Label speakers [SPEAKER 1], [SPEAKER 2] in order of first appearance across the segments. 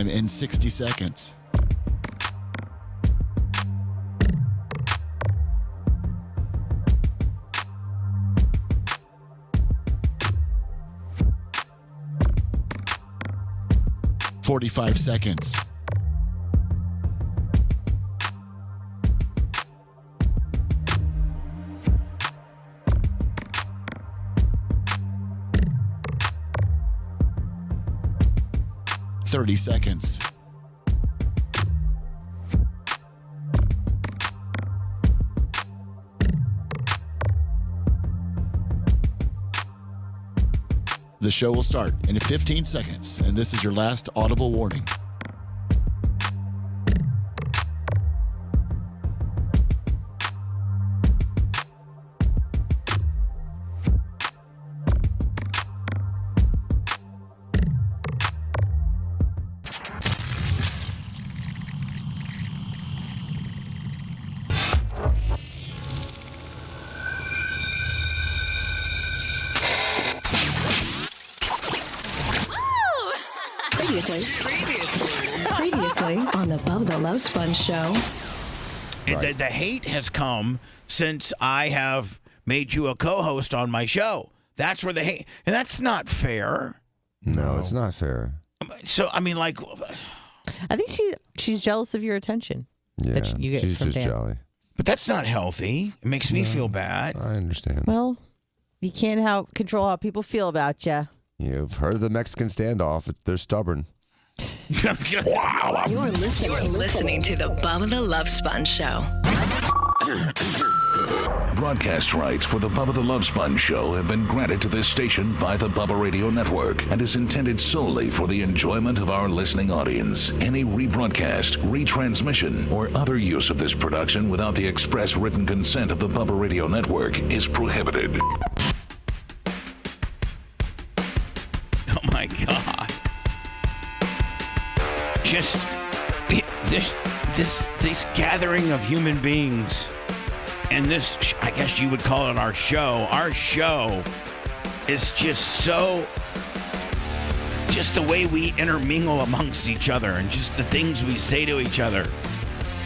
[SPEAKER 1] time in 60 seconds. "45 seconds. "30 seconds. The show will start in 15 seconds, and this is your last audible warning.
[SPEAKER 2] Previously on the Bubba the Love Sponge show.
[SPEAKER 3] Right. The hate has come since I have made you a co-host on my show. That's where the hate, and that's not fair.
[SPEAKER 4] No, it's not fair.
[SPEAKER 3] So I mean, like,
[SPEAKER 5] I think she's jealous of your attention.
[SPEAKER 4] Yeah,
[SPEAKER 5] that you get
[SPEAKER 4] she's
[SPEAKER 5] from
[SPEAKER 4] just
[SPEAKER 5] Dan.
[SPEAKER 4] jolly.
[SPEAKER 3] but that's not healthy. It makes me feel bad.
[SPEAKER 4] I understand.
[SPEAKER 5] Well, you can't control how people feel about you.
[SPEAKER 4] You've heard of the Mexican standoff. They're stubborn.
[SPEAKER 3] Wow.
[SPEAKER 2] You're listening to the Bubba the Love Sponge show.
[SPEAKER 6] Broadcast rights for the Bubba the Love Sponge show have been granted to this station by the Bubba Radio Network and is intended solely for the enjoyment of our listening audience. Any rebroadcast, retransmission, or other use of this production without the express written consent of the Bubba Radio Network is prohibited.
[SPEAKER 3] Oh my God. Just this gathering of human beings, and this, I guess you would call it our show. Our show is just the way we intermingle amongst each other and just the things we say to each other.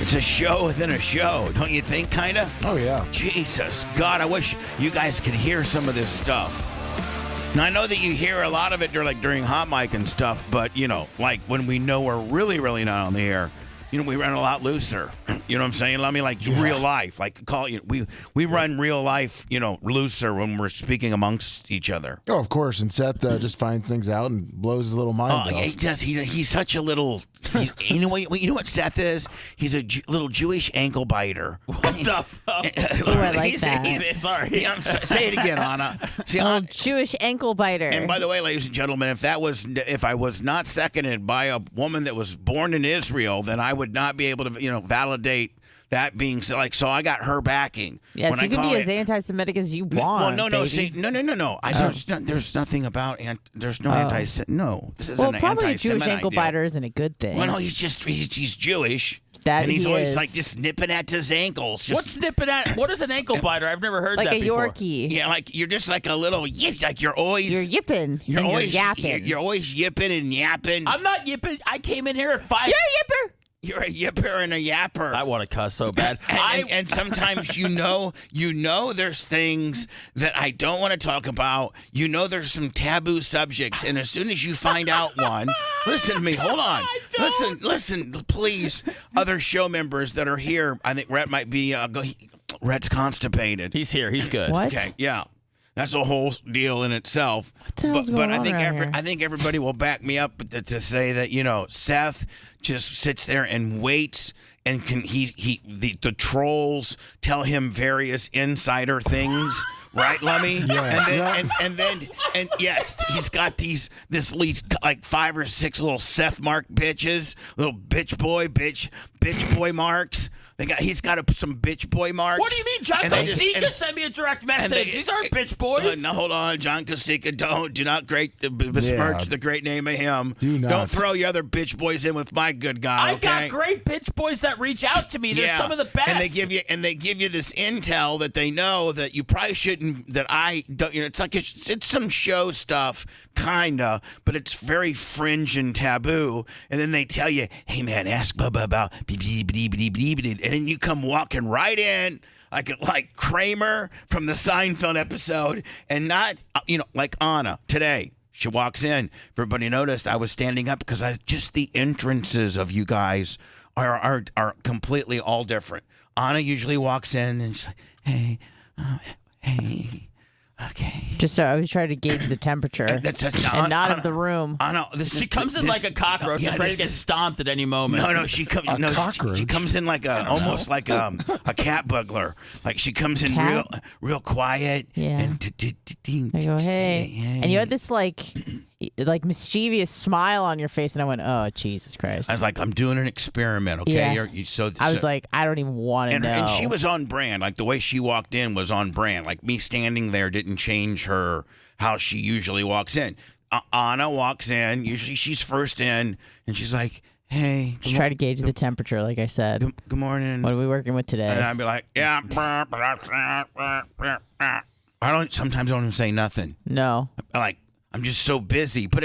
[SPEAKER 3] It's a show within a show, don't you think, kind of?
[SPEAKER 7] Oh, yeah.
[SPEAKER 3] Jesus, God, I wish you guys could hear some of this stuff. Now, I know that you hear a lot of it during hot mic and stuff, but, you know, like when we know we're really, really not on the air, you know, we run a lot looser. You know what I'm saying? I mean, like real life. Like, we run real life, you know, looser when we're speaking amongst each other.
[SPEAKER 7] Oh, of course. And Seth just finds things out and blows his little mind off.
[SPEAKER 3] Yeah, he does. He's such a little. You know what Seth is? He's a little Jewish ankle biter.
[SPEAKER 8] What the fuck?
[SPEAKER 5] Oh, I like that.
[SPEAKER 8] Sorry.
[SPEAKER 3] Yeah, say it again, Anna. See,
[SPEAKER 5] Jewish ankle biter.
[SPEAKER 3] And by the way, ladies and gentlemen, if I was not seconded by a woman that was born in Israel, then I would not be able to, you know, validate that being so. Like, so I got her backing.
[SPEAKER 5] Yes, you can be as anti-Semitic as you want.
[SPEAKER 3] Well, no. See, no. There's nothing about there's no anti. No, this isn't an
[SPEAKER 5] probably a
[SPEAKER 3] anti-Semite
[SPEAKER 5] Jewish ankle
[SPEAKER 3] deal.
[SPEAKER 5] biter isn't a good thing.
[SPEAKER 3] Well, no, he's Jewish.
[SPEAKER 5] That
[SPEAKER 3] and he's
[SPEAKER 5] he
[SPEAKER 3] always
[SPEAKER 5] is.
[SPEAKER 3] like just nipping at his ankles.
[SPEAKER 8] What's nipping at? What is an ankle biter? I've never heard
[SPEAKER 5] like
[SPEAKER 8] that
[SPEAKER 5] a
[SPEAKER 8] before.
[SPEAKER 5] Yorkie.
[SPEAKER 3] Yeah, like you're just like a little yip. Like you're
[SPEAKER 5] yipping.
[SPEAKER 3] You're always
[SPEAKER 5] yapping.
[SPEAKER 3] You're always yipping and yapping.
[SPEAKER 8] I'm not yipping. I came in here at 5.
[SPEAKER 5] You're a yipper.
[SPEAKER 3] You're a yipper and a yapper.
[SPEAKER 8] I want to cuss so bad.
[SPEAKER 3] And sometimes you know there's things that I don't want to talk about. You know there's some taboo subjects, and as soon as you find out one, listen to me. Hold on. Listen, please. Other show members that are here, I think Rhett might be. Rhett's constipated.
[SPEAKER 8] He's here. He's good.
[SPEAKER 5] What?
[SPEAKER 3] Okay, yeah. That's a whole deal in itself.
[SPEAKER 5] What the hell's going
[SPEAKER 3] I
[SPEAKER 5] on
[SPEAKER 3] think
[SPEAKER 5] around here?
[SPEAKER 3] I think everybody will back me up to say that, you know, Seth just sits there and waits, and the trolls tell him various insider things, right, Lummy?
[SPEAKER 7] Yeah.
[SPEAKER 3] And then yes, he's got this like 5 or 6 little Seth Mark bitches, little bitch boy marks He's got some bitch boy marks.
[SPEAKER 8] What do you mean? John Costica sent me a direct message. These aren't bitch boys.
[SPEAKER 3] No, hold on. John Costica, do not besmirch the great name of him.
[SPEAKER 7] Do not.
[SPEAKER 3] Don't throw your other bitch boys in with my good guy.
[SPEAKER 8] I got great bitch boys that reach out to me. They're some of the best.
[SPEAKER 3] And they give you this intel that they know that you probably shouldn't. That I don't. It's like it's some show stuff, kinda, but it's very fringe and taboo. And then they tell you, "Hey man, ask Bubba about," and then you come walking right in. Like Kramer from the Seinfeld episode, and not, like Anna today. She walks in. Everybody noticed I was standing up because just the entrances of you guys are completely all different. Anna usually walks in and she's like, hey, okay.
[SPEAKER 5] Just so I was trying to gauge the temperature and not of the room.
[SPEAKER 3] Anna,
[SPEAKER 8] she comes in like a cockroach, just ready to get stomped at any moment.
[SPEAKER 3] No, she comes. She comes in like almost like a cat burglar. Like she comes in real quiet.
[SPEAKER 5] Yeah.
[SPEAKER 3] And
[SPEAKER 5] I go, hey, and you had this like mischievous smile on your face, and I went, oh Jesus Christ!
[SPEAKER 3] I was like, I'm doing an experiment, okay?
[SPEAKER 5] Yeah. I was like, I don't even want to know.
[SPEAKER 3] And she was on brand. Like the way she walked in was on brand. Like me standing there didn't change her how she usually walks in. Anna walks in. Usually she's first in, and she's like, hey.
[SPEAKER 5] Just try to gauge the temperature, like I said.
[SPEAKER 3] Good morning.
[SPEAKER 5] What are we working with today?
[SPEAKER 3] And I'd be like, yeah. Sometimes I don't even say nothing.
[SPEAKER 5] No.
[SPEAKER 3] I'm just so busy. But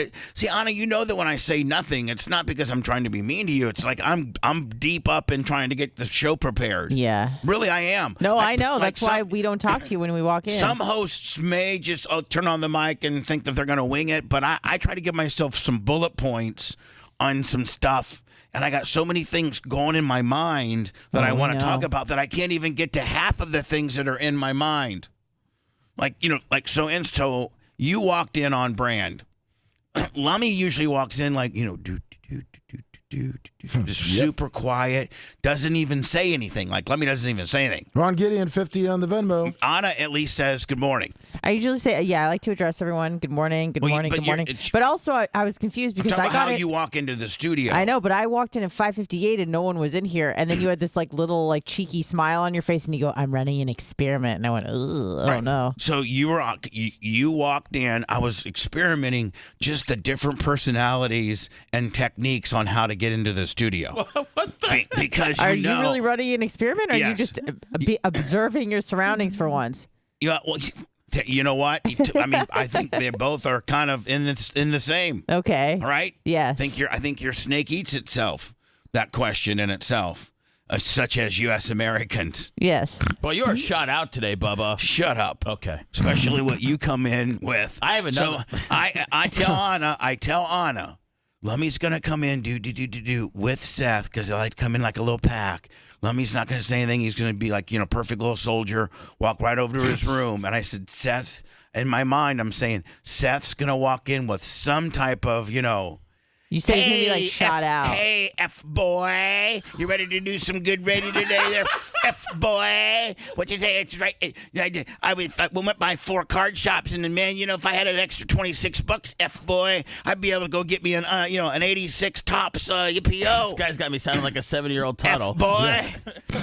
[SPEAKER 3] Anna, you know that when I say nothing, it's not because I'm trying to be mean to you. It's like I'm deep up in trying to get the show prepared.
[SPEAKER 5] Yeah.
[SPEAKER 3] Really, I am.
[SPEAKER 5] No, I know. That's why we don't talk to you when we walk in.
[SPEAKER 3] Some hosts may just turn on the mic and think that they're going to wing it, but I try to give myself some bullet points on some stuff. And I got so many things going in my mind that I want to talk about that I can't even get to half of the things that are in my mind. So you walked in on brand. Lummy usually walks in like, just super quiet, doesn't even say anything. Like Lummy doesn't even say anything.
[SPEAKER 7] Ron Gideon, 50 on the Venmo.
[SPEAKER 3] Anna at least says good morning.
[SPEAKER 5] I usually say, I like to address everyone. Good morning, good morning. But also, I was confused because I got
[SPEAKER 3] how you walk into the studio.
[SPEAKER 5] I know, but I walked in at 5:58 and no one was in here. And then you had this little cheeky smile on your face, and you go, "I'm running an experiment." And I went, "Oh no!"
[SPEAKER 3] So you walked in. I was experimenting just the different personalities and techniques on how to get into the studio. Because
[SPEAKER 5] are you really running an experiment? Or are you just observing your surroundings for once?
[SPEAKER 3] Yeah. Well, you know what? I mean, I think they both are kind of in the same.
[SPEAKER 5] Okay.
[SPEAKER 3] Right?
[SPEAKER 5] Yes.
[SPEAKER 3] I think your snake eats itself. That question in itself, such as U.S. Americans.
[SPEAKER 5] Yes.
[SPEAKER 8] Well, you are shot out today, Bubba.
[SPEAKER 3] Shut up.
[SPEAKER 8] Okay.
[SPEAKER 3] Especially what you come in with.
[SPEAKER 8] I have another.
[SPEAKER 3] So I tell Anna. Lummy's going to come in do with Seth because they like to come in like a little pack. Lummy's not going to say anything. He's going to be like, perfect little soldier, walk right over to his room. And I said, Seth, in my mind, I'm saying Seth's going to walk in with some type of,
[SPEAKER 5] You said he's going to be shot out.
[SPEAKER 3] Hey, F-boy. You ready to do some good ready today there, F-boy? What you say? It's right. I went by 4 card shops, and then, man, if I had an extra $26, F-boy, I'd be able to go get me an 86 Tops UPO.
[SPEAKER 8] This guy's got me sounding like a 7-year-old tunnel.
[SPEAKER 3] F-boy.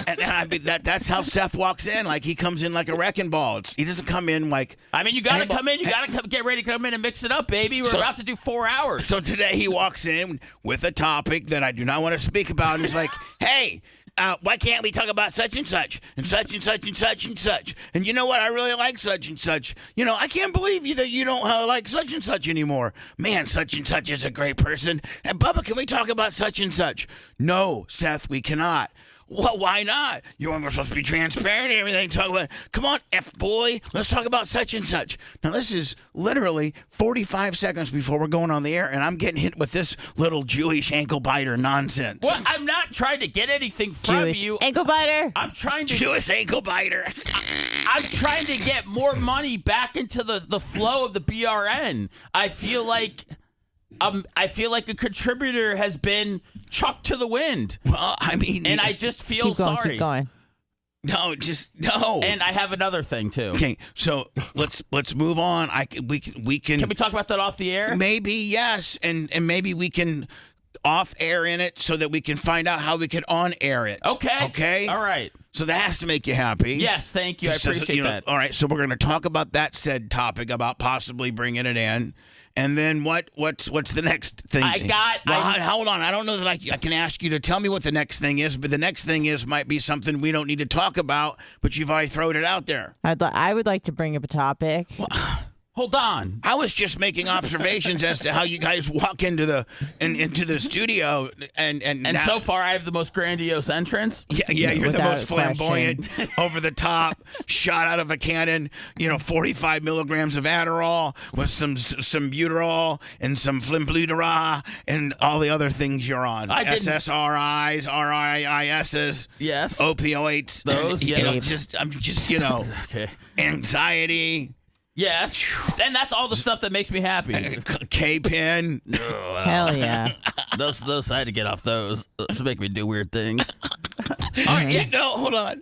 [SPEAKER 3] And that's how Seth walks in. Like, he comes in like a wrecking ball. He doesn't come in like...
[SPEAKER 8] I mean, you got to come in. You got to get ready to come in and mix it up, baby. We're about to do 4 hours.
[SPEAKER 3] So today he walks in with a topic that I do not want to speak about, and he's like, hey, why can't we talk about such and such and such and such and such and such? And you know what? I really like such and such. I can't believe that you don't like such and such anymore. Man, such and such is a great person. And Bubba, can we talk about such and such? No, Seth, we cannot. Well, why not? We're supposed to be transparent and everything. Talk about, come on, F-boy, let's talk about such and such. Now, this is literally 45 seconds before we're going on the air, and I'm getting hit with this little Jewish ankle biter nonsense.
[SPEAKER 8] Well, I'm not trying to get anything from
[SPEAKER 5] Jewish
[SPEAKER 8] you.
[SPEAKER 5] Ankle biter.
[SPEAKER 8] I'm trying to...
[SPEAKER 3] Jewish ankle biter.
[SPEAKER 8] I'm trying to get more money back into the flow of the BRN. I feel like a contributor has been chucked to the wind.
[SPEAKER 3] Well, I mean,
[SPEAKER 8] and I just feel sorry.
[SPEAKER 5] Keep going.
[SPEAKER 3] No, just no.
[SPEAKER 8] And I have another thing too.
[SPEAKER 3] Okay, so let's move on. We can.
[SPEAKER 8] Can we talk about that off the air?
[SPEAKER 3] Maybe yes, and maybe we can off-air in it so that we can find out how we can on-air it. Okay?
[SPEAKER 8] All right.
[SPEAKER 3] So that has to make you happy.
[SPEAKER 8] Yes, thank you. I appreciate that.
[SPEAKER 3] All right, so we're going to talk about that said topic about possibly bringing it in. And then what's the next thing? Hold on. I don't know that I can ask you to tell me what the next thing is, but the next thing might be something we don't need to talk about, but you've already thrown it out there.
[SPEAKER 5] I would like to bring up a topic.
[SPEAKER 8] Hold on.
[SPEAKER 3] I was just making observations as to how you guys walk into the studio and
[SPEAKER 8] now, so far I have the most grandiose entrance.
[SPEAKER 3] Yeah, you're the most flamboyant, over the top, shot out of a cannon. 45 milligrams of Adderall with some Buterol and some Flimbludera and all the other things you're on. SSRIs, RIISs,
[SPEAKER 8] yes,
[SPEAKER 3] opioids,
[SPEAKER 8] those.
[SPEAKER 3] I'm just
[SPEAKER 8] okay.
[SPEAKER 3] Anxiety.
[SPEAKER 8] Yes, and that's all the stuff that makes me happy.
[SPEAKER 3] K-Pen.
[SPEAKER 5] Hell yeah.
[SPEAKER 8] Those I had to get off those. Those make me do weird things.
[SPEAKER 3] All right, hold on.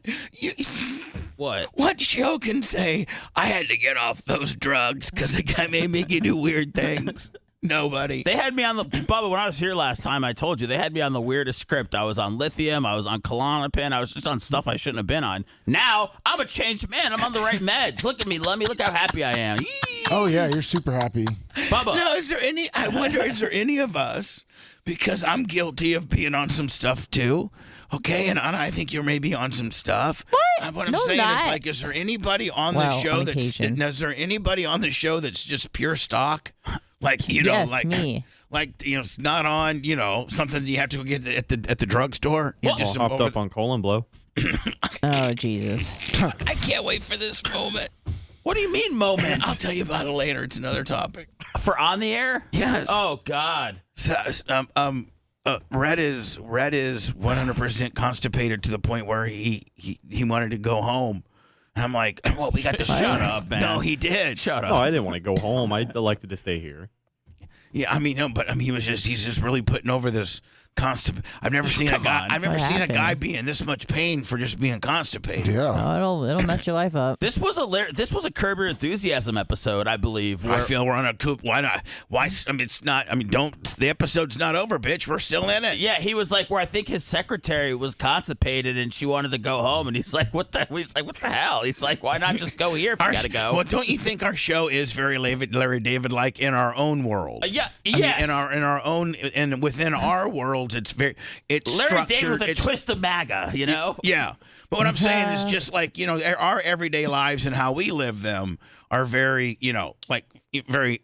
[SPEAKER 8] What?
[SPEAKER 3] What show can say, I had to get off those drugs because it made me do weird things? Nobody.
[SPEAKER 8] They had me on Bubba, when I was here last time, I told you, they had me on the weirdest script. I was on lithium. I was on Klonopin. I was just on stuff I shouldn't have been on. Now, I'm a changed man. I'm on the right meds. Look at me, Lummy. Look how happy I am. Yee!
[SPEAKER 7] Oh, yeah, you're super happy.
[SPEAKER 8] Bubba.
[SPEAKER 3] No, I wonder, is there any of us, because I'm guilty of being on some stuff too, okay? And Anna, I think you're maybe on some stuff. What I'm saying is, is there anybody on the show is there anybody on the show that's just pure stock?
[SPEAKER 5] Yes, me.
[SPEAKER 3] It's not on, something you have to go get at the drugstore.
[SPEAKER 9] All hopped up on colon blow.
[SPEAKER 5] Oh, Jesus.
[SPEAKER 3] I can't wait for this moment.
[SPEAKER 8] What do you mean moment?
[SPEAKER 3] I'll tell you about it later. It's another topic.
[SPEAKER 8] For on the air?
[SPEAKER 3] Yes.
[SPEAKER 8] Oh, God.
[SPEAKER 3] So, Red is 100% constipated to the point where he wanted to go home. And I'm like, well, we got to
[SPEAKER 8] shut up, man.
[SPEAKER 3] No, he did.
[SPEAKER 8] Shut up.
[SPEAKER 9] No, I didn't want to go home. I elected to stay here.
[SPEAKER 3] Yeah, he's just really putting over this I've never seen a guy be in this much pain for just being constipated.
[SPEAKER 7] Yeah.
[SPEAKER 5] Oh, it'll mess your life up.
[SPEAKER 8] This was a Curb Your Enthusiasm episode, I believe.
[SPEAKER 3] I feel we're on a coup. Why not? Why? It's not. The episode's not over, bitch. We're still in it.
[SPEAKER 8] Yeah, he was like, where I think his secretary was constipated and she wanted to go home, and he's like, what the hell? He's like, why not just go here if you gotta go?
[SPEAKER 3] Well, don't you think our show is very Larry David like in our own world?
[SPEAKER 8] Yes.
[SPEAKER 3] In our own and within our worlds, it's Larry
[SPEAKER 8] structured. David with a twist of MAGA,
[SPEAKER 3] Yeah, but what I'm saying is just our everyday lives and how we live them are very, very,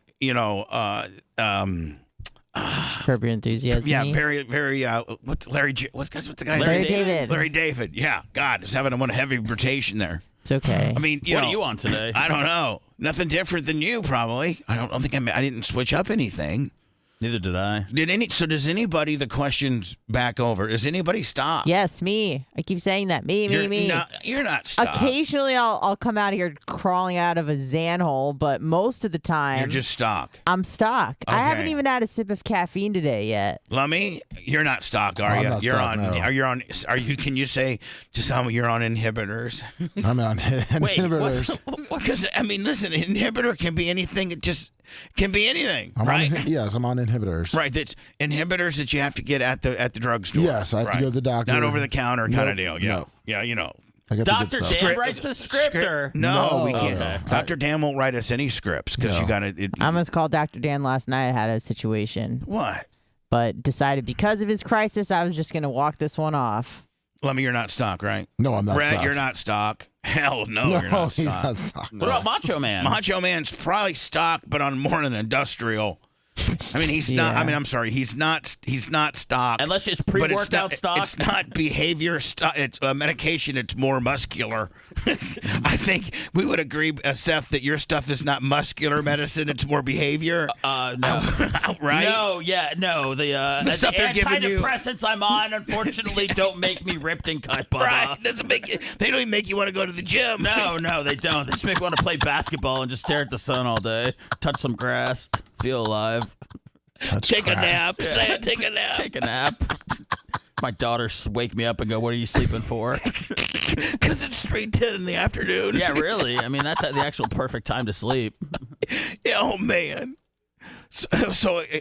[SPEAKER 5] Curb Your Enthusiasm.
[SPEAKER 3] Yeah, very, very. What's the guy's
[SPEAKER 5] Larry
[SPEAKER 3] name?
[SPEAKER 5] David.
[SPEAKER 3] Larry David. Yeah, God, just having one heavy rotation there.
[SPEAKER 5] It's okay.
[SPEAKER 3] I mean,
[SPEAKER 8] what are you on today?
[SPEAKER 3] I don't know. Nothing different than you, probably. I don't think I didn't switch up anything.
[SPEAKER 8] Neither did I.
[SPEAKER 3] So does anybody? The question's back over. Does anybody stop?
[SPEAKER 5] Yes, me. I keep saying that. Me.
[SPEAKER 3] You're not stopped.
[SPEAKER 5] Occasionally, I'll come out here crawling out of a Xan hole, but most of the time,
[SPEAKER 3] you're just stock.
[SPEAKER 5] I'm stock.
[SPEAKER 3] Okay.
[SPEAKER 5] I haven't even had a sip of caffeine today yet.
[SPEAKER 3] Lummy, you're not stock, are you?
[SPEAKER 7] I'm not
[SPEAKER 3] you're
[SPEAKER 7] stock,
[SPEAKER 3] on.
[SPEAKER 7] no.
[SPEAKER 3] Are you on? Are you? Can you say to someone you're on inhibitors?
[SPEAKER 7] I'm on inhibitors.
[SPEAKER 3] Because listen, inhibitor can be anything. It just can be anything, right?
[SPEAKER 7] Yes, I'm on inhibitors.
[SPEAKER 3] Right, that's inhibitors that you have to get at the drugstore.
[SPEAKER 7] Yes, I have to go to the doctor.
[SPEAKER 3] Not over the counter kind of deal. Yeah,
[SPEAKER 7] No.
[SPEAKER 3] yeah,
[SPEAKER 7] I got
[SPEAKER 8] Dr.
[SPEAKER 7] the good stuff.
[SPEAKER 8] Dan writes the script, or
[SPEAKER 3] no, we can't.
[SPEAKER 8] Okay.
[SPEAKER 3] Dr. Dan won't write us any scripts because you got to.
[SPEAKER 5] I almost called Dr. Dan last night. I had a situation.
[SPEAKER 3] What?
[SPEAKER 5] But decided because of his crisis, I was just going to walk this one off.
[SPEAKER 3] Lummy, you're not stock, right?
[SPEAKER 7] No, I'm not
[SPEAKER 3] Brett,
[SPEAKER 7] stock.
[SPEAKER 3] you're not stock. Hell no,
[SPEAKER 7] No,
[SPEAKER 3] you're not
[SPEAKER 7] he's
[SPEAKER 3] stock.
[SPEAKER 7] not stock.
[SPEAKER 8] What about Macho Man?
[SPEAKER 3] Macho Man's probably stock, but on more an industrial. He's not. I'm sorry. He's not stock.
[SPEAKER 8] Unless it's
[SPEAKER 3] but
[SPEAKER 8] pre-workout stock.
[SPEAKER 3] It's not behavior stock. It's medication. It's more muscular. I think we would agree, Seth, that your stuff is not muscular medicine. It's more behavior.
[SPEAKER 8] No.
[SPEAKER 3] Right?
[SPEAKER 8] No. The
[SPEAKER 3] stuff they're giving you-
[SPEAKER 8] antidepressants I'm on, unfortunately, don't make me ripped and cut, Bubba.
[SPEAKER 3] Right. Doesn't make you. They don't even make you want to go to the gym.
[SPEAKER 8] No, they don't. They just make me want to play basketball and just stare at the sun all day, touch some grass, feel alive.
[SPEAKER 3] Take a nap. Say it. Take a nap.
[SPEAKER 8] Take a nap. My daughters wake me up and go, "What are you sleeping for?"
[SPEAKER 3] Because it's 3:10 in the afternoon.
[SPEAKER 8] Yeah, really. That's the actual perfect time to sleep.
[SPEAKER 3] Oh man.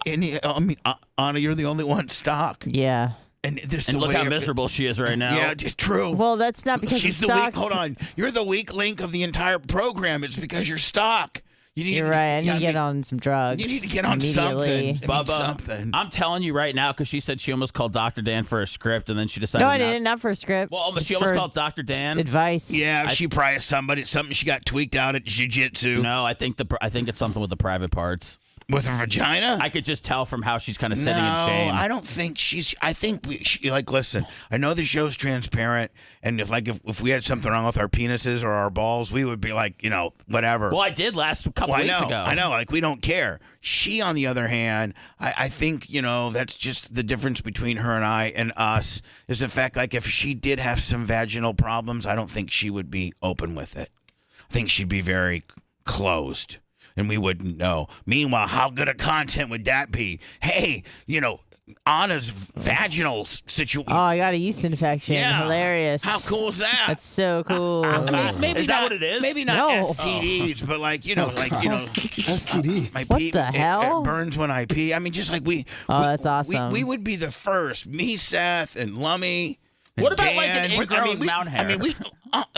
[SPEAKER 3] Anna, you're the only one stock.
[SPEAKER 5] Yeah.
[SPEAKER 3] And
[SPEAKER 8] look how miserable she is right now.
[SPEAKER 3] Yeah, just true.
[SPEAKER 5] Well, that's not because
[SPEAKER 3] She's
[SPEAKER 5] of
[SPEAKER 3] the weak.
[SPEAKER 5] stocks.
[SPEAKER 3] Hold on, you're the weak link of the entire program. It's because you're stock.
[SPEAKER 5] You're right. I need to get on some drugs.
[SPEAKER 3] You need to get on
[SPEAKER 5] immediately.
[SPEAKER 3] something.
[SPEAKER 8] Bubba,
[SPEAKER 3] something.
[SPEAKER 8] I'm telling you right now because she said she almost called Dr. Dan for a script and then she decided
[SPEAKER 5] No, I didn't. Not for a script.
[SPEAKER 8] Well,
[SPEAKER 5] Just
[SPEAKER 8] she almost
[SPEAKER 5] for
[SPEAKER 8] called Dr. Dan.
[SPEAKER 5] advice.
[SPEAKER 3] Yeah, she probably something she got tweaked out at jiu-jitsu.
[SPEAKER 8] No, I think it's something with the private parts.
[SPEAKER 3] With her vagina?
[SPEAKER 8] I could just tell from how she's kind of sitting in
[SPEAKER 3] No,
[SPEAKER 8] shame.
[SPEAKER 3] I don't think I think listen, I know the show's transparent, and if we had something wrong with our penises or our balls, we would be like, whatever.
[SPEAKER 8] Well, I did last couple weeks ago.
[SPEAKER 3] I know, like we don't care. She, on the other hand, I think, that's just the difference between her and I and us is the fact, like, if she did have some vaginal problems, I don't think she would be open with it. I think she'd be very closed. And we wouldn't know. Meanwhile, how good a content would that be? Hey, Anna's vaginal situation.
[SPEAKER 5] Oh, I got a yeast infection.
[SPEAKER 3] Yeah.
[SPEAKER 5] Hilarious.
[SPEAKER 3] How cool is that?
[SPEAKER 5] That's so cool.
[SPEAKER 3] Maybe
[SPEAKER 8] Is that what it is?
[SPEAKER 3] Maybe not
[SPEAKER 5] No.
[SPEAKER 3] STDs, but
[SPEAKER 7] STD.
[SPEAKER 3] my
[SPEAKER 5] What
[SPEAKER 3] pee,
[SPEAKER 5] the hell?
[SPEAKER 3] It burns when I pee. I mean, just like we.
[SPEAKER 5] Oh, that's awesome.
[SPEAKER 3] We would be the first. Me, Seth, and Lummy. And
[SPEAKER 8] What about like an
[SPEAKER 3] Dan.
[SPEAKER 8] ingrown mount hair?
[SPEAKER 3] I mean,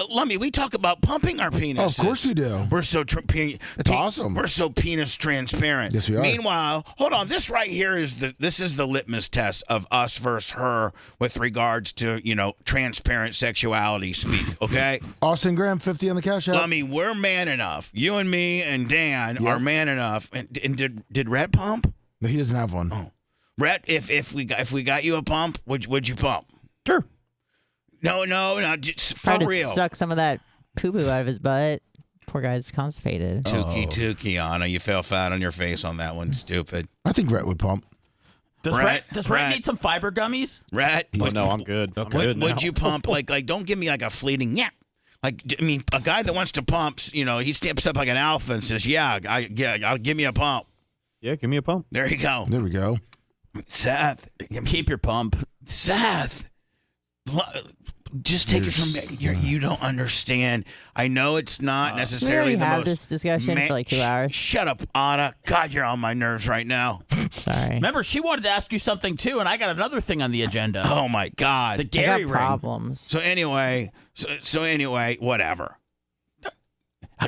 [SPEAKER 3] Lummy, we talk about pumping our penises.
[SPEAKER 7] Oh, of course we do.
[SPEAKER 3] We're so
[SPEAKER 7] It's awesome.
[SPEAKER 3] We're so penis transparent.
[SPEAKER 7] Yes, we are.
[SPEAKER 3] Meanwhile, hold on. This right here is the litmus test of us versus her with regards to transparent sexuality speak. Okay,
[SPEAKER 7] Austin Graham, 50 on the cash app.
[SPEAKER 3] Lummy, we're man enough. You and me and Dan
[SPEAKER 7] Yep.
[SPEAKER 3] are man enough. And did Rhett pump?
[SPEAKER 7] No, he doesn't have one.
[SPEAKER 3] Oh. Rhett, if we got you a pump, would you pump?
[SPEAKER 8] Sure.
[SPEAKER 3] No, just for
[SPEAKER 5] Try to
[SPEAKER 3] real.
[SPEAKER 5] suck some of that poo-poo out of his butt. Poor guy's constipated.
[SPEAKER 3] Tukey, Anna. You fell flat on your face on that one. Stupid.
[SPEAKER 7] I think Rhett would pump.
[SPEAKER 8] Does
[SPEAKER 3] Rhett-
[SPEAKER 8] Rhett
[SPEAKER 3] Rhett.
[SPEAKER 8] need some fiber gummies?
[SPEAKER 3] Rhett,
[SPEAKER 9] Oh, no, I'm good. I'm good now.
[SPEAKER 3] would you pump? Like, don't give me like a fleeting yeah. Like, I mean, a guy that wants to pump, he steps up like an alpha and says, I'll give me a pump.
[SPEAKER 9] Yeah, give me a pump.
[SPEAKER 3] There you go.
[SPEAKER 7] There we go.
[SPEAKER 3] Seth.
[SPEAKER 8] Keep your pump.
[SPEAKER 3] Seth. Just take it from me. You don't understand. I know it's not
[SPEAKER 5] We
[SPEAKER 3] necessarily
[SPEAKER 5] already
[SPEAKER 3] the
[SPEAKER 5] had
[SPEAKER 3] most.
[SPEAKER 5] this discussion for like 2 hours.
[SPEAKER 3] Shut up, Anna. God, you're on my nerves right now.
[SPEAKER 5] Sorry.
[SPEAKER 8] Remember, she wanted to ask you something too, and I got another thing on the agenda.
[SPEAKER 3] Oh my God.
[SPEAKER 8] The
[SPEAKER 5] I
[SPEAKER 8] Gary
[SPEAKER 5] got
[SPEAKER 8] ring.
[SPEAKER 5] problems.
[SPEAKER 3] So anyway, whatever.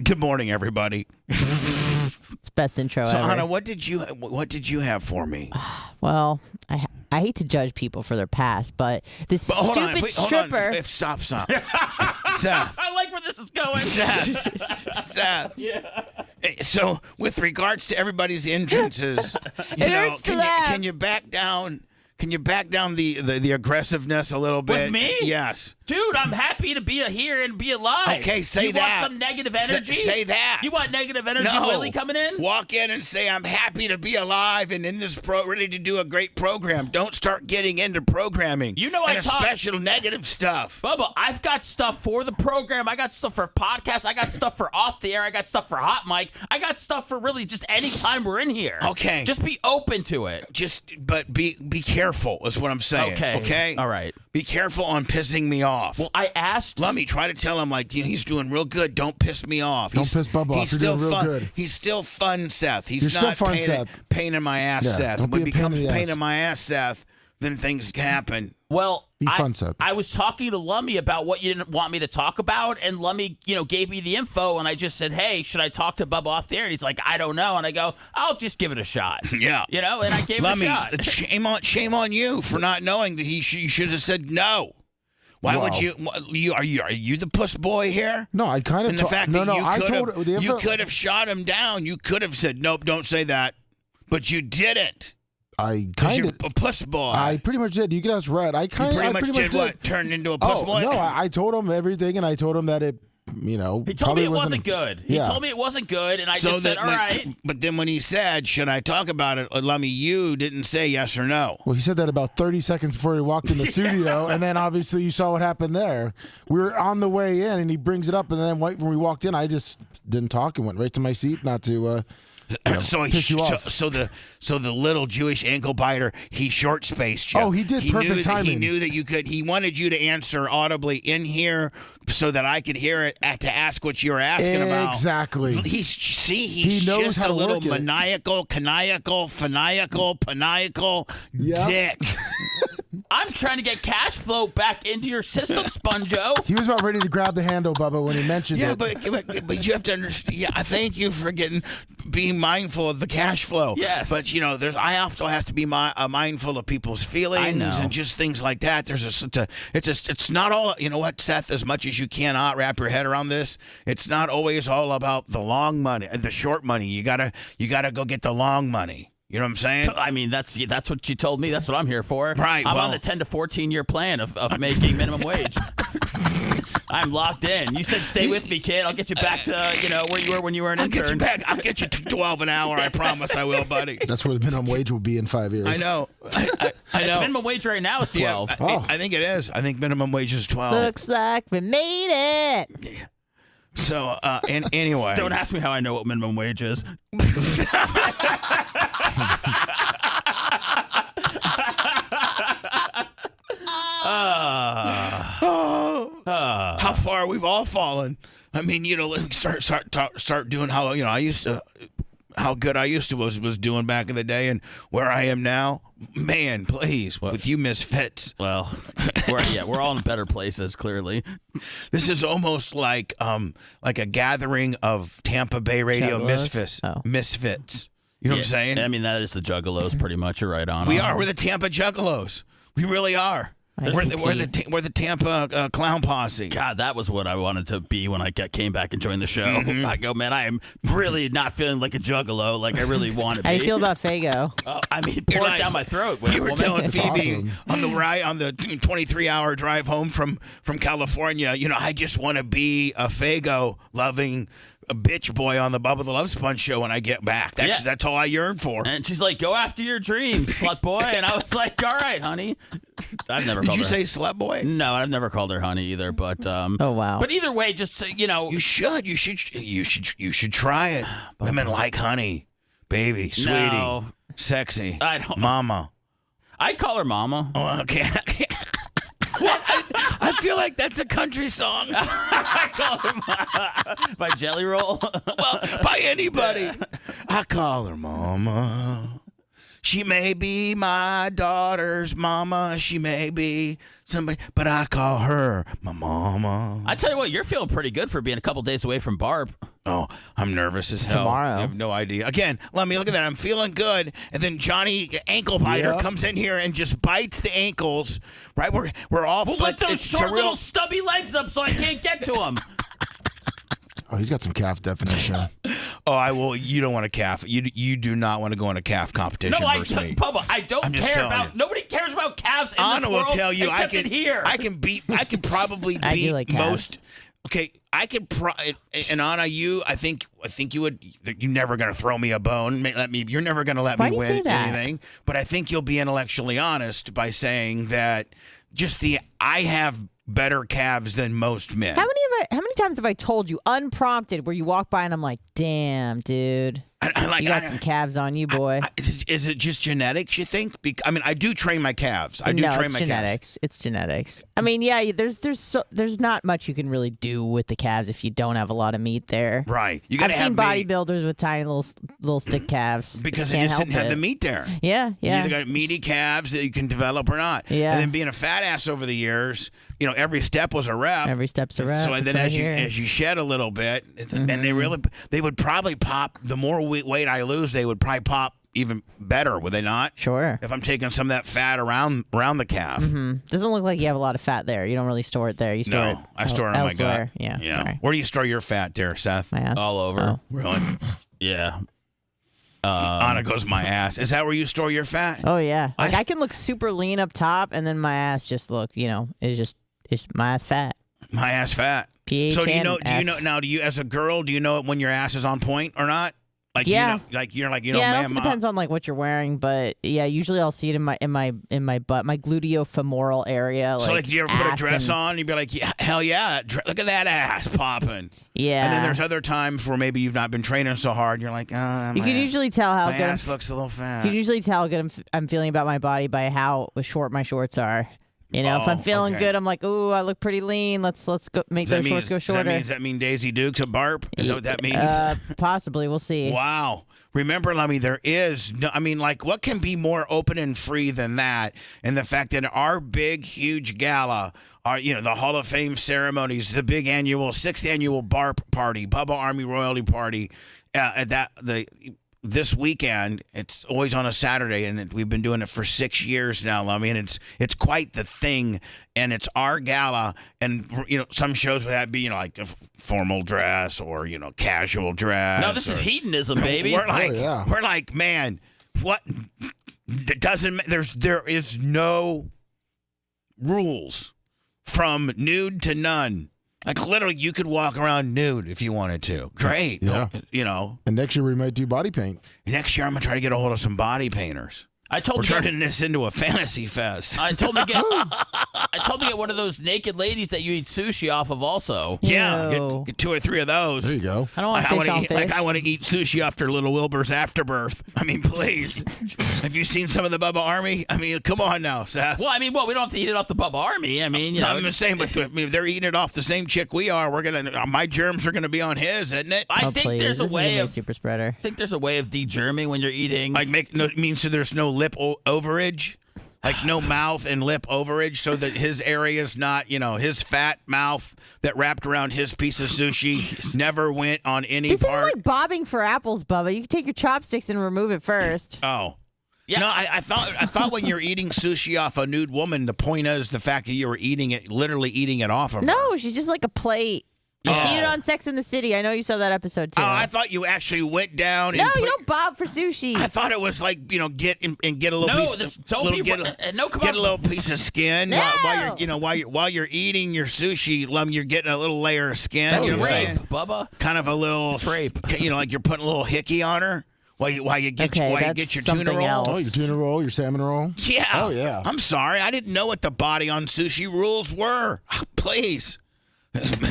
[SPEAKER 3] Good morning, everybody.
[SPEAKER 5] It's best intro
[SPEAKER 3] So
[SPEAKER 5] ever.
[SPEAKER 3] Anna, what did you have for me?
[SPEAKER 5] Well, I hate to judge people for their past, but this
[SPEAKER 3] But hold on,
[SPEAKER 5] stupid
[SPEAKER 3] wait, hold
[SPEAKER 5] stripper.
[SPEAKER 3] on. Stop. Seth.
[SPEAKER 8] I like where this is going.
[SPEAKER 3] Seth. Yeah. So, with regards to everybody's entrances,
[SPEAKER 5] hurts to laugh.
[SPEAKER 3] can you back down? Can you back down the aggressiveness a little bit?
[SPEAKER 8] With me?
[SPEAKER 3] Yes.
[SPEAKER 8] Dude, I'm happy to be here and be alive.
[SPEAKER 3] Okay, say
[SPEAKER 8] you
[SPEAKER 3] that.
[SPEAKER 8] You want some negative energy?
[SPEAKER 3] Say that.
[SPEAKER 8] You want negative energy
[SPEAKER 3] No.
[SPEAKER 8] Willie coming in?
[SPEAKER 3] Walk in and say, I'm happy to be alive and in this ready to do a great program. Don't start getting into programming.
[SPEAKER 8] You know I
[SPEAKER 3] and
[SPEAKER 8] talk-
[SPEAKER 3] special negative stuff.
[SPEAKER 8] Bubba, I've got stuff for the program. I got stuff for podcasts. I got stuff for off the air. I got stuff for hot mic. I got stuff for really just any time we're in here.
[SPEAKER 3] Okay.
[SPEAKER 8] Just be open to it.
[SPEAKER 3] But be careful is what I'm saying. Okay?
[SPEAKER 8] All right.
[SPEAKER 3] Be careful on pissing me off.
[SPEAKER 8] Well, I asked.
[SPEAKER 3] Let me try to tell him, like, he's doing real good. Don't piss me off.
[SPEAKER 7] Don't piss Bubba off.
[SPEAKER 3] He's
[SPEAKER 7] You're
[SPEAKER 3] still
[SPEAKER 7] doing real
[SPEAKER 3] fun.
[SPEAKER 7] good.
[SPEAKER 3] He's still fun, Seth. He's
[SPEAKER 7] You're still
[SPEAKER 3] not
[SPEAKER 7] fun, Seth.
[SPEAKER 3] pain in my ass,
[SPEAKER 7] Yeah,
[SPEAKER 3] Seth.
[SPEAKER 7] don't
[SPEAKER 3] When
[SPEAKER 7] be
[SPEAKER 3] it
[SPEAKER 7] a pain
[SPEAKER 3] becomes
[SPEAKER 7] in the
[SPEAKER 3] pain
[SPEAKER 7] ass.
[SPEAKER 3] in my ass, Seth, then things happen.
[SPEAKER 8] Well,
[SPEAKER 7] Be fun, Seth.
[SPEAKER 8] I was talking to Lummy about what you didn't want me to talk about, and Lummy, gave me the info, and I just said, "Hey, should I talk to Bubba off there?" And he's like, "I don't know," and I go, "I'll just give it a shot."
[SPEAKER 3] Yeah.
[SPEAKER 8] And I gave it a shot.
[SPEAKER 3] Shame on you for not knowing that you should have said no. Why would you? Are you the puss boy here?
[SPEAKER 7] No, I kind of
[SPEAKER 3] And the fact
[SPEAKER 7] no,
[SPEAKER 3] that
[SPEAKER 7] no,
[SPEAKER 3] you
[SPEAKER 7] I
[SPEAKER 3] could
[SPEAKER 7] told
[SPEAKER 3] have,
[SPEAKER 7] the
[SPEAKER 3] you
[SPEAKER 7] info-
[SPEAKER 3] could have shot him down. You could have said nope, don't say that, but you didn't.
[SPEAKER 7] I
[SPEAKER 3] Because
[SPEAKER 7] kind
[SPEAKER 3] you're
[SPEAKER 7] of
[SPEAKER 3] a puss boy.
[SPEAKER 7] I pretty much did. You can ask Red. I kind
[SPEAKER 3] you
[SPEAKER 7] of
[SPEAKER 3] pretty much did what? Turned into a puss
[SPEAKER 7] Oh
[SPEAKER 3] boy?
[SPEAKER 7] no, I told him everything, and I told him that it,
[SPEAKER 8] He told
[SPEAKER 7] probably
[SPEAKER 8] me it wasn't good. He
[SPEAKER 7] Yeah.
[SPEAKER 8] told me it wasn't good, and I
[SPEAKER 3] So
[SPEAKER 8] just said,
[SPEAKER 3] that
[SPEAKER 8] "All
[SPEAKER 3] when-
[SPEAKER 8] right."
[SPEAKER 3] But then when he said, should I talk about it, Lummy, you didn't say yes or no.
[SPEAKER 7] Well, he said that about 30 seconds before he walked in the studio, and then obviously you saw what happened there. We were on the way in, and he brings it up, and then when we walked in, I just didn't talk and went right to my seat, not to
[SPEAKER 3] So
[SPEAKER 7] piss you off.
[SPEAKER 3] so the little Jewish ankle biter, he short spaced you.
[SPEAKER 7] Oh, he did perfect timing.
[SPEAKER 3] He knew that you could. He wanted you to answer audibly in here so that I could hear it to ask what you were asking about.
[SPEAKER 7] Exactly.
[SPEAKER 3] He's
[SPEAKER 7] He knows
[SPEAKER 3] just
[SPEAKER 7] how
[SPEAKER 3] a
[SPEAKER 7] to
[SPEAKER 3] little
[SPEAKER 7] work it.
[SPEAKER 3] maniacal, paniacal dick.
[SPEAKER 8] I'm trying to get cash flow back into your system, Sponjo.
[SPEAKER 7] He was about ready to grab the handle, Bubba, when he mentioned
[SPEAKER 3] Yeah,
[SPEAKER 7] it.
[SPEAKER 3] but you have to understand. Yeah, thank you for being mindful of the cash flow.
[SPEAKER 8] Yes.
[SPEAKER 3] But I also have to be mindful of people's feelings and just things like that. It's not all. You know what, Seth? As much as you cannot wrap your head around this, it's not always all about the long money, the short money. You gotta go get the long money. You know what I'm saying?
[SPEAKER 8] I mean, that's what you told me. That's what I'm here for.
[SPEAKER 3] Right.
[SPEAKER 8] I'm on the 10 to 14 year plan of making minimum wage. I'm locked in. You said stay with me, kid. I'll get you back to where you were when you were an intern.
[SPEAKER 3] I'll get you to 12 an hour. I promise I will, buddy.
[SPEAKER 7] That's where the minimum wage will be in 5 years.
[SPEAKER 3] I know. I
[SPEAKER 8] It's
[SPEAKER 3] know.
[SPEAKER 8] minimum wage right now is 12.
[SPEAKER 3] Yeah, I think it is. I think minimum wage is 12.
[SPEAKER 5] Looks like we made it.
[SPEAKER 3] So, and anyway.
[SPEAKER 8] Don't ask me how I know what minimum wage is.
[SPEAKER 3] How far we've all fallen. I mean, let's start doing how how good I used to was doing back in the day, and where I am now. Man, please, with you misfits.
[SPEAKER 8] Well, we're all in better places, clearly.
[SPEAKER 3] This is almost like a gathering of Tampa Bay radio
[SPEAKER 5] Juggalos?
[SPEAKER 3] misfits. You know what I'm saying?
[SPEAKER 8] I mean, that is the Juggalos, pretty much. You're right on.
[SPEAKER 3] We are. We're the Tampa Juggalos. We really are. We're the Tampa clown posse.
[SPEAKER 8] God, that was what I wanted to be when I came back and joined the show. I go, man, I am really not feeling like a juggalo like I really want to be.
[SPEAKER 5] How do you feel about Fago?
[SPEAKER 8] I mean, pour it down my throat.
[SPEAKER 3] You were telling Phoebe
[SPEAKER 7] awesome.
[SPEAKER 3] on the 23-hour drive home from California, I just want to be a Fago loving a bitch boy on the Bubba the Love Sponge show when I get back. That's all I yearn for.
[SPEAKER 8] And she's like, go after your dreams, slut boy. And I was like, all right, honey. I've never called her.
[SPEAKER 3] Did you say slut boy?
[SPEAKER 8] No, I've never called her honey either. But
[SPEAKER 5] oh wow.
[SPEAKER 8] But either way, just
[SPEAKER 3] You should try it. Women like honey, baby, sweetie,
[SPEAKER 8] No.
[SPEAKER 3] sexy,
[SPEAKER 8] I don't.
[SPEAKER 3] mama.
[SPEAKER 8] I'd call her mama.
[SPEAKER 3] Oh, okay. I feel like that's a country song.
[SPEAKER 8] I call her mama. By Jelly Roll.
[SPEAKER 3] Well, by anybody. I call her mama. She may be my daughter's mama. She may be somebody, but I call her my mama.
[SPEAKER 8] I tell you what, you're feeling pretty good for being a couple days away from Barb.
[SPEAKER 3] Oh, I'm nervous as hell.
[SPEAKER 5] Tomorrow.
[SPEAKER 3] I have no idea. Again, let me look at that. I'm feeling good, and then Johnny Ankle Biter comes in here and just bites the ankles. Right, we're all.
[SPEAKER 8] Well, let those short little stubby legs up so I can't get to them.
[SPEAKER 7] Oh, he's got some calf definition.
[SPEAKER 3] Oh, I will. You don't want a calf. You do not want to go in a calf competition
[SPEAKER 8] No,
[SPEAKER 3] versus me.
[SPEAKER 8] Bubba, I don't
[SPEAKER 3] I'm just
[SPEAKER 8] care
[SPEAKER 3] telling
[SPEAKER 8] about.
[SPEAKER 3] you.
[SPEAKER 8] Nobody cares about calves in
[SPEAKER 3] Anna
[SPEAKER 8] this world
[SPEAKER 3] will tell you.
[SPEAKER 8] except in here.
[SPEAKER 3] I can probably
[SPEAKER 5] I do
[SPEAKER 3] beat
[SPEAKER 5] like calves.
[SPEAKER 3] most. Okay, I could. And Anna, I think you would. You're never gonna throw me a bone. You're never gonna let
[SPEAKER 5] Why
[SPEAKER 3] me
[SPEAKER 5] do you say
[SPEAKER 3] win
[SPEAKER 5] that?
[SPEAKER 3] anything. But I think you'll be intellectually honest by saying that I have better calves than most men.
[SPEAKER 5] How many times have I told you unprompted where you walk by and I'm like, damn, dude, you got some calves on you, boy.
[SPEAKER 3] Is it just genetics, you think? I do train my calves. I do
[SPEAKER 5] no,
[SPEAKER 3] train
[SPEAKER 5] it's
[SPEAKER 3] my
[SPEAKER 5] genetics.
[SPEAKER 3] calves.
[SPEAKER 5] It's genetics. I mean, yeah, there's not much you can really do with the calves if you don't have a lot of meat there.
[SPEAKER 3] Right. You
[SPEAKER 5] I've
[SPEAKER 3] gotta
[SPEAKER 5] seen
[SPEAKER 3] have meat
[SPEAKER 5] bodybuilders with tiny little stick calves
[SPEAKER 3] because they
[SPEAKER 5] Can't
[SPEAKER 3] just
[SPEAKER 5] help
[SPEAKER 3] didn't have the
[SPEAKER 5] it.
[SPEAKER 3] meat there.
[SPEAKER 5] Yeah, yeah.
[SPEAKER 3] You either got meaty calves that you can develop or not.
[SPEAKER 5] Yeah.
[SPEAKER 3] And then being a fat ass over the years, every step was a rep.
[SPEAKER 5] Every step's a rep.
[SPEAKER 3] So and then
[SPEAKER 5] That's
[SPEAKER 3] as
[SPEAKER 5] right here.
[SPEAKER 3] you shed a little bit, and they would probably pop. The more weight I lose, they would probably pop even better, would they not?
[SPEAKER 5] Sure.
[SPEAKER 3] If I'm taking some of that fat around the calf.
[SPEAKER 5] Doesn't look like you have a lot of fat there. You don't really store it there. You store it.
[SPEAKER 3] I store it on my
[SPEAKER 5] elsewhere.
[SPEAKER 3] gut.
[SPEAKER 5] Yeah.
[SPEAKER 3] Yeah.
[SPEAKER 5] Sorry.
[SPEAKER 3] Where do you store your fat there, Seth?
[SPEAKER 5] My ass.
[SPEAKER 8] All over.
[SPEAKER 5] Oh.
[SPEAKER 3] Really?
[SPEAKER 8] Yeah.
[SPEAKER 3] Anna goes my ass. Is that where you store your fat?
[SPEAKER 5] Oh yeah. Like I can look super lean up top, and then my ass just look. It's my ass fat.
[SPEAKER 3] My ass fat.
[SPEAKER 5] PH
[SPEAKER 3] So do you know
[SPEAKER 5] and F.
[SPEAKER 3] now? Do you as a girl do you know when your ass is on point or not? Like
[SPEAKER 5] Yeah.
[SPEAKER 3] you're like
[SPEAKER 5] Yeah, it
[SPEAKER 3] man,
[SPEAKER 5] also depends on like what you're wearing, but yeah, usually I'll see it in my butt, my gluteofemoral area.
[SPEAKER 3] So like, do you ever put a
[SPEAKER 5] ass
[SPEAKER 3] dress
[SPEAKER 5] and-
[SPEAKER 3] on? You'd be like, yeah, hell yeah, look at that ass popping.
[SPEAKER 5] Yeah.
[SPEAKER 3] And then there's other times where maybe you've not been training so hard. And you're like,
[SPEAKER 5] you can usually tell how
[SPEAKER 3] my
[SPEAKER 5] good
[SPEAKER 3] ass looks a little fat.
[SPEAKER 5] you can usually tell how good I'm feeling about my body by how short my shorts are. You know, if I'm feeling good, I'm like, ooh, I look pretty lean. Let's go make those shorts go shorter.
[SPEAKER 3] Does that mean Daisy Dukes a barp? Is that what that means?
[SPEAKER 5] Possibly. We'll see.
[SPEAKER 3] Wow. Remember, Lummy, there is no, I mean, like, what can be more open and free than that? And the fact that our big, huge gala, the Hall of Fame ceremonies, the big annual, 6th annual BARP party, Bubba Army Royalty Party, this weekend, it's always on a Saturday, and we've been doing it for 6 years now, Lummy, and it's quite the thing, and it's our gala, and some shows would have be like a formal dress or casual dress.
[SPEAKER 8] No, this is hedonism, baby.
[SPEAKER 3] We're like, man, what? It doesn't. There is no rules from nude to none. Like, literally, you could walk around nude if you wanted to. Great.
[SPEAKER 7] Yeah.
[SPEAKER 3] And
[SPEAKER 7] next year we might do body paint.
[SPEAKER 3] Next year I'm going to try to get a hold of some body painters. We're turning this into a fantasy fest.
[SPEAKER 8] I told him to get one of those naked ladies that you eat sushi off of also.
[SPEAKER 3] Yeah,
[SPEAKER 5] Ew.
[SPEAKER 3] get 2 or 3 of those.
[SPEAKER 7] There you go.
[SPEAKER 5] I don't want fish on fish.
[SPEAKER 3] I want to eat sushi after Little Wilbur's afterbirth. I mean, please. Have you seen some of the Bubba Army? I mean, come on now, Seth.
[SPEAKER 8] Well, we don't have to eat it off the Bubba Army. I mean,
[SPEAKER 3] I'm just saying, but if they're eating it off the same chick we are, my germs are gonna be on his, isn't it?
[SPEAKER 8] I think
[SPEAKER 5] please.
[SPEAKER 8] there's
[SPEAKER 5] This
[SPEAKER 8] a way
[SPEAKER 5] is
[SPEAKER 8] of
[SPEAKER 5] super spreader.
[SPEAKER 8] I think there's a way of de-germing when you're eating.
[SPEAKER 3] Like so there's no lip overage. Like no mouth and lip overage, so that his area is not, his fat mouth that wrapped around his piece of sushi never went on any
[SPEAKER 5] This
[SPEAKER 3] part.
[SPEAKER 5] is like bobbing for apples, Bubba. You can take your chopsticks and remove it first.
[SPEAKER 3] Oh.
[SPEAKER 8] Yeah.
[SPEAKER 3] No, I thought when you're eating sushi off a nude woman, the point is the fact that you were literally eating it off of her.
[SPEAKER 5] No, she's just like a plate. You've seen it on Sex in the City. I know you saw that episode too.
[SPEAKER 3] Oh, I thought you actually went down.
[SPEAKER 5] No, you don't bob for sushi.
[SPEAKER 3] I thought it was like get a little piece. Get a little piece of skin while you're eating your sushi. You're getting a little layer of skin.
[SPEAKER 8] That's
[SPEAKER 3] you know what I'm
[SPEAKER 8] rape,
[SPEAKER 3] saying?
[SPEAKER 8] Bubba.
[SPEAKER 3] Kind of a little
[SPEAKER 8] Rape.
[SPEAKER 3] Like you're putting a little hickey on her while you get your tuna
[SPEAKER 5] something
[SPEAKER 3] roll.
[SPEAKER 5] else.
[SPEAKER 7] Oh, your tuna roll, your salmon roll.
[SPEAKER 3] Yeah.
[SPEAKER 7] Oh, yeah.
[SPEAKER 3] I'm sorry, I didn't know what the body on sushi rules were. Please.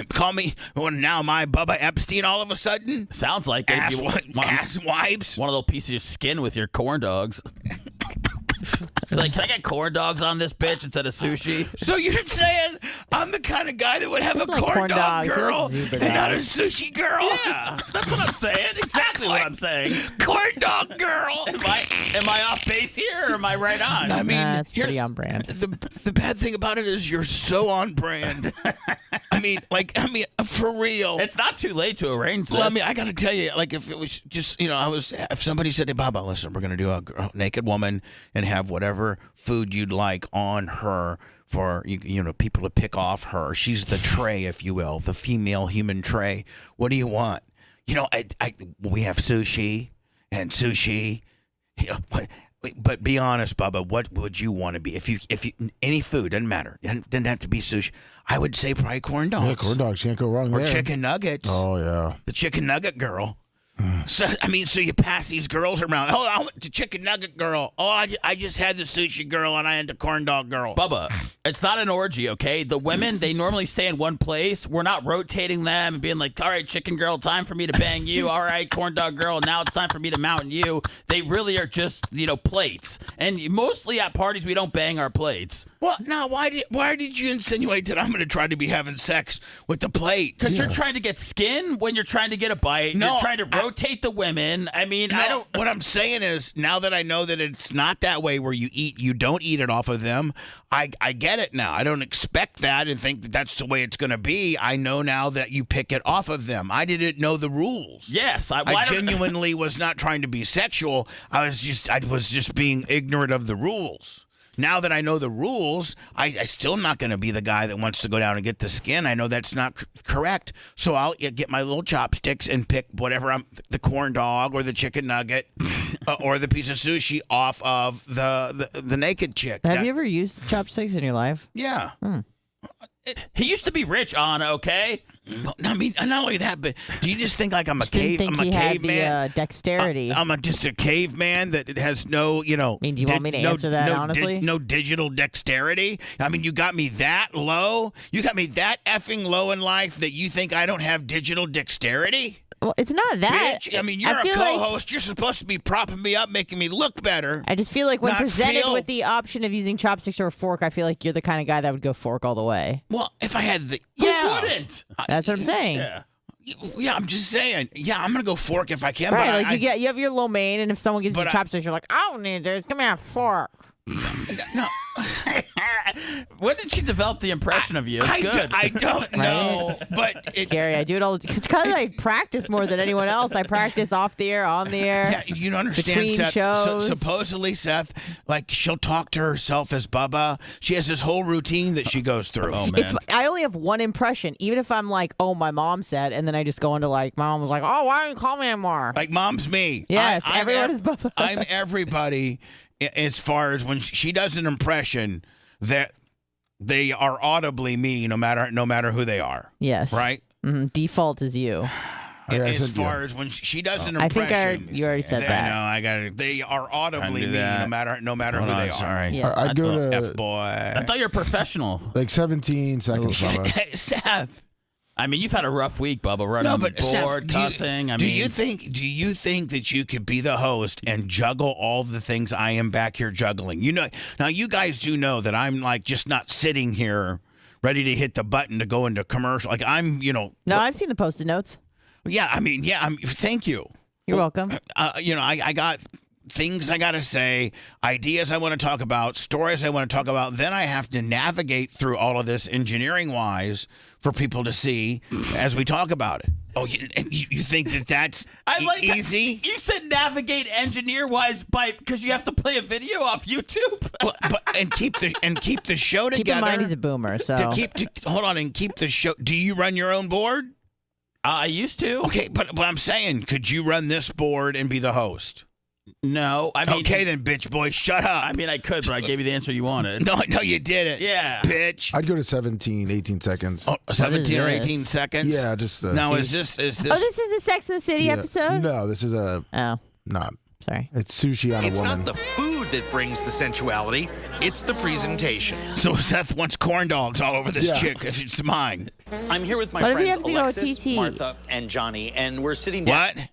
[SPEAKER 3] Call me now my Bubba Epstein all of a sudden?
[SPEAKER 8] Sounds like it.
[SPEAKER 3] Ass,
[SPEAKER 8] If you want
[SPEAKER 3] ass wipes?
[SPEAKER 8] one of those pieces of skin with your corn dogs. Like, can I get corn dogs on this bitch instead of sushi?
[SPEAKER 3] So you're saying I'm the kind of guy that would have
[SPEAKER 5] It's
[SPEAKER 3] a
[SPEAKER 5] like
[SPEAKER 3] corn dog
[SPEAKER 5] dogs. They're
[SPEAKER 3] girl
[SPEAKER 5] like zebra
[SPEAKER 3] and not a
[SPEAKER 5] dogs.
[SPEAKER 3] sushi girl?
[SPEAKER 8] Yeah, that's what I'm saying. Exactly what I'm saying.
[SPEAKER 3] Corn dog girl.
[SPEAKER 8] Am I off base here or am I right on?
[SPEAKER 3] I mean,
[SPEAKER 5] That's pretty on brand.
[SPEAKER 3] The bad thing about it is you're so on brand. I mean, for real.
[SPEAKER 8] It's not too late to arrange this.
[SPEAKER 3] Well, I got to tell you, like, if it was just, if somebody said, hey, Bubba, listen, we're going to do a naked woman and have whatever food you'd like on her for, people to pick off her. She's the tray, if you will, the female human tray. What do you want? We have sushi and sushi. But be honest, Bubba, what would you want to be? If you any food, doesn't matter. It doesn't have to be sushi. I would say probably corn dogs.
[SPEAKER 7] Yeah, corn dogs. Can't go wrong
[SPEAKER 3] or
[SPEAKER 7] there.
[SPEAKER 3] chicken nuggets.
[SPEAKER 7] Oh, yeah.
[SPEAKER 3] The chicken nugget girl. So you pass these girls around. Oh, I went to chicken nugget girl. Oh, I just had the sushi girl and I had the corn dog girl.
[SPEAKER 8] Bubba, it's not an orgy, okay? The women, they normally stay in one place. We're not rotating them and being like, all right, chicken girl, time for me to bang you. All right, corn dog girl, now it's time for me to mountain you. They really are just, plates. And mostly at parties, we don't bang our plates.
[SPEAKER 3] Well, now, why did you insinuate that I'm going to try to be having sex with the plates?
[SPEAKER 8] Because you're trying to get skin when you're trying to get a bite.
[SPEAKER 3] No,
[SPEAKER 8] you're trying to rotate the women. I mean,
[SPEAKER 3] No,
[SPEAKER 8] I don't.
[SPEAKER 3] What I'm saying is, now that I know that it's not that way where you don't eat it off of them, I get it now. I don't expect that and think that that's the way it's going to be. I know now that you pick it off of them. I didn't know the rules.
[SPEAKER 8] Yes,
[SPEAKER 3] I genuinely was not trying to be sexual. I was just being ignorant of the rules. Now that I know the rules, I still not going to be the guy that wants to go down and get the skin. I know that's not correct. So I'll get my little chopsticks and pick whatever the corn dog or the chicken nugget or the piece of sushi off of the naked chick.
[SPEAKER 5] Have you ever used chopsticks in your life?
[SPEAKER 3] Yeah.
[SPEAKER 8] He used to be rich, Anna, okay?
[SPEAKER 3] I mean, not only that, but do you just think like I'm a
[SPEAKER 5] Didn't think he had the dexterity.
[SPEAKER 3] I'm just a caveman that has no, you know.
[SPEAKER 5] I mean, do you want me to answer that honestly?
[SPEAKER 3] No digital dexterity. I mean, you got me that low. You got me that effing low in life that you think I don't have digital dexterity.
[SPEAKER 5] Well, it's not that.
[SPEAKER 3] Bitch, I mean, you're a co-host. You're supposed to be propping me up, making me look better.
[SPEAKER 5] I just feel like when presented with the option of using chopsticks or a fork, I feel like you're the kind of guy that would go fork all the way.
[SPEAKER 3] Well, if I had the...
[SPEAKER 8] Who wouldn't?
[SPEAKER 5] That's what I'm saying.
[SPEAKER 3] Yeah, I'm just saying. Yeah, I'm going to go fork if I can.
[SPEAKER 5] Right,
[SPEAKER 3] but
[SPEAKER 5] like you have your lo mein, and if someone gives you chopsticks, you're like, I don't need this. Give me a fork.
[SPEAKER 3] No.
[SPEAKER 8] When did she develop the impression of you? It's good.
[SPEAKER 3] I don't know, but
[SPEAKER 5] it's scary. I do it all the time. It's because I practice more than anyone else. I practice off the air, on the air.
[SPEAKER 3] Yeah, you don't understand,
[SPEAKER 5] between
[SPEAKER 3] Seth.
[SPEAKER 5] shows.
[SPEAKER 3] Supposedly, Seth, like she'll talk to herself as Bubba. She has this whole routine that she goes through.
[SPEAKER 8] Oh man,
[SPEAKER 5] I only have one impression. Even if I'm like, oh, my mom said, and then I just go into like, my mom was like, oh, why don't you call me anymore?
[SPEAKER 3] Like mom's me.
[SPEAKER 5] Yes, everyone is Bubba.
[SPEAKER 3] I'm everybody. As far as when she does an impression, that they are audibly me, no matter who they are.
[SPEAKER 5] Yes.
[SPEAKER 3] Right.
[SPEAKER 5] Mm-hmm. Default is you.
[SPEAKER 3] As far as when she does an impression,
[SPEAKER 5] I think you already said that.
[SPEAKER 3] No, I got it. They are audibly me, no matter who they are.
[SPEAKER 8] Sorry.
[SPEAKER 5] Yeah.
[SPEAKER 7] I'd go to
[SPEAKER 3] F-boy.
[SPEAKER 8] I thought you were professional.
[SPEAKER 7] like 17 seconds, Bubba.
[SPEAKER 3] Seth.
[SPEAKER 8] I mean, you've had a rough week, Bubba. Running on the board, cussing.
[SPEAKER 3] Do you think that you could be the host and juggle all the things I am back here juggling? You know, now you guys do know that I'm like just not sitting here ready to hit the button to go into commercial. Like I'm, you know.
[SPEAKER 5] No, I've seen the Post-it notes.
[SPEAKER 3] Yeah, I mean, yeah. Thank you.
[SPEAKER 5] You're welcome.
[SPEAKER 3] You know, I got things I got to say, ideas I want to talk about, stories I want to talk about. Then I have to navigate through all of this engineering-wise for people to see as we talk about it. Oh, you think that's easy?
[SPEAKER 8] You said navigate engineer-wise because you have to play a video off YouTube.
[SPEAKER 3] and keep the show together.
[SPEAKER 5] Keep in mind he's a boomer, so
[SPEAKER 3] hold on and keep the show. Do you run your own board?
[SPEAKER 8] I used to.
[SPEAKER 3] Okay, but I'm saying, could you run this board and be the host?
[SPEAKER 8] No, I mean.
[SPEAKER 3] Okay, then, bitch boy, shut up.
[SPEAKER 8] I mean, I could, but I gave you the answer you wanted.
[SPEAKER 3] No, you didn't.
[SPEAKER 8] Yeah,
[SPEAKER 3] bitch.
[SPEAKER 7] I'd go to 17, 18 seconds.
[SPEAKER 3] Oh, 17 or 18 seconds.
[SPEAKER 7] Yeah, just.
[SPEAKER 3] Now, is this?
[SPEAKER 5] Oh, this is the Sex and the City episode.
[SPEAKER 7] No, this is
[SPEAKER 5] not. Sorry.
[SPEAKER 7] It's sushi on a woman.
[SPEAKER 10] It's not the food that brings the sensuality; it's the presentation.
[SPEAKER 3] So Seth wants corn dogs all over this chick if it's mine.
[SPEAKER 10] I'm here with my
[SPEAKER 5] What if you
[SPEAKER 10] friends
[SPEAKER 5] have to go
[SPEAKER 10] Alexis,
[SPEAKER 5] TT?
[SPEAKER 10] Martha, and Johnny, and we're sitting down.
[SPEAKER 3] What?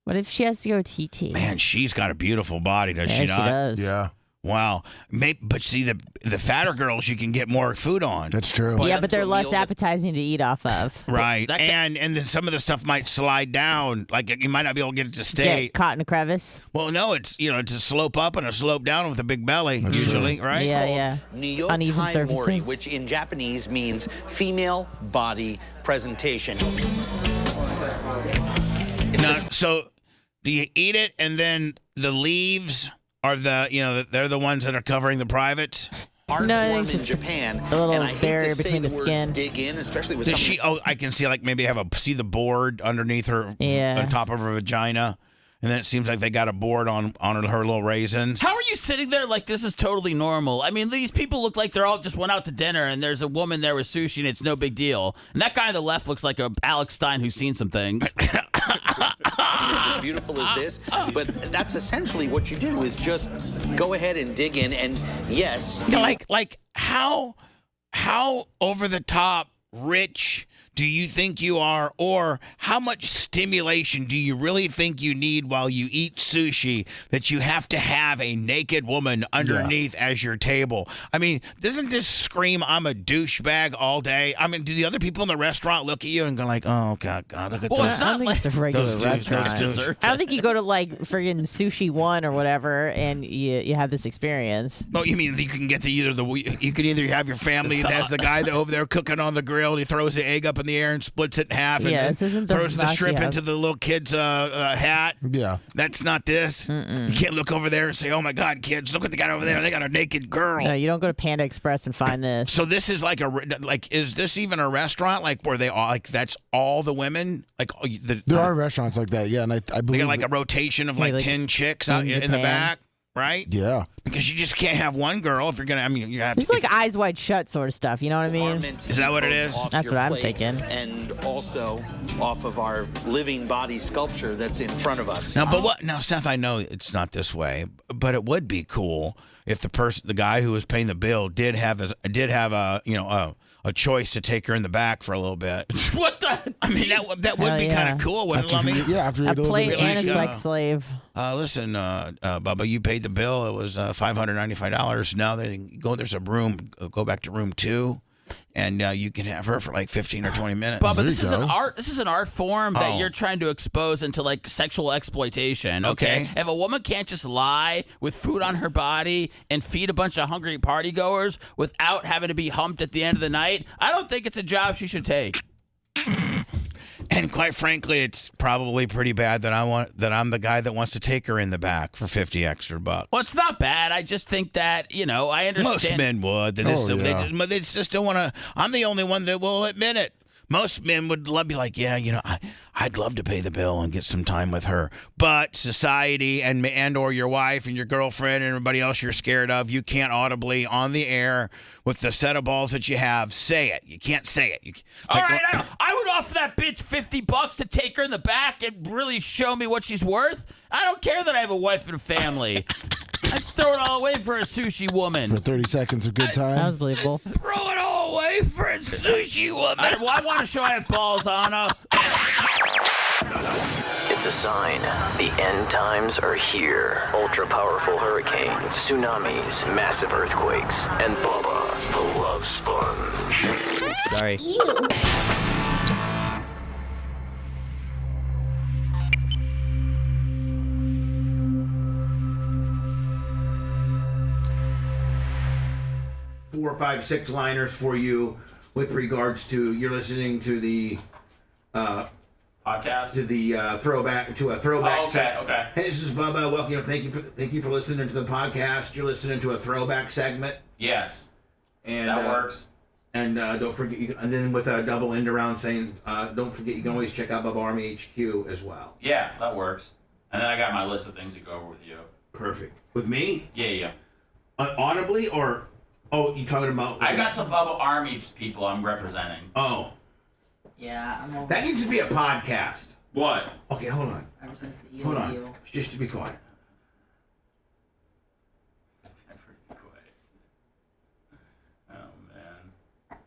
[SPEAKER 5] What if she has to go TT?
[SPEAKER 3] Man, she's got a beautiful body, does she not?
[SPEAKER 5] She does.
[SPEAKER 7] Yeah.
[SPEAKER 3] Wow. But see, the fatter girls you can get more food on.
[SPEAKER 7] That's true.
[SPEAKER 5] Yeah, but they're less appetizing to eat off of.
[SPEAKER 3] Right. And then some of the stuff might slide down. Like you might not be able to get it to stay.
[SPEAKER 5] Get caught in a crevice.
[SPEAKER 3] Well, no, it's a slope up and a slope down with a big belly, usually, right?
[SPEAKER 5] Yeah. Uneven
[SPEAKER 10] Nyotai
[SPEAKER 5] surfaces.
[SPEAKER 10] Mori, which in Japanese means female body presentation.
[SPEAKER 3] Now, so do you eat it and then the leaves are they're the ones that are covering the privates?
[SPEAKER 10] Art form in Japan.
[SPEAKER 5] A little
[SPEAKER 10] and I hate
[SPEAKER 5] barrier
[SPEAKER 10] to say
[SPEAKER 5] between the
[SPEAKER 10] words
[SPEAKER 5] skin.
[SPEAKER 10] dig in, especially with
[SPEAKER 3] Does
[SPEAKER 10] something.
[SPEAKER 3] she? Oh, I can see like maybe see the board underneath her, on top of her vagina, and then it seems like they got a board on her little raisins.
[SPEAKER 8] How are you sitting there like this is totally normal? I mean, these people look like they're all just went out to dinner and there's a woman there with sushi and it's no big deal. And that guy on the left looks like a Alex Stein who's seen some things.
[SPEAKER 10] It's as beautiful as this, but that's essentially what you do is just go ahead and dig in, and yes,
[SPEAKER 3] like how over the top rich do you think you are, or how much stimulation do you really think you need while you eat sushi that you have to have a naked woman underneath as your table? I mean, doesn't this scream I'm a douchebag all day? I mean, do the other people in the restaurant look at you and go like, oh, God, look at
[SPEAKER 8] Well,
[SPEAKER 3] this?
[SPEAKER 8] it's
[SPEAKER 5] I
[SPEAKER 8] not
[SPEAKER 5] don't think
[SPEAKER 8] like
[SPEAKER 5] it's a regular restaurant.
[SPEAKER 8] dessert.
[SPEAKER 5] I don't think you go to like friggin' Sushi One or whatever and you have this experience.
[SPEAKER 3] Oh, you mean you can get you can either have your family that's the guy that over there cooking on the grill and he throws the egg up in the air and splits it in half and
[SPEAKER 5] this isn't the
[SPEAKER 3] throws the shrimp
[SPEAKER 5] Vashi
[SPEAKER 3] into
[SPEAKER 5] house.
[SPEAKER 3] the little kid's hat.
[SPEAKER 7] Yeah.
[SPEAKER 3] That's not this. You can't look over there and say, oh my God, kids, look what they got over there. They got a naked girl.
[SPEAKER 5] No, you don't go to Panda Express and find this.
[SPEAKER 3] So this is is this even a restaurant where they all that's all the women
[SPEAKER 7] There are restaurants like that, yeah, and I
[SPEAKER 3] they
[SPEAKER 7] believe
[SPEAKER 3] got like a rotation of
[SPEAKER 5] Yeah, like
[SPEAKER 3] 10 chicks out in the
[SPEAKER 5] Japan.
[SPEAKER 3] back. right?
[SPEAKER 7] Yeah.
[SPEAKER 3] Because you just can't have one girl if you're gonna. I mean, you have.
[SPEAKER 5] It's like eyes wide shut sort of stuff. You know what I mean?
[SPEAKER 3] Is that what it is?
[SPEAKER 5] That's what I'm thinking.
[SPEAKER 10] And also off of our living body sculpture that's in front of us.
[SPEAKER 3] Now, but what? Now, Seth, I know it's not this way, but it would be cool if the guy who was paying the bill did have a choice to take her in the back for a little bit.
[SPEAKER 8] What the?
[SPEAKER 3] I mean, that would be kind of cool, wouldn't it, Lummy?
[SPEAKER 7] After you
[SPEAKER 5] A
[SPEAKER 7] get little
[SPEAKER 5] plate
[SPEAKER 7] bit of
[SPEAKER 5] and a
[SPEAKER 7] sushi.
[SPEAKER 5] sex slave.
[SPEAKER 3] Listen, Bubba, you paid the bill. It was $595. Now they go. There's a room. Go back to room 2, and you can have her for like 15 or 20 minutes.
[SPEAKER 8] Bubba, this
[SPEAKER 7] you
[SPEAKER 8] is an
[SPEAKER 7] go.
[SPEAKER 8] art. This is an art form that you're trying to expose into like sexual exploitation. Okay? If a woman can't just lie with food on her body and feed a bunch of hungry party goers without having to be humped at the end of the night, I don't think it's a job she should take.
[SPEAKER 3] And quite frankly, it's probably pretty bad that I'm the guy that wants to take her in the back for $50 extra.
[SPEAKER 8] Well, it's not bad. I just think that I understand.
[SPEAKER 3] Most men would. They just don't want to. I'm the only one that will admit it. Most men would be like, yeah, I'd love to pay the bill and get some time with her. But society and or your wife and your girlfriend and everybody else you're scared of, you can't audibly on the air with the set of balls that you have say it. You can't say it.
[SPEAKER 8] All right, I would offer that bitch $50 to take her in the back and really show me what she's worth. I don't care that I have a wife and a family. I'd throw it all away for a sushi woman.
[SPEAKER 7] For 30 seconds of good time.
[SPEAKER 5] That was believable.
[SPEAKER 3] Throw it all away for a sushi woman.
[SPEAKER 8] I want to show I have balls, Anna.
[SPEAKER 11] It's a sign. The end times are here. Ultra-powerful hurricanes, tsunamis, massive earthquakes, and Bubba the Love Sponge.
[SPEAKER 8] Sorry.
[SPEAKER 3] Four, 5, 6 liners for you with regards to you're listening to the
[SPEAKER 8] Podcast?
[SPEAKER 3] to the throwback segment.
[SPEAKER 8] okay.
[SPEAKER 3] Hey, this is Bubba. Welcome. Thank you for listening to the podcast. You're listening to a throwback segment.
[SPEAKER 8] Yes.
[SPEAKER 3] And
[SPEAKER 8] That works.
[SPEAKER 3] And don't forget, and then with a double end around saying, don't forget, you can always check out Bubba Army HQ as well.
[SPEAKER 8] Yeah, that works. And then I got my list of things to go over with you.
[SPEAKER 3] Perfect. With me?
[SPEAKER 8] Yeah.
[SPEAKER 3] Audibly or? Oh, you talking about?
[SPEAKER 8] I got some Bubba Army people I'm representing.
[SPEAKER 3] Oh.
[SPEAKER 5] Yeah, I'm over.
[SPEAKER 3] That needs to be a podcast.
[SPEAKER 8] What?
[SPEAKER 3] Okay, hold on.
[SPEAKER 5] Ever since the
[SPEAKER 3] Hold on. Just to be quiet.
[SPEAKER 8] Oh, man.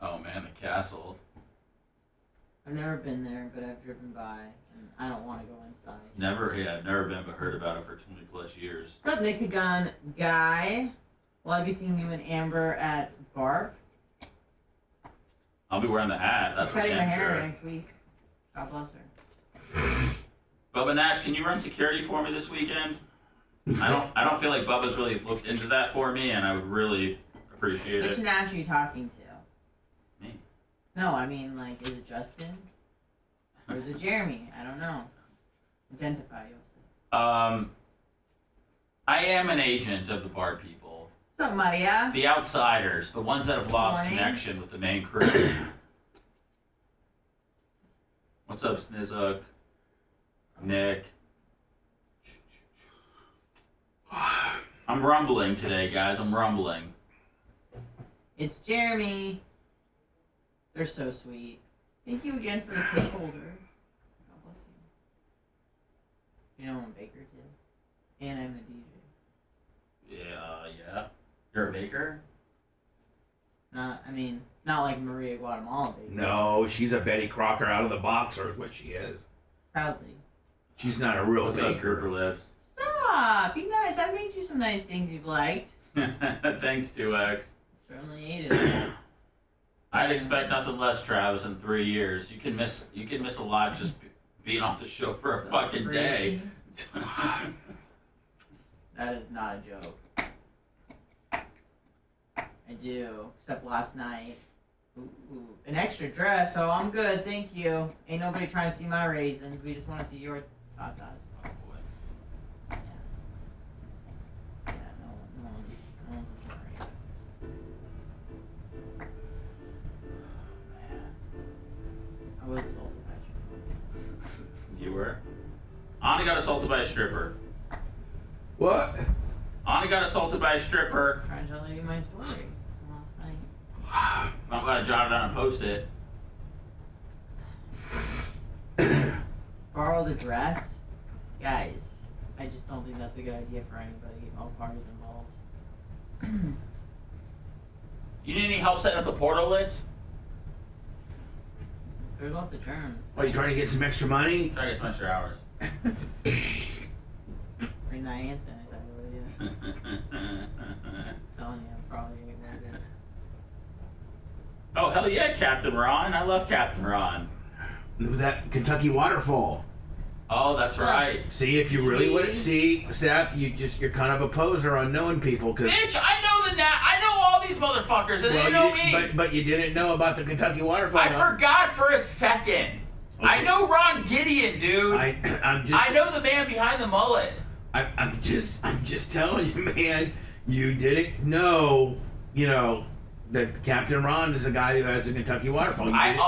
[SPEAKER 8] Oh, man, the castle.
[SPEAKER 5] I've never been there, but I've driven by, and I don't want to go inside.
[SPEAKER 8] Never been, but heard about it for 20 plus years.
[SPEAKER 5] What's up, Nick the Gun guy? Will I be seeing you and Amber at Barb?
[SPEAKER 8] I'll be wearing the hat. That's for
[SPEAKER 5] Cutting my
[SPEAKER 8] damn
[SPEAKER 5] hair
[SPEAKER 8] sure.
[SPEAKER 5] next week. God bless her.
[SPEAKER 8] Bubba Nash, can you run security for me this weekend? I don't feel like Bubba's really looked into that for me, and I would really appreciate
[SPEAKER 5] Which
[SPEAKER 8] it.
[SPEAKER 5] Nash are you talking to?
[SPEAKER 8] Me.
[SPEAKER 5] No, I mean, like, is it Justin? Or is it Jeremy? I don't know. Identify yourself.
[SPEAKER 8] I am an agent of the Bard people.
[SPEAKER 5] What's up, Maria?
[SPEAKER 8] The outsiders, the ones that have lost
[SPEAKER 5] Morning.
[SPEAKER 8] connection with the main crew. What's up, Snizzook? Nick? I'm rumbling today, guys. I'm rumbling.
[SPEAKER 5] It's Jeremy. They're so sweet. Thank you again for the cake holder. God bless you. You know I'm a baker too. And I'm a DJ.
[SPEAKER 8] Yeah. You're a baker?
[SPEAKER 5] Not like Maria Guatemala baker.
[SPEAKER 3] No, she's a Betty Crocker out of the box, or is what she is.
[SPEAKER 5] Proudly.
[SPEAKER 3] She's not a real
[SPEAKER 8] What's up,
[SPEAKER 3] baker.
[SPEAKER 8] Grouper Lips?
[SPEAKER 5] Stop! Be nice. I've made you some nice things you've liked.
[SPEAKER 8] Thanks, 2X.
[SPEAKER 5] Certainly ate it.
[SPEAKER 8] I'd expect nothing less, Travis, in 3 years. You can miss a lot just being off the show for a fucking day.
[SPEAKER 5] That is not a joke. I do, except last night. Ooh, an extra dress, so I'm good, thank you. Ain't nobody trying to see my raisins. We just want to see your tatas.
[SPEAKER 8] Oh boy.
[SPEAKER 5] Yeah. Yeah, no one's looking at raisins. I was assaulted by you.
[SPEAKER 8] You were? got assaulted by a stripper.
[SPEAKER 3] What?
[SPEAKER 8] Ani got assaulted by a stripper.
[SPEAKER 5] I'm trying to tell you my story from last night.
[SPEAKER 8] I'm gonna jot it down and post it.
[SPEAKER 5] Borrow the dress? Guys, I just don't think that's a good idea for anybody. All parties involved.
[SPEAKER 8] You need any help setting up the portal lids?
[SPEAKER 5] There's lots of terms.
[SPEAKER 3] Are you trying to get some extra money?
[SPEAKER 8] Try to get some extra hours.
[SPEAKER 5] Bring that hand sanitizer with you. Telling you, I'm probably gonna get it.
[SPEAKER 8] Oh, hell yeah, Captain Ron. I love Captain Ron.
[SPEAKER 3] That Kentucky waterfall.
[SPEAKER 8] Oh, that's right.
[SPEAKER 3] See, if you really want to see, Seth, you're kind of a poser on knowing people. Cause,
[SPEAKER 8] Bitch, I know I know all these motherfuckers, and they know me.
[SPEAKER 3] But you didn't know about the Kentucky waterfall.
[SPEAKER 8] I forgot for a second. Okay. I know Ron Gideon, dude. I know the man behind the mullet.
[SPEAKER 3] I'm just telling you, man. You didn't know, that Captain Ron is a guy who has a Kentucky waterfall.
[SPEAKER 8] I know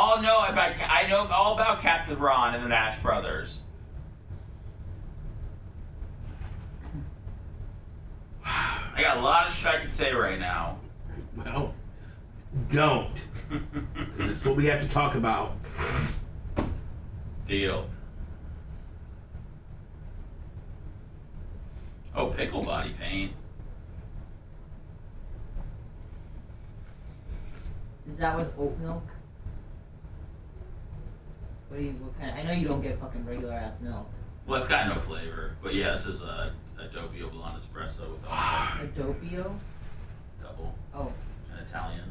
[SPEAKER 8] all about Captain Ron and the Nash Brothers. I got a lot of shit I can say right now.
[SPEAKER 3] Well, don't. Because it's what we have to talk about.
[SPEAKER 8] Deal. Oh, pickle body paint.
[SPEAKER 5] Is that with oat milk? What kind of, I know you don't get fucking regular ass milk.
[SPEAKER 8] Well, it's got no flavor. But yeah, this is a doppio blonde espresso with
[SPEAKER 5] a doppio?
[SPEAKER 8] Double.
[SPEAKER 5] Oh.
[SPEAKER 8] An Italian.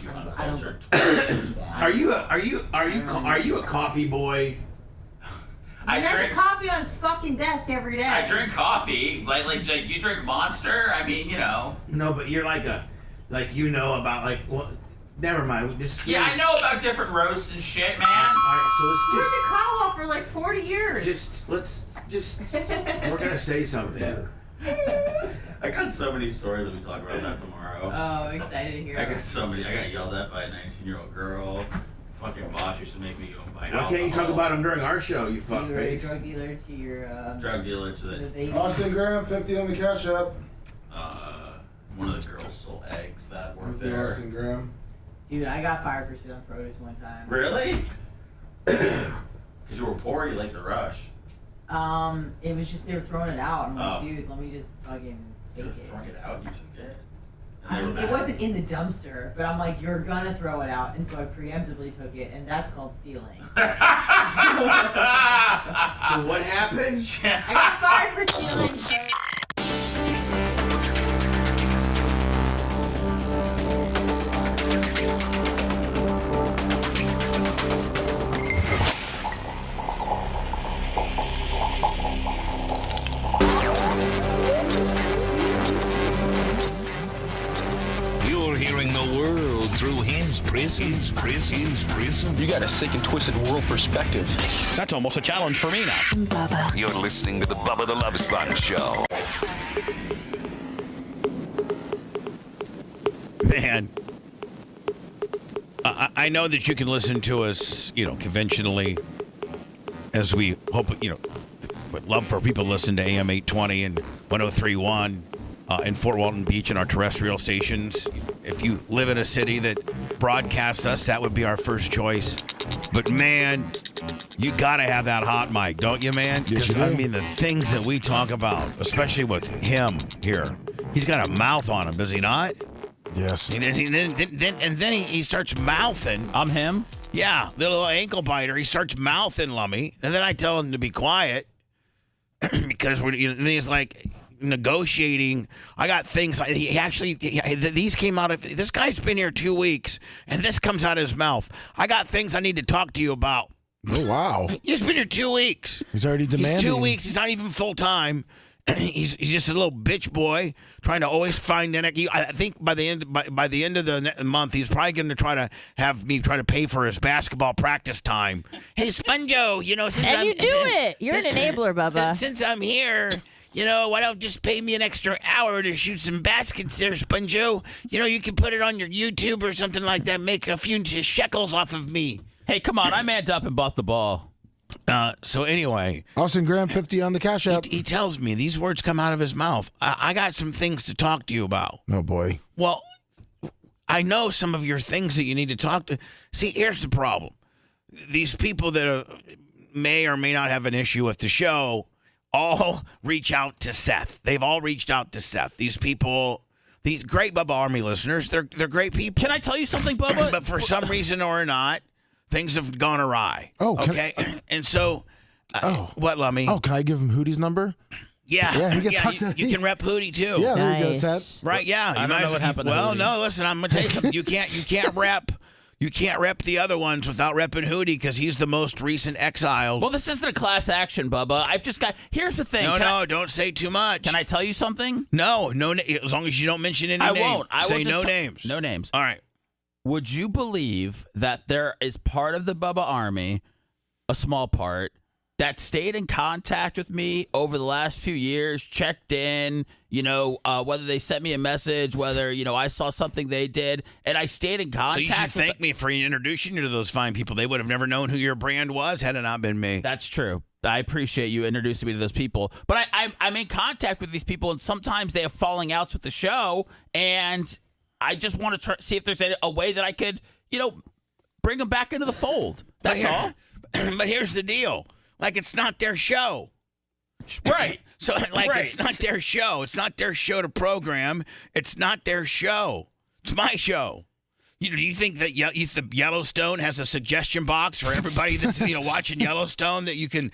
[SPEAKER 8] You
[SPEAKER 5] I
[SPEAKER 8] uncultured.
[SPEAKER 3] Are you a coffee boy?
[SPEAKER 5] I drink coffee on his fucking desk every day.
[SPEAKER 8] I drink coffee. Like you drink Monster? I mean,
[SPEAKER 3] No, but you're about never mind.
[SPEAKER 5] Yeah,
[SPEAKER 8] I know about different roasts and shit, man.
[SPEAKER 3] Alright, so let's
[SPEAKER 5] just Kawa for like 40 years.
[SPEAKER 3] We're gonna say something.
[SPEAKER 8] I got so many stories that we talk about that tomorrow.
[SPEAKER 5] Oh, I'm excited to hear.
[SPEAKER 8] I got yelled at by a 19-year-old girl. Fucking boss used to make me go buy alcohol.
[SPEAKER 3] Why can't you talk about them during our show, you fuckface?
[SPEAKER 5] Drug dealer to your
[SPEAKER 8] drug dealer to the
[SPEAKER 7] Austin Graham, 50 on the cash app.
[SPEAKER 8] One of the girls sold eggs that worked
[SPEAKER 7] there.
[SPEAKER 8] there.
[SPEAKER 7] Austin Graham.
[SPEAKER 5] Dude, I got fired for stealing produce one time.
[SPEAKER 8] Really? Because you were poor, you liked the rush.
[SPEAKER 5] It was just they were throwing it out. I'm like,
[SPEAKER 8] Oh.
[SPEAKER 5] dude, let me just fucking take it.
[SPEAKER 8] Throwing it out, you took it.
[SPEAKER 5] I mean, it wasn't in the dumpster, but I'm like, you're gonna throw it out, and so I preemptively took it, and that's called stealing.
[SPEAKER 3] So what happened?
[SPEAKER 5] I got fired for stealing.
[SPEAKER 6] You're hearing the world through his prism.
[SPEAKER 12] You got a sick and twisted world perspective.
[SPEAKER 3] That's almost a challenge for me now.
[SPEAKER 6] Bubba. You're listening to the Bubba the Love Sponge Show.
[SPEAKER 3] Man, I know that you can listen to us, conventionally, as we hope, would love for people to listen to AM 820 and 103.1 in Fort Walton Beach and our terrestrial stations. If you live in a city that broadcasts us, that would be our first choice. But man, you gotta have that hot mic, don't you, man? Because I mean, the things that we talk about, especially with him here, he's got a mouth on him, does he not?
[SPEAKER 7] Yes.
[SPEAKER 3] And then he starts mouthing.
[SPEAKER 8] I'm him?
[SPEAKER 3] Yeah, the little ankle biter. He starts mouthing Lummy, and then I tell him to be quiet because he's like negotiating. I got things. These came out of. This guy's been here 2 weeks, and this comes out of his mouth. I got things I need to talk to you about.
[SPEAKER 7] Oh wow!
[SPEAKER 3] He's been here 2 weeks.
[SPEAKER 7] He's already demanding.
[SPEAKER 3] He's 2 weeks. He's not even full time. He's just a little bitch boy trying to always find an. I think by the end of the month, he's probably going to try to have me try to pay for his basketball practice time. Hey, Sponjo, since
[SPEAKER 13] and you do it. You're an enabler, Bubba.
[SPEAKER 3] Since I'm here, why don't just pay me an extra hour to shoot some baskets there, Sponjo? You can put it on your YouTube or something like that. Make a few shekels off of me.
[SPEAKER 8] Hey, come on. I manned up and bought the ball.
[SPEAKER 3] So anyway,
[SPEAKER 7] Austin Graham 50 on the Cash App.
[SPEAKER 3] he tells me these words come out of his mouth. I got some things to talk to you about.
[SPEAKER 7] Oh boy.
[SPEAKER 3] Well, I know some of your things that you need to talk to. See, here's the problem. These people that may or may not have an issue with the show all reach out to Seth. They've all reached out to Seth. These people, these great Bubba Army listeners, they're great people.
[SPEAKER 8] Can I tell you something, Bubba?
[SPEAKER 3] But for some reason or not, things have gone awry.
[SPEAKER 7] Oh,
[SPEAKER 3] okay. And so, what, Lummy?
[SPEAKER 7] Oh, can I give him Hootie's number?
[SPEAKER 3] Yeah,
[SPEAKER 7] he can talk to
[SPEAKER 3] you can rep Hootie too.
[SPEAKER 7] Yeah, there you go, Seth.
[SPEAKER 3] Right? Yeah.
[SPEAKER 8] I don't know what happened.
[SPEAKER 3] Well,
[SPEAKER 8] to Hootie.
[SPEAKER 3] no. Listen, I'm gonna tell you something. You can't rep. You can't rep the other ones without repping Hootie because he's the most recent exiled.
[SPEAKER 8] Well, this isn't a class action, Bubba. I've just got. Here's the thing.
[SPEAKER 3] Don't say too much.
[SPEAKER 8] Can I tell you something?
[SPEAKER 3] No. As long as you don't mention any names.
[SPEAKER 8] I won't. I
[SPEAKER 3] say
[SPEAKER 8] will
[SPEAKER 3] no
[SPEAKER 8] just
[SPEAKER 3] names.
[SPEAKER 8] No names.
[SPEAKER 3] All right.
[SPEAKER 8] Would you believe that there is part of the Bubba Army, a small part, that stayed in contact with me over the last few years, checked in, whether they sent me a message, whether, I saw something they did, and I stayed in contact.
[SPEAKER 3] So you should thank me for introducing you to those fine people. They would have never known who your brand was had it not been me.
[SPEAKER 8] That's true. I appreciate you introducing me to those people. But I'm in contact with these people, and sometimes they have falling outs with the show, and I just want to see if there's a way that I could, bring them back into the fold. That's all.
[SPEAKER 3] But here's the deal. Like, it's not their show.
[SPEAKER 8] Right.
[SPEAKER 3] So, It's not their show. It's not their show to program. It's not their show. It's my show. Do you think that Yellowstone has a suggestion box for everybody that's watching Yellowstone that you can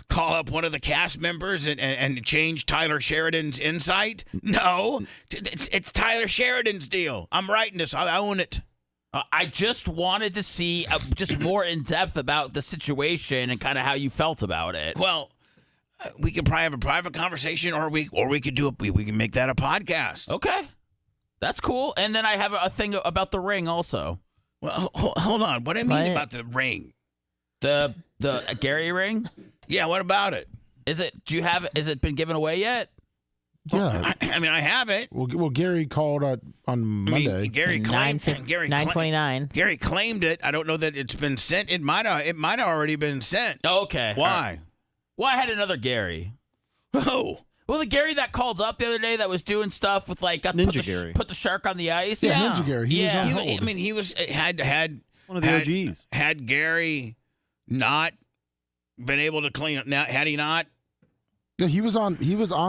[SPEAKER 3] call up one of the cast members and change Tyler Sheridan's insight? No, it's Tyler Sheridan's deal. I'm writing this. I own it.
[SPEAKER 8] I just wanted to see just more in depth about the situation and kind of how you felt about it.
[SPEAKER 3] Well, we could probably have a private conversation, or we could do we can make that a podcast.
[SPEAKER 8] Okay, that's cool. And then I have a thing about the ring also.
[SPEAKER 3] Well, hold on. What do you mean about the ring?
[SPEAKER 8] The Gary ring?
[SPEAKER 3] Yeah. What about it?
[SPEAKER 8] Is it been given away yet?
[SPEAKER 7] Yeah.
[SPEAKER 3] I have it.
[SPEAKER 7] Well, Gary called on Monday.
[SPEAKER 3] Gary claimed
[SPEAKER 13] 9:29.
[SPEAKER 3] Gary claimed it. I don't know that it's been sent. It might have already been sent.
[SPEAKER 8] Okay.
[SPEAKER 3] Why?
[SPEAKER 8] Right. Well, I had another Gary.
[SPEAKER 3] Oh.
[SPEAKER 8] Well, the Gary that called up the other day that was doing stuff with
[SPEAKER 9] Ninja
[SPEAKER 8] put the shark on the ice.
[SPEAKER 7] Yeah, Ninja Gary. He was on hold.
[SPEAKER 3] He was had
[SPEAKER 9] one of the OGs.
[SPEAKER 3] Had Gary not been able to clean it, now had he not?
[SPEAKER 7] Yeah, he was on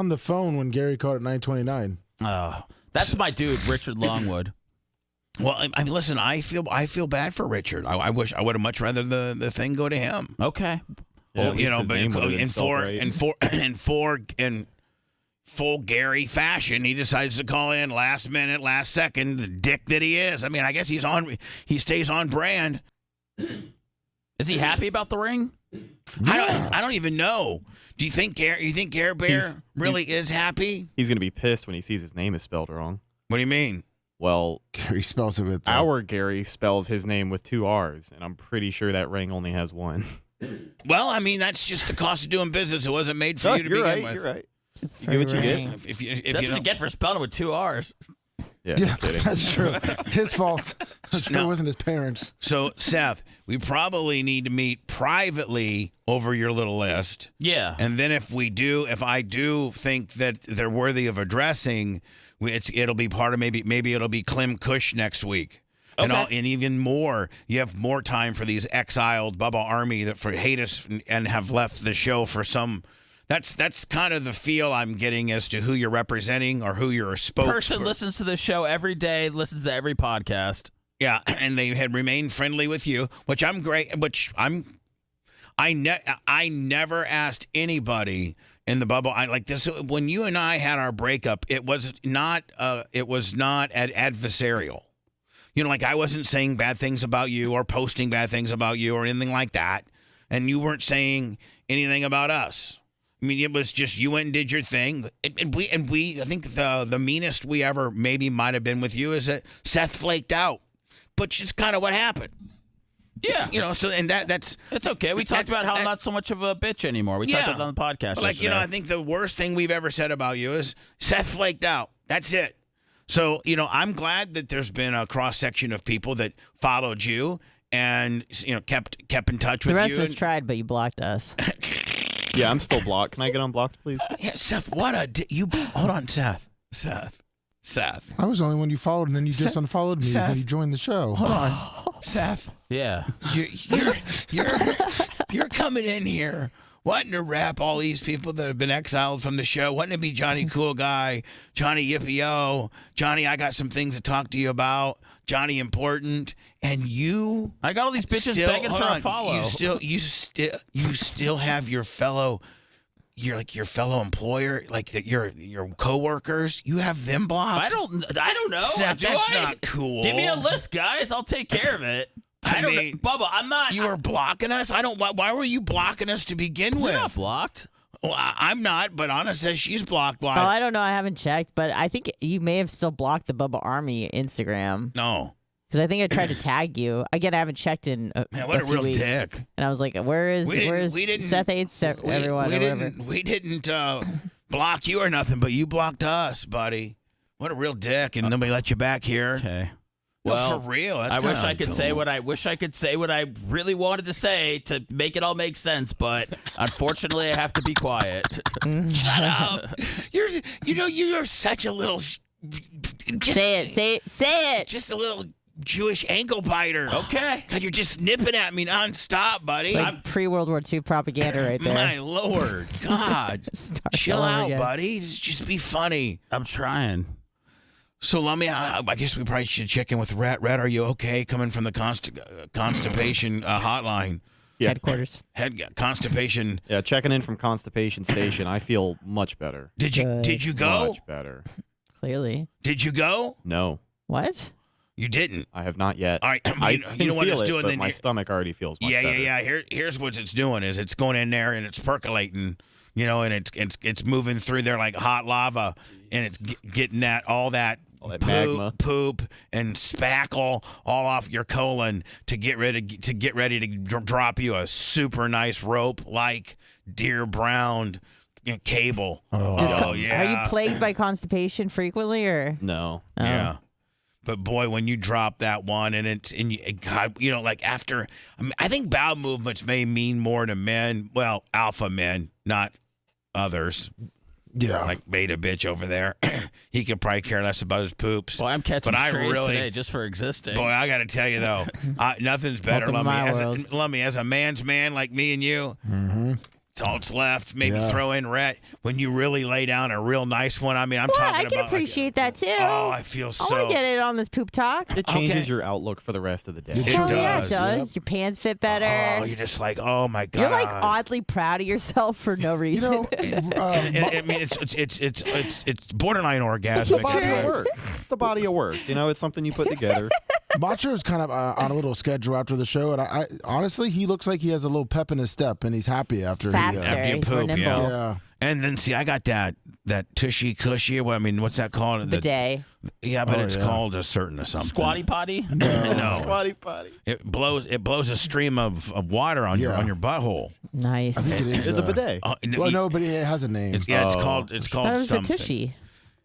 [SPEAKER 7] the phone when Gary called at 9:29.
[SPEAKER 8] Oh, that's my dude, Richard Longwood.
[SPEAKER 3] Well, listen, I feel bad for Richard. I wish I would have much rather the thing go to him.
[SPEAKER 8] Okay.
[SPEAKER 3] Well, but in full Gary fashion, he decides to call in last minute, last second, the dick that he is. I guess he stays on brand.
[SPEAKER 8] Is he happy about the ring?
[SPEAKER 3] I don't even know. Do you think Care Bear really is happy?
[SPEAKER 9] He's going to be pissed when he sees his name is spelled wrong.
[SPEAKER 3] What do you mean?
[SPEAKER 9] Well,
[SPEAKER 7] Gary spells it with
[SPEAKER 9] our Gary spells his name with 2 R's, and I'm pretty sure that ring only has 1.
[SPEAKER 3] Well, that's just the cost of doing business. It wasn't made for you to begin with.
[SPEAKER 9] You're right. You get what you get.
[SPEAKER 8] That's what you get for spelling with 2 R's.
[SPEAKER 9] Yeah,
[SPEAKER 7] that's true. His fault. It wasn't his parents.
[SPEAKER 3] So, Seth, we probably need to meet privately over your little list.
[SPEAKER 8] Yeah.
[SPEAKER 3] And then if I do think that they're worthy of addressing, it'll be part of maybe it'll be Clem Cush next week.
[SPEAKER 8] Okay.
[SPEAKER 3] And even more, you have more time for these exiled Bubba Army that hate us and have left the show for some. That's kind of the feel I'm getting as to who you're representing or who you're a spokesperson.
[SPEAKER 8] Person listens to the show every day, listens to every podcast.
[SPEAKER 3] Yeah, and they had remained friendly with you, which I'm great. I never asked anybody in the bubble. Like this when you and I had our breakup. It was not adversarial. I wasn't saying bad things about you or posting bad things about you or anything like that, and you weren't saying anything about us. It was just you went and did your thing, and we. I think the meanest we ever maybe might have been with you is that Seth flaked out, which is kind of what happened.
[SPEAKER 8] Yeah,
[SPEAKER 3] So that's
[SPEAKER 8] it's okay. We talked about how I'm not so much of a bitch anymore. We talked about it on the podcast.
[SPEAKER 3] But I think the worst thing we've ever said about you is Seth flaked out. That's it. So I'm glad that there's been a cross section of people that followed you. and kept in touch with
[SPEAKER 13] The rest
[SPEAKER 3] you.
[SPEAKER 13] of us tried, but you blocked us.
[SPEAKER 9] Yeah, I'm still blocked. Can I get unblocked, please?
[SPEAKER 3] Yeah, Seth, hold on, Seth.
[SPEAKER 7] I was the only one you followed, and then you just unfollowed me
[SPEAKER 3] Seth.
[SPEAKER 7] when you joined the show.
[SPEAKER 3] Hold on, Seth.
[SPEAKER 8] Yeah.
[SPEAKER 3] You're coming in here wanting to rap all these people that have been exiled from the show, wanting to be Johnny Cool Guy, Johnny Yippee-Yo, Johnny I got some things to talk to you about, Johnny Important, and you...
[SPEAKER 8] I got all these bitches begging for a follow.
[SPEAKER 3] You still have your fellow... your fellow employer, like your coworkers, you have them blocked.
[SPEAKER 8] I don't know.
[SPEAKER 3] Seth,
[SPEAKER 8] Do
[SPEAKER 3] that's
[SPEAKER 8] I?
[SPEAKER 3] not cool.
[SPEAKER 8] Give me a list, guys. I'll take care of it. I don't know. Bubba, I'm not.
[SPEAKER 3] You were blocking us? Why were you blocking us to begin with?
[SPEAKER 8] You're not blocked.
[SPEAKER 3] Well, I'm not, but Anna says she's blocked. Why?
[SPEAKER 13] Oh, I don't know. I haven't checked, but I think you may have still blocked the Bubba Army Instagram.
[SPEAKER 3] No.
[SPEAKER 13] Because I think I tried to tag you. Again, I haven't checked in a
[SPEAKER 3] Man, what a
[SPEAKER 13] few
[SPEAKER 3] real
[SPEAKER 13] weeks.
[SPEAKER 3] dick.
[SPEAKER 13] And I was like, where's Seth Aids, everyone, or whatever.
[SPEAKER 3] We didn't block you or nothing, but you blocked us, buddy. What a real dick, and nobody let you back here.
[SPEAKER 8] Okay.
[SPEAKER 3] No,
[SPEAKER 8] Well,
[SPEAKER 3] for real. That's
[SPEAKER 8] I wish
[SPEAKER 3] kinda
[SPEAKER 8] I could
[SPEAKER 3] cool.
[SPEAKER 8] say what I wish I could say what I really wanted to say to make it all make sense, but unfortunately, I have to be quiet.
[SPEAKER 3] Shut up. You're such a little.
[SPEAKER 13] Say it.
[SPEAKER 3] Just a little Jewish ankle biter.
[SPEAKER 8] Okay.
[SPEAKER 3] God, you're just nipping at me nonstop, buddy.
[SPEAKER 13] It's like pre-World War II propaganda right there.
[SPEAKER 3] My Lord. God. Chill
[SPEAKER 13] all over
[SPEAKER 3] out,
[SPEAKER 13] again.
[SPEAKER 3] buddy. Just be funny.
[SPEAKER 8] I'm trying.
[SPEAKER 3] So let me. I guess we probably should check in with Rhett. Rhett, are you okay? Coming from the constipation hotline.
[SPEAKER 9] Yeah.
[SPEAKER 13] Headquarters.
[SPEAKER 3] Constipation.
[SPEAKER 9] Yeah, checking in from Constipation Station. I feel much better.
[SPEAKER 3] Did you go?
[SPEAKER 9] Much better.
[SPEAKER 13] Clearly.
[SPEAKER 3] Did you go?
[SPEAKER 9] No,
[SPEAKER 13] What?
[SPEAKER 3] You didn't.
[SPEAKER 9] I have not yet.
[SPEAKER 3] All right.
[SPEAKER 9] I
[SPEAKER 3] you
[SPEAKER 9] can
[SPEAKER 3] know what
[SPEAKER 9] feel
[SPEAKER 3] it's
[SPEAKER 9] it,
[SPEAKER 3] doing?
[SPEAKER 9] but
[SPEAKER 3] Then
[SPEAKER 9] my stomach already feels much better.
[SPEAKER 3] Yeah. Here's what it's doing is it's going in there and it's percolating, and it's moving through there like hot lava, and it's getting all that
[SPEAKER 9] magma,
[SPEAKER 3] poop, and spackle all off your colon to get ready to drop you a super nice rope like deer brown cable. Yeah.
[SPEAKER 13] Are you plagued by constipation frequently, or?
[SPEAKER 9] No.
[SPEAKER 13] Oh.
[SPEAKER 3] Yeah. But boy, when you drop that one, God, like after, I think bowel movements may mean more to men. Well, alpha men, not others.
[SPEAKER 7] Yeah.
[SPEAKER 3] Like beta bitch over there. He could probably care less about his poops.
[SPEAKER 8] Well, I'm catching
[SPEAKER 3] But
[SPEAKER 8] strays today just for existing.
[SPEAKER 3] Boy, I got to tell you though, nothing's better.
[SPEAKER 13] Welcome to my world.
[SPEAKER 3] As a man's man like me and you.
[SPEAKER 7] Mm-hmm.
[SPEAKER 3] It's all that's left. Maybe throw in Rhett when you really lay down a real nice one. I mean, I'm
[SPEAKER 13] Well,
[SPEAKER 3] talking
[SPEAKER 13] I can
[SPEAKER 3] about.
[SPEAKER 13] appreciate that too.
[SPEAKER 3] Oh, I feel
[SPEAKER 13] I
[SPEAKER 3] so.
[SPEAKER 13] want to get it on this poop talk.
[SPEAKER 9] It changes your outlook for the rest of the day.
[SPEAKER 3] It
[SPEAKER 13] Oh, yeah, it
[SPEAKER 3] does.
[SPEAKER 13] does. Your pants fit better.
[SPEAKER 3] Oh, you're just like, oh my God.
[SPEAKER 13] You're like oddly proud of yourself for no reason.
[SPEAKER 3] I mean, it's borderline orgasmic.
[SPEAKER 9] It's a body of work. It's a body of work. It's something you put together.
[SPEAKER 7] Macho's kind of on a little schedule after the show, and I honestly, he looks like he has a little pep in his step, and he's happy after
[SPEAKER 13] Faster.
[SPEAKER 3] you
[SPEAKER 13] He's more
[SPEAKER 3] poop.
[SPEAKER 13] nimble.
[SPEAKER 3] Yeah. And then see, I got that tushy cushy. Well, I mean, what's that called?
[SPEAKER 13] Bidet.
[SPEAKER 3] Yeah, but it's called a certain something.
[SPEAKER 8] Squatty potty?
[SPEAKER 3] No.
[SPEAKER 9] Squatty potty.
[SPEAKER 3] It blows a stream of water on your butthole.
[SPEAKER 13] Nice.
[SPEAKER 7] I think it is.
[SPEAKER 9] It's a bidet.
[SPEAKER 7] Well, no, but it has a name.
[SPEAKER 3] It's called
[SPEAKER 13] I thought it was
[SPEAKER 3] something.
[SPEAKER 13] the tushy.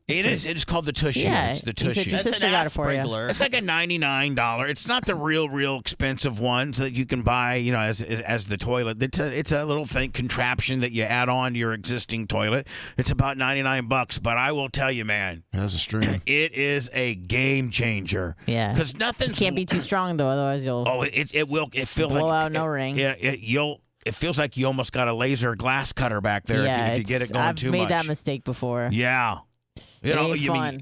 [SPEAKER 3] It is. It is called the tushy.
[SPEAKER 13] Yeah,
[SPEAKER 3] It's the
[SPEAKER 13] he said
[SPEAKER 3] tushy.
[SPEAKER 13] your sister got it for you.
[SPEAKER 3] It's like a $99. It's not the real expensive ones that you can buy, as the toilet. It's a little contraption that you add on to your existing toilet. It's about $99, but I will tell you, man,
[SPEAKER 7] That's a string.
[SPEAKER 3] it is a game changer.
[SPEAKER 13] Yeah.
[SPEAKER 3] Because nothing
[SPEAKER 13] Just can't be too strong though, otherwise you'll.
[SPEAKER 3] Oh, it will. It feels
[SPEAKER 13] blow
[SPEAKER 3] like
[SPEAKER 13] out no ring.
[SPEAKER 3] Yeah, it feels like you almost got a laser glass cutter back there
[SPEAKER 13] Yeah,
[SPEAKER 3] if you get it going
[SPEAKER 13] I've
[SPEAKER 3] too
[SPEAKER 13] made
[SPEAKER 3] much.
[SPEAKER 13] that mistake before.
[SPEAKER 3] Yeah.
[SPEAKER 13] It ain't fun.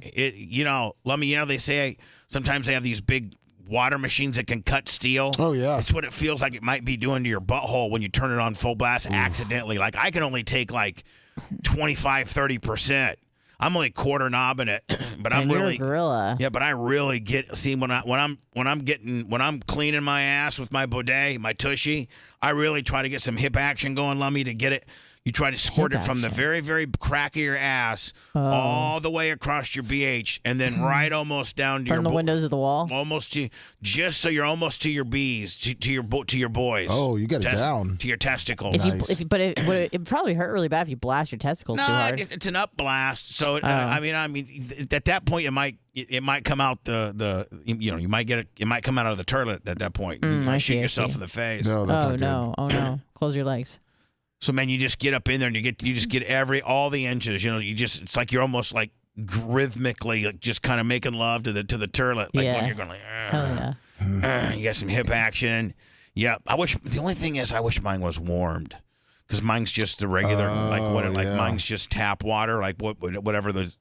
[SPEAKER 3] They say sometimes they have these big water machines that can cut steel.
[SPEAKER 7] Oh, yeah.
[SPEAKER 3] It's what it feels like it might be doing to your butthole when you turn it on full blast accidentally. Like I can only take like 25-30%. I'm only quarter knobbing it, but I'm
[SPEAKER 13] you're
[SPEAKER 3] really
[SPEAKER 13] a gorilla.
[SPEAKER 3] Yeah, but I really when I'm cleaning my ass with my bidet, my tushy, I really try to get some hip action going, Lummy, to get You try to squirt it from the very, very crack of your ass all the way across your BH, and then right almost down to
[SPEAKER 13] from the windows of the wall.
[SPEAKER 3] Almost to, just so you're almost to your B's, to your boys.
[SPEAKER 7] Oh, you got it down
[SPEAKER 3] to your testicles.
[SPEAKER 13] But it probably hurt really bad if you blast your testicles too hard.
[SPEAKER 3] It's an up blast. So I mean, at that point, it might come out you might get it. It might come out of the toilet at that point. You might shoot yourself in the face.
[SPEAKER 7] No, that's not good.
[SPEAKER 13] Oh no! Close your legs.
[SPEAKER 3] So man, you just get up in there and you just get all the inches. It's like you're almost like rhythmically just kind of making love to the toilet. Like when you're going like,
[SPEAKER 13] hell yeah.
[SPEAKER 3] You got some hip action. Yeah, the only thing is I wish mine was warmed. Because mine's just the regular, mine's just tap water, like whatever the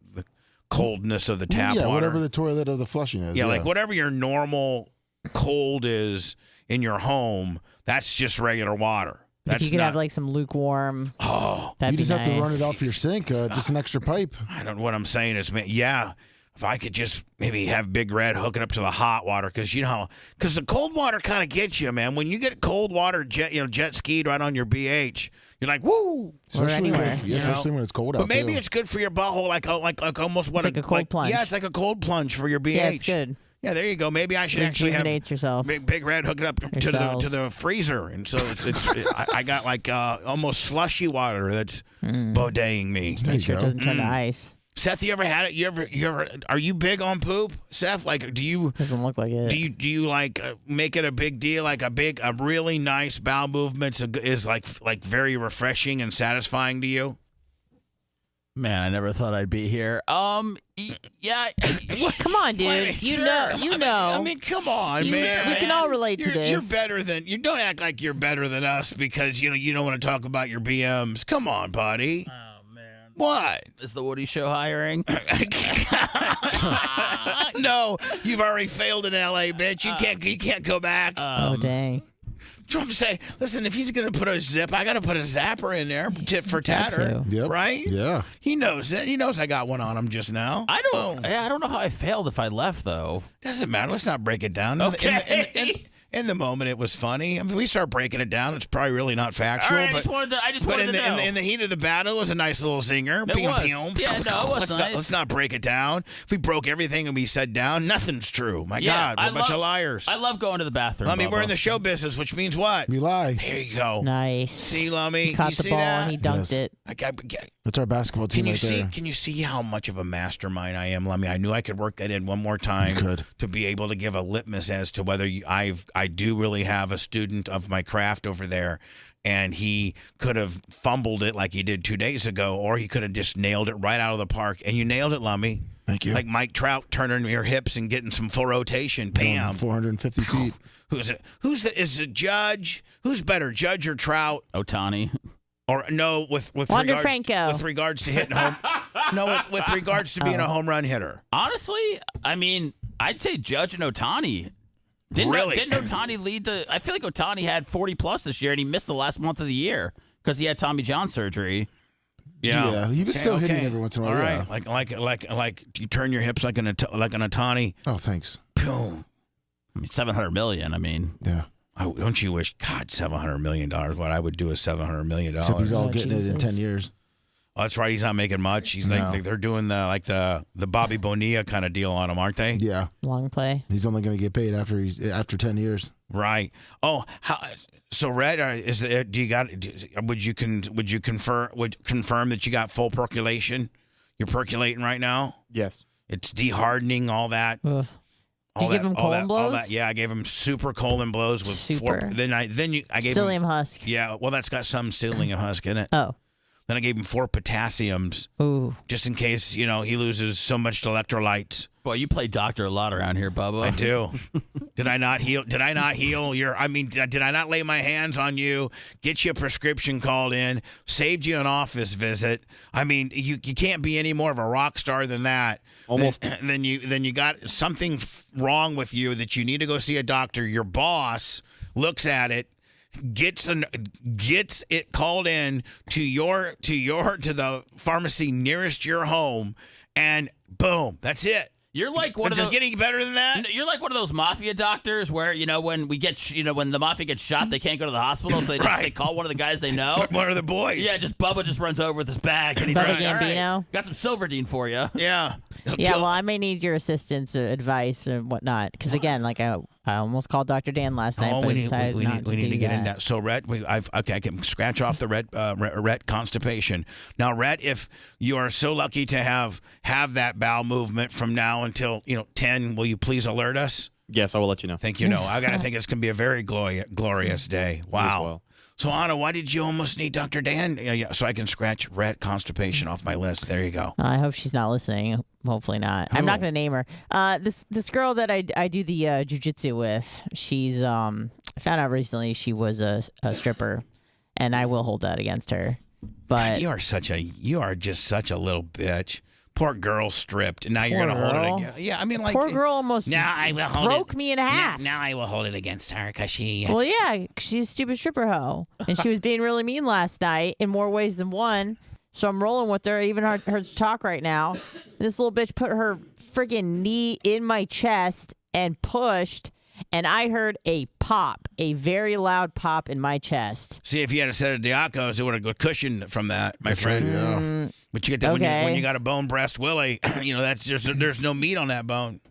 [SPEAKER 3] coldness of the tap water.
[SPEAKER 7] Yeah, whatever the toilet of the flushing is.
[SPEAKER 3] Yeah, like whatever your normal cold is in your home, that's just regular water.
[SPEAKER 13] If you could have like some lukewarm.
[SPEAKER 3] Oh,
[SPEAKER 13] that'd
[SPEAKER 7] you just
[SPEAKER 13] be
[SPEAKER 7] have to run
[SPEAKER 13] nice.
[SPEAKER 7] it off your sink, just an extra pipe.
[SPEAKER 3] I don't know what I'm saying is, man, yeah. If I could just maybe have Big Red hooking up to the hot water, because the cold water kind of gets you, man. When you get cold water jet skied right on your BH, you're like, woo.
[SPEAKER 7] Especially when it's cold out.
[SPEAKER 3] But maybe it's good for your butthole, like almost what
[SPEAKER 13] it's like a cold plunge.
[SPEAKER 3] Yeah, it's like a cold plunge for your BH.
[SPEAKER 13] Yeah, it's good.
[SPEAKER 3] Yeah, there you go. Maybe I should actually have
[SPEAKER 13] yourself.
[SPEAKER 3] Big Red hook it up to the freezer, and so I got like almost slushy water that's bodaying me.
[SPEAKER 13] Make sure it doesn't turn to ice.
[SPEAKER 3] Seth, you ever had it? You ever? Are you big on poop, Seth? Like,
[SPEAKER 13] Doesn't look like it.
[SPEAKER 3] Do you like make it a big deal? Like a really nice bowel movement is like very refreshing and satisfying to you?
[SPEAKER 8] Man, I never thought I'd be here. Yeah.
[SPEAKER 13] Come on, dude. You know.
[SPEAKER 3] I mean, come on, man.
[SPEAKER 13] We can all relate to this.
[SPEAKER 3] You're better than you. Don't act like you're better than us because you don't want to talk about your BMs. Come on, buddy.
[SPEAKER 8] Oh man.
[SPEAKER 3] What?
[SPEAKER 8] Is the Woody Show hiring?
[SPEAKER 3] No, you've already failed in LA, bitch. You can't go back.
[SPEAKER 13] Oh dang.
[SPEAKER 3] Trump say, listen, if he's going to put a zip, I got to put a zapper in there, tit for tatter,
[SPEAKER 7] Yep.
[SPEAKER 3] right?
[SPEAKER 7] Yeah.
[SPEAKER 3] He knows it. He knows I got one on him just now.
[SPEAKER 8] I don't know how I failed if I left though.
[SPEAKER 3] Doesn't matter. Let's not break it down.
[SPEAKER 8] Okay.
[SPEAKER 3] In the moment, it was funny. I mean, we start breaking it down. It's probably really not factual.
[SPEAKER 8] All right,
[SPEAKER 3] but
[SPEAKER 8] I just wanted to know.
[SPEAKER 3] In the heat of the battle, it was a nice little zinger.
[SPEAKER 8] It was. Yeah, no, it was nice.
[SPEAKER 3] Let's not break it down. If we broke everything and we said down, nothing's true. My God, we're a bunch of liars.
[SPEAKER 8] I love going to the bathroom.
[SPEAKER 3] I mean, we're in the show business, which means what?
[SPEAKER 7] We lie.
[SPEAKER 3] There you go.
[SPEAKER 13] Nice.
[SPEAKER 3] See, Lummy?
[SPEAKER 13] He caught
[SPEAKER 3] you
[SPEAKER 13] the
[SPEAKER 3] see
[SPEAKER 13] ball
[SPEAKER 3] that?
[SPEAKER 13] and he dunked it.
[SPEAKER 7] That's our basketball team right there.
[SPEAKER 3] Can you see how much of a mastermind I am, Lummy? I knew I could work that in one more time to be able to give a litmus as to whether I do really have a student of my craft over there, and he could have fumbled it like he did 2 days ago, or he could have just nailed it right out of the park. And you nailed it, Lummy.
[SPEAKER 7] Thank you.
[SPEAKER 3] Like Mike Trout turning your hips and getting some full rotation. Bam.
[SPEAKER 7] 450 feet.
[SPEAKER 3] Is the Judge? Who's better, Judge or Trout?
[SPEAKER 8] Otani.
[SPEAKER 3] Or no, with
[SPEAKER 13] Wander Franco.
[SPEAKER 3] With regards to hitting home. No, with regards to being a home run hitter.
[SPEAKER 8] Honestly, I mean, I'd say Judge and Otani. Didn't Otani lead the? I feel like Otani had 40 plus this year, and he missed the last month of the year because he had Tommy John surgery.
[SPEAKER 3] Yeah,
[SPEAKER 7] he was still hitting every once in a while.
[SPEAKER 3] All right,
[SPEAKER 7] yeah.
[SPEAKER 3] like you turn your hips like an Otani.
[SPEAKER 7] Oh, thanks.
[SPEAKER 3] Boom.
[SPEAKER 8] I mean, $700 million. I mean,
[SPEAKER 7] yeah.
[SPEAKER 3] Oh, don't you wish, God, $700 million? What I would do is $700 million.
[SPEAKER 7] Except he's all getting it in 10 years.
[SPEAKER 3] Oh, that's right. He's not making much. He's like they're doing the Bobby Bonilla kind of deal on him, aren't they?
[SPEAKER 7] Yeah.
[SPEAKER 13] Long play.
[SPEAKER 7] He's only going to get paid after 10 years.
[SPEAKER 3] Right. Oh, so Red, would you confirm that you got full percolation? You're percolating right now?
[SPEAKER 9] Yes.
[SPEAKER 3] It's dehardening, all that.
[SPEAKER 13] Ugh. You give him colon blows?
[SPEAKER 3] Yeah, I gave him super colon blows with
[SPEAKER 13] Super.
[SPEAKER 3] 4. Then I gave
[SPEAKER 13] Psyllium
[SPEAKER 3] him
[SPEAKER 13] husk.
[SPEAKER 3] Yeah, well, that's got some psyllium husk in it.
[SPEAKER 13] Oh.
[SPEAKER 3] Then I gave him 4 potassiums.
[SPEAKER 13] Ooh.
[SPEAKER 3] Just in case, he loses so much electrolytes.
[SPEAKER 8] Boy, you play doctor a lot around here, Bubba.
[SPEAKER 3] I do. Did I not heal? Did I not heal your? I mean, did I not lay my hands on you? Get you a prescription called in. Saved you an office visit. I mean, you can't be any more of a rock star than that.
[SPEAKER 9] Almost.
[SPEAKER 3] Then you got something wrong with you that you need to go see a doctor. Your boss looks at it. Gets it called in to the pharmacy nearest your home, and boom, that's it.
[SPEAKER 8] You're like one of
[SPEAKER 3] Is
[SPEAKER 8] those.
[SPEAKER 3] getting better than that?
[SPEAKER 8] You're like one of those mafia doctors where when when the mafia gets shot, they can't go to the hospital, so they call one of the guys they know.
[SPEAKER 3] One of the boys.
[SPEAKER 8] Yeah, just Bubba just runs over with his bag and he's
[SPEAKER 13] Bubba
[SPEAKER 8] like,
[SPEAKER 13] Gambino?
[SPEAKER 8] all right, got some Silverdine for you.
[SPEAKER 3] Yeah.
[SPEAKER 13] Yeah, well, I may need your assistance, advice, and whatnot. Because again, like I almost called Dr. Dan last night, but I decided not
[SPEAKER 3] we
[SPEAKER 13] to
[SPEAKER 3] need
[SPEAKER 13] do
[SPEAKER 3] to get
[SPEAKER 13] that.
[SPEAKER 3] into that. So, Rhett, I can scratch off the Rhett constipation. Now, Rhett, if you are so lucky to have that bowel movement from now until 10, will you please alert us?
[SPEAKER 9] Yes, I will let you know.
[SPEAKER 3] Thank you. No, I gotta think it's gonna be a very glorious day. Wow.
[SPEAKER 9] well.
[SPEAKER 3] So, Anna, why did you almost need Dr. Dan? Yeah, so I can scratch Rhett constipation off my list. There you go.
[SPEAKER 13] I hope she's not listening. Hopefully not. I'm not going to name her. This girl that I do the jujitsu with, she's I found out recently she was a stripper, and I will hold that against her. But
[SPEAKER 3] God, you are just such a little bitch. Poor girl stripped, and now you're gonna hold it again. Yeah, I mean, like
[SPEAKER 13] poor girl almost broke me in half.
[SPEAKER 3] Now I will hold it against her because she.
[SPEAKER 13] Well, yeah, she's a stupid stripper hoe, and she was being really mean last night in more ways than one. So I'm rolling with her. Even her to talk right now. This little bitch put her friggin' knee in my chest and pushed, and I heard a pop, a very loud pop in my chest.
[SPEAKER 3] See, if you had a set of Diacos, it would have cushioned from that, my friend.
[SPEAKER 7] Yeah.
[SPEAKER 3] But you get that when you got a bone breast willy, that's just there's no meat on that bone.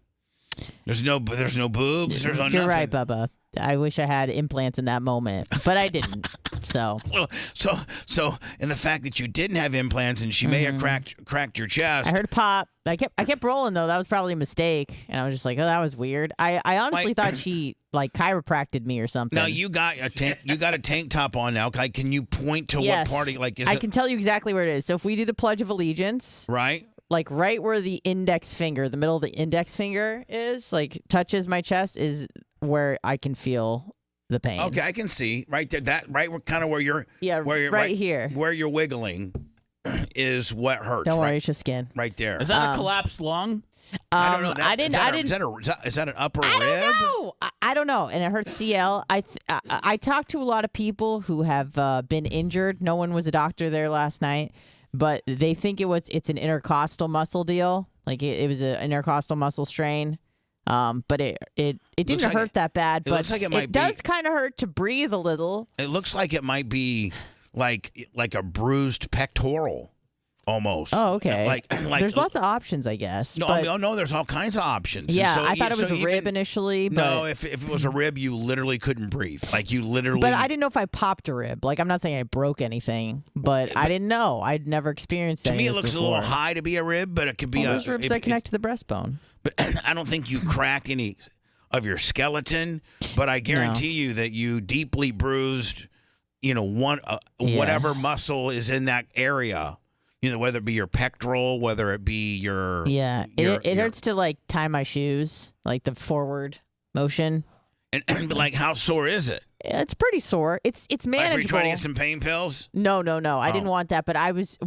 [SPEAKER 3] There's no boobs. There's no
[SPEAKER 13] You're
[SPEAKER 3] nothing.
[SPEAKER 13] right, Bubba. I wish I had implants in that moment, but I didn't. So
[SPEAKER 3] and the fact that you didn't have implants and she may have cracked your chest.
[SPEAKER 13] I heard a pop. I kept rolling though. That was probably a mistake, and I was just like, oh, that was weird. I honestly thought she like chiropracted me or something.
[SPEAKER 3] Now you got a tank top on now. Can you point to
[SPEAKER 13] Yes.
[SPEAKER 3] what party? Like,
[SPEAKER 13] I can tell you exactly where it is. So if we do the Pledge of Allegiance,
[SPEAKER 3] right?
[SPEAKER 13] Like right where the index finger, the middle of the index finger is, like touches my chest, is where I can feel the pain.
[SPEAKER 3] Okay, I can see right there. That kind of where you're.
[SPEAKER 13] Yeah,
[SPEAKER 3] where you're,
[SPEAKER 13] right here.
[SPEAKER 3] Where you're wiggling is what hurts.
[SPEAKER 13] Don't worry,
[SPEAKER 3] right?
[SPEAKER 13] it's just skin.
[SPEAKER 3] Right there.
[SPEAKER 8] Is that a collapsed lung?
[SPEAKER 3] I don't know.
[SPEAKER 13] I didn't.
[SPEAKER 3] Is that an upper rib?
[SPEAKER 13] I don't know. I don't know, and it hurts CL. I talked to a lot of people who have been injured. No one was a doctor there last night, but they think it's an intercostal muscle deal. Like it was an intercostal muscle strain. But it didn't hurt that bad. But it does kind of hurt to breathe a little.
[SPEAKER 3] It looks like it might be like a bruised pectoral. Almost.
[SPEAKER 13] Oh, okay.
[SPEAKER 3] Like
[SPEAKER 13] there's lots of options, I guess.
[SPEAKER 3] No,
[SPEAKER 13] but,
[SPEAKER 3] no, there's all kinds of options.
[SPEAKER 13] Yeah, I thought it was a rib initially. But,
[SPEAKER 3] no, if it was a rib, you literally couldn't breathe. Like you literally.
[SPEAKER 13] But I didn't know if I popped a rib. Like I'm not saying I broke anything, but I didn't know. I'd never experienced
[SPEAKER 3] to
[SPEAKER 13] any
[SPEAKER 3] me,
[SPEAKER 13] of
[SPEAKER 3] it
[SPEAKER 13] this
[SPEAKER 3] looks
[SPEAKER 13] before.
[SPEAKER 3] a little high to be a rib, but it could be
[SPEAKER 13] those ribs that connect to the breastbone.
[SPEAKER 3] But I don't think you cracked any of your skeleton. But I guarantee you that you deeply bruised, whatever muscle is in that area. Whether it be your pectoral, whether it be your
[SPEAKER 13] it hurts to like tie my shoes, like the forward motion.
[SPEAKER 3] And like, how sore is it?
[SPEAKER 13] It's pretty sore. It's manageable.
[SPEAKER 3] Like, were you trying to get some pain pills?
[SPEAKER 13] No. I didn't want that, but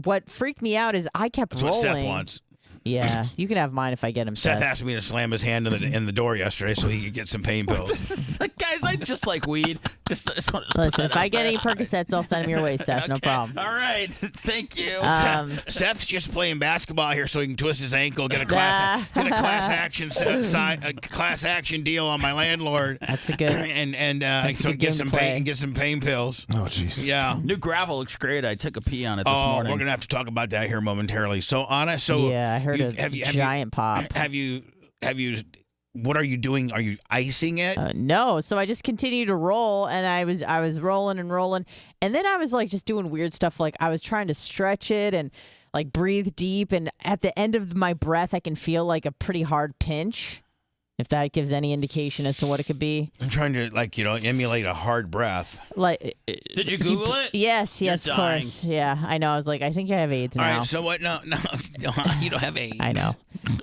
[SPEAKER 13] what freaked me out is I kept rolling.
[SPEAKER 3] That's what Seth wants.
[SPEAKER 13] Yeah, you can have mine if I get him.
[SPEAKER 3] Seth asked me to slam his hand in the door yesterday so he could get some pain pills.
[SPEAKER 8] Guys, I just like weed. Just
[SPEAKER 13] listen, if I get any Percocets, I'll send them your way, Seth. Okay. No problem.
[SPEAKER 8] All right, thank you.
[SPEAKER 3] Seth's just playing basketball here so he can twist his ankle, get a class action deal on my landlord.
[SPEAKER 13] That's a good.
[SPEAKER 3] And so get some pain pills.
[SPEAKER 7] Oh, jeez.
[SPEAKER 3] Yeah.
[SPEAKER 8] New gravel looks great. I took a pee on it this morning.
[SPEAKER 3] We're gonna have to talk about that here momentarily. So Anna,
[SPEAKER 13] yeah, I heard a giant pop.
[SPEAKER 3] Have you? What are you doing? Are you icing it?
[SPEAKER 13] No. So I just continued to roll, and I was rolling and rolling, and then I was like just doing weird stuff. Like I was trying to stretch it and like breathe deep, and at the end of my breath, I can feel like a pretty hard pinch. If that gives any indication as to what it could be.
[SPEAKER 3] I'm trying to emulate a hard breath.
[SPEAKER 13] Like,
[SPEAKER 8] did you Google it?
[SPEAKER 13] Yes, of course. Yeah, I know. I was like, I think I have AIDS now.
[SPEAKER 3] All right, so what? No, you don't have AIDS.
[SPEAKER 13] I know.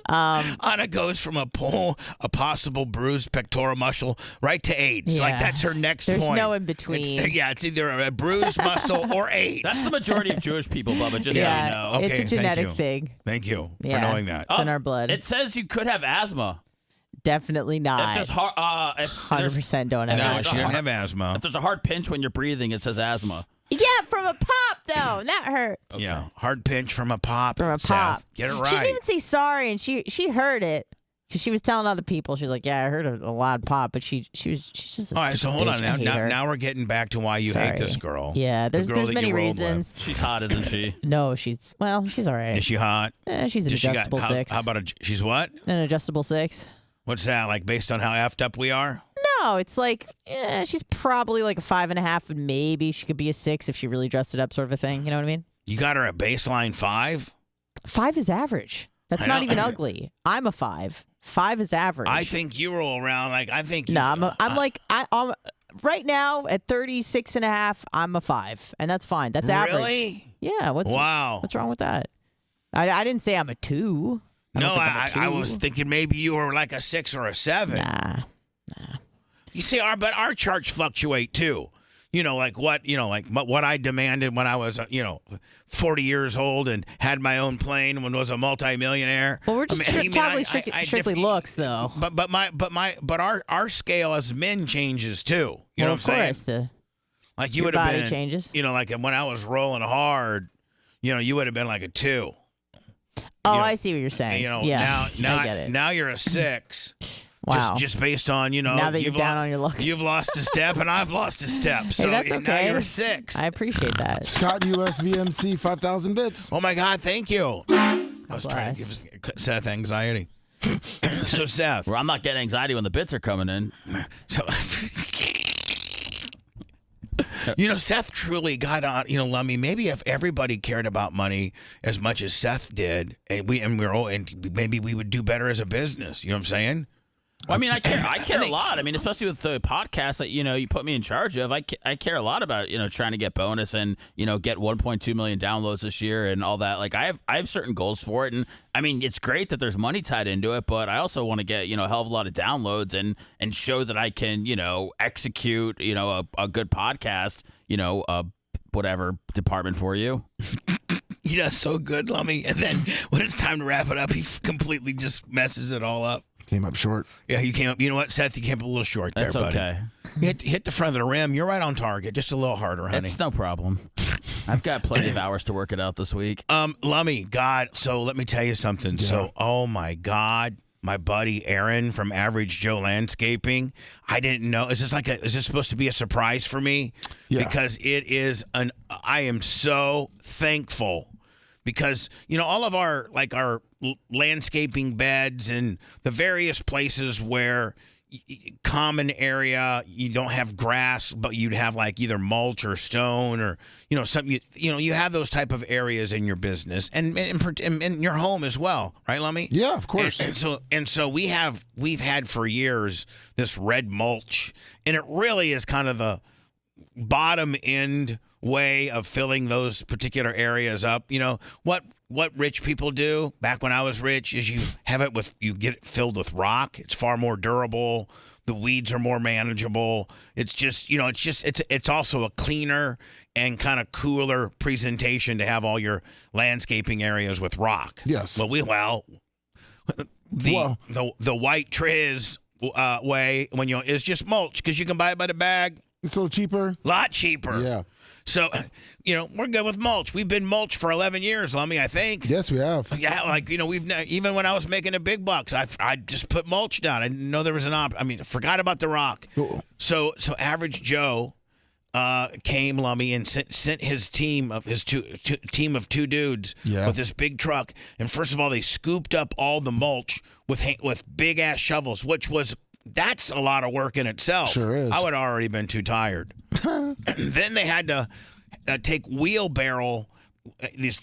[SPEAKER 3] Anna goes from a possible bruised pectoral muscle right to AIDS.
[SPEAKER 13] Yeah.
[SPEAKER 3] Like that's her next point.
[SPEAKER 13] There's no in between.
[SPEAKER 3] It's either a bruised muscle or AIDS.
[SPEAKER 8] That's the majority of Jewish people, Bubba. Just so you know.
[SPEAKER 3] Okay,
[SPEAKER 13] it's a genetic thing.
[SPEAKER 3] Thank you for knowing that.
[SPEAKER 13] It's in our blood.
[SPEAKER 8] It says you could have asthma.
[SPEAKER 13] Definitely not.
[SPEAKER 8] If there's
[SPEAKER 13] 100% don't have asthma.
[SPEAKER 3] She doesn't have asthma.
[SPEAKER 8] If there's a hard pinch when you're breathing, it says asthma.
[SPEAKER 13] Yeah, from a pop though. And that hurts.
[SPEAKER 3] Okay. Yeah, hard pinch from a pop.
[SPEAKER 13] From a pop.
[SPEAKER 3] Seth, get it right.
[SPEAKER 13] She didn't even say sorry, and she heard it. Because she was telling other people, she's like, yeah, I heard a loud pop, but she's just a
[SPEAKER 3] All right, so hold on.
[SPEAKER 13] bitch.
[SPEAKER 3] Now we're getting back to why you hate this girl.
[SPEAKER 13] Yeah, there's
[SPEAKER 3] the girl that
[SPEAKER 13] many
[SPEAKER 3] you rolled
[SPEAKER 13] reasons.
[SPEAKER 8] She's hot, isn't she?
[SPEAKER 13] No, she's all right.
[SPEAKER 3] Is she hot?
[SPEAKER 13] She's an adjustable 6.
[SPEAKER 3] How about she's what?
[SPEAKER 13] An adjustable 6.
[SPEAKER 3] What's that, like based on how effed up we are?
[SPEAKER 13] No, it's like, she's probably like a 5.5, and maybe she could be a 6 if she really dressed it up, sort of a thing. You know what I mean?
[SPEAKER 3] You got her a baseline 5?
[SPEAKER 13] 5 is average. That's not even ugly. I'm a 5. 5 is average.
[SPEAKER 3] I think you roll around like I think.
[SPEAKER 13] No, I'm right now at 36.5. I'm a 5, and that's fine. That's average.
[SPEAKER 3] Really?
[SPEAKER 13] Yeah. What's wrong with that? I didn't say I'm a 2.
[SPEAKER 3] I was thinking maybe you were like a 6 or a 7.
[SPEAKER 13] Nah.
[SPEAKER 3] You see, but our charts fluctuate too. Like what I demanded when I was, 40 years old and had my own plane and was a multimillionaire.
[SPEAKER 13] Well, we're just strictly looks, though.
[SPEAKER 3] But our scale as men changes too. You know what I'm saying? Like you would have been
[SPEAKER 13] changes.
[SPEAKER 3] Like when I was rolling hard, you would have been like a 2.
[SPEAKER 13] I see what you're saying. Yeah, I get it.
[SPEAKER 3] Now you're a 6.
[SPEAKER 13] Wow.
[SPEAKER 3] Just based on,
[SPEAKER 13] now that you're down on your luck.
[SPEAKER 3] You've lost a step and I've lost a step. So
[SPEAKER 13] that's okay.
[SPEAKER 3] Now you're a 6.
[SPEAKER 13] I appreciate that.
[SPEAKER 7] Scott US VMC 5,000 bits.
[SPEAKER 3] Oh my God, thank you. I was trying to give Seth anxiety. So Seth.
[SPEAKER 8] Well, I'm not getting anxiety when the bits are coming in.
[SPEAKER 3] So Seth truly got on, Lummy, maybe if everybody cared about money as much as Seth did, and maybe we would do better as a business. You know what I'm saying?
[SPEAKER 8] Well, I mean, I care a lot. I mean, especially with the podcast that you put me in charge of. I care a lot about trying to get bonus and get 1.2 million downloads this year and all that. Like I have certain goals for it, and I mean it's great that there's money tied into it, but I also want to get a hell of a lot of downloads and show that I can execute a good podcast whatever department for you.
[SPEAKER 3] He does so good, Lummy, and then when it's time to wrap it up, he completely just messes it all up.
[SPEAKER 7] Came up short.
[SPEAKER 3] Yeah, you came up. You know what, Seth? You came up a little short there, buddy.
[SPEAKER 8] That's okay.
[SPEAKER 3] Hit the front of the rim. You're right on target. Just a little harder, honey.
[SPEAKER 8] It's no problem. I've got plenty of hours to work it out this week.
[SPEAKER 3] Lummy, God. So let me tell you something. Yeah. So, oh my God, my buddy Aaron from Average Joe Landscaping. I didn't know. Is this supposed to be a surprise for me?
[SPEAKER 7] Yeah.
[SPEAKER 3] Because it is I am so thankful. Because all of our landscaping beds and the various places where common area you don't have grass, but you'd have like either mulch or stone or something. You have those type of areas in your business and in your home as well, right, Lummy?
[SPEAKER 7] Yeah, of course.
[SPEAKER 3] And so we've had for years this red mulch, and it really is kind of the bottom end way of filling those particular areas up. What rich people do back when I was rich is you get it filled with rock. It's far more durable. The weeds are more manageable. It's just it's also a cleaner and kind of cooler presentation to have all your landscaping areas with rock.
[SPEAKER 7] Yes.
[SPEAKER 3] The white Triz way is just mulch because you can buy it by the bag.
[SPEAKER 7] It's a little cheaper.
[SPEAKER 3] Lot cheaper.
[SPEAKER 7] Yeah.
[SPEAKER 3] So, we're good with mulch. We've been mulch for 11 years, Lummy, I think.
[SPEAKER 7] Yes, we have.
[SPEAKER 3] Yeah, we've even when I was making the big bucks, I just put mulch down. I didn't know there was an option. I mean, I forgot about the rock.
[SPEAKER 7] Cool.
[SPEAKER 3] So Average Joe came, Lummy, and sent his team of team of 2 dudes with this big truck. And first of all, they scooped up all the mulch with big ass shovels, that's a lot of work in itself.
[SPEAKER 7] Sure is.
[SPEAKER 3] I would have already been too tired. Then they had to take wheelbarrow.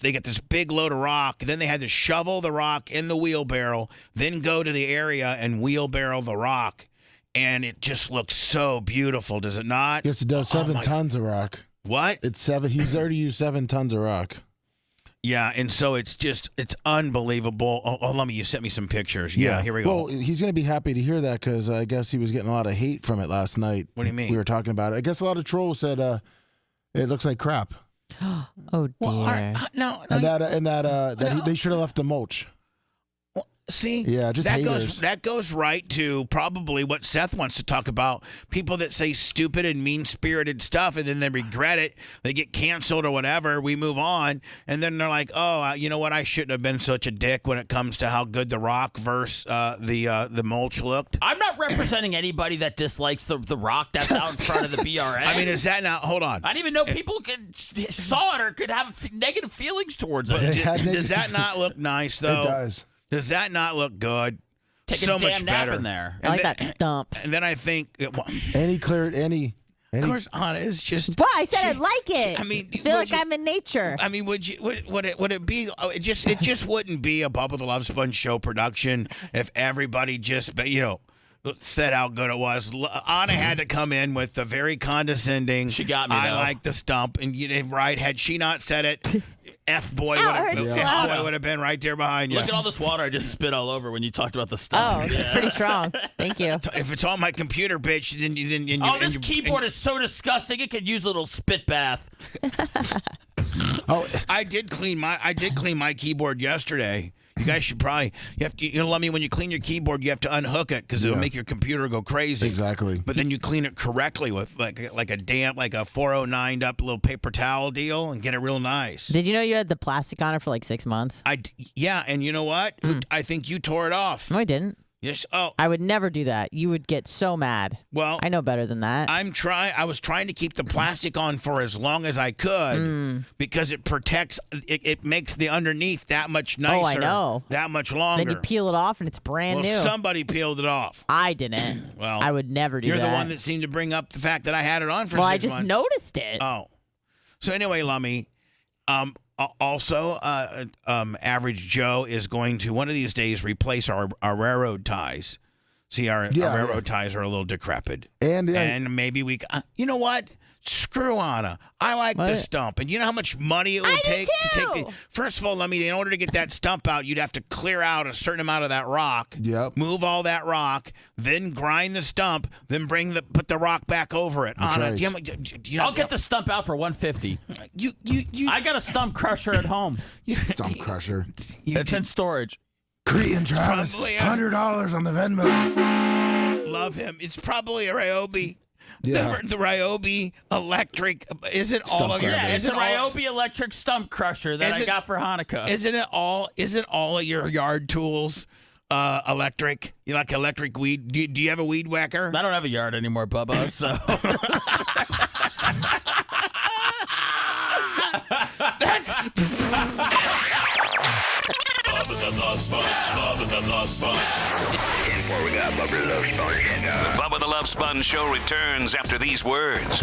[SPEAKER 3] They get this big load of rock. Then they had to shovel the rock in the wheelbarrow. Then go to the area and wheelbarrow the rock. And it just looks so beautiful, does it not?
[SPEAKER 7] Yes, it does. 7 tons of rock.
[SPEAKER 3] What?
[SPEAKER 7] It's 7. He's already used 7 tons of rock.
[SPEAKER 3] Yeah, and so it's unbelievable. Oh, Lummy, you sent me some pictures. Yeah, here we go.
[SPEAKER 7] Well, he's going to be happy to hear that because I guess he was getting a lot of hate from it last night.
[SPEAKER 3] What do you mean?
[SPEAKER 7] We were talking about it. I guess a lot of trolls said it looks like crap.
[SPEAKER 13] Oh dear.
[SPEAKER 3] No.
[SPEAKER 7] They should have left the mulch.
[SPEAKER 3] Well, See,
[SPEAKER 7] Yeah, just haters.
[SPEAKER 3] That goes right to probably what Seth wants to talk about. People that say stupid and mean-spirited stuff, and then they regret it. They get canceled or whatever. We move on, and then they're like, "Oh, you know what? I shouldn't have been such a dick when it comes to how good The Rock versus the Mulch looked."
[SPEAKER 8] I'm not representing anybody that dislikes the Rock that's out in front of the BRA.
[SPEAKER 3] I mean, is that not? Hold on.
[SPEAKER 8] I didn't even know people saw it or could have negative feelings towards it.
[SPEAKER 3] Does that not look nice, though?
[SPEAKER 7] It does.
[SPEAKER 3] Does that not look good?
[SPEAKER 8] Take
[SPEAKER 3] so
[SPEAKER 8] a damn
[SPEAKER 3] much
[SPEAKER 8] nap
[SPEAKER 3] better
[SPEAKER 8] in there.
[SPEAKER 13] I like that stump.
[SPEAKER 3] And then I think,
[SPEAKER 7] Of
[SPEAKER 3] course, Anna is just.
[SPEAKER 13] Well, I said I'd like it.
[SPEAKER 3] I mean,
[SPEAKER 13] I feel like I'm in nature.
[SPEAKER 3] I mean, would it be? It just wouldn't be a Bubba the Love Sponge show production if everybody just said how good it was. Anna had to come in with the very condescending.
[SPEAKER 8] She got me.
[SPEAKER 3] I like the stump, and right. Had she not said it, F boy would have been right there behind you.
[SPEAKER 8] Look at all this water I just spit all over when you talked about the stump.
[SPEAKER 13] Oh, that's pretty strong. Thank you.
[SPEAKER 3] If it's on my computer, bitch, then
[SPEAKER 8] this keyboard is so disgusting. It could use a little spit bath.
[SPEAKER 3] I did clean my keyboard yesterday. You guys should probably let me when you clean your keyboard, you have to unhook it because it'll make your computer go crazy.
[SPEAKER 7] Exactly.
[SPEAKER 3] But then you clean it correctly with like a 409'd up little paper towel deal and get it real nice.
[SPEAKER 13] Did you know you had the plastic on it for like 6 months?
[SPEAKER 3] Yeah, and you know what? I think you tore it off.
[SPEAKER 13] No, I didn't.
[SPEAKER 3] Yes. Oh,
[SPEAKER 13] I would never do that. You would get so mad.
[SPEAKER 3] Well,
[SPEAKER 13] I know better than that.
[SPEAKER 3] I was trying to keep the plastic on for as long as I could because it protects. It makes the underneath that much nicer.
[SPEAKER 13] Oh, I know.
[SPEAKER 3] That much longer.
[SPEAKER 13] Then you peel it off and it's brand new.
[SPEAKER 3] Somebody peeled it off.
[SPEAKER 13] I didn't.
[SPEAKER 3] Well,
[SPEAKER 13] I would never do that.
[SPEAKER 3] You're the one that seemed to bring up the fact that I had it on for 6 months.
[SPEAKER 13] Well, I just noticed it.
[SPEAKER 3] Oh. So anyway, Lummy, also, Average Joe is going to one of these days replace our railroad ties. See, our railroad ties are a little decrepit. And maybe we... you know what? Screw Anna. I like the stump. And you know how much money it would take to take the... First of all, in order to get that stump out, you'd have to clear out a certain amount of that rock.
[SPEAKER 7] Yep.
[SPEAKER 3] Move all that rock, then grind the stump, then put the rock back over it.
[SPEAKER 7] That's
[SPEAKER 3] Anna,
[SPEAKER 7] right.
[SPEAKER 8] I'll get the stump out for $150. I got a stump crusher at home.
[SPEAKER 7] Stump crusher.
[SPEAKER 8] It's in storage.
[SPEAKER 7] Cretan Travis, $100 on the Venmo.
[SPEAKER 3] Love him. It's probably a Ryobi.
[SPEAKER 7] Yeah.
[SPEAKER 3] The Ryobi electric. Is it all of your?
[SPEAKER 8] Yeah, it's a Ryobi electric stump crusher that I got for Hanukkah.
[SPEAKER 3] Isn't it all of your yard tools electric? You like electric weed? Do you have a weed whacker?
[SPEAKER 8] I don't have a yard anymore, Bubba. So.
[SPEAKER 6] Bubba the Love Sponge. Bubba the Love Sponge. And we got Bubba the Love Sponge. The Bubba the Love Sponge show returns after these words.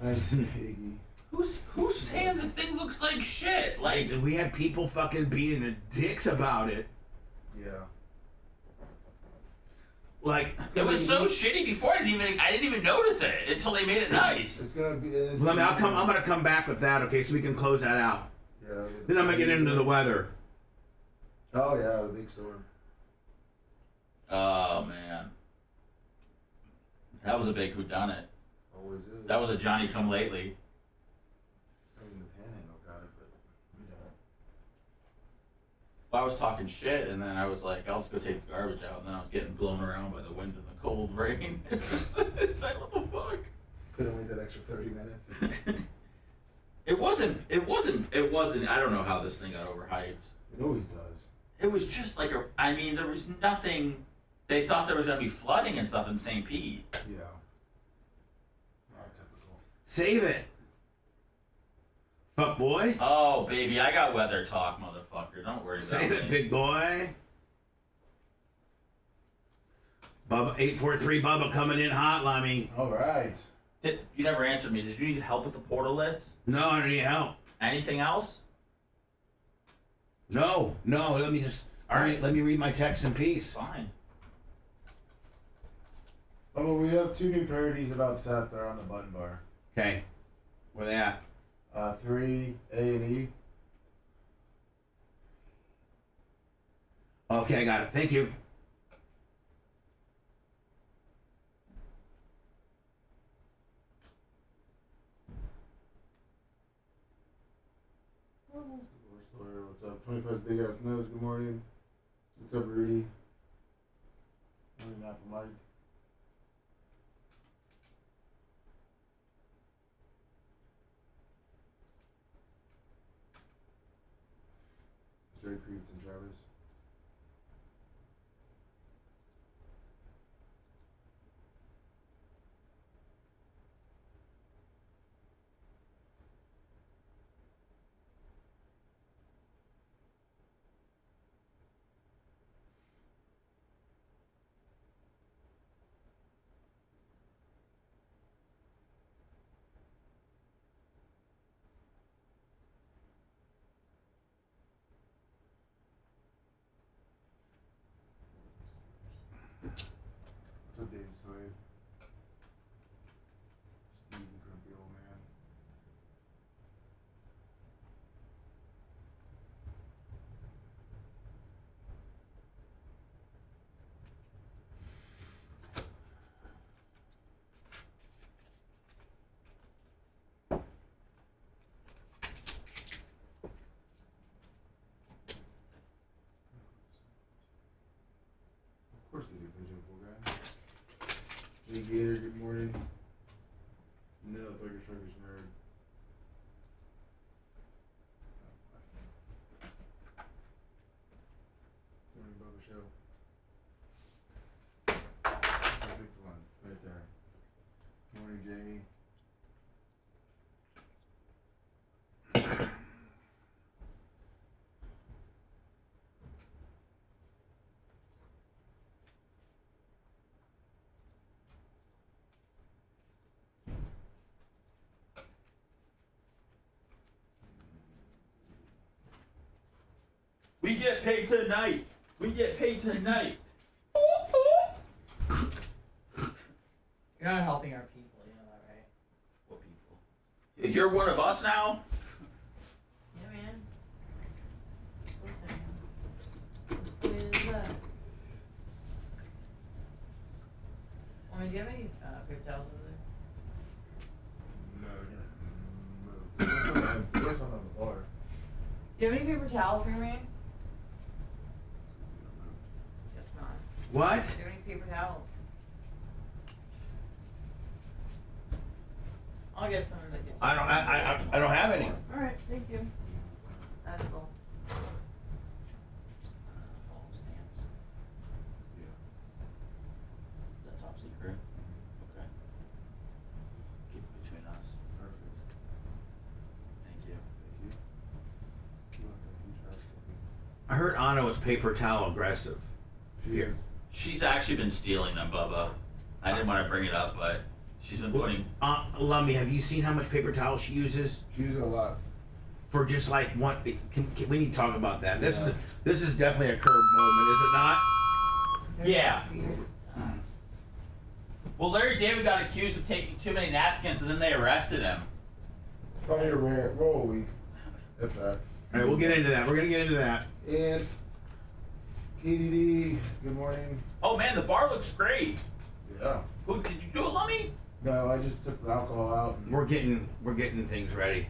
[SPEAKER 7] Nice and piggy.
[SPEAKER 8] Who's saying the thing looks like shit? Like
[SPEAKER 3] we had people fucking being dicks about it.
[SPEAKER 7] Yeah.
[SPEAKER 3] Like
[SPEAKER 8] it was so shitty before. I didn't even notice it until they made it nice.
[SPEAKER 7] It's gonna be.
[SPEAKER 3] I'm gonna come back with that. Okay, so we can close that out.
[SPEAKER 7] Yeah.
[SPEAKER 3] Then I'm gonna get into the weather.
[SPEAKER 7] Oh yeah, the big storm.
[SPEAKER 8] Oh man, that was a big whodunit.
[SPEAKER 7] Always is.
[SPEAKER 8] That was a Johnny Come Lately. I was talking shit, and then I was like, I'll just go take the garbage out, and then I was getting blown around by the wind and the cold rain. It's like, what the fuck?
[SPEAKER 7] Couldn't wait that extra 30 minutes.
[SPEAKER 8] It wasn't, I don't know how this thing got overhyped.
[SPEAKER 7] It always does.
[SPEAKER 8] It was just like there was nothing, they thought there was going to be flooding and stuff in St. Pete.
[SPEAKER 7] Yeah. Not typical.
[SPEAKER 3] Save it. Fuck boy.
[SPEAKER 8] Oh, baby, I got weather talk, motherfucker. Don't worry about
[SPEAKER 3] Save it, big boy. Bubba, 843 Bubba coming in hot, Lummy.
[SPEAKER 7] All right.
[SPEAKER 8] You never answered me. Did you need help with the portal lids?
[SPEAKER 3] No, I don't need help.
[SPEAKER 8] Anything else?
[SPEAKER 3] No. Let me just. All right, let me read my text in peace.
[SPEAKER 8] Fine.
[SPEAKER 7] Oh, we have 2 new parodies about Seth. They're on the button bar.
[SPEAKER 3] Okay. Where they at?
[SPEAKER 7] 3 A&E.
[SPEAKER 3] Okay, I got it. Thank you.
[SPEAKER 7] What's up? 25 Big Ass Nose, good morning. What's up, Rudy? Morning, Apple Mike. Jerry Creeds and Travis. What's up, Dave Slave? Stevie, grumpy old man. Of course they do, Vision Pool Guy. Jay Gator, good morning. No, Thugger Shruggers Nerd. Morning, Bubba Show. Perfect one, right there. Morning, Jamie.
[SPEAKER 8] We get paid tonight. We get paid tonight.
[SPEAKER 5] You're not helping our people, you know that, right?
[SPEAKER 8] What people? You're one of us now?
[SPEAKER 5] Yeah, man. What is that? Do you have any paper towels over there?
[SPEAKER 7] No, yes, I'm on the bar.
[SPEAKER 5] Do you have any paper towels for me? Guess not.
[SPEAKER 3] What?
[SPEAKER 5] Do you have any paper towels? I'll get some in the kitchen.
[SPEAKER 3] I don't have any.
[SPEAKER 5] All right, thank you. That's all.
[SPEAKER 8] Is that top secret? Okay. Keep it between us.
[SPEAKER 7] Perfect.
[SPEAKER 8] Thank you.
[SPEAKER 3] I heard Anna was paper towel aggressive.
[SPEAKER 7] She is.
[SPEAKER 8] She's actually been stealing them, Bubba. I didn't want to bring it up, but she's been putting.
[SPEAKER 3] Lummy, have you seen how much paper towel she uses?
[SPEAKER 7] She uses a lot.
[SPEAKER 3] For just like one, we need to talk about that. This is definitely a curb moment, is it not?
[SPEAKER 8] Yeah. Well, Larry David got accused of taking too many napkins, and then they arrested him.
[SPEAKER 7] Probably a roll a week, if that.
[SPEAKER 3] All right, we'll get into that. We're gonna get into that.
[SPEAKER 7] And KDD, good morning.
[SPEAKER 8] Oh man, the bar looks great.
[SPEAKER 7] Yeah.
[SPEAKER 8] Who did you do it, Lummy?
[SPEAKER 7] No, I just took the alcohol out.
[SPEAKER 3] We're getting things ready.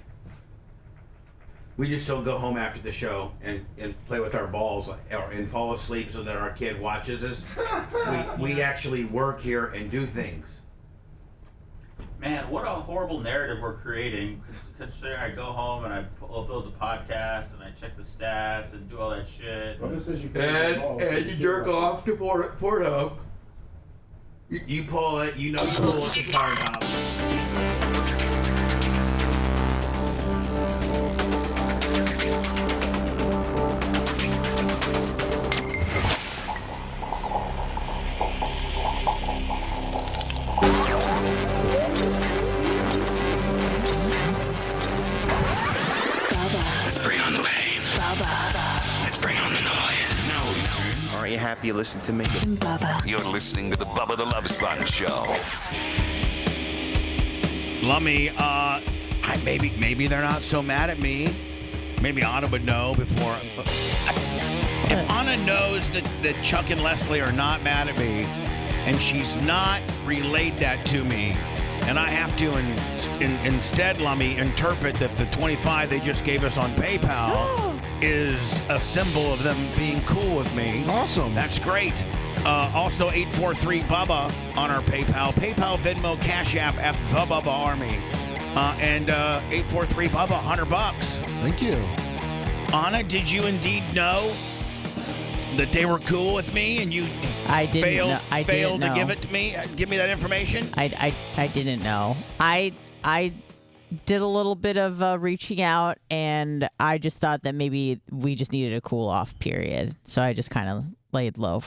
[SPEAKER 3] We just don't go home after the show and play with our balls and fall asleep so that our kid watches us. we actually work here and do things.
[SPEAKER 8] Man, what a horrible narrative we're creating. Considering I go home and I build the podcast and I check the stats and do all that shit.
[SPEAKER 7] Bubba says you
[SPEAKER 3] And you jerk off to Pornhub. You pull it, you know you pull it to Pornhub.
[SPEAKER 11] Let's bring on the pain. Let's bring on the noise.
[SPEAKER 14] Aren't you happy you listened to me?
[SPEAKER 6] You're listening to the Bubba the Love Sponge Show.
[SPEAKER 3] Lummy, maybe they're not so mad at me. Maybe Anna would know before. If Anna knows that Chuck and Leslie are not mad at me, and she's not relayed that to me, And I have to instead, Lummy, interpret that the 25 they just gave us on PayPal is a symbol of them being cool with me.
[SPEAKER 1] Awesome.
[SPEAKER 3] That's great. Also, 843 Bubba on our PayPal. PayPal, Venmo, Cash App at The Bubba Army. And 843 Bubba, $100.
[SPEAKER 1] Thank you.
[SPEAKER 3] Anna, did you indeed know that they were cool with me, and you failed to give it to me? Give me that information.
[SPEAKER 13] I didn't know. I did a little bit of reaching out, and I just thought that maybe we just needed a cool off period. So I just kind of laid low.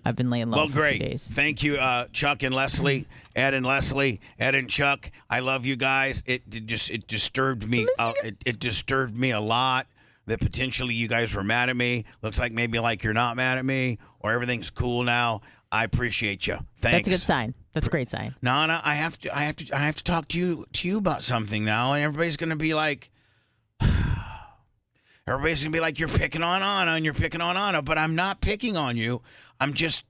[SPEAKER 13] I've been laying low for a few days.
[SPEAKER 3] Thank you, Chuck and Leslie, Ed and Leslie, Ed and Chuck. I love you guys. It disturbed me. It disturbed me a lot that potentially you guys were mad at me. Looks like maybe like you're not mad at me, or everything's cool now. I appreciate you. Thanks.
[SPEAKER 13] That's a good sign. That's a great sign.
[SPEAKER 3] Nana, I have to talk to you about something now, and everybody's gonna be like, you're picking on Anna, and you're picking on Anna, but I'm not picking on you. I'm just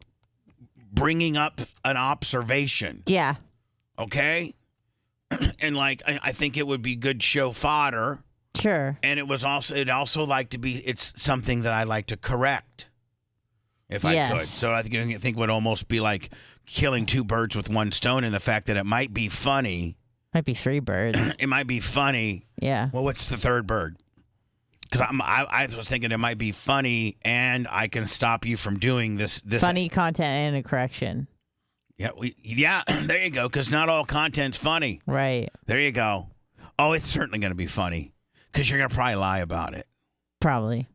[SPEAKER 3] bringing up an observation.
[SPEAKER 13] Yeah.
[SPEAKER 3] Okay. And I think it would be good show fodder.
[SPEAKER 13] Sure.
[SPEAKER 3] And it's something that I like to correct if I could. So I think it would almost be like killing two birds with one stone, in the fact that it might be funny.
[SPEAKER 13] Might be three birds.
[SPEAKER 3] It might be funny.
[SPEAKER 13] Yeah.
[SPEAKER 3] Well, what's the third bird? Because I was thinking it might be funny, and I can stop you from doing this.
[SPEAKER 13] Funny content and a correction.
[SPEAKER 3] Yeah, there you go. Because not all content's funny.
[SPEAKER 13] Right.
[SPEAKER 3] There you go. Oh, it's certainly going to be funny. Because you're gonna probably lie about it.
[SPEAKER 13] Probably.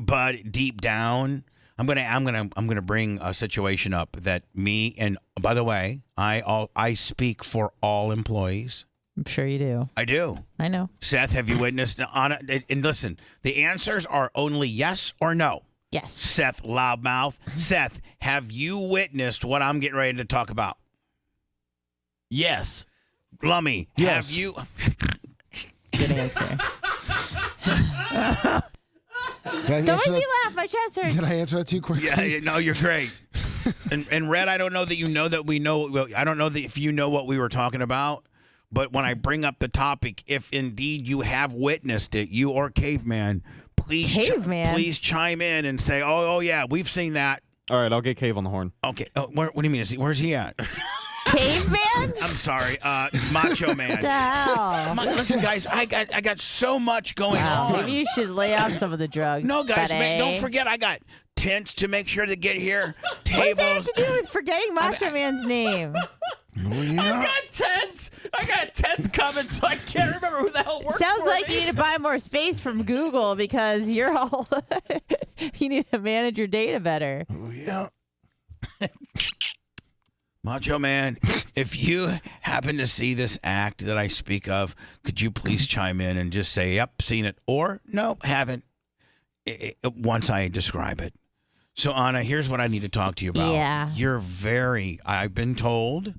[SPEAKER 3] But deep down, I'm gonna bring a situation up that me, and by the way, I speak for all employees.
[SPEAKER 13] I'm sure you do.
[SPEAKER 3] I do.
[SPEAKER 13] I know.
[SPEAKER 3] Seth, have you witnessed Anna? And listen, the answers are only yes or no.
[SPEAKER 13] Yes.
[SPEAKER 3] Seth, loudmouth. Seth, have you witnessed what I'm getting ready to talk about?
[SPEAKER 8] Yes.
[SPEAKER 3] Lummy,
[SPEAKER 1] yes.
[SPEAKER 3] Have you?
[SPEAKER 13] Good answer. Don't make me laugh. My chest hurts.
[SPEAKER 1] Did I answer that too quickly?
[SPEAKER 3] Yeah, no, you're great. and Red, I don't know that you know that we know. Well, I don't know that if you know what we were talking about. But when I bring up the topic, if indeed you have witnessed it, you or Caveman, please chime in and say, oh yeah, we've seen that.
[SPEAKER 9] All right, I'll get Cave on the horn.
[SPEAKER 3] Okay. What do you mean? Where's he at?
[SPEAKER 13] Caveman?
[SPEAKER 3] I'm sorry, Macho Man.
[SPEAKER 13] What the hell?
[SPEAKER 3] Listen, guys, I got so much going on.
[SPEAKER 13] Maybe you should lay off some of the drugs.
[SPEAKER 3] No, guys,
[SPEAKER 13] buddy.
[SPEAKER 3] don't forget, I got tents to make sure to get here. Tables.
[SPEAKER 13] What does that have to do with forgetting Macho Man's name?
[SPEAKER 8] I got tents coming, so I can't remember who the hell works
[SPEAKER 13] Sounds
[SPEAKER 8] for
[SPEAKER 13] like
[SPEAKER 8] me.
[SPEAKER 13] you need to buy more space from Google because you're all. You need to manage your data better.
[SPEAKER 1] Oh, yeah.
[SPEAKER 3] Macho Man, if you happen to see this act that I speak of, could you please chime in and just say, yep, seen it, or no, haven't, once I describe it. So, Anna, here's what I need to talk to you about.
[SPEAKER 13] Yeah.
[SPEAKER 3] I've been told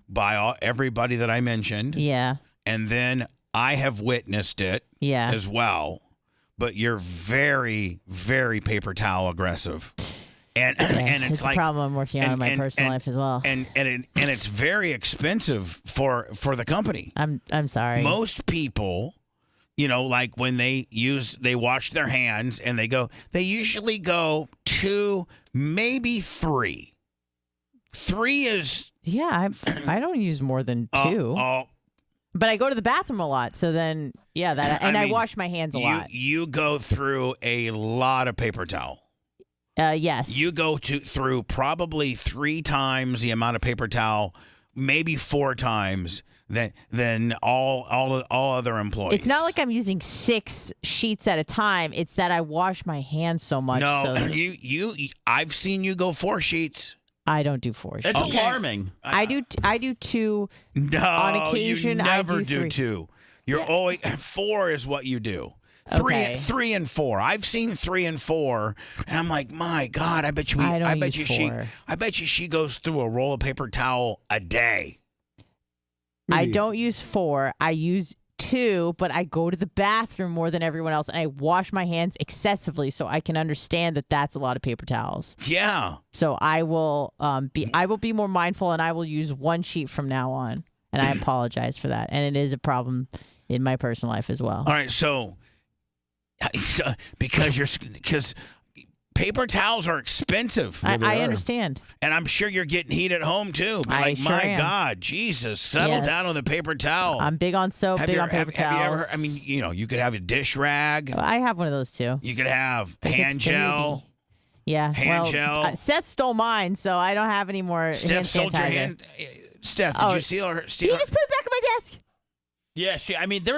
[SPEAKER 3] by everybody that I mentioned.
[SPEAKER 13] Yeah.
[SPEAKER 3] And then I have witnessed it as well. But you're very, very paper towel aggressive. And it's
[SPEAKER 13] a problem I'm working on in my personal life as well.
[SPEAKER 3] And it's very expensive for the company.
[SPEAKER 13] I'm sorry.
[SPEAKER 3] Most people, like when they wash their hands and they usually go 2, maybe 3. 3 is
[SPEAKER 13] I don't use more than 2. But I go to the bathroom a lot, so then I wash my hands a lot.
[SPEAKER 3] You go through a lot of paper towel.
[SPEAKER 13] Yes.
[SPEAKER 3] You go through probably 3 times the amount of paper towel, maybe 4 times than all other employees.
[SPEAKER 13] It's not like I'm using 6 sheets at a time. It's that I wash my hands so much.
[SPEAKER 3] No, I've seen you go 4 sheets.
[SPEAKER 13] I don't do 4 sheets.
[SPEAKER 8] It's alarming.
[SPEAKER 13] I do 2.
[SPEAKER 3] No,
[SPEAKER 13] on occasion.
[SPEAKER 3] You never
[SPEAKER 13] I do 3.
[SPEAKER 3] 2. You're always 4 is what you do.
[SPEAKER 13] Okay.
[SPEAKER 3] 3 and 4. I've seen 3 and 4, and I'm like, my God, I bet you.
[SPEAKER 13] I bet you
[SPEAKER 3] she goes through a roll of paper towel a day.
[SPEAKER 13] I don't use 4. I use 2, but I go to the bathroom more than everyone else, and I wash my hands excessively, so I can understand that that's a lot of paper towels.
[SPEAKER 3] Yeah.
[SPEAKER 13] So I will be more mindful, and I will use 1 sheet from now on. and I apologize for that. And it is a problem in my personal life as well.
[SPEAKER 3] All right, so because paper towels are expensive.
[SPEAKER 13] I understand.
[SPEAKER 3] And I'm sure you're getting heat at home, too. But
[SPEAKER 13] I sure
[SPEAKER 3] my
[SPEAKER 13] am.
[SPEAKER 3] God, Jesus, settle down on the paper towel.
[SPEAKER 13] I'm big on soap, big on paper towels.
[SPEAKER 3] Have you ever, I mean, you could have a dish rag.
[SPEAKER 13] I have one of those, too.
[SPEAKER 3] You could have
[SPEAKER 13] But
[SPEAKER 3] hand
[SPEAKER 13] it's
[SPEAKER 3] gel.
[SPEAKER 13] baby. Yeah.
[SPEAKER 3] Hand gel.
[SPEAKER 13] Seth stole mine, so I don't have any more
[SPEAKER 3] Steph
[SPEAKER 13] hand
[SPEAKER 3] sold your
[SPEAKER 13] sanitizer.
[SPEAKER 3] hand. Steph, did you steal her?
[SPEAKER 13] You just put it back on my desk.
[SPEAKER 8] Yeah, there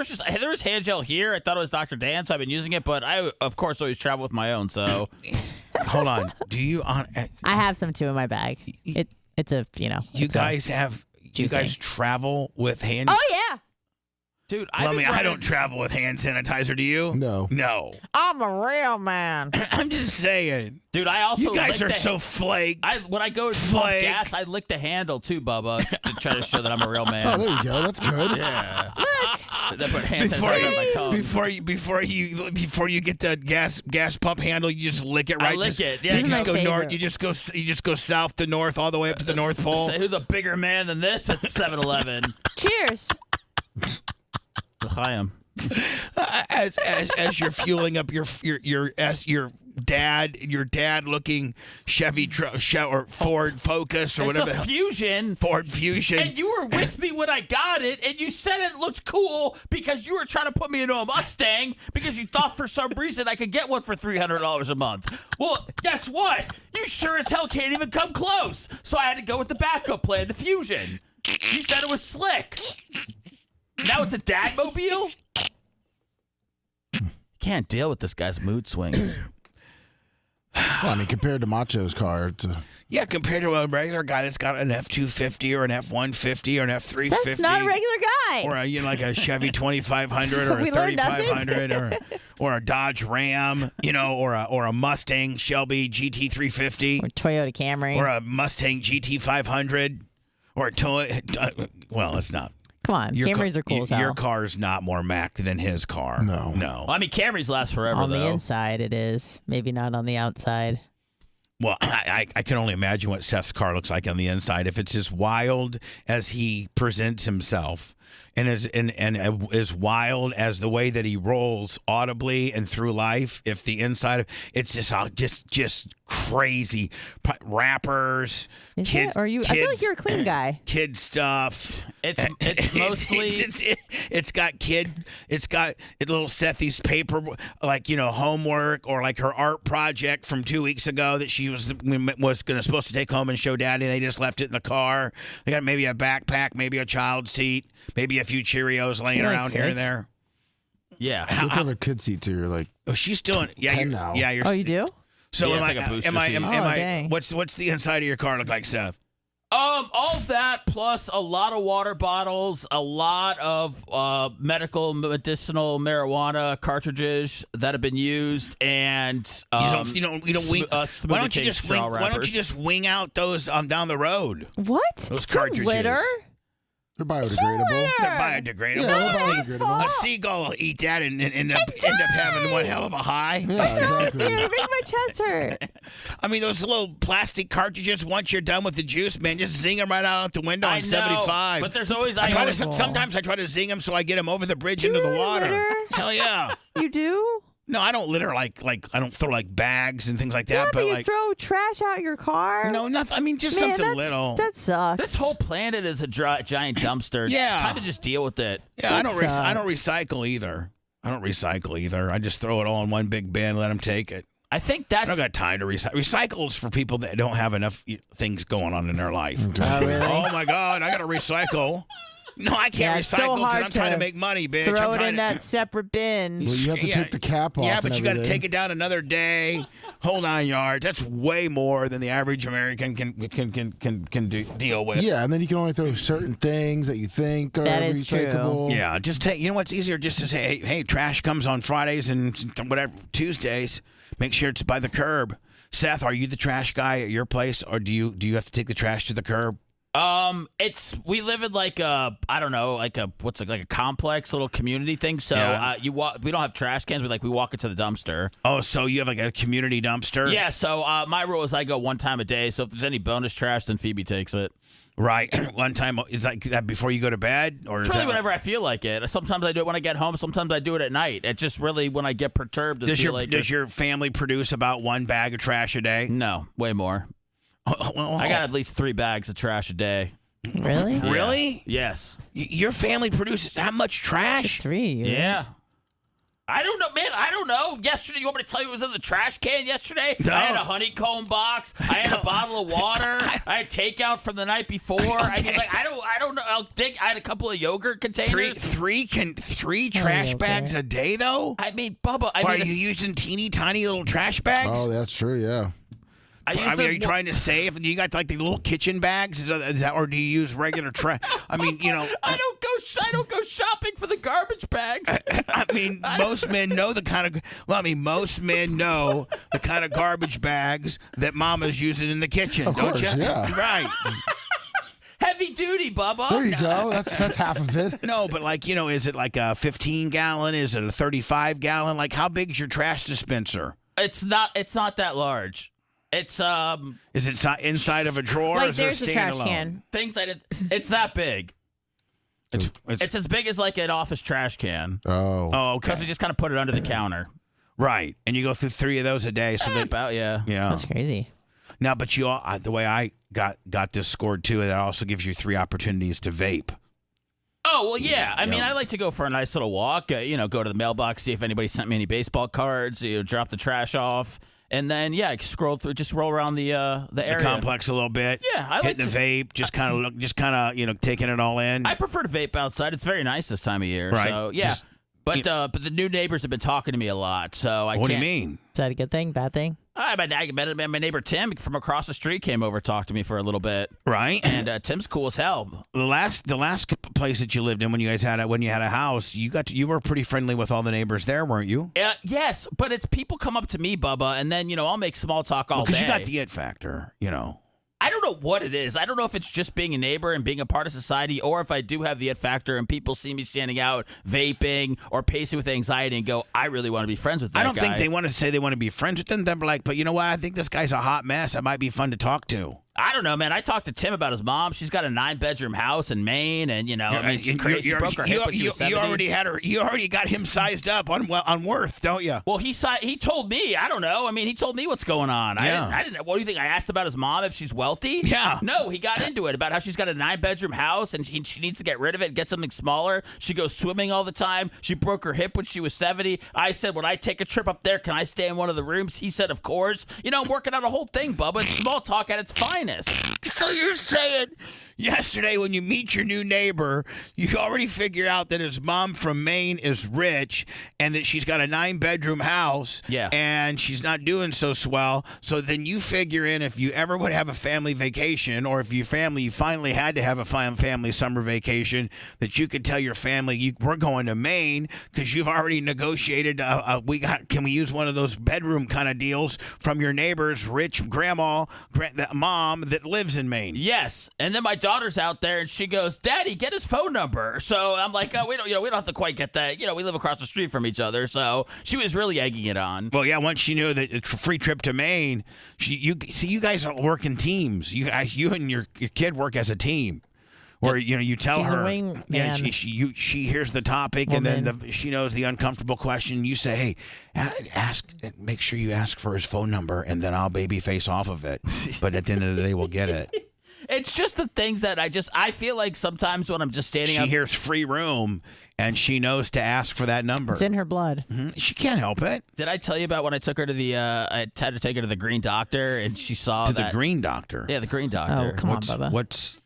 [SPEAKER 8] was hand gel here. I thought it was Dr. Dan, so I've been using it, but I, of course, always travel with my own, so.
[SPEAKER 3] Hold on. Do you
[SPEAKER 13] I have some, too, in my bag. It's a,
[SPEAKER 3] You guys travel with hand.
[SPEAKER 13] Oh, yeah.
[SPEAKER 8] Dude,
[SPEAKER 3] I don't travel with hand sanitizer. Do you?
[SPEAKER 1] No.
[SPEAKER 13] I'm a real man.
[SPEAKER 3] I'm just saying.
[SPEAKER 8] Dude, I also
[SPEAKER 3] You guys
[SPEAKER 8] lick
[SPEAKER 3] are
[SPEAKER 8] the-
[SPEAKER 3] so flaked.
[SPEAKER 8] When I go to pump gas, I lick the handle too, Bubba, to try to show that I'm a real man.
[SPEAKER 1] Oh, there you go. That's good.
[SPEAKER 8] Yeah. Then put hand sanitizer on my tongue.
[SPEAKER 3] Before you get the gas pump handle, you just lick it right.
[SPEAKER 8] I lick it. Yeah,
[SPEAKER 3] You just go
[SPEAKER 13] favorite.
[SPEAKER 3] north. You just go south to north all the way up to the North Pole.
[SPEAKER 8] Say, who's a bigger man than this at 7-Eleven?
[SPEAKER 13] Cheers.
[SPEAKER 8] L'chaim.
[SPEAKER 3] As you're fueling up your dad looking Chevy or Ford Focus or whatever.
[SPEAKER 8] It's a Fusion.
[SPEAKER 3] Ford Fusion.
[SPEAKER 8] And you were with me when I got it, and you said it looked cool because you were trying to put me into a Mustang because you thought for some reason I could get one for $300 a month. Well, guess what? You sure as hell can't even come close. So I had to go with the backup plan, the Fusion. You said it was slick. Now it's a dad mobile? Can't deal with this guy's mood swings.
[SPEAKER 1] Well, I mean, compared to Macho's car, it's
[SPEAKER 3] yeah, compared to a regular guy that's got an F-250 or an F-150 or an F-350.
[SPEAKER 13] That's not a regular guy.
[SPEAKER 3] Or like a Chevy 2500 or a
[SPEAKER 13] We learned nothing?
[SPEAKER 3] 3500 or a Dodge Ram, or a Mustang Shelby GT350
[SPEAKER 13] Or Toyota Camry.
[SPEAKER 3] or a Mustang GT500 or a Toyota. Well, it's not.
[SPEAKER 13] Come on, Camrys are cool as hell.
[SPEAKER 3] Your car's not more Mac than his car.
[SPEAKER 1] No.
[SPEAKER 8] Well, I mean, Camrys last forever,
[SPEAKER 13] On
[SPEAKER 8] though.
[SPEAKER 13] the inside, it is. Maybe not on the outside.
[SPEAKER 3] Well, I can only imagine what Seth's car looks like on the inside. If it's as wild as he presents himself, and as wild as the way that he rolls audibly and through life, if the inside of it's just crazy rappers,
[SPEAKER 13] Is
[SPEAKER 3] kids,
[SPEAKER 13] it? Or you? I feel like you're a clean guy.
[SPEAKER 3] kid stuff.
[SPEAKER 8] It's mostly
[SPEAKER 3] it's got little Sethy's paper, like homework or like her art project from 2 weeks ago that she was supposed to take home and show Daddy. They just left it in the car. They got maybe a backpack, maybe a child seat, maybe a few Cheerios laying around here and there.
[SPEAKER 8] Yeah.
[SPEAKER 1] you have a kid seat too. You're like,
[SPEAKER 3] Oh, she's still in. Yeah,
[SPEAKER 1] 10 now.
[SPEAKER 3] Yeah, you're.
[SPEAKER 13] Oh, you do?
[SPEAKER 3] So
[SPEAKER 8] Yeah,
[SPEAKER 3] am
[SPEAKER 8] it's
[SPEAKER 3] I?
[SPEAKER 8] like a booster
[SPEAKER 3] am I?
[SPEAKER 8] seat.
[SPEAKER 3] Am
[SPEAKER 13] Oh,
[SPEAKER 3] I?
[SPEAKER 13] dang.
[SPEAKER 3] What's the inside of your car look like, Seth?
[SPEAKER 8] All of that plus a lot of water bottles, a lot of medicinal marijuana cartridges that have been used, and
[SPEAKER 3] Why don't you just wing out those down the road?
[SPEAKER 13] What?
[SPEAKER 3] Those cartridges.
[SPEAKER 13] Litter?
[SPEAKER 1] they're biodegradable.
[SPEAKER 3] They're biodegradable.
[SPEAKER 1] Yeah, they're biodegradable.
[SPEAKER 3] A seagull will eat that and end up having one hell of a high.
[SPEAKER 1] Yeah, exactly.
[SPEAKER 13] You're making my chest hurt.
[SPEAKER 3] I mean, those little plastic cartridges, once you're done with the juice, man, just zing them right out the window on 75.
[SPEAKER 8] But there's always
[SPEAKER 3] sometimes I try to zing them so I get them over the bridge into the water.
[SPEAKER 13] Litter?
[SPEAKER 3] Hell yeah.
[SPEAKER 13] You do?
[SPEAKER 3] No, I don't litter like I don't throw like bags and things like that.
[SPEAKER 13] Yeah, but you
[SPEAKER 3] like
[SPEAKER 13] throw trash out your car?
[SPEAKER 3] no, nothing. I mean, just
[SPEAKER 13] Man,
[SPEAKER 3] something
[SPEAKER 13] that's-
[SPEAKER 3] little.
[SPEAKER 13] That sucks.
[SPEAKER 8] This whole planet is a giant dumpster.
[SPEAKER 3] Yeah.
[SPEAKER 8] Time to just deal with it.
[SPEAKER 3] Yeah, I don't
[SPEAKER 13] sucks.
[SPEAKER 3] recycle either. I just throw it all in one big bin, let them take it.
[SPEAKER 8] I think
[SPEAKER 3] I don't
[SPEAKER 8] that's
[SPEAKER 3] got time to recycle. Recycle's for people that don't have enough things going on in their life.
[SPEAKER 13] Oh, really?
[SPEAKER 3] Oh my God, I got to recycle. No, I can't
[SPEAKER 13] Yeah, it's so
[SPEAKER 3] recycle because
[SPEAKER 13] hard
[SPEAKER 3] I'm trying to
[SPEAKER 13] to
[SPEAKER 3] make money, bitch.
[SPEAKER 13] Throw
[SPEAKER 3] I'm
[SPEAKER 13] it
[SPEAKER 3] trying
[SPEAKER 13] in
[SPEAKER 3] to,
[SPEAKER 13] that separate bin.
[SPEAKER 1] Well, you have to take the cap off.
[SPEAKER 3] Yeah, but
[SPEAKER 1] and
[SPEAKER 3] you got to
[SPEAKER 1] everything.
[SPEAKER 3] take it down another day. Hold on, yards. That's way more than the average American can deal with.
[SPEAKER 1] Yeah, and then you can only throw certain things that you think are
[SPEAKER 13] That is true.
[SPEAKER 1] recyclable.
[SPEAKER 3] Yeah, just take. You know what's easier? Just to say, hey, trash comes on Fridays and whatever Tuesdays. Make sure it's by the curb. Seth, are you the trash guy at your place, or do you have to take the trash to the curb?
[SPEAKER 8] We live in like a like a complex little community thing. So we don't have trash cans. We walk into the dumpster.
[SPEAKER 3] Oh, so you have like a community dumpster?
[SPEAKER 8] Yeah. So my rule is I go one time a day. So if there's any bonus trash, then Phoebe takes it.
[SPEAKER 3] Right. One time, is that before you go to bed? Or
[SPEAKER 8] It's
[SPEAKER 3] is
[SPEAKER 8] really
[SPEAKER 3] that
[SPEAKER 8] whenever I feel like it. Sometimes I do it when I get home. Sometimes I do it at night. It's just really when I get perturbed.
[SPEAKER 3] Does your family produce about one bag of trash a day?
[SPEAKER 8] No, way more. I got at least 3 bags of trash a day.
[SPEAKER 13] Really?
[SPEAKER 8] Yeah.
[SPEAKER 3] Really?
[SPEAKER 8] Yes.
[SPEAKER 3] Your family produces that much trash?
[SPEAKER 13] Just 3.
[SPEAKER 8] Yeah. I don't know, man. I don't know. Yesterday, you want me to tell you what was in the trash can yesterday?
[SPEAKER 3] No.
[SPEAKER 8] I had a honeycomb box. I had a bottle of water. I had takeout from the night before. Okay. I mean, I don't know. I had a couple of yogurt containers.
[SPEAKER 3] Three trash bags a day, though?
[SPEAKER 8] I mean, Bubba.
[SPEAKER 3] Are you using teeny tiny little trash bags?
[SPEAKER 1] Oh, that's true. Yeah.
[SPEAKER 3] Are you trying to save? Do you got like the little kitchen bags, is that, or do you use regular trash? I mean,
[SPEAKER 8] I don't go shopping for the garbage bags.
[SPEAKER 3] I mean, most men know the kind of garbage bags that Mama's using in the kitchen.
[SPEAKER 1] Of
[SPEAKER 3] don't
[SPEAKER 1] course,
[SPEAKER 3] you?
[SPEAKER 1] yeah.
[SPEAKER 3] Right.
[SPEAKER 8] Heavy duty, Bubba.
[SPEAKER 1] There you go. That's half of it.
[SPEAKER 3] No, but is it like a 15-gallon? Is it a 35-gallon? Like, how big is your trash dispenser?
[SPEAKER 8] It's not that large. It's
[SPEAKER 3] Is it inside of a drawer?
[SPEAKER 13] Like
[SPEAKER 3] or is there
[SPEAKER 13] there's a trash
[SPEAKER 3] standalone?
[SPEAKER 13] can.
[SPEAKER 8] Things it's that big. It's as big as like an office trash can.
[SPEAKER 1] Oh,
[SPEAKER 3] okay.
[SPEAKER 8] Because we just kind of put it under the counter.
[SPEAKER 3] Right, and you go through 3 of those a day. So
[SPEAKER 8] yeah.
[SPEAKER 13] That's crazy.
[SPEAKER 3] Now, but the way I got this scored too, that also gives you 3 opportunities to vape.
[SPEAKER 8] Oh, well, yeah. I mean, I like to go for a nice little walk, go to the mailbox, see if anybody sent me any baseball cards, drop the trash off. And then, scroll through, just roll around the area.
[SPEAKER 3] The complex a little bit.
[SPEAKER 8] Yeah, I like
[SPEAKER 3] hitting the vape, just kind of taking it all in.
[SPEAKER 8] I prefer to vape outside. It's very nice this time of year.
[SPEAKER 3] Right.
[SPEAKER 8] So, yeah. But the new neighbors have been talking to me a lot, so I can't.
[SPEAKER 3] What do you mean?
[SPEAKER 13] Is that a good thing? Bad thing?
[SPEAKER 8] My neighbor Tim from across the street came over, talked to me for a little bit.
[SPEAKER 3] Right.
[SPEAKER 8] And Tim's cool as hell.
[SPEAKER 3] The last place that you lived in when you had a house, you were pretty friendly with all the neighbors there, weren't you?
[SPEAKER 8] Yes, but it's people come up to me, Bubba, and then I'll make small talk all day.
[SPEAKER 3] Because you got the it factor,
[SPEAKER 8] I don't know what it is. I don't know if it's just being a neighbor and being a part of society, or if I do have the it factor and people see me standing out vaping or pacing with anxiety and go, I really want to be friends with that guy.
[SPEAKER 3] I don't think they want to say they want to be friends with them. They're like, but you know what? I think this guy's a hot mess. It might be fun to talk to.
[SPEAKER 8] I don't know, man. I talked to Tim about his mom. She's got a 9-bedroom house in Maine, and she's crazy. She broke her hip when she was 70.
[SPEAKER 3] You already got him sized up on worth, don't you?
[SPEAKER 8] Well, he told me. I don't know. I mean, he told me what's going on.
[SPEAKER 3] Yeah.
[SPEAKER 8] I didn't know. What do you think? I asked about his mom if she's wealthy.
[SPEAKER 3] Yeah.
[SPEAKER 8] No, he got into it about how she's got a 9-bedroom house and she needs to get rid of it and get something smaller. She goes swimming all the time. She broke her hip when she was 70. I said, when I take a trip up there, can I stay in one of the rooms? He said, of course. I'm working out a whole thing, Bubba. It's small talk at its finest.
[SPEAKER 3] So you're saying yesterday when you meet your new neighbor, you already figured out that his mom from Maine is rich and that she's got a 9-bedroom house and she's not doing so swell. So then you figure in if you ever would have a family vacation, or if you finally had to have a family summer vacation, that you could tell your family we're going to Maine because you've already negotiated. Can we use one of those bedroom kind of deals from your neighbor's rich mom that lives in Maine?
[SPEAKER 8] Yes, and then my daughter's out there and she goes, "Daddy, get his phone number." So I'm like, "Oh, we don't have to quite get that. We live across the street from each other." So she was really egging it on.
[SPEAKER 3] Well, yeah, once she knew that it's a free trip to Maine, you guys are working teams. You and your kid work as a team. Or you tell
[SPEAKER 13] She's
[SPEAKER 3] her,
[SPEAKER 13] a wing
[SPEAKER 3] yeah,
[SPEAKER 13] man.
[SPEAKER 3] she hears the topic,
[SPEAKER 13] Woman.
[SPEAKER 3] and then she knows the uncomfortable question. You say, "Hey, make sure you ask for his phone number, and then I'll baby face off of it." But at the end of the day, we'll get it.
[SPEAKER 8] It's just the things that I feel like sometimes when I'm just standing
[SPEAKER 3] She
[SPEAKER 8] up.
[SPEAKER 3] hears free room, and she knows to ask for that number.
[SPEAKER 13] It's in her blood.
[SPEAKER 3] Mm-hmm. She can't help it.
[SPEAKER 8] Did I tell you about when I took her to I had to take her to the Green Doctor, and she saw
[SPEAKER 3] the Green Doctor?
[SPEAKER 8] Yeah, the Green Doctor.
[SPEAKER 13] Oh, come on, Bubba.
[SPEAKER 3] What's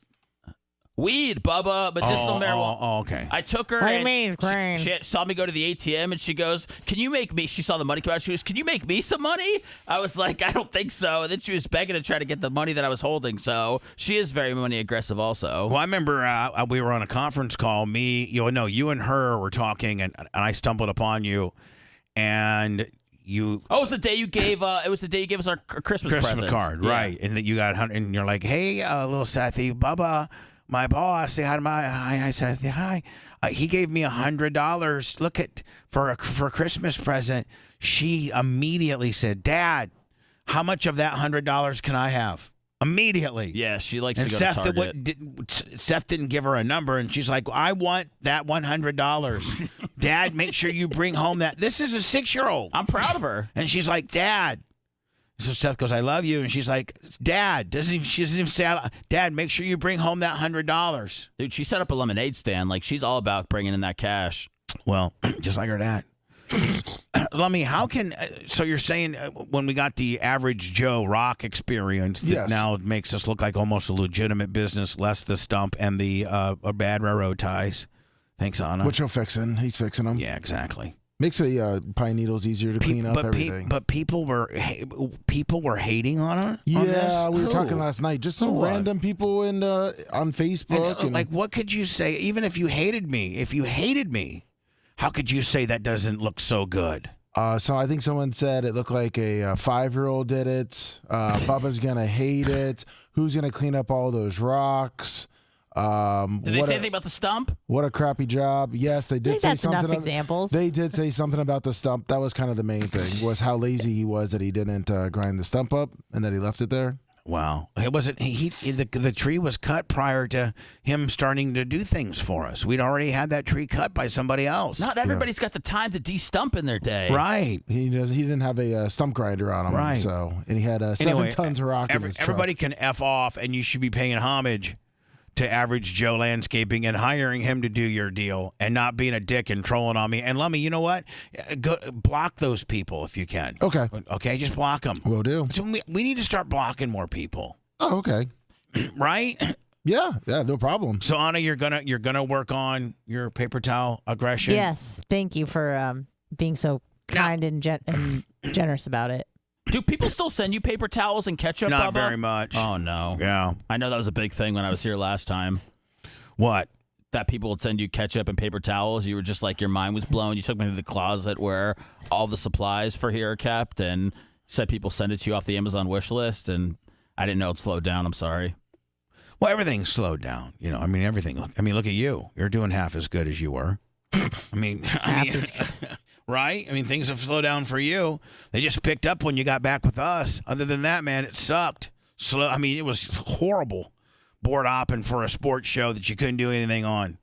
[SPEAKER 8] weed, Bubba, medicinal marijuana.
[SPEAKER 3] Oh, okay.
[SPEAKER 8] I took her.
[SPEAKER 13] What do you
[SPEAKER 8] and
[SPEAKER 13] mean, green?
[SPEAKER 8] She saw me go to the ATM, and she goes, "Can you make me?" She saw the money come out. She goes, "Can you make me some money?" I was like, "I don't think so." And then she was begging to try to get the money that I was holding. So she is very money aggressive, also.
[SPEAKER 3] Well, I remember we were on a conference call. You and her were talking, and I stumbled upon you, and you.
[SPEAKER 8] Oh, it was the day you gave. It was the day you gave us our Christmas presents.
[SPEAKER 3] card,
[SPEAKER 8] Yeah.
[SPEAKER 3] right? And that you got 100, and you're like, hey, little Sethy, Bubba, my boss, say hi to hi, Sethy, hi. He gave me $100. Look for a Christmas present. She immediately said, Dad, how much of that $100 can I have? Immediately.
[SPEAKER 8] Yeah, she likes
[SPEAKER 3] And
[SPEAKER 8] to go to Target.
[SPEAKER 3] Seth didn't give her a number, and she's like, I want that $100. Dad, make sure you bring home that. This is a 6-year-old.
[SPEAKER 8] I'm proud of her.
[SPEAKER 3] And she's like, Dad. So Seth goes, I love you. And she's like, Dad. She doesn't even say, Dad, make sure you bring home that $100.
[SPEAKER 8] Dude, she set up a lemonade stand. Like, she's all about bringing in that cash.
[SPEAKER 3] Well, just like her dad. Lummy, how can so you're saying when we got the average Joe rock experience that
[SPEAKER 7] Yes.
[SPEAKER 3] now makes us look like almost a legitimate business, less the stump and the bad railroad ties. Thanks, Anna.
[SPEAKER 7] Which he'll fixing. He's fixing them.
[SPEAKER 3] Yeah, exactly.
[SPEAKER 7] Makes the pine needles easier to clean up everything.
[SPEAKER 3] But people were hating on her.
[SPEAKER 7] Yeah,
[SPEAKER 3] on this?
[SPEAKER 7] we were
[SPEAKER 3] Who?
[SPEAKER 7] talking last night. Just some
[SPEAKER 3] Who?
[SPEAKER 7] random people on Facebook.
[SPEAKER 3] And, like, what could you say? Even if you hated me, how could you say that doesn't look so good?
[SPEAKER 7] So I think someone said it looked like a 5-year-old did it. Bubba's gonna hate it. Who's gonna clean up all those rocks?
[SPEAKER 8] Did they say anything about the stump?
[SPEAKER 7] What a crappy job. Yes, they
[SPEAKER 13] I
[SPEAKER 7] did
[SPEAKER 13] think
[SPEAKER 7] say
[SPEAKER 13] that's
[SPEAKER 7] something.
[SPEAKER 13] enough examples.
[SPEAKER 7] They did say something about the stump. That was kind of the main thing, was how lazy he was that he didn't grind the stump up and that he left it there.
[SPEAKER 3] Wow, it wasn't. The tree was cut prior to him starting to do things for us. We'd already had that tree cut by somebody else.
[SPEAKER 8] Not everybody's got the time to de-stump in their day.
[SPEAKER 3] Right.
[SPEAKER 7] He didn't have a stump grinder on him.
[SPEAKER 3] Right.
[SPEAKER 7] So, and he had 7 tons of rock in his truck.
[SPEAKER 3] Everybody can F off, and you should be paying homage to Average Joe Landscaping and hiring him to do your deal and not being a dick and trolling on me. And Lummy, you know what? Go block those people if you can.
[SPEAKER 7] Okay.
[SPEAKER 3] Okay, just block them.
[SPEAKER 7] Will do.
[SPEAKER 3] So we need to start blocking more people.
[SPEAKER 7] Oh, okay.
[SPEAKER 3] Right?
[SPEAKER 7] Yeah, no problem.
[SPEAKER 3] So Anna, you're gonna work on your paper towel aggression.
[SPEAKER 13] Yes, thank you for being so kind and generous about it.
[SPEAKER 8] Do people still send you paper towels and ketchup,
[SPEAKER 3] Not
[SPEAKER 8] Bubba?
[SPEAKER 3] very much.
[SPEAKER 8] Oh, no.
[SPEAKER 3] Yeah.
[SPEAKER 8] I know that was a big thing when I was here last time.
[SPEAKER 3] What?
[SPEAKER 8] That people would send you ketchup and paper towels. You were just like, your mind was blown. You took me to the closet where all the supplies for here are kept and said people send it to you off the Amazon wish list, and I didn't know it slowed down. I'm sorry.
[SPEAKER 3] Well, everything's slowed down. You know, I mean, everything. I mean, look at you. You're doing half as good as you were. I mean, right? I mean, things have slowed down for you. They just picked up when you got back with us. Other than that, man, it sucked. Slow. I mean, it was horrible. Board hopping for a sports show that you couldn't do anything on.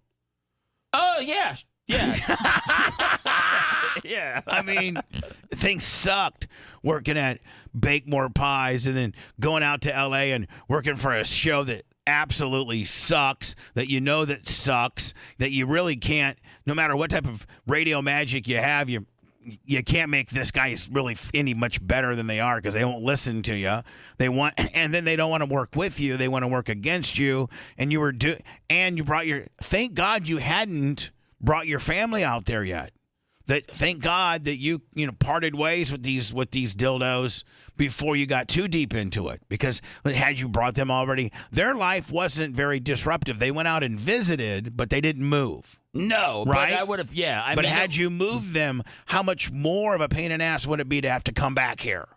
[SPEAKER 8] Oh, yeah. Yeah.
[SPEAKER 3] Yeah. I mean, things sucked. Working at Bake More Pies and then going out to L.A. and working for a show that absolutely sucks, that you know that sucks, that you really can't, no matter what type of radio magic you have, you can't make this guy really any much better than they are because they won't listen to you. And then they don't want to work with you. They want to work against you. And you brought thank God you hadn't brought your family out there yet. Thank God that you parted ways with these dildos before you got too deep into it. Because had you brought them already, their life wasn't very disruptive. They went out and visited, but they didn't move.
[SPEAKER 8] No,
[SPEAKER 3] right?
[SPEAKER 8] But I would have, yeah.
[SPEAKER 3] But had you moved them, how much more of a pain in the ass would it be to have to come back here?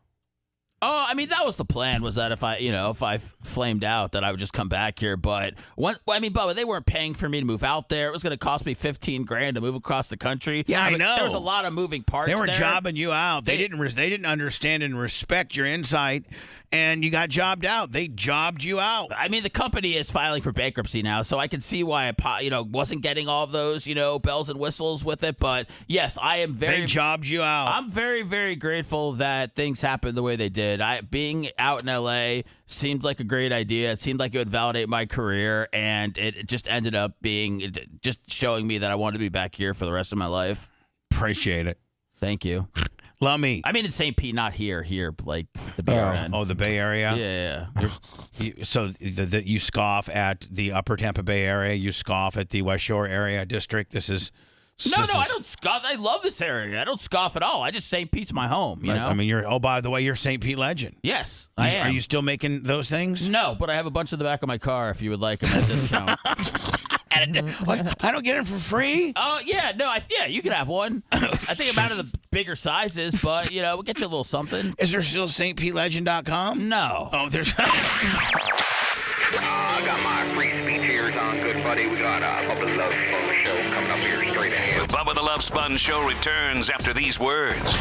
[SPEAKER 8] Oh, I mean, that was the plan, was that if I flamed out, that I would just come back here. But, Bubba, they weren't paying for me to move out there. It was going to cost me $15,000 to move across the country.
[SPEAKER 3] Yeah, I know.
[SPEAKER 8] There was a lot of moving parts
[SPEAKER 3] They were
[SPEAKER 8] there.
[SPEAKER 3] jobbing you out. They didn't understand and respect your insight, and you got jobbed out. They jobbed you out.
[SPEAKER 8] I mean, the company is filing for bankruptcy now, so I can see why I wasn't getting all of those, bells and whistles with it. But, yes, I am very...
[SPEAKER 3] They jobbed you out.
[SPEAKER 8] I'm very, very grateful that things happened the way they did. Being out in L.A. seemed like a great idea. It seemed like it would validate my career, and it just ended up just showing me that I wanted to be back here for the rest of my life.
[SPEAKER 3] Appreciate it.
[SPEAKER 8] Thank you.
[SPEAKER 3] Lummy.
[SPEAKER 8] I mean, in St. Pete, not here, like the Bay Area.
[SPEAKER 3] Oh, the Bay Area?
[SPEAKER 8] Yeah.
[SPEAKER 3] So you scoff at the Upper Tampa Bay area. You scoff at the West Shore area district. This is...
[SPEAKER 8] No, I don't scoff. I love this area. I don't scoff at all. I just St. Pete's my home, you know?
[SPEAKER 3] I mean, by the way, you're St. Pete legend.
[SPEAKER 8] Yes, I am.
[SPEAKER 3] Are you still making those things?
[SPEAKER 8] No, but I have a bunch in the back of my car if you would like them at a discount.
[SPEAKER 3] I don't get it for free?
[SPEAKER 8] Oh, yeah. No, you can have one. I think I'm out of the bigger sizes, but we'll get you a little something.
[SPEAKER 3] Is there still stplegend.com?
[SPEAKER 8] No.
[SPEAKER 3] Oh, there's.
[SPEAKER 15] I got my free speech ears on, good buddy. We got Bubba the Love Sponge show coming up here straight ahead.
[SPEAKER 6] The Bubba the Love Sponge show returns after these words.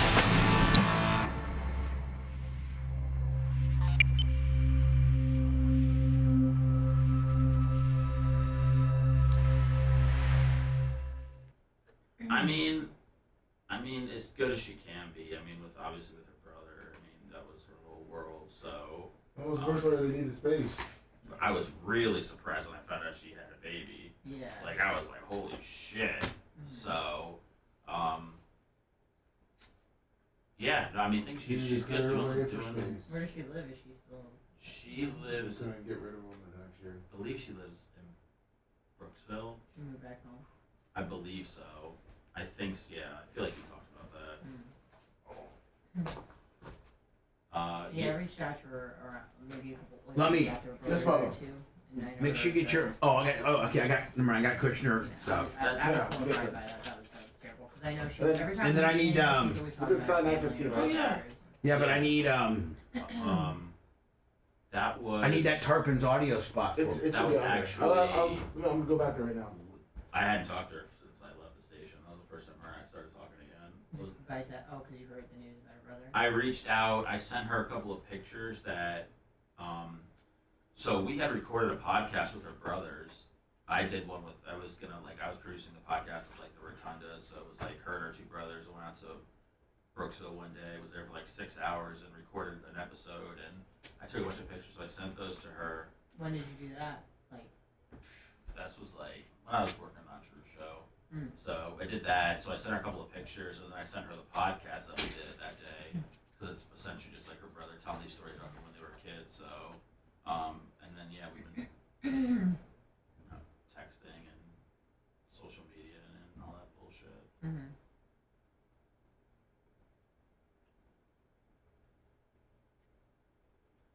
[SPEAKER 8] I mean, as good as she can be. I mean, obviously with her brother. I mean, that was her whole world. So.
[SPEAKER 7] That was the first one they needed space.
[SPEAKER 8] I was really surprised when I found out she had a baby.
[SPEAKER 5] Yeah.
[SPEAKER 8] Like, I was like, holy shit. So, yeah, no, I mean, I think she's good doing.
[SPEAKER 5] Where does she live? Is she still?
[SPEAKER 8] She lives.
[SPEAKER 7] Gonna get rid of them next year.
[SPEAKER 8] I believe she lives in Brooksville.
[SPEAKER 5] She moved back home.
[SPEAKER 8] I believe so. I think, yeah. I feel like you talked about that.
[SPEAKER 5] Yeah, I reached out to her around maybe a couple.
[SPEAKER 16] Let me.
[SPEAKER 7] Yes, Bubba.
[SPEAKER 16] Make sure you get your. I got Kushner stuff.
[SPEAKER 5] I was horrified by that. That was terrible. Because I know she every time.
[SPEAKER 16] And then I need
[SPEAKER 5] she's always talking about her family.
[SPEAKER 7] Oh,
[SPEAKER 8] yeah.
[SPEAKER 16] Yeah, but I need
[SPEAKER 8] that was.
[SPEAKER 16] I need that Tarpin's audio spot for me.
[SPEAKER 8] That was actually.
[SPEAKER 7] I'm gonna go back there right now.
[SPEAKER 8] I hadn't talked to her since I left the station. That was the first time her and I started talking again.
[SPEAKER 5] Because you heard the news about her brother.
[SPEAKER 8] I reached out. I sent her a couple of pictures that. So we had recorded a podcast with her brothers. I did one with. I was producing the podcast of like the Rotunda. So it was like her and her two brothers. I went out to Brooksville one day. Was there for like 6 hours and recorded an episode. And I took a bunch of pictures. So I sent those to her.
[SPEAKER 5] When did you do that? Like.
[SPEAKER 8] That was like when I was working on True Show. So I did that. So I sent her a couple of pictures, and then I sent her the podcast that we did that day, because it's essentially just like her brother telling these stories about from when they were kids. So, and then yeah, we've been texting and social media and all that bullshit.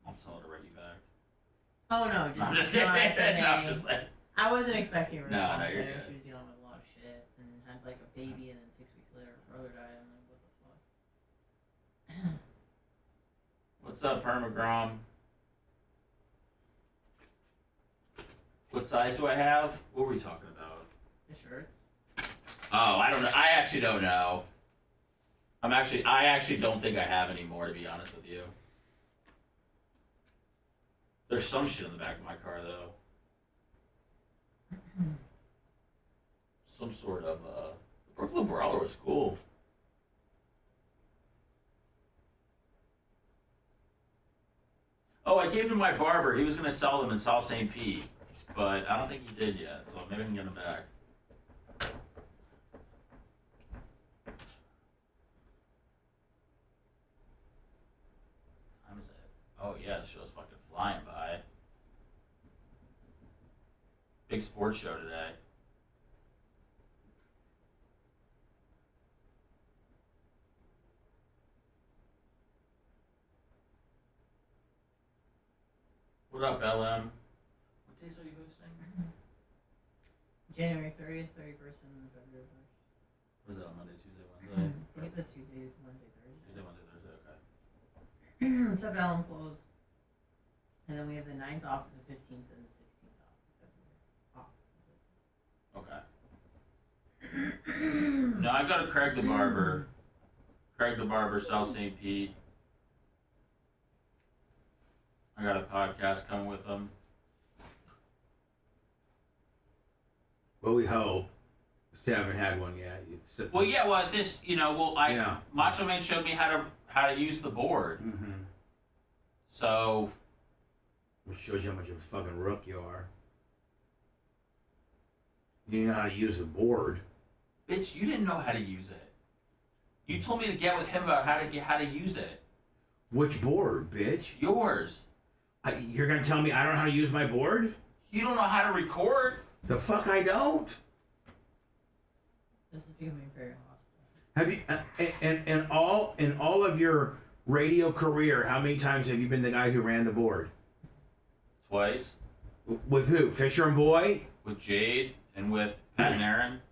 [SPEAKER 8] I'll tell her to write you back.
[SPEAKER 5] Oh no,
[SPEAKER 8] I'm just kidding.
[SPEAKER 5] I wasn't expecting a response.
[SPEAKER 8] No, you're
[SPEAKER 5] I know
[SPEAKER 8] good.
[SPEAKER 5] she was dealing with a lot of shit and had like a baby, and then 6 weeks later her brother died. I'm like, what the fuck?
[SPEAKER 8] What's up, Permagrom? What size do I have? What were we talking about?
[SPEAKER 5] The shirts.
[SPEAKER 8] Oh, I don't know. I actually don't know. I actually don't think I have any more, to be honest with you. There's some shit in the back of my car, though. Some sort of, the Brooklyn Brawler was cool. Oh, I gave him to my barber. He was going to sell them in South St. Pete, but I don't think he did yet, so maybe I can get them back. Time is it? Oh, yeah, the show's fucking flying by. Big sports show today. What up, LM? What days are you hosting?
[SPEAKER 5] January 30th, 31st, and February 1st.
[SPEAKER 8] Was that on Monday, Tuesday, Wednesday?
[SPEAKER 5] I think it's a Tuesday, Wednesday, Thursday.
[SPEAKER 8] Tuesday, Wednesday, Thursday, okay.
[SPEAKER 5] It's up Allen Close. And then we have the 9th off, the 15th, and the 16th off.
[SPEAKER 8] Okay. No, I go to Craig the Barber. Craig the Barber, South St. Pete. I got a podcast coming with him.
[SPEAKER 16] Well, we hope. Still haven't had one yet.
[SPEAKER 8] Well, yeah. Well, this, Macho Man showed me how to use the board.
[SPEAKER 16] Mm-hmm.
[SPEAKER 8] So.
[SPEAKER 16] It shows you how much of a fucking rook you are. You know how to use the board.
[SPEAKER 8] Bitch, you didn't know how to use it. You told me to get with him about how to use it.
[SPEAKER 16] Which board, bitch?
[SPEAKER 8] Yours.
[SPEAKER 16] You're gonna tell me I don't know how to use my board?
[SPEAKER 8] You don't know how to record?
[SPEAKER 16] The fuck I don't.
[SPEAKER 5] This is becoming very hostile.
[SPEAKER 16] Have you in all of your radio career, how many times have you been the guy who ran the board?
[SPEAKER 8] Twice.
[SPEAKER 16] With who? Fisher and Boy?
[SPEAKER 8] With Jade and with Pat and Aaron.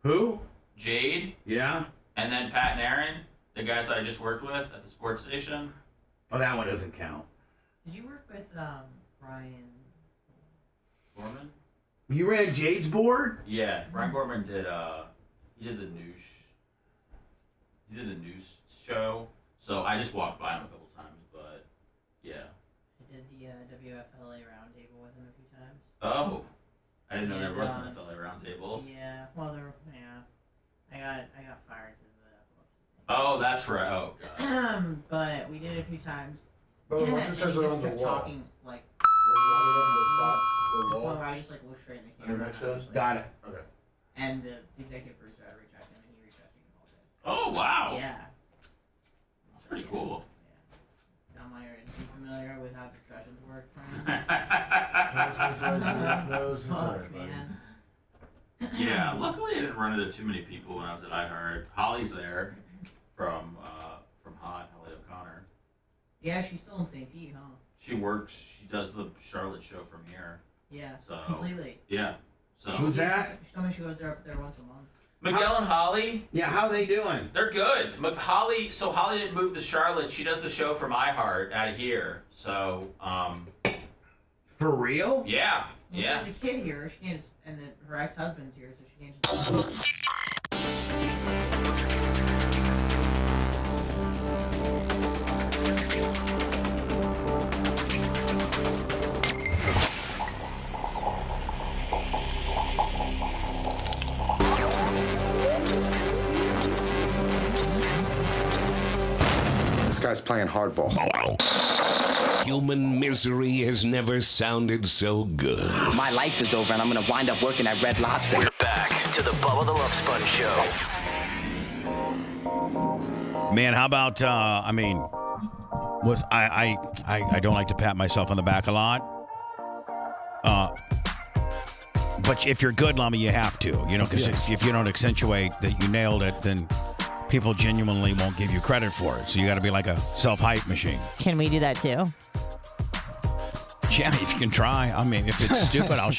[SPEAKER 16] Who?
[SPEAKER 8] Jade.
[SPEAKER 16] Yeah.
[SPEAKER 8] And then Pat and Aaron, the guys I just worked with at the sports station.
[SPEAKER 16] Oh, that one doesn't count.
[SPEAKER 5] Did you work with Brian
[SPEAKER 8] Gorman?
[SPEAKER 16] You ran Jade's board?
[SPEAKER 8] Yeah, Brian Gorman did. He did the news. He did the news show. So I just walked by him a couple times, but yeah.
[SPEAKER 5] I did the WFLA roundtable with him a few times.
[SPEAKER 8] Oh, I didn't know there was an FLA roundtable.
[SPEAKER 5] Yeah, well, I got fired because of that.
[SPEAKER 8] Oh, that's right. Oh, God.
[SPEAKER 5] But we did it a few times.
[SPEAKER 7] But
[SPEAKER 5] Yeah,
[SPEAKER 7] once it
[SPEAKER 5] and
[SPEAKER 7] says
[SPEAKER 5] he
[SPEAKER 7] it
[SPEAKER 5] just
[SPEAKER 7] on the
[SPEAKER 5] kept
[SPEAKER 7] wall.
[SPEAKER 5] talking, like,
[SPEAKER 7] the spots, the
[SPEAKER 5] well,
[SPEAKER 7] wall.
[SPEAKER 5] I just like looked straight in the
[SPEAKER 7] On your
[SPEAKER 5] camera.
[SPEAKER 7] next
[SPEAKER 5] and I
[SPEAKER 7] show?
[SPEAKER 5] was like-
[SPEAKER 16] Got it.
[SPEAKER 7] Okay.
[SPEAKER 5] And the executive producer had to reach out to him, and he reached out to me and apologized.
[SPEAKER 8] Oh, wow.
[SPEAKER 5] Yeah.
[SPEAKER 8] That's pretty cool.
[SPEAKER 5] Now, are you familiar with how discussions work, Frank? Fuck, man.
[SPEAKER 8] Yeah, luckily I didn't run into too many people when I was at iHeart. Holly's there from Hot, Holly O'Connor.
[SPEAKER 5] Yeah, she's still in St. Pete, huh?
[SPEAKER 8] She works. She does the Charlotte show from here.
[SPEAKER 5] Yeah,
[SPEAKER 8] So
[SPEAKER 5] completely.
[SPEAKER 8] Yeah. So
[SPEAKER 16] Who's that?
[SPEAKER 5] She told me she goes there once a month.
[SPEAKER 8] Miguel and Holly.
[SPEAKER 16] Yeah, how they doing?
[SPEAKER 8] They're good. Holly didn't move to Charlotte. She does the show from iHeart out of here. So
[SPEAKER 16] For real?
[SPEAKER 8] yeah.
[SPEAKER 5] Well,
[SPEAKER 8] Yeah.
[SPEAKER 5] She has a kid here. She can't just, and then her ex-husband's here, so she can't just.
[SPEAKER 14] This guy's playing hardball.
[SPEAKER 17] Human misery has never sounded so good.
[SPEAKER 18] My life is over and I'm gonna wind up working at Red Lobster.
[SPEAKER 11] We're back to the Bubba the Love Sponge Show.
[SPEAKER 3] Man, how about I don't like to pat myself on the back a lot. But if you're good, Lummy, you have to. You know, because if you don't accentuate that you nailed it, then people genuinely won't give you credit for it. So you got to be like a self-hype machine.
[SPEAKER 13] Can we do that too?
[SPEAKER 3] Yeah, if you can try. I mean, if it's stupid, I'll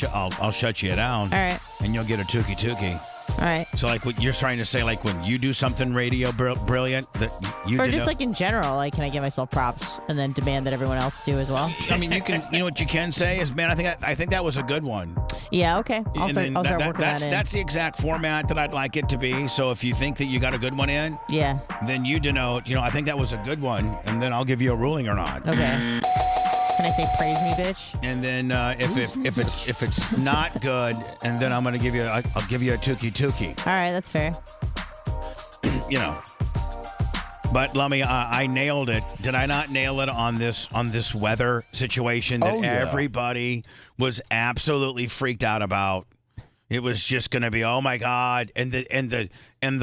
[SPEAKER 3] shut you down.
[SPEAKER 13] All right.
[SPEAKER 3] And you'll get a tookie.
[SPEAKER 13] All right.
[SPEAKER 3] So like what you're trying to say, like when you do something radio brilliant, that you
[SPEAKER 13] Or
[SPEAKER 3] did
[SPEAKER 13] just like in general, like can I give myself props and then demand that everyone else do as well?
[SPEAKER 3] I mean, you can. You know what you can say is, man, I think that was a good one.
[SPEAKER 13] Yeah. Okay. I'll
[SPEAKER 3] And
[SPEAKER 13] start
[SPEAKER 3] then
[SPEAKER 13] working that in.
[SPEAKER 3] That's the exact format that I'd like it to be. So if you think that you got a good one in,
[SPEAKER 13] Yeah.
[SPEAKER 3] then you denote, I think that was a good one, and then I'll give you a ruling or not.
[SPEAKER 13] Okay. Can I say praise me, bitch?
[SPEAKER 3] And then if it's not good, and then I'll give you a tookie.
[SPEAKER 13] All right, that's fair.
[SPEAKER 3] But Lummy, I nailed it. Did I not nail it on this weather situation that everybody was absolutely freaked out about? It was just going to be, oh my God, and the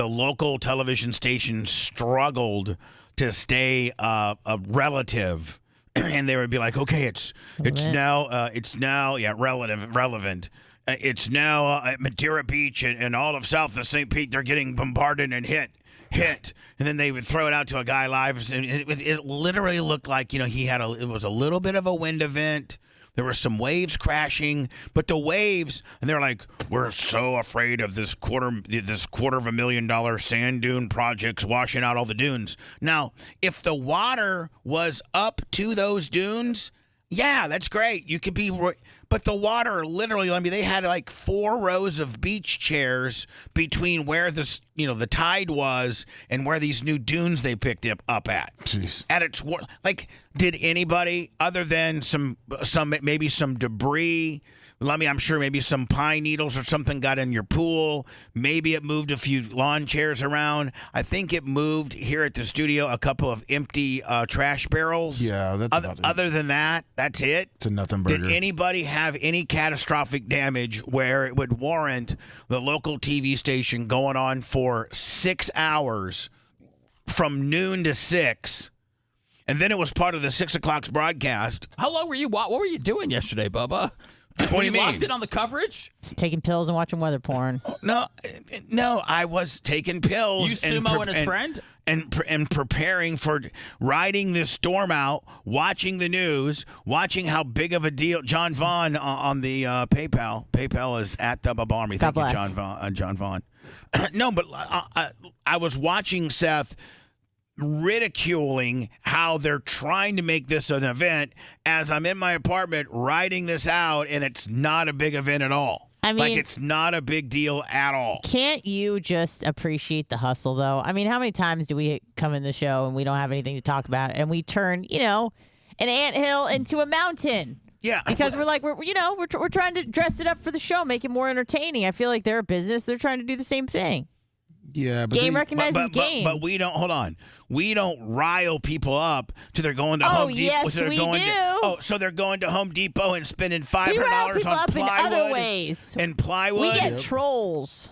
[SPEAKER 3] local television station struggled to stay a relative. And they would be like, okay, it's now relevant. It's now at Madeira Beach and all of south of St. Pete. They're getting bombarded and hit, and then they would throw it out to a guy live, and it literally looked like it was a little bit of a wind event. There were some waves crashing, but the waves, and they're like, we're so afraid of this $250,000 sand dune projects washing out all the dunes. Now, if the water was up to those dunes, yeah, that's great. You could be, but the water literally, they had like 4 rows of beach chairs between where the tide was and where these new dunes they picked up at.
[SPEAKER 1] Jeez.
[SPEAKER 3] At its did anybody other than some maybe some debris? I'm sure maybe some pine needles or something got in your pool. Maybe it moved a few lawn chairs around. I think it moved here at the studio a couple of empty trash barrels.
[SPEAKER 1] Yeah, that's about it.
[SPEAKER 3] Other than that, that's it.
[SPEAKER 1] It's a nothing burger.
[SPEAKER 3] Did anybody have any catastrophic damage where it would warrant the local TV station going on for 6 hours from noon to 6? And then it was part of the 6 o'clock broadcast.
[SPEAKER 8] How long were you? What were you doing yesterday, Bubba?
[SPEAKER 3] What do you mean?
[SPEAKER 8] Locked in on the coverage?
[SPEAKER 13] Just taking pills and watching weather porn.
[SPEAKER 3] No, I was taking pills.
[SPEAKER 8] You, Sumo, and his friend?
[SPEAKER 3] And preparing for riding this storm out, watching the news, watching how big of a deal John Vaughn on the PayPal. PayPal is at the Bubba Army. Thank you, John Vaughn. No, but I was watching Seth ridiculing how they're trying to make this an event as I'm in my apartment writing this out, and it's not a big event at all.
[SPEAKER 13] I mean,
[SPEAKER 3] like, it's not a big deal at all.
[SPEAKER 13] Can't you just appreciate the hustle, though? I mean, how many times do we come in the show and we don't have anything to talk about, and we turn, an anthill into a mountain?
[SPEAKER 3] Yeah,
[SPEAKER 13] because we're trying to dress it up for the show, make it more entertaining. I feel like they're a business; they're trying to do the same thing.
[SPEAKER 7] Yeah, but
[SPEAKER 13] game recognizes game.
[SPEAKER 3] But we don't. Hold on. We don't rile people up till they're going to Home Depot.
[SPEAKER 13] Yes, we do.
[SPEAKER 3] So they're going to Home Depot and spending $500
[SPEAKER 13] we rile people
[SPEAKER 3] on
[SPEAKER 13] up
[SPEAKER 3] plywood.
[SPEAKER 13] in other ways.
[SPEAKER 3] And plywood.
[SPEAKER 13] We get trolls.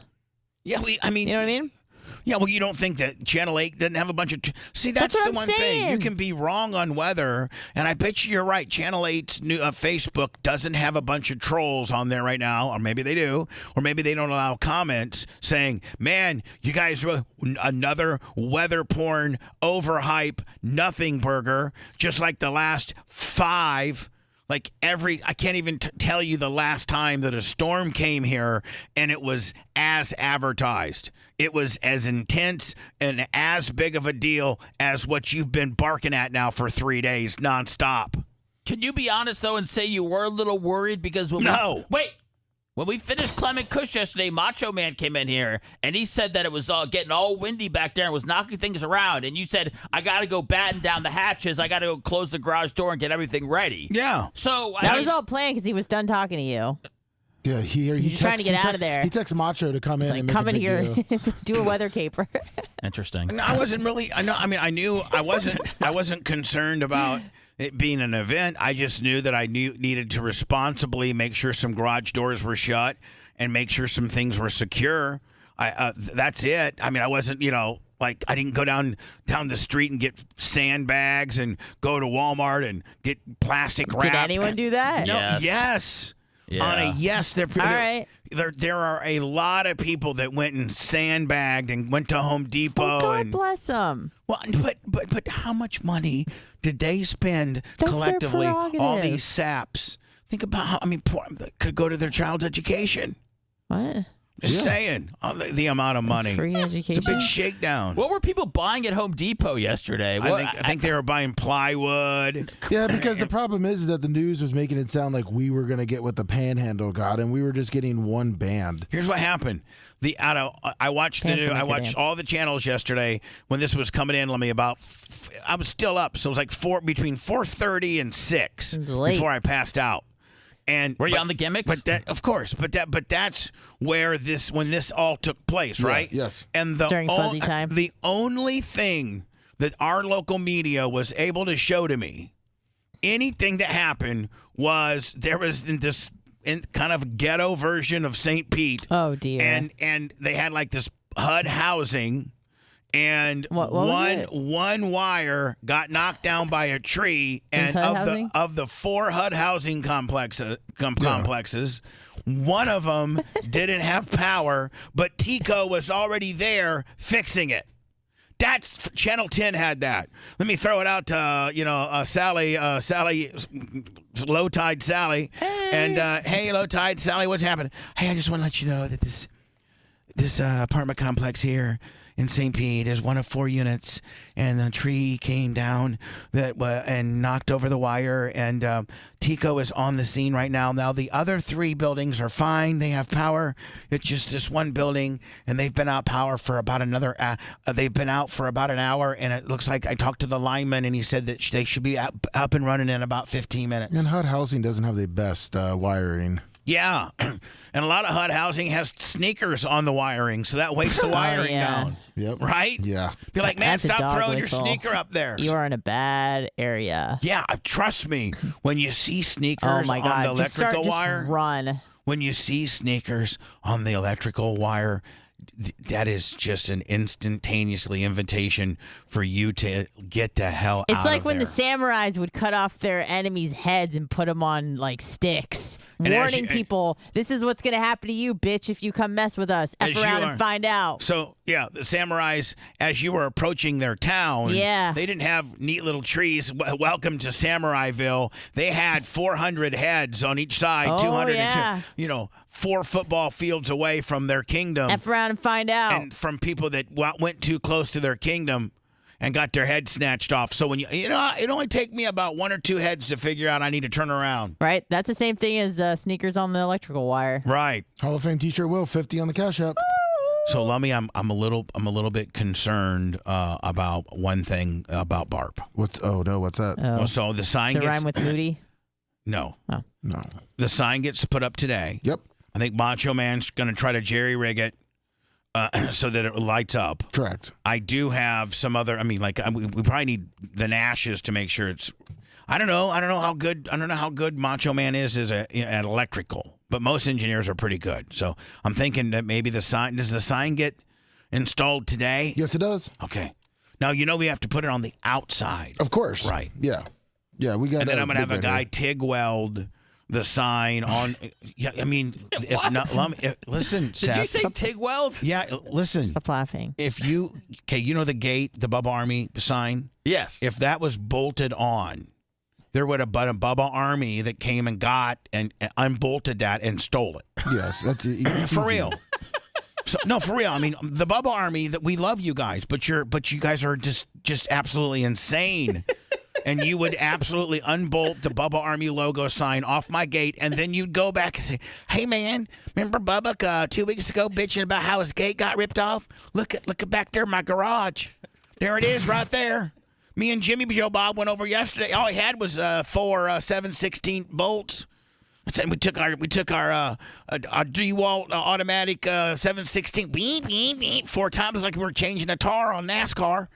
[SPEAKER 3] Yeah, you know what I mean? Yeah, well, you don't think that Channel 8 doesn't have a bunch of... See, that's the one thing. You can be wrong on weather, and I bet you're right. Channel 8's new Facebook doesn't have a bunch of trolls on there right now, or maybe they do, or maybe they don't allow comments saying, man, you guys, another weather porn, overhype, nothing burger, just like the last 5... Like I can't even tell you the last time that a storm came here and it was as advertised. It was as intense and as big of a deal as what you've been barking at now for 3 days nonstop.
[SPEAKER 8] Can you be honest, though, and say you were a little worried because when we finished Clement Kush yesterday, Macho Man came in here, and he said that it was getting all windy back there and was knocking things around. And you said, I got to go batten down the hatches. I got to go close the garage door and get everything ready.
[SPEAKER 3] Yeah.
[SPEAKER 8] So
[SPEAKER 13] that was all planned because he was done talking to you.
[SPEAKER 7] Yeah, he's
[SPEAKER 13] trying to get out of there.
[SPEAKER 7] He texted Macho to come in and make
[SPEAKER 13] come in here,
[SPEAKER 7] deal.
[SPEAKER 13] do a weather caper.
[SPEAKER 8] Interesting.
[SPEAKER 3] No, I wasn't really. I knew I wasn't concerned about it being an event. I just knew that I needed to responsibly make sure some garage doors were shut and make sure some things were secure. That's it. I mean, I wasn't, I didn't go down the street and get sandbags and go to Walmart and get plastic wrap.
[SPEAKER 13] Did anyone do that?
[SPEAKER 3] No. Yes.
[SPEAKER 8] Yeah.
[SPEAKER 3] On a yes. All right. There are a lot of people that went and sandbagged and went to Home Depot.
[SPEAKER 13] God bless them.
[SPEAKER 3] Well, but how much money did they spend
[SPEAKER 13] That's
[SPEAKER 3] collectively?
[SPEAKER 13] their prerogative.
[SPEAKER 3] All these saps. Think about how could go to their child's education.
[SPEAKER 13] What?
[SPEAKER 3] Just saying, the amount of money.
[SPEAKER 13] Free education.
[SPEAKER 3] It's a big shakedown.
[SPEAKER 8] What were people buying at Home Depot yesterday?
[SPEAKER 3] I think they were buying plywood.
[SPEAKER 7] Yeah, because the problem is that the news was making it sound like we were going to get what the Panhandle got, and we were just getting one band.
[SPEAKER 3] Here's what happened. I watched the news. I watched all the channels yesterday when this was coming in. I was still up, so it was like between 4:30 and 6 before I passed out. And
[SPEAKER 8] were you on the gimmicks?
[SPEAKER 3] But of course. But that's where when this all took place, right?
[SPEAKER 7] Yes.
[SPEAKER 3] And
[SPEAKER 13] during fuzzy time.
[SPEAKER 3] The only thing that our local media was able to show to me, anything that happened, was there was this kind of ghetto version of St. Pete.
[SPEAKER 13] Oh dear.
[SPEAKER 3] And they had like this HUD housing. And
[SPEAKER 13] what was
[SPEAKER 3] one wire got knocked down by a tree, and of the 4 HUD housing complexes, one of them didn't have power, but Tico was already there fixing it. That's Channel 10 had that. Let me throw it out to Sally, Low Tide Sally, and hey, Low Tide Sally, what's happening? Hey, I just want to let you know that this apartment complex here in St. Pete is one of 4 units, and the tree came down and knocked over the wire, and Tico is on the scene right now. Now, the other 3 buildings are fine. They have power. It's just this one building, and they've been out power for about they've been out for about an hour, and it looks like I talked to the lineman, and he said that they should be up and running in about 15 minutes.
[SPEAKER 7] And HUD housing doesn't have the best wiring.
[SPEAKER 3] Yeah, and a lot of HUD housing has sneakers on the wiring, so that weighs the wiring down.
[SPEAKER 7] Yep.
[SPEAKER 3] Right?
[SPEAKER 7] Yeah.
[SPEAKER 3] Be like, man,
[SPEAKER 13] That's a
[SPEAKER 3] stop
[SPEAKER 13] dog
[SPEAKER 3] throwing
[SPEAKER 13] whistle.
[SPEAKER 3] your sneaker up there.
[SPEAKER 13] You are in a bad area.
[SPEAKER 3] Yeah, trust me. When you see sneakers
[SPEAKER 13] Oh my God.
[SPEAKER 3] on the electrical
[SPEAKER 13] just
[SPEAKER 3] wire,
[SPEAKER 13] run.
[SPEAKER 3] when you see sneakers on the electrical wire, that is just an instantaneously invitation for you to get the hell out of there.
[SPEAKER 13] It's like when the samurais would cut off their enemies' heads and put them on like sticks.
[SPEAKER 3] And as
[SPEAKER 13] warning
[SPEAKER 3] you-
[SPEAKER 13] people, this is what's going to happen to you, bitch, if you come mess with us. F
[SPEAKER 3] As you
[SPEAKER 13] around
[SPEAKER 3] are-
[SPEAKER 13] and find out.
[SPEAKER 3] So, yeah, the samurais, as you were approaching their town,
[SPEAKER 13] Yeah.
[SPEAKER 3] they didn't have neat little trees. Welcome to Samuraiville. They had 400 heads on each side,
[SPEAKER 13] Oh,
[SPEAKER 3] 200,
[SPEAKER 13] yeah.
[SPEAKER 3] 4 football fields away from their kingdom.
[SPEAKER 13] F around and find out.
[SPEAKER 3] And from people that went too close to their kingdom and got their head snatched off. So when it only take me about 1 or 2 heads to figure out I need to turn around.
[SPEAKER 13] Right? That's the same thing as sneakers on the electrical wire.
[SPEAKER 3] Right.
[SPEAKER 7] Hall of Fame T-shirt will 50 on the Cash App.
[SPEAKER 3] So Lummy, I'm a little bit concerned about one thing about Barp.
[SPEAKER 7] What's that?
[SPEAKER 13] Oh.
[SPEAKER 3] So the sign
[SPEAKER 13] Does it
[SPEAKER 3] gets
[SPEAKER 13] rhyme with Moody?
[SPEAKER 3] No.
[SPEAKER 13] Oh.
[SPEAKER 7] No.
[SPEAKER 3] The sign gets put up today.
[SPEAKER 7] Yep.
[SPEAKER 3] I think Macho Man's going to try to jerry rig it so that it lights up.
[SPEAKER 7] Correct.
[SPEAKER 3] I do have some other. I mean, we probably need the Nashes to make sure it's. I don't know how good Macho Man is at electrical, but most engineers are pretty good. So I'm thinking that maybe does the sign get installed today?
[SPEAKER 7] Yes, it does.
[SPEAKER 3] Okay. Now we have to put it on the outside.
[SPEAKER 7] Of course.
[SPEAKER 3] Right.
[SPEAKER 7] Yeah. Yeah, we got.
[SPEAKER 3] And then I'm gonna have a guy TIG weld the sign on. Yeah, I mean, if not, listen.
[SPEAKER 8] Did
[SPEAKER 3] Seth,
[SPEAKER 8] you say TIG weld?
[SPEAKER 3] Yeah, listen.
[SPEAKER 13] Stop laughing.
[SPEAKER 3] If you the gate, the Bubba Army sign.
[SPEAKER 8] Yes.
[SPEAKER 3] If that was bolted on, there would have been a Bubba Army that came and got and unbolted that and stole it.
[SPEAKER 7] Yes, that's
[SPEAKER 3] for real. So, no, for real. I mean, the Bubba Army. That we love you guys, but you guys are just absolutely insane. And you would absolutely unbolt the Bubba Army logo sign off my gate, and then you'd go back and say, "Hey man, remember Bubba 2 weeks ago bitching about how his gate got ripped off? Look at back there in my garage. There it is, right there. Me and Jimmy Joe Bob went over yesterday. All he had was 4 7/16 bolts. And we took our DeWalt automatic 7/16 beep beep beep 4 times like we were changing a tar on NASCAR.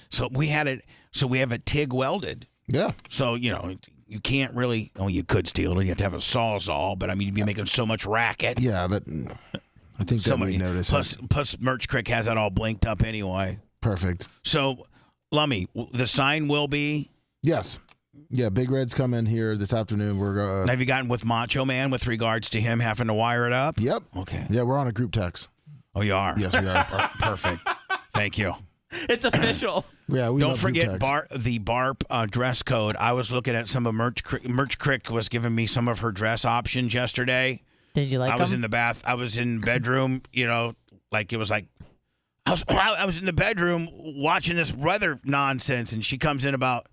[SPEAKER 3] So we had it. So we have it TIG welded.
[SPEAKER 7] Yeah.
[SPEAKER 3] So you can't really. Oh, you could steal it. You have to have a sawzall. But I mean, you'd be making so much racket.
[SPEAKER 7] Yeah, that. I think that we notice.
[SPEAKER 3] Plus, Merch Crick has that all blinked up anyway.
[SPEAKER 7] Perfect.
[SPEAKER 3] So, Lummy, the sign will be.
[SPEAKER 7] Yes. Yeah, Big Red's coming here this afternoon. We're.
[SPEAKER 3] Have you gotten with Macho Man with regards to him having to wire it up?
[SPEAKER 7] Yep.
[SPEAKER 3] Okay.
[SPEAKER 7] Yeah, we're on a group text.
[SPEAKER 3] Oh, you are?
[SPEAKER 7] Yes, we are.
[SPEAKER 3] Perfect. Thank you.
[SPEAKER 8] It's official.
[SPEAKER 7] Yeah, we
[SPEAKER 3] don't forget the BARP dress code. I was looking at some of Merch Crick was giving me some of her dress options yesterday.
[SPEAKER 13] Did you like
[SPEAKER 3] I was
[SPEAKER 13] them?
[SPEAKER 3] in the bath. I was in the bedroom. Like it was like I was in the bedroom watching this weather nonsense, and she comes in about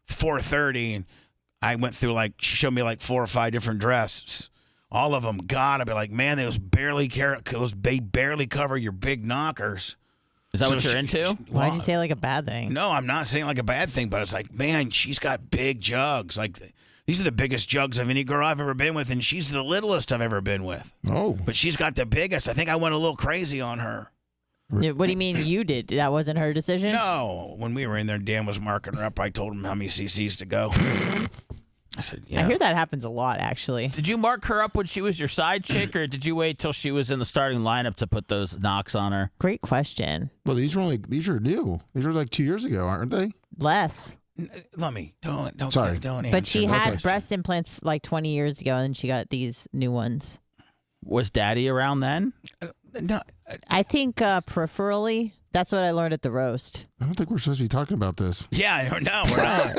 [SPEAKER 3] 4:30, and I went through she showed me 4 or 5 different dresses. All of them. God, I'd be like, man, they barely cover your big knockers.
[SPEAKER 8] Is that what you're into?
[SPEAKER 13] Why'd you say a bad thing?
[SPEAKER 3] No, I'm not saying a bad thing, but it's like, man, she's got big jugs. These are the biggest jugs of any girl I've ever been with, and she's the littlest I've ever been with.
[SPEAKER 7] Oh.
[SPEAKER 3] But she's got the biggest. I think I went a little crazy on her.
[SPEAKER 13] What do you mean you did? That wasn't her decision?
[SPEAKER 3] No. When we were in there, Dan was marking her up. I told him how many cc's to go. I said, yeah.
[SPEAKER 13] I hear that happens a lot, actually.
[SPEAKER 8] Did you mark her up when she was your side chick, or did you wait till she was in the starting lineup to put those knocks on her?
[SPEAKER 13] Great question.
[SPEAKER 7] Well, these are new. These are 2 years ago, aren't they?
[SPEAKER 13] Less.
[SPEAKER 3] Let me. Don't.
[SPEAKER 7] Sorry.
[SPEAKER 3] Don't answer.
[SPEAKER 13] But she had
[SPEAKER 7] Okay.
[SPEAKER 13] breast implants 20 years ago, and then she got these new ones.
[SPEAKER 8] Was Daddy around then?
[SPEAKER 3] No.
[SPEAKER 13] I think peripherally. That's what I learned at the roast.
[SPEAKER 7] I don't think we're supposed to be talking about this.
[SPEAKER 3] Yeah, no, we're not.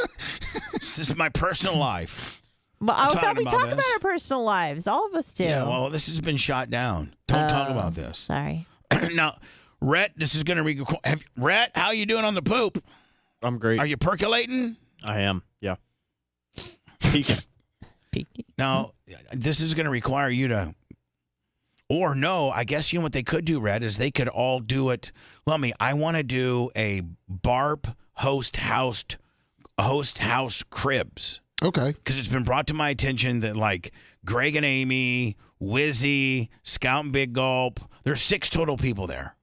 [SPEAKER 3] This is my personal life.
[SPEAKER 13] But I thought we
[SPEAKER 3] about
[SPEAKER 13] talk
[SPEAKER 3] this.
[SPEAKER 13] about our personal lives. All of us do.
[SPEAKER 3] Yeah, well, this has been shot down. Don't talk
[SPEAKER 13] Oh,
[SPEAKER 3] about this.
[SPEAKER 13] Sorry.
[SPEAKER 3] Now, Rhett, this is going to record. Rhett, how you doing on the poop?
[SPEAKER 9] I'm great.
[SPEAKER 3] Are you percolating?
[SPEAKER 9] I am. Yeah. Peeking.
[SPEAKER 3] Now, this is going to require you to. Or no, I guess you know what they could do, Red, is they could all do it. Lummy, I want to do a BARP host house cribs.
[SPEAKER 7] Okay.
[SPEAKER 3] Because it's been brought to my attention that Greg and Amy, Wizzy, Scout and Big Gulp, there's 6 total people there.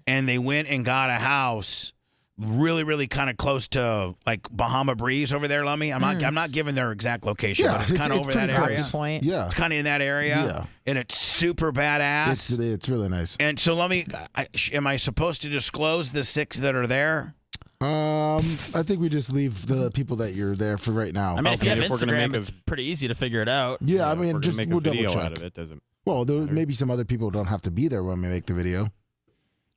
[SPEAKER 3] And they went and got a house really, really kind of close to Bahama Breeze over there, Lummy. I'm not giving their exact location,
[SPEAKER 7] Yeah,
[SPEAKER 3] but it's kind of over that area.
[SPEAKER 13] Point.
[SPEAKER 7] Yeah.
[SPEAKER 3] It's kind of in that area.
[SPEAKER 7] Yeah.
[SPEAKER 3] And it's super badass.
[SPEAKER 7] It's really nice.
[SPEAKER 3] And so, Lummy, am I supposed to disclose the 6 that are there?
[SPEAKER 7] I think we just leave the people that you're there for right now.
[SPEAKER 8] I mean, if you have
[SPEAKER 9] if we're gonna
[SPEAKER 8] Instagram,
[SPEAKER 9] make
[SPEAKER 8] it's pretty easy to figure it out.
[SPEAKER 7] Yeah, I
[SPEAKER 9] if
[SPEAKER 7] mean,
[SPEAKER 9] we're
[SPEAKER 7] just
[SPEAKER 9] gonna make
[SPEAKER 7] we'll
[SPEAKER 9] a
[SPEAKER 7] double
[SPEAKER 9] video
[SPEAKER 7] check.
[SPEAKER 9] out of it. Doesn't
[SPEAKER 7] Well, maybe some other people don't have to be there when we make the video.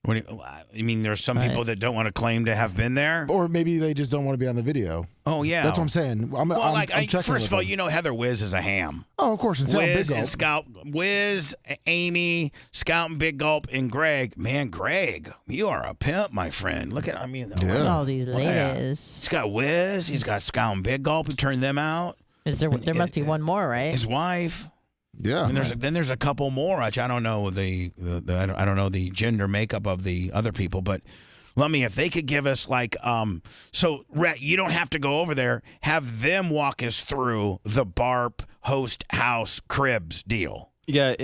[SPEAKER 3] What do you mean there's some people that don't want to claim to have been there?
[SPEAKER 7] Or maybe they just don't want to be on the video.
[SPEAKER 3] Oh, yeah.
[SPEAKER 7] That's what I'm saying. I'm checking
[SPEAKER 3] first
[SPEAKER 7] with
[SPEAKER 3] of all,
[SPEAKER 7] them.
[SPEAKER 3] you know Heather Wiz is a ham.
[SPEAKER 7] Oh, of course. And Scout Big
[SPEAKER 3] Wiz
[SPEAKER 7] Gulp.
[SPEAKER 3] and Scout, Wiz, Amy, Scout and Big Gulp, and Greg. Man, Greg, you are a pimp, my friend. Look at,
[SPEAKER 13] All these ladies.
[SPEAKER 3] He's got Wiz. He's got Scout and Big Gulp who turned them out.
[SPEAKER 13] There must be one more, right?
[SPEAKER 3] His wife.
[SPEAKER 7] Yeah.
[SPEAKER 3] And there's a couple more, which I don't know I don't know the gender makeup of the other people, but Lummy, if they could give us so Rhett, you don't have to go over there. Have them walk us through the Barp host house cribs deal.
[SPEAKER 9] Yeah,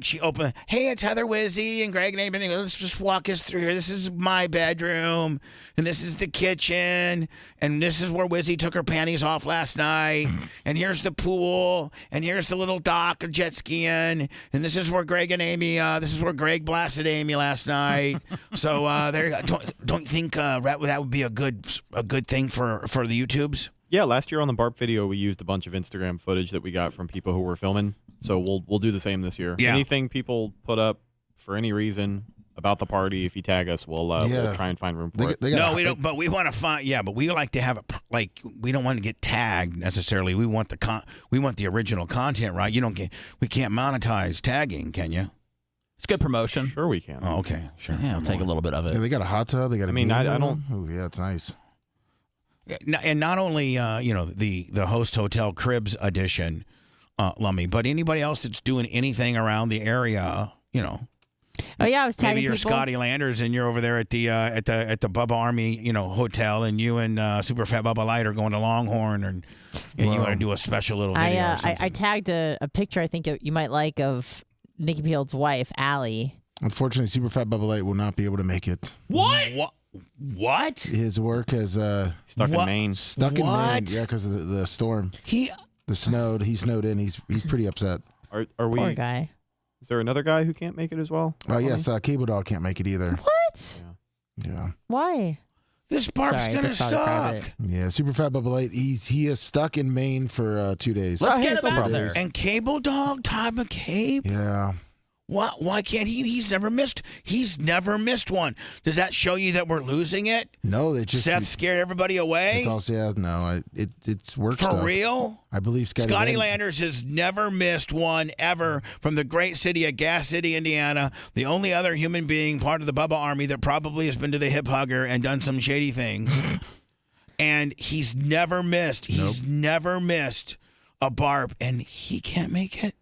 [SPEAKER 3] She open. Hey, it's Heather Wizzy and Greg and everything. Let's just walk us through here. This is my bedroom, and this is the kitchen, and this is where Wizzy took her panties off last night. And here's the pool, and here's the little dock of jet skiing, and this is where Greg and Amy. This is where Greg blasted Amy last night. So there. Don't you think that would be a good thing for the YouTubes?
[SPEAKER 9] Yeah, last year on the Barp video, we used a bunch of Instagram footage that we got from people who were filming. So we'll do the same this year.
[SPEAKER 3] Yeah.
[SPEAKER 9] Anything people put up for any reason about the party, if you tag us, we'll try and find room for it.
[SPEAKER 3] We don't. But we want to find. Yeah, but we like to have it. We don't want to get tagged necessarily. We want the original content, right? We can't monetize tagging, can you?
[SPEAKER 8] It's good promotion.
[SPEAKER 9] Sure, we can.
[SPEAKER 3] Oh, okay, sure.
[SPEAKER 8] Yeah, I'll take a little bit of it.
[SPEAKER 7] Yeah, they got a hot tub. They got a game
[SPEAKER 9] I
[SPEAKER 7] room.
[SPEAKER 9] don't.
[SPEAKER 7] Oh, yeah, it's nice.
[SPEAKER 3] And not only the host hotel cribs edition, Lummy, but anybody else that's doing anything around the area,
[SPEAKER 13] Oh yeah, I was tagging
[SPEAKER 3] maybe you're
[SPEAKER 13] people.
[SPEAKER 3] Scotty Landers and you're over there at the Bubba Army hotel, and you and Super Fat Bubba Light are going to Longhorn, and you want to do a special little video. or something.
[SPEAKER 13] I tagged a picture I think you might like of Nikki Field's wife, Allie.
[SPEAKER 7] Unfortunately, Super Fat Bubba Light will not be able to make it.
[SPEAKER 3] What?
[SPEAKER 7] His work has
[SPEAKER 9] stuck in Maine.
[SPEAKER 7] Stuck in Maine, yeah, because of the storm. He snowed in. He's pretty upset.
[SPEAKER 9] Are we?
[SPEAKER 13] Poor guy.
[SPEAKER 9] Is there another guy who can't make it as well?
[SPEAKER 7] Oh yes, Cable Dog can't make it either.
[SPEAKER 13] What?
[SPEAKER 7] Yeah.
[SPEAKER 13] Why?
[SPEAKER 3] This Barp's gonna suck.
[SPEAKER 7] Yeah, Super Fat Bubba Light. He is stuck in Maine for 2 days.
[SPEAKER 8] Let's get him out there.
[SPEAKER 3] And Cable Dog, Todd McCabe.
[SPEAKER 7] Yeah.
[SPEAKER 3] Why can't he? He's never missed one. Does that show you that we're losing it?
[SPEAKER 7] No, they just
[SPEAKER 3] Seth scared everybody away.
[SPEAKER 7] It's also it's work
[SPEAKER 3] for
[SPEAKER 7] stuff.
[SPEAKER 3] real.
[SPEAKER 7] I believe
[SPEAKER 3] Scotty Landers has never missed one ever from the great city of Gas City, Indiana. The only other human being part of the Bubba Army that probably has been to the hip hugger and done some shady things. And he's never missed. He's never missed a Barp, and he can't make it.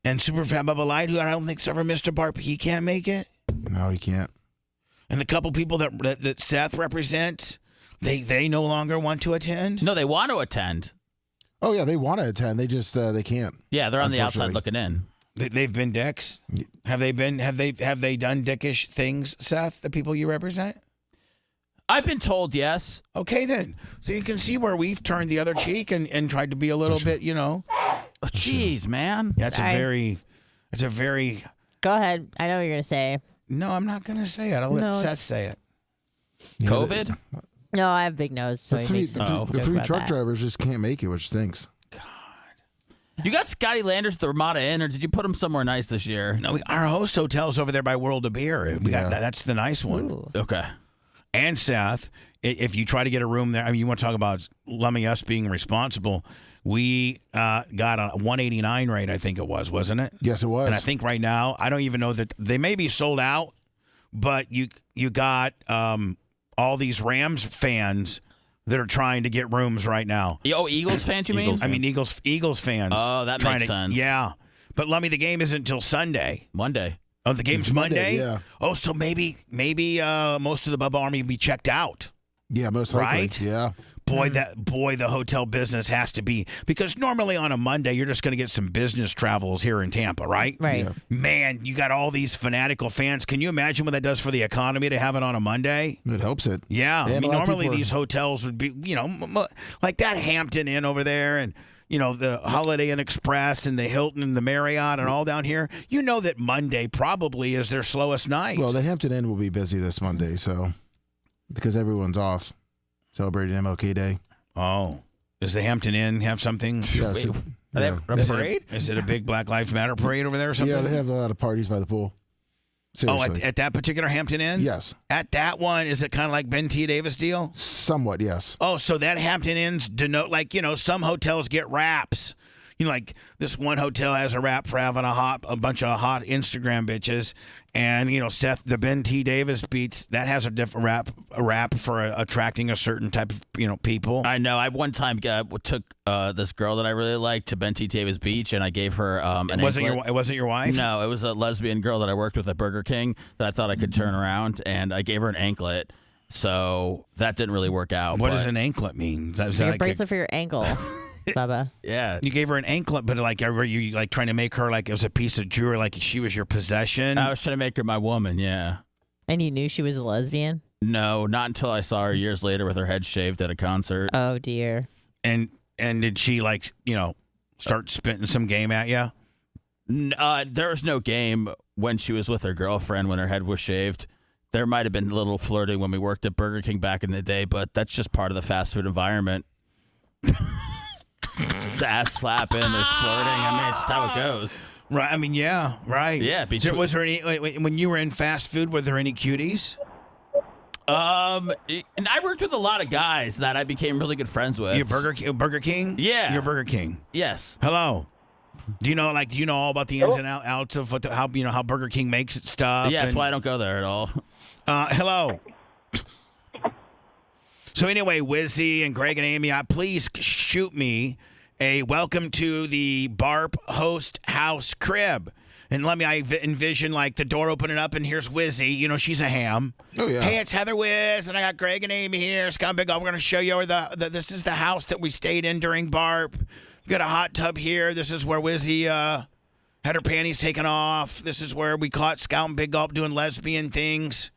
[SPEAKER 3] And Super Fat Bubba Light, who I don't think's ever missed a Barp, he can't make it.
[SPEAKER 7] No, he can't.
[SPEAKER 3] And the couple people that Seth represents, they no longer want to attend.
[SPEAKER 8] No, they want to attend.
[SPEAKER 7] Oh yeah, they want to attend. They just they can't.
[SPEAKER 8] Yeah, they're on the outside looking in.
[SPEAKER 3] They've been dicks. Have they done dickish things, Seth? The people you represent.
[SPEAKER 8] I've been told yes.
[SPEAKER 3] Okay then. So you can see where we've turned the other cheek and tried to be a little bit,
[SPEAKER 8] Oh, jeez, man.
[SPEAKER 3] Yeah, it's a very.
[SPEAKER 13] Go ahead. I know what you're gonna say.
[SPEAKER 3] No, I'm not gonna say it. I'll let Seth say it.
[SPEAKER 8] COVID?
[SPEAKER 13] No, I have a big nose, so
[SPEAKER 7] The
[SPEAKER 13] he
[SPEAKER 7] three,
[SPEAKER 13] makes
[SPEAKER 7] the three truck drivers just can't make it, which stinks.
[SPEAKER 8] You got Scotty Landers at the Ramada Inn, or did you put him somewhere nice this year?
[SPEAKER 3] No, our host hotel's over there by World of Beer. That's the nice one.
[SPEAKER 13] Ooh.
[SPEAKER 8] Okay.
[SPEAKER 3] And Seth, if you try to get a room there, I mean, you want to talk about lumming us being responsible. We got a 189 rate, I think it was, wasn't it?
[SPEAKER 7] Yes, it was.
[SPEAKER 3] And I think right now, I don't even know that they may be sold out, but you got all these Rams fans that are trying to get rooms right now.
[SPEAKER 8] Oh, Eagles fans, you mean?
[SPEAKER 3] I mean, Eagles fans.
[SPEAKER 8] Oh, that makes sense.
[SPEAKER 3] Yeah. But Lummy, the game isn't until Sunday.
[SPEAKER 8] Monday.
[SPEAKER 3] Oh, the game's Monday?
[SPEAKER 7] Yeah.
[SPEAKER 3] Oh, so maybe most of the Bubba Army will be checked out.
[SPEAKER 7] Yeah, most likely.
[SPEAKER 3] Right?
[SPEAKER 7] Yeah.
[SPEAKER 3] Boy, the hotel business has to be, because normally on a Monday you're just going to get some business travels here in Tampa, right?
[SPEAKER 13] Right.
[SPEAKER 7] Yeah.
[SPEAKER 3] Man, you got all these fanatical fans. Can you imagine what that does for the economy to have it on a Monday?
[SPEAKER 7] It helps it.
[SPEAKER 3] Yeah.
[SPEAKER 7] And
[SPEAKER 3] I mean,
[SPEAKER 7] a lot of
[SPEAKER 3] normally
[SPEAKER 7] people are-
[SPEAKER 3] these hotels would be, like that Hampton Inn over there, and the Holiday Inn Express and the Hilton and the Marriott and all down here. You know that Monday probably is their slowest night.
[SPEAKER 7] Well, the Hampton Inn will be busy this Monday, so. because everyone's off celebrating MLK Day.
[SPEAKER 16] Oh, does the Hampton Inn have something?
[SPEAKER 7] Yeah,
[SPEAKER 8] Wait,
[SPEAKER 7] so-
[SPEAKER 8] Are they
[SPEAKER 7] yeah.
[SPEAKER 8] have a parade?
[SPEAKER 16] Is it a big Black Lives Matter parade over there or something?
[SPEAKER 7] Yeah, they have a lot of parties by the pool.
[SPEAKER 16] Oh,
[SPEAKER 7] Seriously.
[SPEAKER 16] at that particular Hampton Inn?
[SPEAKER 7] Yes.
[SPEAKER 16] At that one, is it kind of like Ben T. Davis deal?
[SPEAKER 7] Somewhat, yes.
[SPEAKER 16] Oh, so that Hampton Inn's denote, like, some hotels get wraps. Like this one hotel has a rap for having a bunch of hot Instagram bitches, and Seth, the Ben T. Davis beats that has a different rap for attracting a certain type of people.
[SPEAKER 8] I know. I one time took this girl that I really liked to Ben T. Davis Beach, and I gave her an
[SPEAKER 16] It wasn't
[SPEAKER 8] anklet.
[SPEAKER 16] your wife?
[SPEAKER 8] No, it was a lesbian girl that I worked with at Burger King that I thought I could turn around, and I gave her an anklet. So that didn't really work out.
[SPEAKER 16] What does an anklet mean? Is that
[SPEAKER 13] Your
[SPEAKER 16] like
[SPEAKER 13] bracelet for your ankle, Bubba.
[SPEAKER 8] Yeah.
[SPEAKER 16] You gave her an anklet, but were you like trying to make her like it was a piece of jewelry, like she was your possession?
[SPEAKER 8] I was trying to make her my woman, yeah.
[SPEAKER 13] And you knew she was a lesbian?
[SPEAKER 8] No, not until I saw her years later with her head shaved at a concert.
[SPEAKER 13] Oh, dear.
[SPEAKER 16] And did she start spitting some game at you?
[SPEAKER 8] There was no game when she was with her girlfriend when her head was shaved. There might have been a little flirting when we worked at Burger King back in the day, but that's just part of the fast food environment. The ass slapping, there's flirting. I mean, it's just how it goes.
[SPEAKER 16] Right. I mean, yeah. Right.
[SPEAKER 8] Yeah.
[SPEAKER 16] Was there any when you were in fast food? Were there any cuties?
[SPEAKER 8] And I worked with a lot of guys that I became really good friends with.
[SPEAKER 16] You Burger King?
[SPEAKER 8] Yeah.
[SPEAKER 16] You're Burger King.
[SPEAKER 8] Yes.
[SPEAKER 16] Hello. Do you know all about the ins and outs of how Burger King makes its stuff?
[SPEAKER 8] Yeah, that's why I don't go there at all.
[SPEAKER 16] Hello. So anyway, Wizzy and Greg and Amy, please shoot me a welcome to the BARP host house crib. And I envision like the door opening up and here's Wizzy. She's a ham.
[SPEAKER 7] Oh, yeah.
[SPEAKER 16] Hey, it's Heather Wiz, and I got Greg and Amy here. Scott Big. We're going to show you where this is the house that we stayed in during BARP. We got a hot tub here. This is where Wizzy had her panties taken off. This is where we caught Scout and Big Gulp doing lesbian things.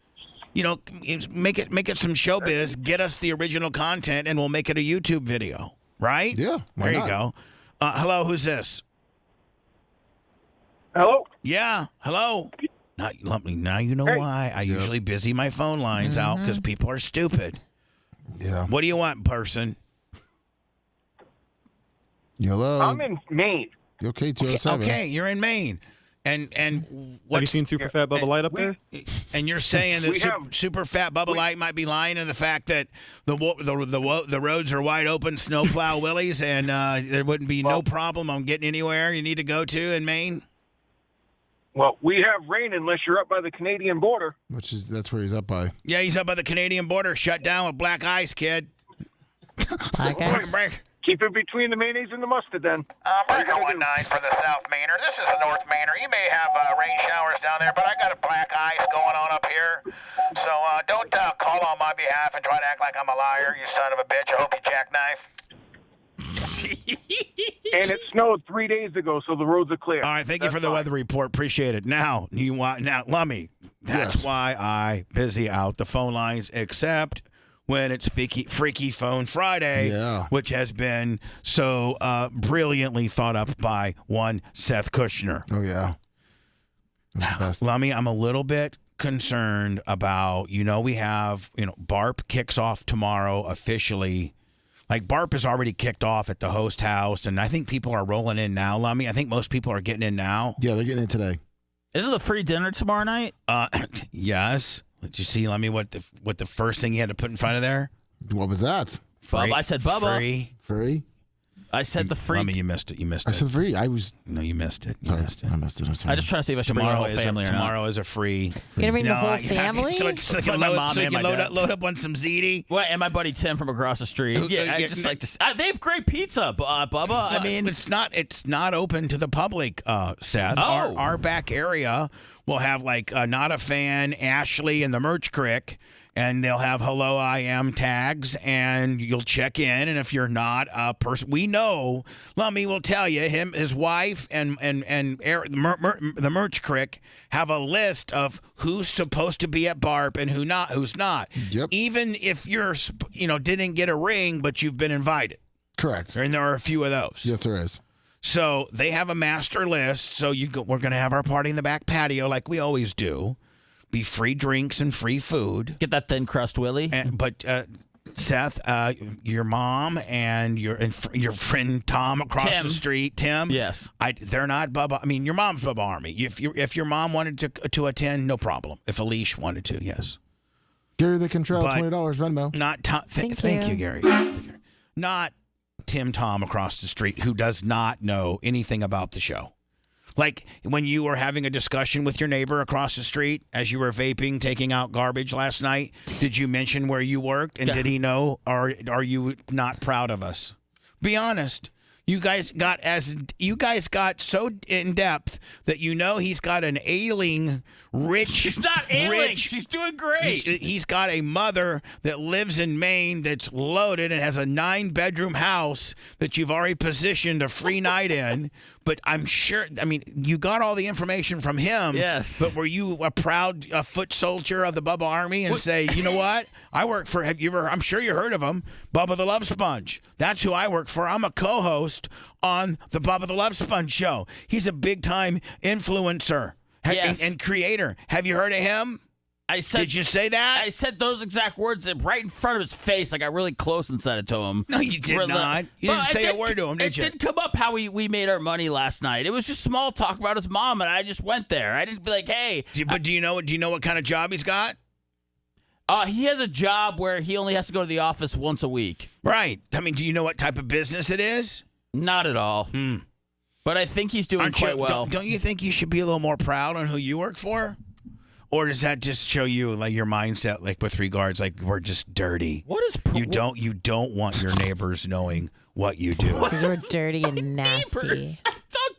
[SPEAKER 16] Make it some showbiz. Get us the original content, and we'll make it a YouTube video. Right?
[SPEAKER 7] Yeah.
[SPEAKER 16] There you go. Hello, who's this?
[SPEAKER 19] Hello?
[SPEAKER 16] Yeah, hello. Now you know why. I usually busy my phone lines out because people are stupid.
[SPEAKER 7] Yeah.
[SPEAKER 16] What do you want, person?
[SPEAKER 7] Hello.
[SPEAKER 19] I'm in Maine.
[SPEAKER 7] You okay, 207?
[SPEAKER 16] Okay, you're in Maine. And
[SPEAKER 9] Have you seen Super Fat Bubba Light up there?
[SPEAKER 16] And you're saying that super fat Bubba Light might be lying to the fact that the roads are wide open, snowplow willies, and there wouldn't be no problem on getting anywhere you need to go to in Maine?
[SPEAKER 19] Well, we have rain unless you're up by the Canadian border.
[SPEAKER 7] That's where he's up by.
[SPEAKER 16] Yeah, he's up by the Canadian border, shut down with black ice, kid.
[SPEAKER 19] Keep it between the mayonnaise and the mustard, then.
[SPEAKER 15] Breaker 19 for the South Mainer. This is the North Mainer. You may have rain showers down there, but I got a black ice going on up here. So don't call on my behalf and try to act like I'm a liar, you son of a bitch. I hope you jackknife.
[SPEAKER 19] And it snowed 3 days ago, so the roads are clear.
[SPEAKER 16] All right, thank you for the weather report. Appreciate it. Now, Lummy, that's why I busy out the phone lines, except when it's Freaky Phone Friday, which has been so brilliantly thought up by one Seth Kushner.
[SPEAKER 7] Oh, yeah.
[SPEAKER 16] Lummy, I'm a little bit concerned about, we have, BARP kicks off tomorrow officially. Like, BARP has already kicked off at the host house, and I think people are rolling in now, Lummy. I think most people are getting in now.
[SPEAKER 7] Yeah, they're getting in today.
[SPEAKER 8] Isn't it a free dinner tomorrow night?
[SPEAKER 16] Yes. Did you see, Lummy, what the first thing you had to put in front of there?
[SPEAKER 7] What was that?
[SPEAKER 8] Bubba. I said Bubba.
[SPEAKER 16] Free.
[SPEAKER 8] I said the free.
[SPEAKER 16] Lummy, you missed it.
[SPEAKER 7] I said free.
[SPEAKER 16] No, you missed it.
[SPEAKER 7] I missed it. I'm sorry.
[SPEAKER 8] I just trying to see if I should bring the whole family or not.
[SPEAKER 16] Tomorrow is a free.
[SPEAKER 13] You're gonna bring the whole family?
[SPEAKER 16] So you can
[SPEAKER 8] my mom and my dad.
[SPEAKER 16] load up on some ziti.
[SPEAKER 8] Well, and my buddy Tim from across the street. Yeah, I just like to. They have great pizza, Bubba. I mean,
[SPEAKER 16] it's not open to the public, Seth.
[SPEAKER 8] Oh.
[SPEAKER 16] Our back area will have like Not a Fan, Ashley, and the Merch Crick. And they'll have hello, I am tags, and you'll check in. And if you're not a person, we know, Lummy will tell you, his wife, and Eric, the Merch Crick have a list of who's supposed to be at BARP and who's not.
[SPEAKER 7] Yep.
[SPEAKER 16] Even if you're, didn't get a ring, but you've been invited.
[SPEAKER 7] Correct.
[SPEAKER 16] And there are a few of those.
[SPEAKER 7] Yes, there is.
[SPEAKER 16] So they have a master list. So we're going to have our party in the back patio like we always do. be free drinks and free food.
[SPEAKER 8] Get that thin crust Willie.
[SPEAKER 16] But Seth, your mom and your friend Tom across the street, Tim.
[SPEAKER 8] Yes.
[SPEAKER 16] They're not Bubba. I mean, your mom's Bubba Army. If your mom wanted to attend, no problem. If Alicia wanted to, yes.
[SPEAKER 7] Gary the Control,
[SPEAKER 16] But
[SPEAKER 7] $20 Venmo.
[SPEAKER 16] Not Tom. Thank you, Gary. Not Tim Tom across the street who does not know anything about the show. Like when you were having a discussion with your neighbor across the street as you were vaping, taking out garbage last night, did you mention where you worked? And did he know, or are you not proud of us? Be honest. You guys got so in depth that you know he's got an ailing, rich.
[SPEAKER 8] She's not ailing. She's doing great.
[SPEAKER 16] He's got a mother that lives in Maine that's loaded and has a 9-bedroom house that you've already positioned a free night in. But I'm sure, I mean, you got all the information from him.
[SPEAKER 8] Yes.
[SPEAKER 16] But were you a proud foot soldier of the Bubba Army and say, you know what? I work for, I'm sure you heard of him, Bubba the Love Sponge. That's who I work for. I'm a co-host on the Bubba the Love Sponge show. He's a big-time influencer and creator. Have you heard of him? Did you say that?
[SPEAKER 8] I said those exact words right in front of his face. I got really close and said it to him.
[SPEAKER 16] No, you did not. You didn't say a word to him, did you?
[SPEAKER 8] It didn't come up how we made our money last night. It was just small talk about his mom, and I just went there. I didn't be like, hey.
[SPEAKER 16] But do you know what kind of job he's got?
[SPEAKER 8] He has a job where he only has to go to the office once a week.
[SPEAKER 16] Right. I mean, do you know what type of business it is?
[SPEAKER 8] Not at all. But I think he's doing quite well.
[SPEAKER 16] Don't you think you should be a little more proud on who you work for? Or does that just show you like your mindset, like with regards, like we're just dirty?
[SPEAKER 8] What is
[SPEAKER 16] you don't want your neighbors knowing what you do?
[SPEAKER 13] Because we're dirty and nasty.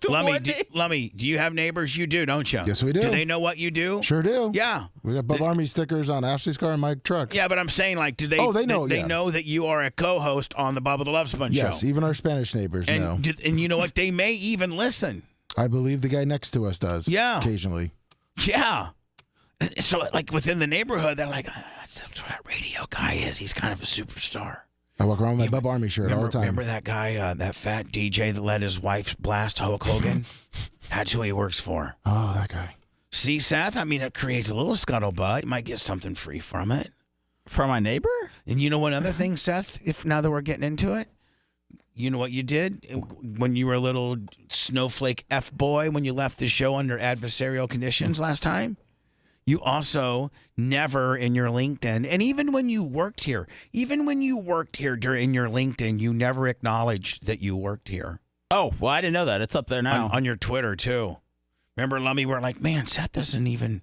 [SPEAKER 16] Lummy, do you have neighbors? You do, don't you?
[SPEAKER 7] Yes, we do.
[SPEAKER 16] Do they know what you do?
[SPEAKER 7] Sure do.
[SPEAKER 16] Yeah.
[SPEAKER 7] We got Bubba Army stickers on Ashley's car and my truck.
[SPEAKER 16] Yeah, but I'm saying, like, do they?
[SPEAKER 7] Oh, they know.
[SPEAKER 16] They know that you are a co-host on the Bubba the Love Sponge show.
[SPEAKER 7] Yes, even our Spanish neighbors know.
[SPEAKER 16] And you know what? They may even listen.
[SPEAKER 7] I believe the guy next to us does.
[SPEAKER 16] Yeah.
[SPEAKER 7] Occasionally.
[SPEAKER 16] Yeah. So, like, within the neighborhood, they're like, that's what that radio guy is. He's kind of a superstar.
[SPEAKER 7] I walk around with my Bubba Army shirt all the time.
[SPEAKER 16] Remember that guy, that fat DJ that let his wife blast Hulk Hogan? That's who he works for.
[SPEAKER 7] Oh, that guy.
[SPEAKER 16] See, Seth? I mean, it creates a little scuttlebutt. You might get something free from it.
[SPEAKER 8] From my neighbor?
[SPEAKER 16] And you know one other thing, Seth, now that we're getting into it? You know what you did when you were a little snowflake F-boy when you left the show under adversarial conditions last time? You also never in your LinkedIn, and even when you worked here during your LinkedIn, you never acknowledged that you worked here.
[SPEAKER 8] Oh, well, I didn't know that. It's up there now.
[SPEAKER 16] On your Twitter, too. Remember, Lummy, we're like, man, Seth doesn't even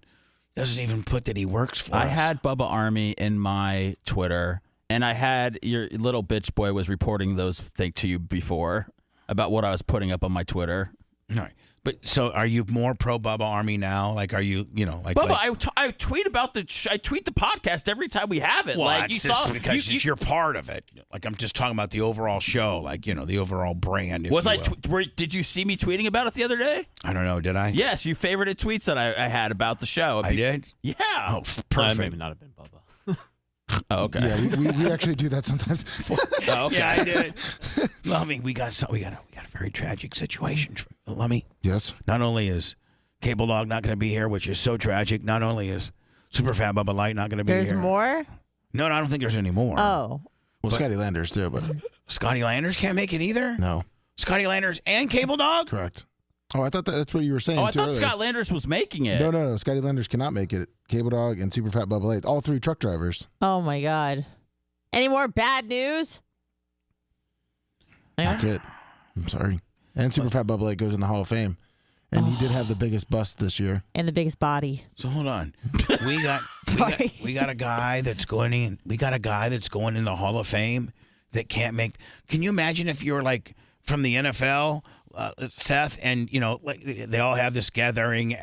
[SPEAKER 16] put that he works for us.
[SPEAKER 8] I had Bubba Army in my Twitter, and I had your little bitch boy was reporting those things to you before about what I was putting up on my Twitter.
[SPEAKER 16] All right. But so are you more pro Bubba Army now? Like, are you, like
[SPEAKER 8] Bubba,
[SPEAKER 16] like,
[SPEAKER 8] I tweet about I tweet the podcast every time we have it.
[SPEAKER 16] Well,
[SPEAKER 8] like
[SPEAKER 16] that's
[SPEAKER 8] you
[SPEAKER 16] just
[SPEAKER 8] saw
[SPEAKER 16] because you're part of it. Like, I'm just talking about the overall show, like, the overall brand.
[SPEAKER 8] Did you see me tweeting about it the other day?
[SPEAKER 16] I don't know. Did I?
[SPEAKER 8] Yes, you favorited tweets that I had about the show.
[SPEAKER 16] I did?
[SPEAKER 8] Yeah.
[SPEAKER 16] Oh, perfect.
[SPEAKER 9] Maybe not have been Bubba.
[SPEAKER 8] Oh, okay.
[SPEAKER 7] Yeah, we actually do that sometimes.
[SPEAKER 8] Oh, okay.
[SPEAKER 16] Yeah, I did. Lummy, we got a very tragic situation. Lummy.
[SPEAKER 7] Yes.
[SPEAKER 16] Not only is Cable Dog not going to be here, which is so tragic. Not only is Super Fat Bubba Light not going to be here.
[SPEAKER 13] There's more?
[SPEAKER 16] No, I don't think there's any more.
[SPEAKER 13] Oh.
[SPEAKER 7] Well, Scotty Landers too, but
[SPEAKER 16] Scotty Landers can't make it either.
[SPEAKER 7] No.
[SPEAKER 16] Scotty Landers and Cable Dog.
[SPEAKER 7] Correct. Oh, I thought that's what you were saying.
[SPEAKER 8] Oh, I thought
[SPEAKER 7] earlier.
[SPEAKER 8] Scott Landers was making it.
[SPEAKER 7] No. Scotty Landers cannot make it. Cable Dog and Super Fat Bubba Light, all 3 truck drivers.
[SPEAKER 13] Oh my God. Any more bad news?
[SPEAKER 7] That's it. I'm sorry. And Super Fat Bubba Light goes in the Hall of Fame. And he did have the biggest bust this year.
[SPEAKER 13] And the biggest body.
[SPEAKER 16] So hold on. We got a guy that's going in. We got a guy that's going in the Hall of Fame that can't make. Can you imagine if you're like from the NFL, Seth, and like they all have this gathering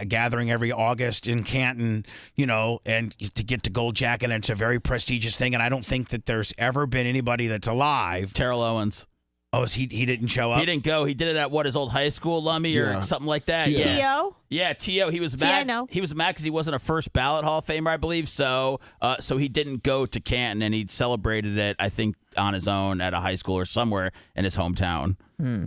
[SPEAKER 16] every August in Canton, and to get the gold jacket, and it's a very prestigious thing. And I don't think that there's ever been anybody that's alive.
[SPEAKER 8] Terrell Owens.
[SPEAKER 16] Oh, he didn't show up?
[SPEAKER 8] He didn't go. He did it at his old high school, Lummy, or something like that.
[SPEAKER 13] Yeah. T.O.?
[SPEAKER 8] Yeah, T.O. He was mad. He was mad because he wasn't a first ballot Hall of Famer, I believe. So he didn't go to Canton, and he celebrated it, I think, on his own at a high school or somewhere in his hometown.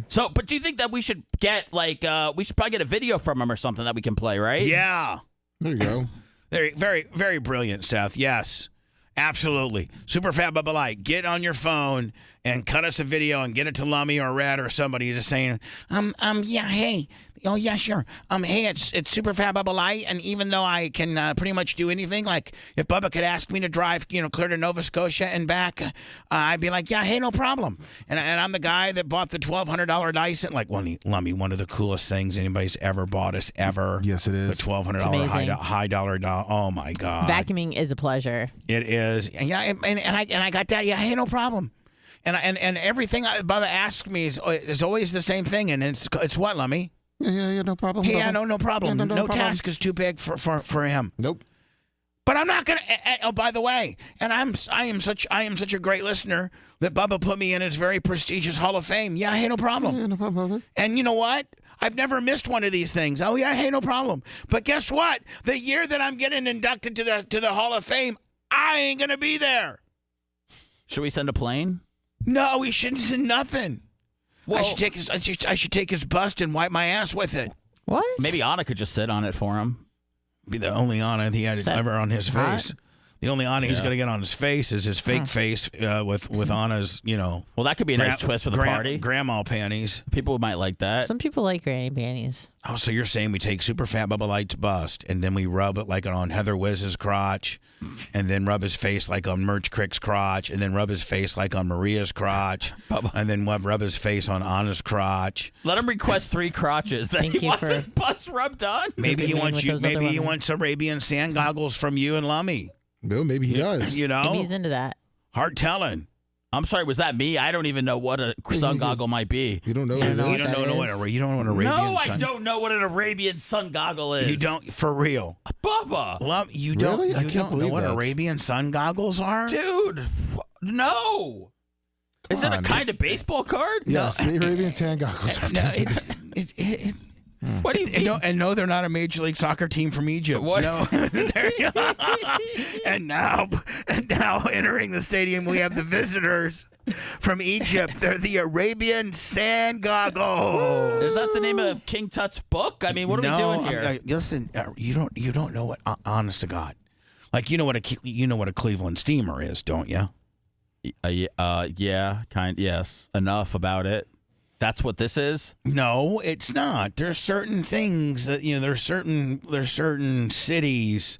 [SPEAKER 8] So, but do you think that we should get we should probably get a video from him or something that we can play, right?
[SPEAKER 16] Yeah.
[SPEAKER 7] There you go.
[SPEAKER 16] Very, very, very brilliant, Seth. Yes, absolutely. Super Fat Bubba Light. Get on your phone and cut us a video and get it to Lummy or Red or somebody just saying, yeah, hey. Oh, yeah, sure. Hey, it's Super Fat Bubba Light, and even though I can pretty much do anything, like if Bubba could ask me to drive, clear to Nova Scotia and back, I'd be like, yeah, hey, no problem. And I'm the guy that bought the $1,200 Dyson. Like, Lummy, one of the coolest things anybody's ever bought us ever.
[SPEAKER 7] Yes, it is.
[SPEAKER 16] The $1,200 high dollar doll. Oh my God.
[SPEAKER 13] Vacuuming is a pleasure.
[SPEAKER 16] It is. Yeah, and I got that. Yeah, hey, no problem. And everything Bubba asks me is always the same thing, and it's what, Lummy?
[SPEAKER 7] Yeah, no problem.
[SPEAKER 16] Hey, yeah, no problem.
[SPEAKER 7] Yeah,
[SPEAKER 16] no
[SPEAKER 7] problem.
[SPEAKER 16] task is too big for him.
[SPEAKER 7] Nope.
[SPEAKER 16] But I'm not gonna. Oh, by the way, and I am such a great listener that Bubba put me in his very prestigious Hall of Fame. Yeah, hey, no problem.
[SPEAKER 7] Yeah, no problem.
[SPEAKER 16] And you know what? I've never missed one of these things. Oh yeah, hey, no problem. But guess what? The year that I'm getting inducted to the Hall of Fame, I ain't gonna be there.
[SPEAKER 8] Should we send a plane?
[SPEAKER 16] No, we shouldn't send nothing.
[SPEAKER 8] Well,
[SPEAKER 16] I should take his bust and wipe my ass with it.
[SPEAKER 13] What?
[SPEAKER 8] Maybe Anna could just sit on it for him.
[SPEAKER 16] Be the only Anna he had ever on his face. The only Anna he's going to get on his face is his fake face with Anna's,
[SPEAKER 8] Well, that could be a nice twist for the party.
[SPEAKER 16] Grandma panties.
[SPEAKER 8] People might like that.
[SPEAKER 13] Some people like granny panties.
[SPEAKER 16] Oh, so you're saying we take Super Fat Bubba Light's bust and then we rub it like on Heather Wiz's crotch, and then rub his face like on Merch Crick's crotch, and then rub his face like on Maria's crotch, and then rub his face on Anna's crotch.
[SPEAKER 8] Let him request 3 crotches that he wants his bust rubbed on.
[SPEAKER 16] Maybe he wants Arabian sand goggles from you and Lummy.
[SPEAKER 7] No, maybe he does.
[SPEAKER 13] Maybe he's into that.
[SPEAKER 16] Hard telling.
[SPEAKER 8] I'm sorry, was that me? I don't even know what a sun goggle might be.
[SPEAKER 7] You don't know what it is?
[SPEAKER 16] You don't know what an Arabian
[SPEAKER 8] No,
[SPEAKER 16] sun...
[SPEAKER 8] I don't know what an Arabian sun goggle is.
[SPEAKER 16] You don't, for real.
[SPEAKER 8] Bubba.
[SPEAKER 16] You don't,
[SPEAKER 7] really? I
[SPEAKER 16] you
[SPEAKER 7] can't
[SPEAKER 16] don't know
[SPEAKER 7] believe
[SPEAKER 16] what
[SPEAKER 7] that.
[SPEAKER 16] Arabian sun goggles are?
[SPEAKER 8] Dude, no. Is it a kind of baseball card?
[SPEAKER 7] Yes, the Arabian sand goggles are
[SPEAKER 8] What do you mean?
[SPEAKER 16] And no, they're not a Major League Soccer team from Egypt.
[SPEAKER 8] What?
[SPEAKER 16] No. and now entering the stadium, we have the visitors from Egypt. They're the Arabian sand goggles.
[SPEAKER 8] Is that the name of King Tut's book? I mean, what are we doing here?
[SPEAKER 16] Listen, you don't know what. Honest to God, like you know what a Cleveland steamer is, don't you?
[SPEAKER 8] Yeah, yes, enough about it. That's what this is?
[SPEAKER 16] No, it's not. There's certain things that there's certain cities.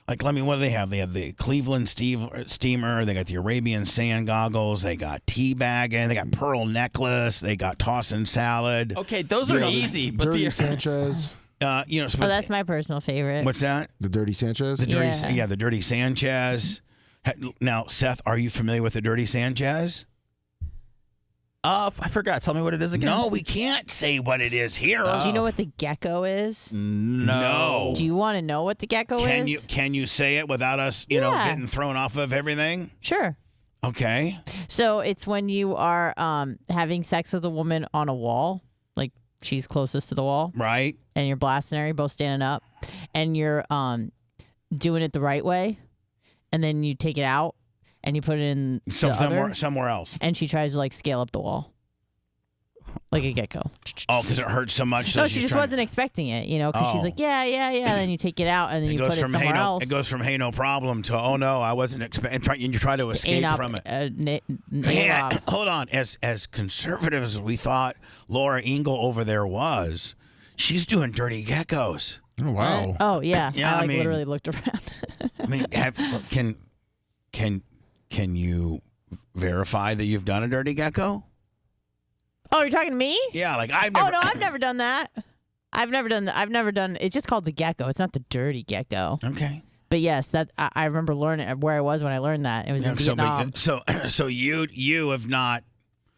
[SPEAKER 16] Like, what do they have? They have the Cleveland steamer. They got the Arabian sand goggles. They got teabagging. They got pearl necklace. They got tossing salad.
[SPEAKER 8] Okay, those are easy. But
[SPEAKER 7] Dirty Sanchez.
[SPEAKER 13] That's my personal favorite.
[SPEAKER 16] What's that?
[SPEAKER 7] The Dirty Sanchez.
[SPEAKER 16] The Dirty Sanchez. Now, Seth, are you familiar with the Dirty Sanchez?
[SPEAKER 8] I forgot. Tell me what it is again.
[SPEAKER 16] No, we can't say what it is here.
[SPEAKER 13] Do you know what the gecko is?
[SPEAKER 8] No.
[SPEAKER 13] Do you want to know what the gecko is?
[SPEAKER 16] Can you say it without us, getting thrown off of everything?
[SPEAKER 13] Sure.
[SPEAKER 16] Okay.
[SPEAKER 13] So it's when you are having sex with a woman on a wall, like she's closest to the wall,
[SPEAKER 16] right?
[SPEAKER 13] And you're blasting her, you're both standing up, and you're doing it the right way, and then you take it out. And you put it in
[SPEAKER 16] somewhere else.
[SPEAKER 13] And she tries to scale up the wall. Like a gecko.
[SPEAKER 16] Oh, because it hurts so much. So
[SPEAKER 13] no, she just wasn't expecting it, because she's like, yeah. Then you take it out and then you put it somewhere else.
[SPEAKER 16] It goes from, hey, no problem to, oh, no, I wasn't expecting. And you try to escape from it. Hold on. As conservative as we thought Laura Ingle over there was, she's doing dirty geckos.
[SPEAKER 7] Oh, wow.
[SPEAKER 13] Oh, yeah. I literally looked around.
[SPEAKER 16] I mean, Can you verify that you've done a dirty gecko?
[SPEAKER 13] Oh, you're talking to me?
[SPEAKER 16] Yeah, I've never.
[SPEAKER 13] Oh no, I've never done that. I've never done. It's just called the gecko. It's not the dirty gecko.
[SPEAKER 16] Okay.
[SPEAKER 13] But yes, that I remember learning where I was when I learned that. It was in Vietnam.
[SPEAKER 16] So you have not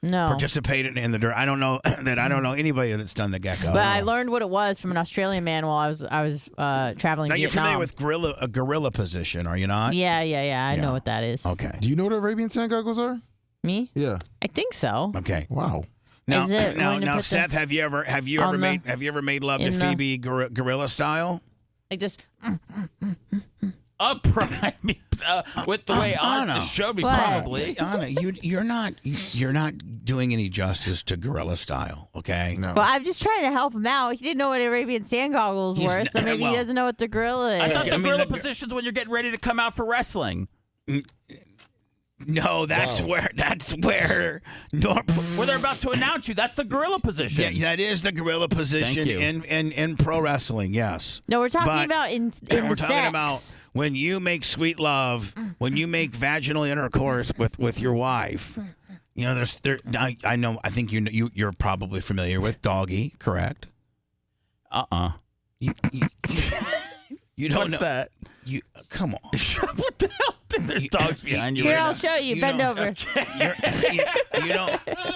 [SPEAKER 16] participated in the dirt. I don't know anybody that's done the gecko.
[SPEAKER 13] But I learned what it was from an Australian man while I was traveling.
[SPEAKER 16] Now
[SPEAKER 13] Vietnam.
[SPEAKER 16] You're familiar with a gorilla position, are you not?
[SPEAKER 13] Yeah. I know what that is.
[SPEAKER 16] Okay.
[SPEAKER 7] Do you know what Arabian sand goggles are?
[SPEAKER 13] Me?
[SPEAKER 7] Yeah.
[SPEAKER 13] I think so.
[SPEAKER 16] Okay.
[SPEAKER 7] Wow.
[SPEAKER 16] Now, Seth, have you ever made love to Phoebe gorilla style?
[SPEAKER 13] Like this.
[SPEAKER 8] With the way Anna showed me,
[SPEAKER 13] What?
[SPEAKER 8] probably.
[SPEAKER 16] Anna, you're not doing any justice to gorilla style, okay?
[SPEAKER 1] No.
[SPEAKER 13] Well, I'm just trying to help him out. He didn't know what Arabian sand goggles were, so maybe he doesn't know what the gorilla is.
[SPEAKER 8] I thought the gorilla position's when you're getting ready to come out for wrestling.
[SPEAKER 16] No, that's where
[SPEAKER 8] where they're about to announce you. That's the gorilla position.
[SPEAKER 16] Yeah, that is the gorilla position
[SPEAKER 8] Thank you.
[SPEAKER 16] in pro wrestling. Yes.
[SPEAKER 13] No, we're talking
[SPEAKER 16] But
[SPEAKER 13] about in
[SPEAKER 16] we're
[SPEAKER 13] the
[SPEAKER 16] talking
[SPEAKER 13] sex.
[SPEAKER 16] about when you make sweet love, when you make vaginal intercourse with your wife. You know, I know. I think you're probably familiar with doggy, correct? You don't
[SPEAKER 8] What's
[SPEAKER 16] know
[SPEAKER 8] that?
[SPEAKER 16] You come on.
[SPEAKER 8] What the hell? There's dogs behind you.
[SPEAKER 13] Here,
[SPEAKER 8] right
[SPEAKER 13] I'll
[SPEAKER 8] now.
[SPEAKER 13] show you. Bend over.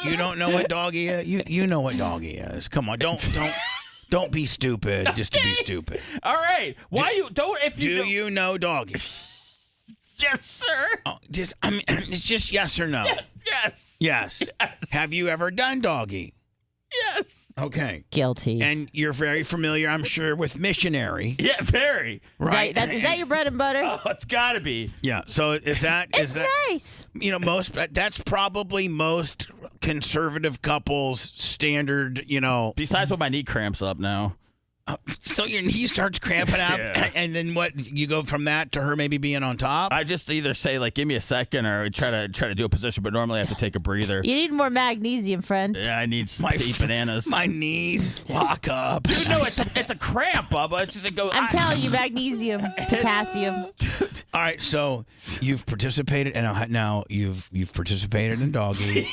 [SPEAKER 16] You don't know what doggy is. You know what doggy is. Come on, don't be stupid just to be stupid.
[SPEAKER 8] All right. Why you don't? If you
[SPEAKER 16] Do you know doggy?
[SPEAKER 8] Yes, sir.
[SPEAKER 16] It's just yes or no. Yes. Have you ever done doggy?
[SPEAKER 8] Yes.
[SPEAKER 16] Okay.
[SPEAKER 13] Guilty.
[SPEAKER 16] And you're very familiar, I'm sure, with missionary.
[SPEAKER 8] Yeah, very.
[SPEAKER 16] Right.
[SPEAKER 13] Is that your bread and butter?
[SPEAKER 8] Oh, it's got to be.
[SPEAKER 16] Yeah. So is that
[SPEAKER 13] It's nice.
[SPEAKER 16] You know, that's probably most conservative couples standard. You know.
[SPEAKER 8] Besides when my knee cramps up now.
[SPEAKER 16] So your knee starts cramping up, and then what? You go from that to her maybe being on top.
[SPEAKER 8] I just either say like, "Give me a second," or try to do a position, but normally I have to take a breather.
[SPEAKER 13] You need more magnesium, friend.
[SPEAKER 8] Yeah, I need some to eat bananas.
[SPEAKER 16] My knees lock up.
[SPEAKER 8] Dude, no, it's a cramp, Bubba. It's just it goes.
[SPEAKER 13] I'm telling you, magnesium, potassium.
[SPEAKER 16] All right, so you've participated, and now you've participated in doggy.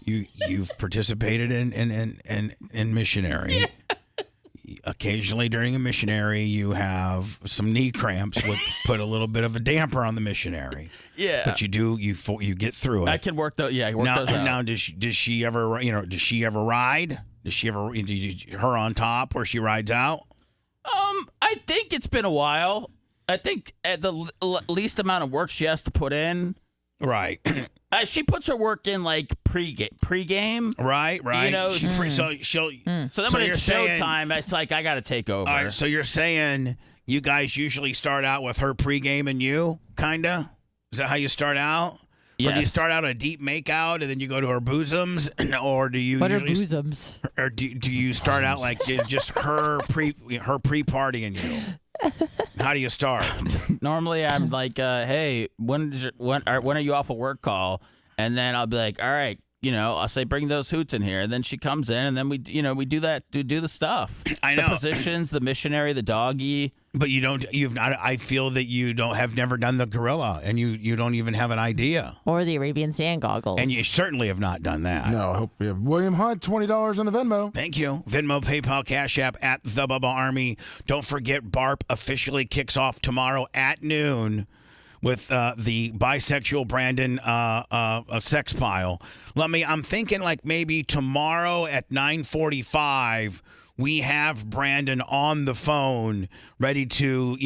[SPEAKER 16] You've participated in missionary. Yeah. Occasionally during a missionary, you have some knee cramps, which put a little bit of a damper on the missionary.
[SPEAKER 8] Yeah,
[SPEAKER 16] but you get through it.
[SPEAKER 8] I can work those. Yeah, work those out.
[SPEAKER 16] Now, does she ever ride? Does she ever her on top where she rides out?
[SPEAKER 8] I think it's been a while. I think at the least amount of work she has to put in.
[SPEAKER 16] Right.
[SPEAKER 8] She puts her work in like pre-game.
[SPEAKER 16] Right.
[SPEAKER 8] You know,
[SPEAKER 16] So she'll.
[SPEAKER 8] So then when it's showtime, it's like I got to take over.
[SPEAKER 16] All right, so you're saying you guys usually start out with her pregame and you, kinda? Is that how you start out?
[SPEAKER 8] Yes.
[SPEAKER 16] Or do you start out a deep makeout and then you go to her bosoms, or do you?
[SPEAKER 13] What are bosoms?
[SPEAKER 16] Or do you start out like just her pre-partying you? How do you start?
[SPEAKER 8] Normally, I'm like, hey, when are you off a work call? And then I'll be like, all right, I'll say, bring those hoots in here. And then she comes in, and then we do that, do the stuff.
[SPEAKER 16] I know.
[SPEAKER 8] The positions, the missionary, the doggy.
[SPEAKER 16] But I feel that you have never done the gorilla, and you don't even have an idea.
[SPEAKER 13] Or the Arabian sand goggles.
[SPEAKER 16] And you certainly have not done that.
[SPEAKER 7] No, I hope we have William Hunt, $20 on the Venmo.
[SPEAKER 16] Thank you. Venmo, PayPal, Cash App at The Bubba Army. Don't forget, BARP officially kicks off tomorrow at noon with the bisexual Brandon sex pile. I'm thinking like maybe tomorrow at 9:45 we have Brandon on the phone ready to,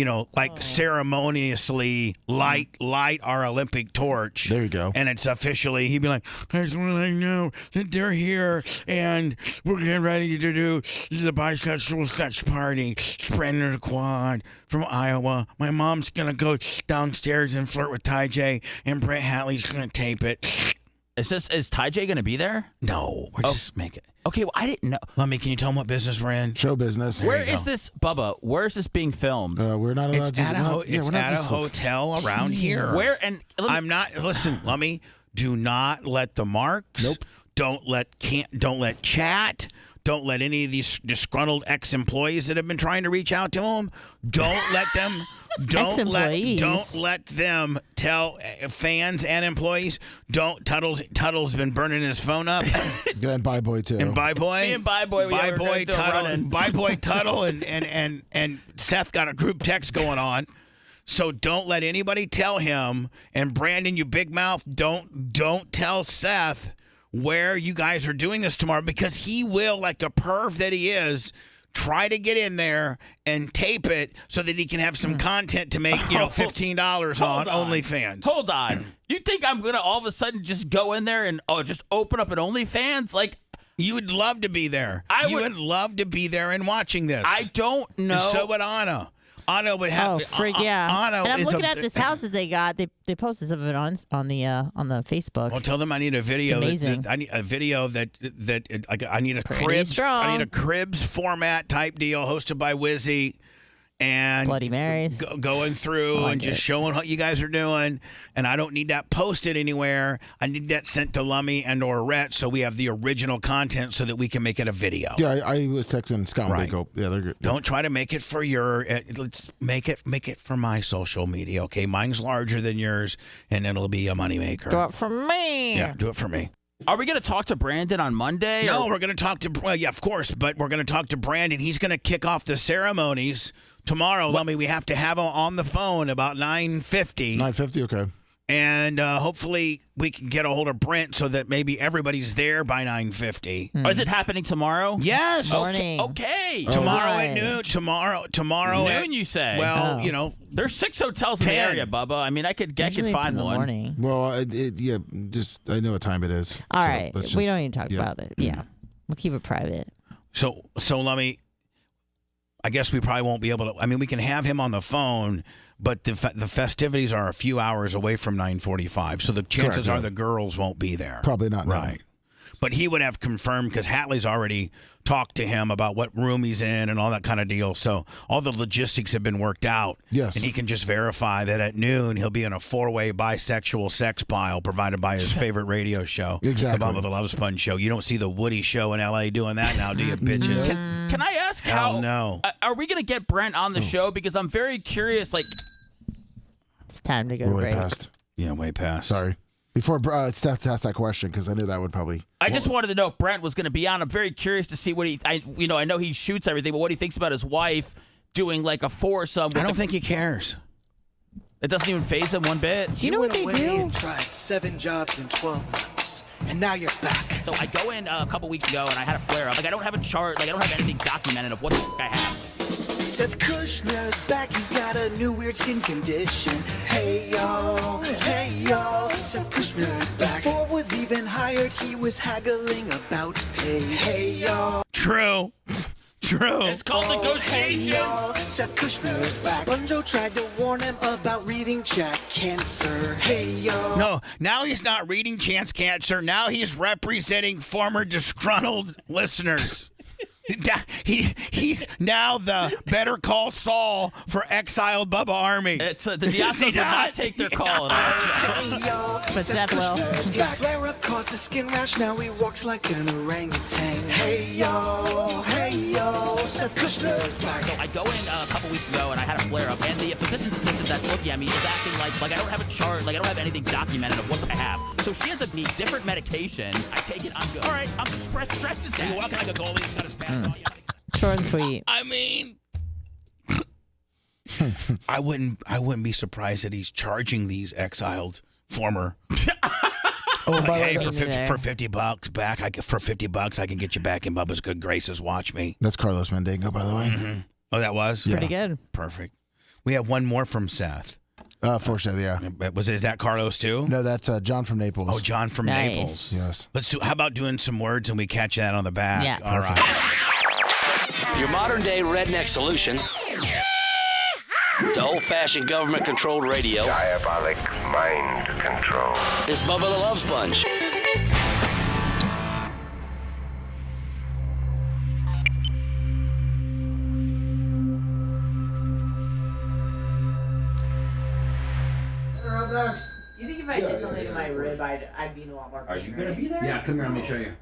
[SPEAKER 16] ceremoniously light our Olympic torch.
[SPEAKER 7] There you go.
[SPEAKER 16] And it's officially, he'd be like, I just want to let you know that they're here and we're getting ready to do the bisexual sex party. It's Brandon the Quad from Iowa. My mom's going to go downstairs and flirt with Ty J, and Brett Hatley's going to tape it.
[SPEAKER 8] Is Ty J going to be there?
[SPEAKER 16] No, we're just making it.
[SPEAKER 8] Okay, well, I didn't know.
[SPEAKER 16] Can you tell them what business we're in?
[SPEAKER 7] Show business.
[SPEAKER 8] Where is this, Bubba? Where is this being filmed?
[SPEAKER 7] We're not allowed
[SPEAKER 16] It's
[SPEAKER 7] to.
[SPEAKER 16] at a hotel around here.
[SPEAKER 8] Where? And
[SPEAKER 16] I'm not. Listen, do not let the marks.
[SPEAKER 7] Nope.
[SPEAKER 16] Don't let chat. Don't let any of these disgruntled ex-employees that have been trying to reach out to him. Don't let them. Don't let them tell fans and employees. Tuttle's been burning his phone up.
[SPEAKER 7] Yeah, and Bye Boy too.
[SPEAKER 16] And Bye Boy.
[SPEAKER 8] Me and Bye Boy.
[SPEAKER 16] Bye Boy Tuttle and Seth got a group text going on. So don't let anybody tell him. And Brandon, you big mouth, don't tell Seth where you guys are doing this tomorrow, because he will, like a perv that he is, try to get in there and tape it so that he can have some content to make, $15 on OnlyFans.
[SPEAKER 8] Hold on. You think I'm going to all of a sudden just go in there and just open up an OnlyFans? Like,
[SPEAKER 16] you would love to be there. You would love to be there and watching this.
[SPEAKER 8] I don't know.
[SPEAKER 16] And so would Anna. Otto would have.
[SPEAKER 13] Oh, frig, yeah.
[SPEAKER 16] Otto
[SPEAKER 13] and I'm
[SPEAKER 16] is
[SPEAKER 13] looking at this house that they got. They posted some of it on the Facebook.
[SPEAKER 16] Well, tell them I need a video.
[SPEAKER 13] It's amazing.
[SPEAKER 16] I need a video that I need a
[SPEAKER 13] Pretty
[SPEAKER 16] cribs.
[SPEAKER 13] strong.
[SPEAKER 16] I need a cribs format type deal hosted by Wizzy. And
[SPEAKER 13] Bloody Marys.
[SPEAKER 16] Going through and just showing what you guys are doing. And I don't need that posted anywhere. I need that sent to Lummy and or Rhett so we have the original content so that we can make it a video.
[SPEAKER 7] Yeah, I was texting Scott and Bako. Yeah, they're good.
[SPEAKER 16] Don't try to make it for your. Let's make it for my social media. Okay, mine's larger than yours, and it'll be a moneymaker.
[SPEAKER 13] Do it for me.
[SPEAKER 16] Yeah, do it for me.
[SPEAKER 8] Are we going to talk to Brandon on Monday?
[SPEAKER 16] No, we're going to talk to. Well, yeah, of course, but we're going to talk to Brandon. He's going to kick off the ceremonies tomorrow. Lummy, we have to have him on the phone about 9:50.
[SPEAKER 7] 9:50, okay.
[SPEAKER 16] And hopefully we can get a hold of Brent so that maybe everybody's there by 9:50.
[SPEAKER 8] Oh, is it happening tomorrow?
[SPEAKER 16] Yes.
[SPEAKER 13] Morning.
[SPEAKER 8] Okay.
[SPEAKER 16] Tomorrow at noon. Tomorrow.
[SPEAKER 8] Noon, you say?
[SPEAKER 16] Well, you know,
[SPEAKER 8] there's 6 hotels in the
[SPEAKER 16] 10.
[SPEAKER 8] area, Bubba. I mean, I could find one.
[SPEAKER 13] Morning.
[SPEAKER 7] Well, yeah, just I know what time it is.
[SPEAKER 13] All
[SPEAKER 7] so
[SPEAKER 13] right.
[SPEAKER 7] let's
[SPEAKER 13] We
[SPEAKER 7] just-
[SPEAKER 13] don't need to talk about it. Yeah. We'll keep it private.
[SPEAKER 16] So Lummy, I guess we probably won't be able to. I mean, we can have him on the phone, but the festivities are a few hours away from 9:45, so the chances
[SPEAKER 7] Correct,
[SPEAKER 16] are the girls won't be there.
[SPEAKER 7] Probably not. no.
[SPEAKER 16] Right. But he would have confirmed because Hatley's already talked to him about what room he's in and all that kind of deal. So all the logistics have been worked out.
[SPEAKER 7] Yes.
[SPEAKER 16] And he can just verify that at noon he'll be in a 4-way bisexual sex pile provided by his favorite radio show,
[SPEAKER 7] Exactly.
[SPEAKER 16] the Bubba the Love Sponge show. You don't see the Woody show in L.A. doing that now, do you, bitches?
[SPEAKER 8] Can I ask
[SPEAKER 16] Hell
[SPEAKER 8] how?
[SPEAKER 16] no.
[SPEAKER 8] Are we going to get Brent on the show? Because I'm very curious. Like,
[SPEAKER 13] It's time to go
[SPEAKER 7] We're
[SPEAKER 13] to
[SPEAKER 7] way
[SPEAKER 13] break.
[SPEAKER 7] past.
[SPEAKER 16] Yeah, way past.
[SPEAKER 7] Sorry. Before Steph asked that question, because I knew that would probably.
[SPEAKER 8] I just wanted to know if Brent was going to be on. I'm very curious to see what I know he shoots everything, but what he thinks about his wife doing like a foursome.
[SPEAKER 16] I don't think he cares.
[SPEAKER 8] It doesn't even faze him one bit.
[SPEAKER 13] Do you know what they do?
[SPEAKER 20] And tried 7 jobs in 12 months, and now you're back.
[SPEAKER 8] So I go in a couple weeks ago and I had a flare up. Like I don't have a chart. Like I don't have anything documented of what the I have.
[SPEAKER 20] Seth Kushner's back, he's got a new weird skin condition. Hey y'all, Seth Kushner's back. Before was even hired, he was haggling about pay. Hey y'all.
[SPEAKER 16] True.
[SPEAKER 8] It's called negotiation.
[SPEAKER 20] Hey y'all, Seth Kushner's back. Sponjo tried to warn him about reading chat cancer. Hey y'all.
[SPEAKER 16] No, now he's not reading Chance Cancer. Now he's representing former disgruntled listeners. He's now the Better Call Saul for exiled Bubba Army.
[SPEAKER 8] It's the Diablos would not take their call at all.
[SPEAKER 20] Hey y'all,
[SPEAKER 13] But Seth will.
[SPEAKER 20] His flare-up caused a skin rash, now he walks like an orangutan. Hey y'all, Seth Kushner's back.
[SPEAKER 8] So I go in a couple weeks ago and I had a flare up, and the physician's assistant that's looking at me is acting like I don't have a chart, like I don't have anything documented of what I have. So she ends up needing different medication. I take it, I'm good. All right, I'm stressed as
[SPEAKER 16] He's
[SPEAKER 8] that.
[SPEAKER 16] walking like a goalie. He's got his pants on.
[SPEAKER 13] Short and sweet.
[SPEAKER 16] I mean, I wouldn't be surprised that he's charging these exiled former.
[SPEAKER 7] Oh, by
[SPEAKER 16] Hey,
[SPEAKER 7] the way,
[SPEAKER 16] for $50 back, for $50 I can get you back in Bubba's good graces. Watch me.
[SPEAKER 7] that's Carlos Mandingo, by the way.
[SPEAKER 16] Mm-hmm. Oh, that was
[SPEAKER 13] Pretty good.
[SPEAKER 16] perfect. We have one more from Seth.
[SPEAKER 7] For sure, yeah.
[SPEAKER 16] Is that Carlos too?
[SPEAKER 7] No, that's John from Naples.
[SPEAKER 16] Oh, John from
[SPEAKER 13] Nice.
[SPEAKER 16] Naples.
[SPEAKER 7] Yes.
[SPEAKER 16] Let's do. How about doing some words and we catch that on the back?
[SPEAKER 13] Yeah.
[SPEAKER 16] All right.
[SPEAKER 21] Your modern day redneck solution to old fashioned government controlled radio.
[SPEAKER 22] Diabolic mind control.
[SPEAKER 21] Is Bubba the Love Sponge.
[SPEAKER 5] You think if I did something to my rib, I'd be in a lot more pain?
[SPEAKER 23] Are you gonna be there?
[SPEAKER 16] Yeah, come here. Let me show you.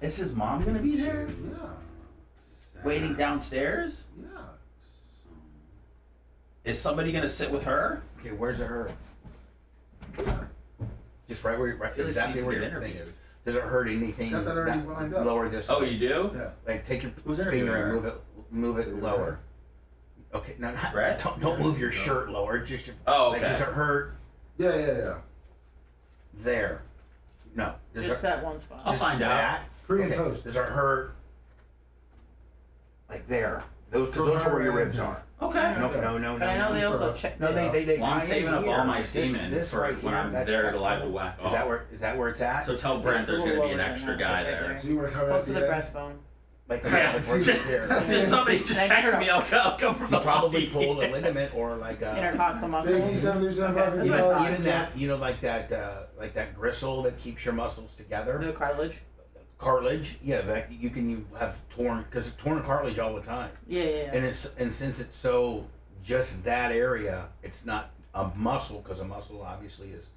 [SPEAKER 23] Is his mom gonna be there?
[SPEAKER 7] Yeah.
[SPEAKER 23] Waiting downstairs?
[SPEAKER 7] Yeah.
[SPEAKER 23] Is somebody gonna sit with her?
[SPEAKER 16] Okay, where's it hurt? Just right where, right
[SPEAKER 23] feel like
[SPEAKER 16] exactly
[SPEAKER 23] she
[SPEAKER 16] where
[SPEAKER 23] needs to
[SPEAKER 16] your
[SPEAKER 23] get
[SPEAKER 16] thing
[SPEAKER 23] interviewed.
[SPEAKER 16] is. Does it hurt anything?
[SPEAKER 7] Got that already lined up.
[SPEAKER 16] Lower this.
[SPEAKER 23] Oh,
[SPEAKER 16] way.
[SPEAKER 23] you do?
[SPEAKER 7] Yeah.
[SPEAKER 16] Like take your
[SPEAKER 23] Who's interviewing
[SPEAKER 16] finger and
[SPEAKER 23] her?
[SPEAKER 16] move it lower. Okay, no, not,
[SPEAKER 23] Brett?
[SPEAKER 16] don't move your shirt lower. Just your,
[SPEAKER 23] Oh,
[SPEAKER 16] like,
[SPEAKER 23] okay.
[SPEAKER 16] does it hurt
[SPEAKER 7] Yeah.
[SPEAKER 16] there? No. Does
[SPEAKER 5] Just
[SPEAKER 16] it,
[SPEAKER 5] that one spot.
[SPEAKER 23] I'll find out.
[SPEAKER 16] that?
[SPEAKER 7] Pre and
[SPEAKER 16] Okay,
[SPEAKER 7] post.
[SPEAKER 16] Does it hurt like there? Those are where your ribs are.
[SPEAKER 23] Okay.
[SPEAKER 16] No.
[SPEAKER 5] But I know they also check.
[SPEAKER 16] No, they.
[SPEAKER 23] Well, I'm
[SPEAKER 16] tie
[SPEAKER 23] saving
[SPEAKER 16] in
[SPEAKER 23] up
[SPEAKER 16] here.
[SPEAKER 23] all my
[SPEAKER 16] This
[SPEAKER 23] semen for
[SPEAKER 16] right
[SPEAKER 23] when
[SPEAKER 16] here,
[SPEAKER 23] I'm
[SPEAKER 16] that's
[SPEAKER 23] there
[SPEAKER 16] right
[SPEAKER 23] to live
[SPEAKER 16] here.
[SPEAKER 23] to whack
[SPEAKER 16] Is that where it's at?
[SPEAKER 23] So tell Brent there's
[SPEAKER 5] a
[SPEAKER 23] gonna
[SPEAKER 5] little
[SPEAKER 23] be an
[SPEAKER 5] lower
[SPEAKER 23] extra
[SPEAKER 5] than
[SPEAKER 23] guy
[SPEAKER 5] that,
[SPEAKER 23] there.
[SPEAKER 5] right
[SPEAKER 7] So you want to come
[SPEAKER 5] Close
[SPEAKER 7] at
[SPEAKER 5] to
[SPEAKER 7] the
[SPEAKER 5] the
[SPEAKER 7] end?
[SPEAKER 5] breastbone.
[SPEAKER 2] Like,
[SPEAKER 8] Just somebody just text me. I'll come from the
[SPEAKER 2] probably
[SPEAKER 8] lobby.
[SPEAKER 2] pulled a ligament or like
[SPEAKER 5] Intercostal muscle.
[SPEAKER 2] Even that, like that gristle that keeps your muscles together.
[SPEAKER 5] The cartilage.
[SPEAKER 2] Cartilage, yeah, that you have torn cartilage all the time.
[SPEAKER 5] Yeah.
[SPEAKER 2] And since it's so just that area, it's not a muscle because a muscle obviously is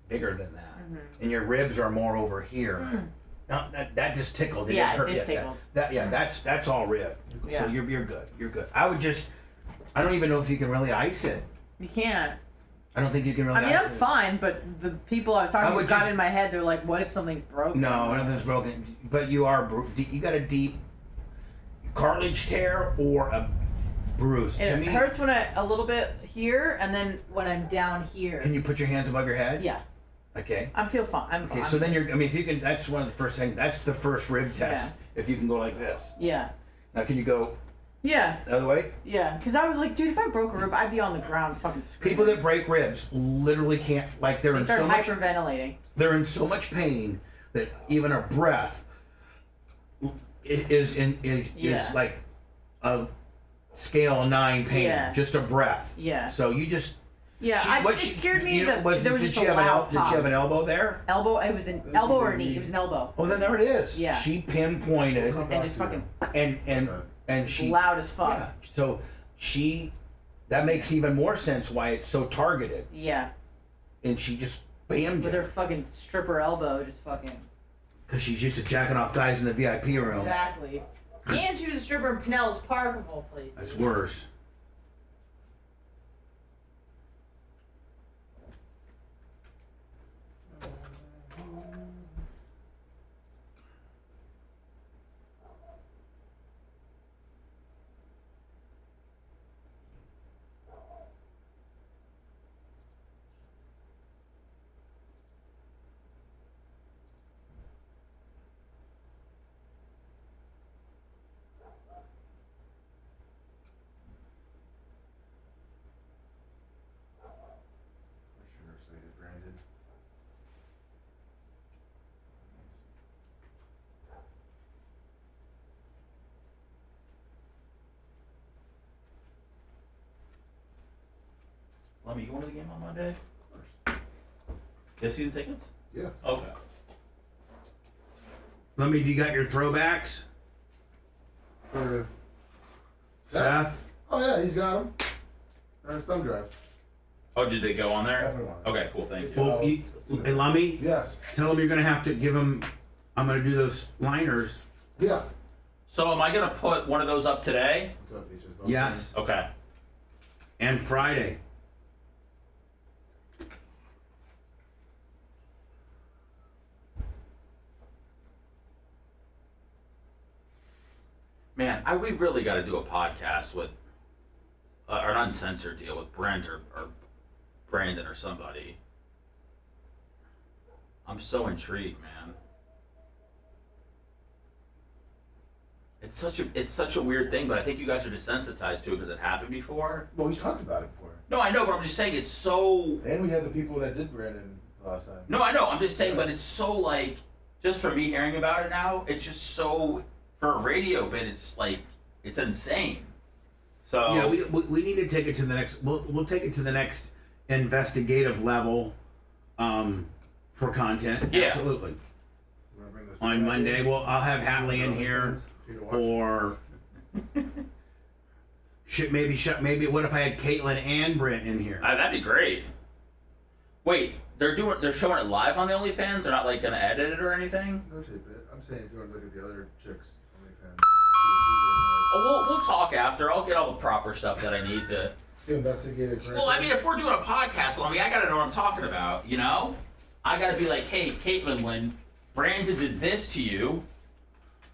[SPEAKER 2] bigger than that, and your ribs are more over here. Now, that just tickled. It didn't hurt
[SPEAKER 5] it just
[SPEAKER 2] yet.
[SPEAKER 5] tickled.
[SPEAKER 2] That's all rib.
[SPEAKER 5] Yeah.
[SPEAKER 2] So you're good. You're good. I don't even know if you can really ice it.
[SPEAKER 5] You can't.
[SPEAKER 2] I don't think you can really.
[SPEAKER 5] I mean,
[SPEAKER 2] ice
[SPEAKER 5] I'm
[SPEAKER 2] it.
[SPEAKER 5] fine, but the people I was talking to got
[SPEAKER 2] just-
[SPEAKER 5] in my head. They're like, "What if something's broken?"
[SPEAKER 2] No, nothing's broken. But you got a deep cartilage tear or a bruise. To
[SPEAKER 5] It
[SPEAKER 2] me,
[SPEAKER 5] hurts when a little bit here, and then when I'm down here.
[SPEAKER 2] Can you put your hands above your head?
[SPEAKER 5] Yeah.
[SPEAKER 2] Okay.
[SPEAKER 5] I feel fine. I'm
[SPEAKER 2] Okay,
[SPEAKER 5] fine.
[SPEAKER 2] so then if you can, that's one of the first things. That's the first rib test.
[SPEAKER 5] Yeah.
[SPEAKER 2] If you can go like this.
[SPEAKER 5] Yeah.
[SPEAKER 2] Now, can you go
[SPEAKER 5] Yeah.
[SPEAKER 2] the other way?
[SPEAKER 5] Yeah. Because I was like, dude, if I broke a rib, I'd be on the ground fucking screaming.
[SPEAKER 2] People that break ribs literally can't. Like
[SPEAKER 5] They start hyperventilating.
[SPEAKER 2] They're in so much pain that even a breath is like a scale of 9 pain.
[SPEAKER 5] Yeah.
[SPEAKER 2] Just a breath.
[SPEAKER 5] Yeah.
[SPEAKER 2] So you just.
[SPEAKER 5] Yeah, it scared me that there was
[SPEAKER 2] did
[SPEAKER 5] just
[SPEAKER 2] she
[SPEAKER 5] a loud
[SPEAKER 2] Did she have an elbow there?
[SPEAKER 5] Elbow. It was an elbow or a knee. It was an elbow.
[SPEAKER 2] Oh, then there it is.
[SPEAKER 5] Yeah.
[SPEAKER 2] She pinpointed
[SPEAKER 5] And just fucking
[SPEAKER 2] and she
[SPEAKER 5] loud as fuck.
[SPEAKER 2] Yeah. So that makes even more sense why it's so targeted.
[SPEAKER 5] Yeah.
[SPEAKER 2] And she just bammed
[SPEAKER 5] With
[SPEAKER 2] you
[SPEAKER 5] her fucking stripper elbow, just fucking.
[SPEAKER 2] because she's used to jacking off guys in the VIP room.
[SPEAKER 5] Exactly. And she was a stripper in Pinellas Park of all places.
[SPEAKER 2] That's worse.
[SPEAKER 8] Lemmy, you going to the game on Monday? Of course. You have season tickets?
[SPEAKER 7] Yeah.
[SPEAKER 8] Okay.
[SPEAKER 2] Lemmy, do you got your throwbacks?
[SPEAKER 7] For
[SPEAKER 2] Seth?
[SPEAKER 7] Oh yeah, he's got them. On his thumb drive.
[SPEAKER 8] Oh, did they go on there?
[SPEAKER 7] Definitely.
[SPEAKER 8] Okay, cool. Thank you.
[SPEAKER 2] Well, hey, Lummy?
[SPEAKER 7] Yes.
[SPEAKER 2] Tell him you're going to have to give him. I'm going to do those liners.
[SPEAKER 7] Yeah.
[SPEAKER 8] So am I going to put one of those up today?
[SPEAKER 7] What's up, Peaches?
[SPEAKER 2] Yes.
[SPEAKER 8] Okay.
[SPEAKER 2] And Friday.
[SPEAKER 8] Man, we really got to do a podcast with, or an uncensored deal with Brent or Brandon or somebody. I'm so intrigued, man. It's such a weird thing, but I think you guys are desensitized to it because it happened before.
[SPEAKER 7] Well, he's talked about it before.
[SPEAKER 8] No, I know, but I'm just saying it's so.
[SPEAKER 7] And we had the people that did Brandon last time.
[SPEAKER 8] No, I know. I'm just saying, but it's so like, just for me hearing about it now, it's just so, for a radio bit, it's like, it's insane. So
[SPEAKER 2] Yeah, we need to take it to the next. We'll take it to the next investigative level, for content.
[SPEAKER 8] Yeah.
[SPEAKER 2] Absolutely. On Monday, I'll have Hatley in here, or maybe what if I had Caitlin and Brent in here?
[SPEAKER 8] that'd be great. Wait, they're showing it live on the OnlyFans? They're not like gonna edit it or anything?
[SPEAKER 7] No tape it. I'm saying if you want to look at the other chicks OnlyFans.
[SPEAKER 8] Oh, we'll talk after. I'll get all the proper stuff that I need to.
[SPEAKER 7] To investigate it.
[SPEAKER 8] Well, I mean, if we're doing a podcast, I gotta know what I'm talking about. You know, I gotta be like, hey, Caitlin, when Brandon did this to you,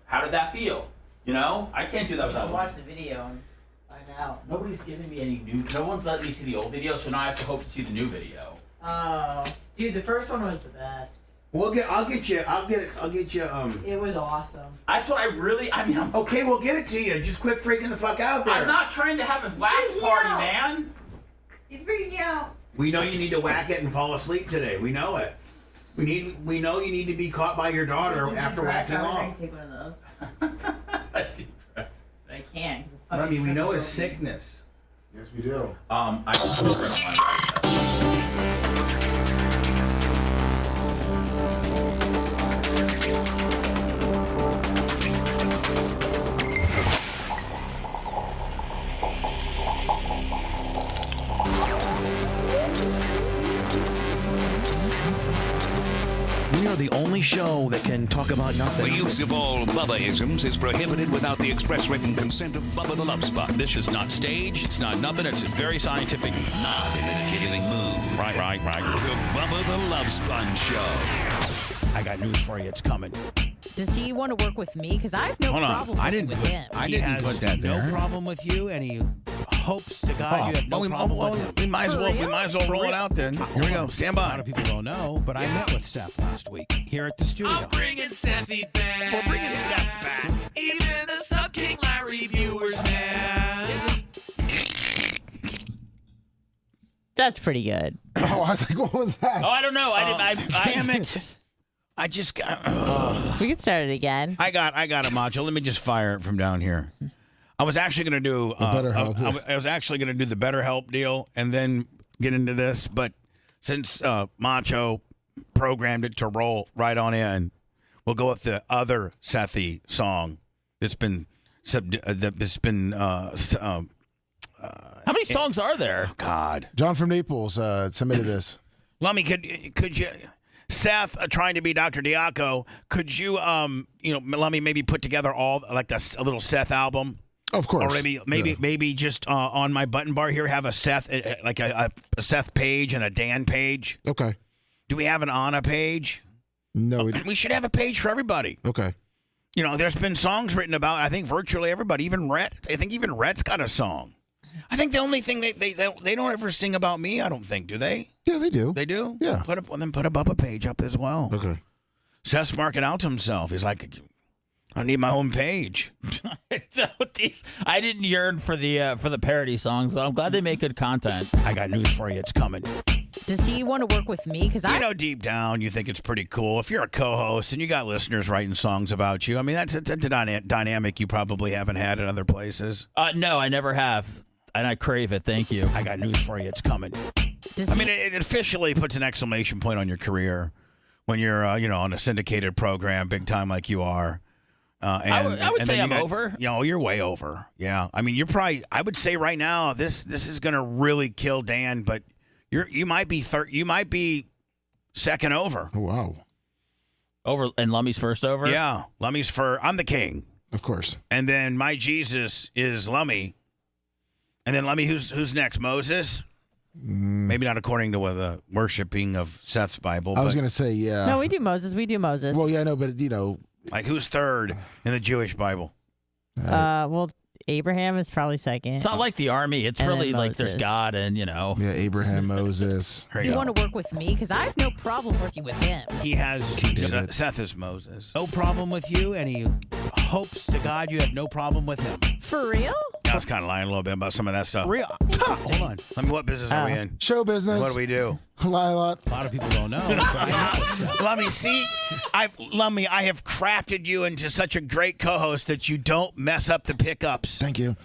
[SPEAKER 8] how did that feel? You know, I can't do that
[SPEAKER 5] Just
[SPEAKER 8] without
[SPEAKER 5] watch the video and find out.
[SPEAKER 8] Nobody's giving me any new. No one's letting me see the old video, so now I have to hope to see the new video.
[SPEAKER 5] Oh, dude, the first one was the best.
[SPEAKER 2] I'll get you.
[SPEAKER 5] It was awesome.
[SPEAKER 8] That's what I'm
[SPEAKER 2] okay, we'll get it to you. Just quit freaking the fuck out there.
[SPEAKER 8] I'm not trying to have a whack party, man.
[SPEAKER 5] He's freaking out.
[SPEAKER 2] We know you need to whack it and fall asleep today. We know it. We know you need to be caught by your daughter after whacking
[SPEAKER 5] I
[SPEAKER 2] off.
[SPEAKER 5] can take one of those. But I can't. 'Cause the
[SPEAKER 2] I
[SPEAKER 5] fucking
[SPEAKER 2] mean, we know
[SPEAKER 5] shrimp
[SPEAKER 2] his
[SPEAKER 5] are broken.
[SPEAKER 2] sickness.
[SPEAKER 7] Yes, we do.
[SPEAKER 16] We are the only show that can talk about nothing.
[SPEAKER 17] The use of all Bubba-isms is prohibited without the express written consent of Bubba the Love Sponge.
[SPEAKER 3] This is not staged. It's not nothing. It's very scientific.
[SPEAKER 17] Not in a tickling mood.
[SPEAKER 3] Right.
[SPEAKER 17] The Bubba the Love Sponge Show.
[SPEAKER 16] I got news for you. It's coming.
[SPEAKER 13] Does he want to work with me? Because I have no
[SPEAKER 16] Hold on.
[SPEAKER 13] problem
[SPEAKER 16] I didn't
[SPEAKER 13] with
[SPEAKER 16] put,
[SPEAKER 13] him.
[SPEAKER 16] I
[SPEAKER 3] He
[SPEAKER 16] didn't
[SPEAKER 3] has
[SPEAKER 16] put that there. No problem with you, and he hopes to God you have no problem with him.
[SPEAKER 3] We might as well roll it out then. Here we go. Stand
[SPEAKER 16] A lot
[SPEAKER 3] by.
[SPEAKER 16] of people don't know, but I met with Seth last week here at the studio.
[SPEAKER 4] I'm bringing Sethy back.
[SPEAKER 16] We're bringing Seth back.
[SPEAKER 4] Even the Sub King Larry viewers, man.
[SPEAKER 13] That's pretty good.
[SPEAKER 7] Oh, I was like, what was that?
[SPEAKER 8] Oh, I don't know.
[SPEAKER 16] Damn it. I just got.
[SPEAKER 13] We can start it again.
[SPEAKER 16] I got it, Macho. Let me just fire it from down here. I was actually going to do I was actually going to do the BetterHelp deal and then get into this, but since Macho programmed it to roll right on in, we'll go with the other Sethy song that's been
[SPEAKER 8] How many songs are there?
[SPEAKER 16] God.
[SPEAKER 7] John from Naples submitted this.
[SPEAKER 16] Lummy, could you, Seth, trying to be Dr. Diaco, could you, Lummy, maybe put together all like a little Seth album?
[SPEAKER 7] Of course.
[SPEAKER 16] Or maybe just on my button bar here have a Seth, like a Seth page and a Dan page.
[SPEAKER 7] Okay.
[SPEAKER 16] Do we have an Anna page?
[SPEAKER 7] No,
[SPEAKER 16] we should have a page for everybody.
[SPEAKER 7] Okay.
[SPEAKER 16] You know, there's been songs written about, I think, virtually everybody. Even Rhett. I think even Rhett's got a song. I think the only thing they don't ever sing about me, I don't think, do they?
[SPEAKER 7] Yeah, they do.
[SPEAKER 16] They do?
[SPEAKER 7] Yeah.
[SPEAKER 16] Put a Bubba page up as well.
[SPEAKER 7] Okay.
[SPEAKER 16] Seth's marking out to himself. He's like, I need my own page.
[SPEAKER 8] I didn't yearn for the parody songs, but I'm glad they make good content.
[SPEAKER 16] I got news for you. It's coming.
[SPEAKER 13] Does he want to work with me? Because
[SPEAKER 16] You know, deep down, you think it's pretty cool. If you're a co-host and you got listeners writing songs about you, I mean, that's a dynamic you probably haven't had at other places.
[SPEAKER 8] No, I never have. And I crave it. Thank you.
[SPEAKER 16] I got news for you. It's coming. It officially puts an exclamation point on your career when you're, on a syndicated program, big time like you are.
[SPEAKER 8] I would say I'm over.
[SPEAKER 16] You're way over. Yeah. I mean, you're probably, I would say right now, this is going to really kill Dan, but you might be second over.
[SPEAKER 7] Oh, wow.
[SPEAKER 8] Over, and Lummy's first over?
[SPEAKER 16] Yeah. Lummy's I'm the king.
[SPEAKER 7] Of course.
[SPEAKER 16] And then my Jesus is Lummy. And then Lummy, who's next? Moses? Maybe not according to the worshiping of Seth's Bible.
[SPEAKER 7] I was going to say, yeah.
[SPEAKER 13] No, we do Moses.
[SPEAKER 7] Well, yeah, I know, but,
[SPEAKER 16] like, who's third in the Jewish Bible?
[SPEAKER 13] Well, Abraham is probably second.
[SPEAKER 8] It's not like the army. It's
[SPEAKER 13] And
[SPEAKER 8] really
[SPEAKER 13] then
[SPEAKER 8] like there's
[SPEAKER 13] Moses.
[SPEAKER 8] God and,
[SPEAKER 7] Yeah, Abraham, Moses.
[SPEAKER 13] You want to work with me? Because I have no problem working with him.
[SPEAKER 16] He has Seth is Moses. No problem with you, and he hopes to God you have no problem with him.
[SPEAKER 13] For real?
[SPEAKER 16] I was kind of lying a little bit about some of that stuff.
[SPEAKER 13] Real?
[SPEAKER 16] Hold on. I mean, what business are we in?
[SPEAKER 7] Show business.
[SPEAKER 16] What do we do?
[SPEAKER 7] Lie a lot.
[SPEAKER 16] A lot of people don't know. Lummy, I have crafted you into such a great co-host that you don't mess up the pickups.
[SPEAKER 7] Thank you.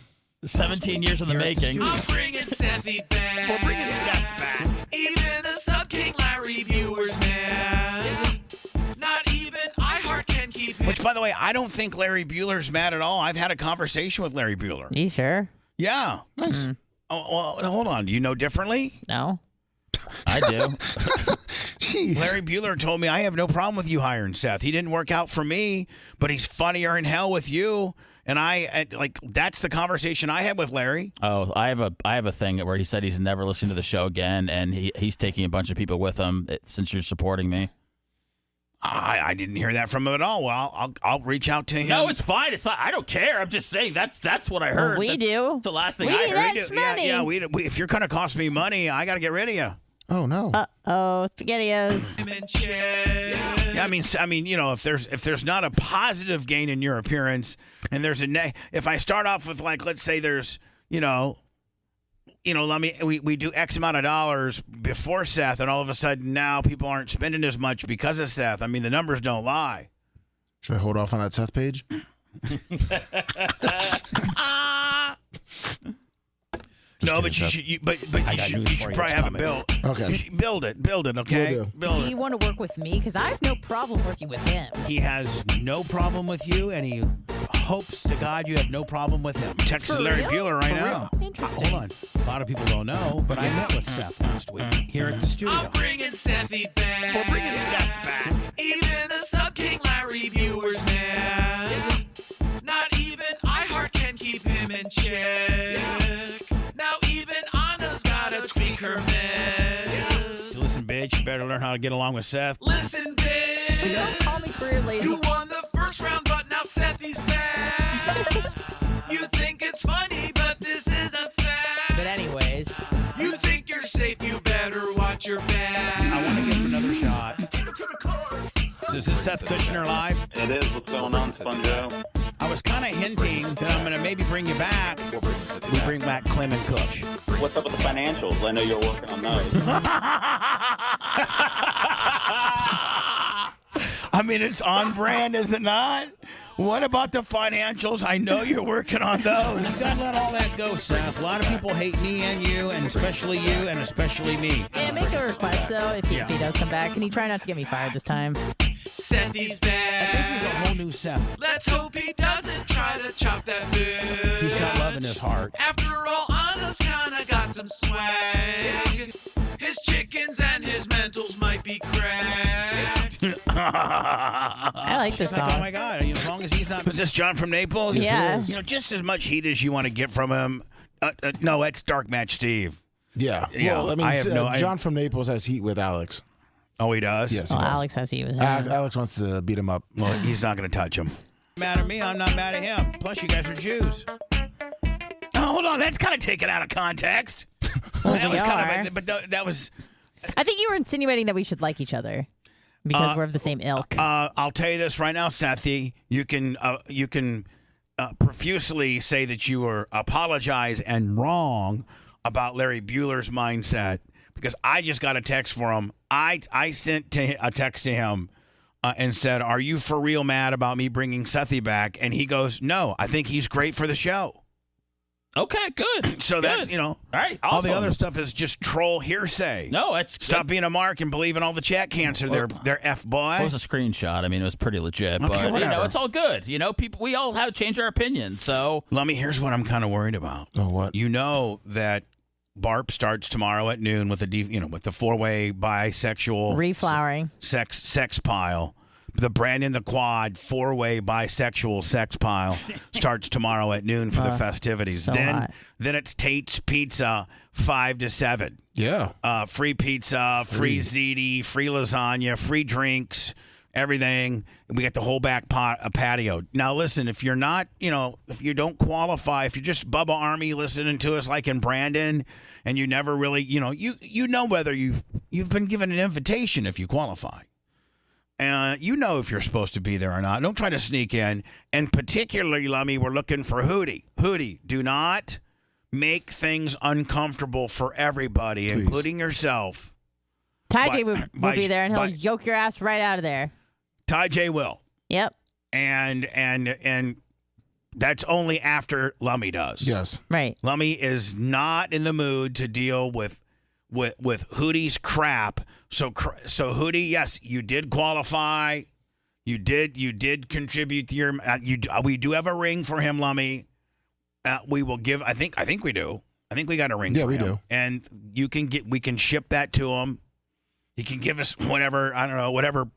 [SPEAKER 8] 17 years in the making.
[SPEAKER 4] I'm bringing Sethy back.
[SPEAKER 16] We're bringing Seth back.
[SPEAKER 4] Even the Sub King Larry viewers, man. Not even iHeart can keep him.
[SPEAKER 16] Which, by the way, I don't think Larry Bueller's mad at all. I've had a conversation with Larry Bueller.
[SPEAKER 13] You sure?
[SPEAKER 16] Yeah.
[SPEAKER 7] Nice.
[SPEAKER 16] Oh, well, hold on. Do you know differently?
[SPEAKER 13] No.
[SPEAKER 8] I do.
[SPEAKER 7] Jeez.
[SPEAKER 16] Larry Bueller told me I have no problem with you hiring Seth. He didn't work out for me, but he's funnier in hell with you. And that's the conversation I had with Larry.
[SPEAKER 8] Oh, I have a thing where he said he's never listening to the show again, and he's taking a bunch of people with him since you're supporting me.
[SPEAKER 16] I didn't hear that from him at all. Well, I'll reach out to him.
[SPEAKER 8] No, it's fine. It's not. I don't care. I'm just saying that's what I heard.
[SPEAKER 13] We do.
[SPEAKER 8] It's the last thing
[SPEAKER 13] We
[SPEAKER 8] I
[SPEAKER 13] need
[SPEAKER 8] heard.
[SPEAKER 13] that
[SPEAKER 16] Yeah. We, if you're gonna cost me money, I got to get rid of you.
[SPEAKER 7] Oh no.
[SPEAKER 13] Uh-oh, SpaghettiOs.
[SPEAKER 16] Yeah, I mean, if there's not a positive gain in your appearance, and there's if I start off with let's say there's
[SPEAKER 3] we do X amount of dollars before Seth, and all of a sudden now people aren't spending as much because of Seth. I mean, the numbers don't lie.
[SPEAKER 7] Should I hold off on that Seth page?
[SPEAKER 3] No, but you should. But you should probably have it built.
[SPEAKER 7] Okay.
[SPEAKER 3] You should build it, okay?
[SPEAKER 7] Will do.
[SPEAKER 3] Build
[SPEAKER 13] Do
[SPEAKER 3] it.
[SPEAKER 13] you want to work with me? Because I have no problem working with him.
[SPEAKER 3] He has no problem with you, and he hopes to God you have no problem with him. Text
[SPEAKER 13] For
[SPEAKER 3] Larry
[SPEAKER 13] real?
[SPEAKER 3] Bueller right
[SPEAKER 13] For
[SPEAKER 3] now.
[SPEAKER 13] real? Interesting.
[SPEAKER 3] Hold on. A lot of people don't know, but I met with Seth last week here at the studio.
[SPEAKER 4] I'm bringing Sethy back.
[SPEAKER 3] We're bringing Seth back.
[SPEAKER 4] Even the Sub King Larry viewers, man. Not even iHeart can keep him in check. Now even Anna's gotta tweak her meds.
[SPEAKER 3] Listen, bitch, you better learn how to get along with Seth.
[SPEAKER 4] Listen, bitch.
[SPEAKER 13] Don't call me career lazy.
[SPEAKER 4] You won the first round, but now Sethy's back. You think it's funny, but this is a fact.
[SPEAKER 13] But anyways.
[SPEAKER 4] You think you're safe, you better watch your back.
[SPEAKER 3] I want to give him another shot. Is this Seth Kushner live?
[SPEAKER 6] It is. What's going on, Sponjo?
[SPEAKER 3] I was kind of hinting that I'm going to maybe bring you back. We bring back Clem and Kush.
[SPEAKER 6] What's up with the financials? I know you're working on those.
[SPEAKER 3] I mean, it's on brand, is it not? What about the financials? I know you're working on those. You gotta let all that go, Seth. A lot of people hate me and you, and especially you, and especially me.
[SPEAKER 13] Yeah, make a request, though, if he does come back. Can he try not to get me fired this time?
[SPEAKER 4] Sethy's back.
[SPEAKER 3] I think he's a whole new Seth.
[SPEAKER 4] Let's hope he doesn't try to chop that bitch.
[SPEAKER 3] He's got love in his heart.
[SPEAKER 4] After all, Anna's kinda got some swag. His chickens and his mentals might be cracked.
[SPEAKER 13] I like this song.
[SPEAKER 3] Oh my God! As long as he's not. Is this John from Naples?
[SPEAKER 13] Yes.
[SPEAKER 3] Just as much heat as you want to get from him. No, it's Dark Match Steve.
[SPEAKER 7] Yeah.
[SPEAKER 3] Yeah,
[SPEAKER 7] Well, I mean,
[SPEAKER 3] I have no-
[SPEAKER 7] John from Naples has heat with Alex.
[SPEAKER 3] Oh, he does?
[SPEAKER 7] Yes, he
[SPEAKER 13] Well,
[SPEAKER 7] does.
[SPEAKER 13] Alex has heat with him.
[SPEAKER 7] Alex wants to beat him up.
[SPEAKER 3] Well, he's not going to touch him. Mad at me, I'm not mad at him. Plus, you guys are Jews. Oh, hold on, that's kind of taken out of context. That was kind of, but that was.
[SPEAKER 13] I think you were insinuating that we should like each other because we're of the same ilk.
[SPEAKER 3] I'll tell you this right now, Sethy. You can profusely say that you were apologize and wrong about Larry Bueller's mindset because I just got a text for him. I sent a text to him and said, "Are you for real mad about me bringing Sethy back?" And he goes, "No, I think he's great for the show."
[SPEAKER 8] Okay, good.
[SPEAKER 3] So
[SPEAKER 8] good.
[SPEAKER 3] that's,
[SPEAKER 8] all right.
[SPEAKER 3] all
[SPEAKER 8] Awesome.
[SPEAKER 3] the other stuff is just troll hearsay.
[SPEAKER 8] No, it's
[SPEAKER 3] Stop being a mark and believing all the chat cancer. They're F boy.
[SPEAKER 8] It was a screenshot. I mean, it was pretty legit,
[SPEAKER 3] Okay,
[SPEAKER 8] but
[SPEAKER 3] whatever.
[SPEAKER 8] it's all good. People, we all have change our opinion. So,
[SPEAKER 3] Lummy, here's what I'm kind of worried about.
[SPEAKER 7] Oh, what?
[SPEAKER 3] You know that BARP starts tomorrow at noon with with the four-way bisexual
[SPEAKER 13] Reflowering.
[SPEAKER 3] sex pile. The Brandon the Quad four-way bisexual sex pile starts tomorrow at noon for the festivities.
[SPEAKER 13] So hot.
[SPEAKER 3] Then it's Tate's Pizza 5 to 7.
[SPEAKER 7] Yeah.
[SPEAKER 3] Free pizza, free ziti, free lasagna, free drinks, everything. We got the whole back patio. Now listen, if you're not, if you don't qualify, if you're just Bubba Army listening to us like in Brandon, and you never really, you know whether you've been given an invitation if you qualify. You know if you're supposed to be there or not. Don't try to sneak in. And particularly, Lummy, we're looking for Hootie. Hootie, do not make things uncomfortable for everybody,
[SPEAKER 7] Please.
[SPEAKER 3] including yourself.
[SPEAKER 13] Ty
[SPEAKER 3] By-
[SPEAKER 13] J will
[SPEAKER 3] by-
[SPEAKER 13] be there, and he'll
[SPEAKER 3] by-
[SPEAKER 13] yoke your ass right out of there.
[SPEAKER 3] Ty J will.
[SPEAKER 13] Yep.
[SPEAKER 3] And that's only after Lummy does.
[SPEAKER 7] Yes.
[SPEAKER 13] Right.
[SPEAKER 3] Lummy is not in the mood to deal with Hootie's crap. So Hootie, yes, you did qualify. You did contribute to your. We do have a ring for him, Lummy. We will give. I think we do. I think we got a ring.
[SPEAKER 7] Yeah,
[SPEAKER 3] for
[SPEAKER 7] we
[SPEAKER 3] him.
[SPEAKER 7] do.
[SPEAKER 3] And we can ship that to him. He can give us whatever. I don't know whatever.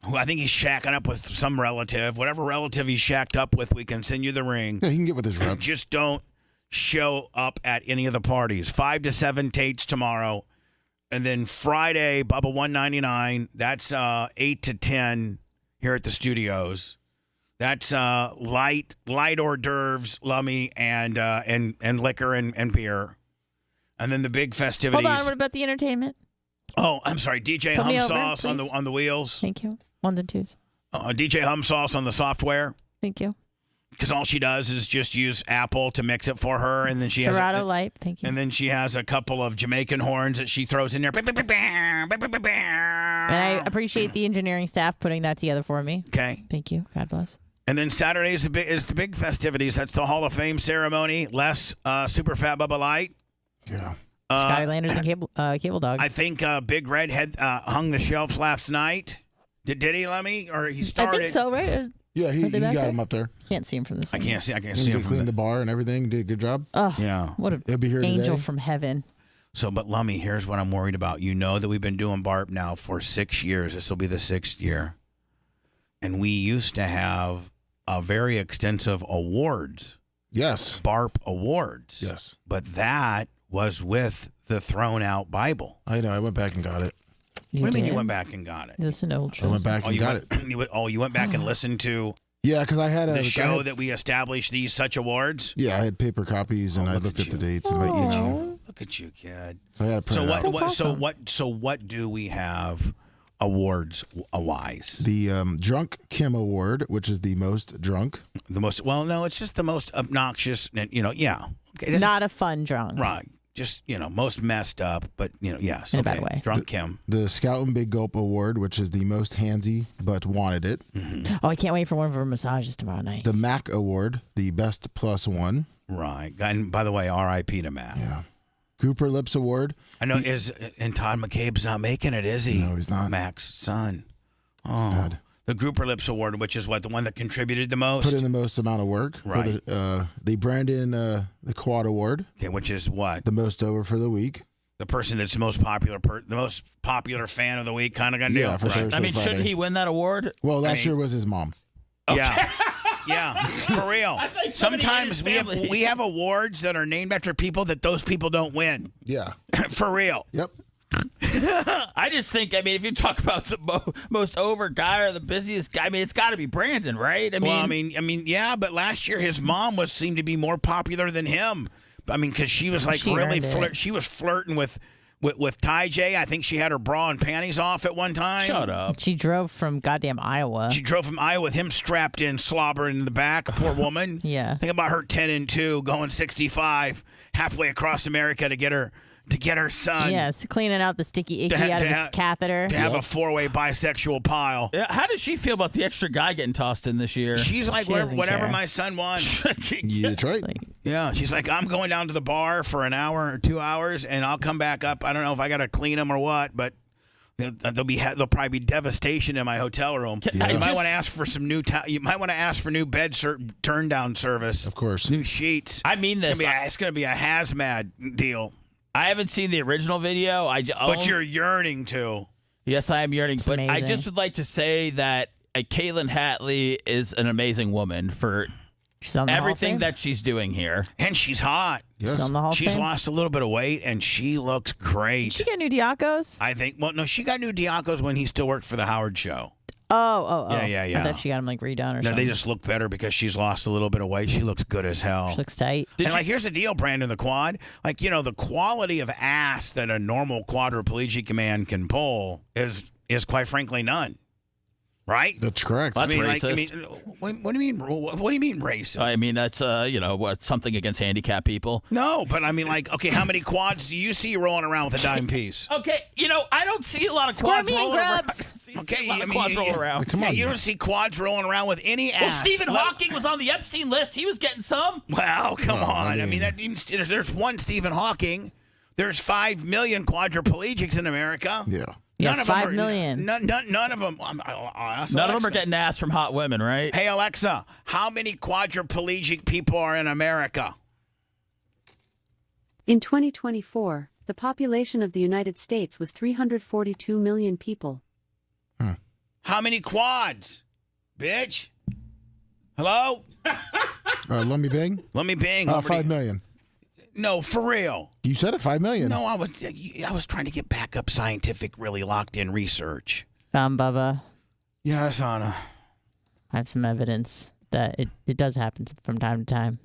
[SPEAKER 3] I think he's shacking up with some relative. Whatever relative he's shacked up with, we can send you the ring.
[SPEAKER 7] Yeah, he can get with his rep.
[SPEAKER 3] Just don't show up at any of the parties. 5 to 7 Tates tomorrow. And then Friday, Bubba 199. That's 8 to 10 here at the studios. That's light hors d'oeuvres, Lummy, and liquor and beer. And then the big festivities.
[SPEAKER 13] Hold on. What about the entertainment?
[SPEAKER 3] Oh, I'm sorry. DJ
[SPEAKER 13] Put me
[SPEAKER 3] Hum
[SPEAKER 13] over,
[SPEAKER 3] Sauce on
[SPEAKER 13] please.
[SPEAKER 3] the wheels.
[SPEAKER 13] Thank you. Ones and twos.
[SPEAKER 3] DJ Hum Sauce on the software.
[SPEAKER 13] Thank you.
[SPEAKER 16] because all she does is just use apple to mix it for her, and then she
[SPEAKER 13] Serato
[SPEAKER 16] has
[SPEAKER 13] Light, thank you.
[SPEAKER 16] and then she has a couple of Jamaican horns that she throws in there.
[SPEAKER 13] And I appreciate the engineering staff putting that together for me.
[SPEAKER 16] Okay.
[SPEAKER 13] Thank you. God bless.
[SPEAKER 16] And then Saturday is the big festivities. That's the Hall of Fame ceremony. Les, Super Fat Bubba Light.
[SPEAKER 1] Yeah.
[SPEAKER 13] Skylanders and Cable Dog.
[SPEAKER 16] I think Big Red had hung the shelves last night. Did he, Lemmy? Or he started?
[SPEAKER 13] I think so, right?
[SPEAKER 1] Yeah, he got
[SPEAKER 13] there?
[SPEAKER 1] him up there.
[SPEAKER 13] Can't see him from this.
[SPEAKER 16] I can't see
[SPEAKER 1] He
[SPEAKER 16] him.
[SPEAKER 1] cleaned the bar and everything. Did a good job.
[SPEAKER 13] Oh,
[SPEAKER 16] yeah.
[SPEAKER 13] What an
[SPEAKER 1] He'll be here
[SPEAKER 13] angel
[SPEAKER 1] today.
[SPEAKER 13] from heaven.
[SPEAKER 16] So, but Lummy, here's what I'm worried about. You know that we've been doing BARP now for 6 years. This will be the 6th year. And we used to have a very extensive awards.
[SPEAKER 1] Yes.
[SPEAKER 16] BARP awards.
[SPEAKER 1] Yes.
[SPEAKER 16] But that was with the thrown out Bible.
[SPEAKER 1] I know. I went back and got it.
[SPEAKER 16] What do you mean you went back and got it?
[SPEAKER 13] Listen to old shows.
[SPEAKER 1] I went back and
[SPEAKER 16] you
[SPEAKER 1] got
[SPEAKER 16] went,
[SPEAKER 1] it.
[SPEAKER 16] you went back and listened to
[SPEAKER 1] Yeah, because I had
[SPEAKER 16] the show that we established these such awards?
[SPEAKER 1] Yeah, I had paper copies and I looked at the dates and my aging.
[SPEAKER 16] Look at you, kid.
[SPEAKER 1] So I had to print it out.
[SPEAKER 16] So what do we have awards wise?
[SPEAKER 1] The Drunk Kim Award, which is the most drunk.
[SPEAKER 16] No, it's just the most obnoxious. Yeah. Okay,
[SPEAKER 13] Not a fun drunk.
[SPEAKER 16] Right. Just most messed up, but yes.
[SPEAKER 13] In a bad way.
[SPEAKER 16] Drunk Kim.
[SPEAKER 1] The Scout and Big Gulp Award, which is the most handsy but wanted it.
[SPEAKER 13] Oh, I can't wait for one of her massages tomorrow night.
[SPEAKER 1] The Mac Award, the best plus one.
[SPEAKER 16] Right. And by the way, R.I.P. to Mac.
[SPEAKER 1] Yeah. Cooper Lips Award.
[SPEAKER 16] I know. And Todd McCabe's not making it, is he?
[SPEAKER 1] No, he's not.
[SPEAKER 16] Mac's son. Oh.
[SPEAKER 1] Sad.
[SPEAKER 16] The Grouper Lips Award, which is the one that contributed the most?
[SPEAKER 1] Put in the most amount of work.
[SPEAKER 16] Right.
[SPEAKER 1] For the Brandon the Quad Award.
[SPEAKER 16] Okay, which is what?
[SPEAKER 1] The most over for the week.
[SPEAKER 16] The person that's the most popular, the most popular fan of the week, kind of got
[SPEAKER 1] Yeah, for Thursday,
[SPEAKER 8] I mean, shouldn't he win that award?
[SPEAKER 1] Well, last year was his mom.
[SPEAKER 16] Yeah, yeah, for real. Sometimes we have awards that are named after people that those people don't win.
[SPEAKER 1] Yeah,
[SPEAKER 16] for real.
[SPEAKER 1] Yep.
[SPEAKER 8] I just think, if you talk about the most over guy or the busiest guy, it's got to be Brandon, right?
[SPEAKER 16] Yeah, but last year his mom seemed to be more popular than him. Because she was she was flirting with Ty J. I think she had her bra and panties off at one time.
[SPEAKER 8] Shut up.
[SPEAKER 13] She drove from goddamn Iowa.
[SPEAKER 16] She drove from Iowa with him strapped in, slobbering in the back. A poor woman.
[SPEAKER 13] Yeah.
[SPEAKER 16] Think about her 10-2, going 65 halfway across America to get her son.
[SPEAKER 13] Yes, cleaning out the sticky icky out of his catheter.
[SPEAKER 16] To have a 4-way bisexual pile.
[SPEAKER 8] Yeah, how does she feel about the extra guy getting tossed in this year?
[SPEAKER 16] She's like, whatever my son wants.
[SPEAKER 1] Yeah, that's right.
[SPEAKER 16] Yeah, she's like, I'm going down to the bar for an hour or 2 hours, and I'll come back up. I don't know if I got to clean them or what, but there'll probably be devastation in my hotel room.
[SPEAKER 1] Yeah.
[SPEAKER 16] You might want to ask for some new. You might want to ask for new bed turn down service.
[SPEAKER 1] Of course,
[SPEAKER 16] new sheets.
[SPEAKER 8] I mean this.
[SPEAKER 16] It's going to be a hazmat deal.
[SPEAKER 8] I haven't seen the original video.
[SPEAKER 16] But you're yearning to.
[SPEAKER 8] Yes, I am yearning.
[SPEAKER 13] It's
[SPEAKER 8] but I
[SPEAKER 13] amazing.
[SPEAKER 8] just would like to say that Caitlin Hatley is an amazing woman for everything that she's doing here.
[SPEAKER 16] And she's hot.
[SPEAKER 1] Yes.
[SPEAKER 13] She's on the Hall of
[SPEAKER 16] She's
[SPEAKER 13] Fame?
[SPEAKER 16] lost a little bit of weight, and she looks great.
[SPEAKER 13] Did she get new Diacos?
[SPEAKER 16] I think. Well, no, she got new Diacos when he still worked for the Howard Show.
[SPEAKER 13] Oh.
[SPEAKER 16] Yeah.
[SPEAKER 13] I thought she got them redone or
[SPEAKER 16] No,
[SPEAKER 13] something.
[SPEAKER 16] they just look better because she's lost a little bit of weight. She looks good as hell.
[SPEAKER 13] She looks tight.
[SPEAKER 16] Here's the deal, Brandon the Quad. The quality of ass that a normal quadriplegic man can pull is quite frankly none. Right?
[SPEAKER 1] That's correct.
[SPEAKER 8] That's racist.
[SPEAKER 16] What do you mean? What do you mean racist?
[SPEAKER 8] That's something against handicapped people.
[SPEAKER 16] No, but okay, how many quads do you see rolling around with a dime piece?
[SPEAKER 8] Okay, I don't see a lot of quads rolling around. Quads rolling around.
[SPEAKER 1] Come on,
[SPEAKER 16] you don't see quads rolling around with any ass.
[SPEAKER 8] Well, Stephen Hawking was on the Epstein list. He was getting some.
[SPEAKER 16] Well, come on. There's one Stephen Hawking. There's 5 million quadriplegics in America.
[SPEAKER 1] Yeah.
[SPEAKER 13] Yeah,
[SPEAKER 16] None of
[SPEAKER 13] 5
[SPEAKER 16] them
[SPEAKER 13] million.
[SPEAKER 16] None of them.
[SPEAKER 8] None of them are getting ass from hot women, right?
[SPEAKER 16] Hey, Alexa, how many quadriplegic people are in America?
[SPEAKER 10] In 2024, the population of the United States was 342 million people.
[SPEAKER 16] How many quads? Bitch? Hello?
[SPEAKER 1] Let me bing.
[SPEAKER 16] Let me bing.
[SPEAKER 1] 5 million.
[SPEAKER 16] No, for real.
[SPEAKER 1] You said it, 5 million.
[SPEAKER 16] No, I was trying to get backup scientific, really locked in research.
[SPEAKER 13] Bubba.
[SPEAKER 16] Yes, Anna.
[SPEAKER 13] I have some evidence that it does happen from time to time.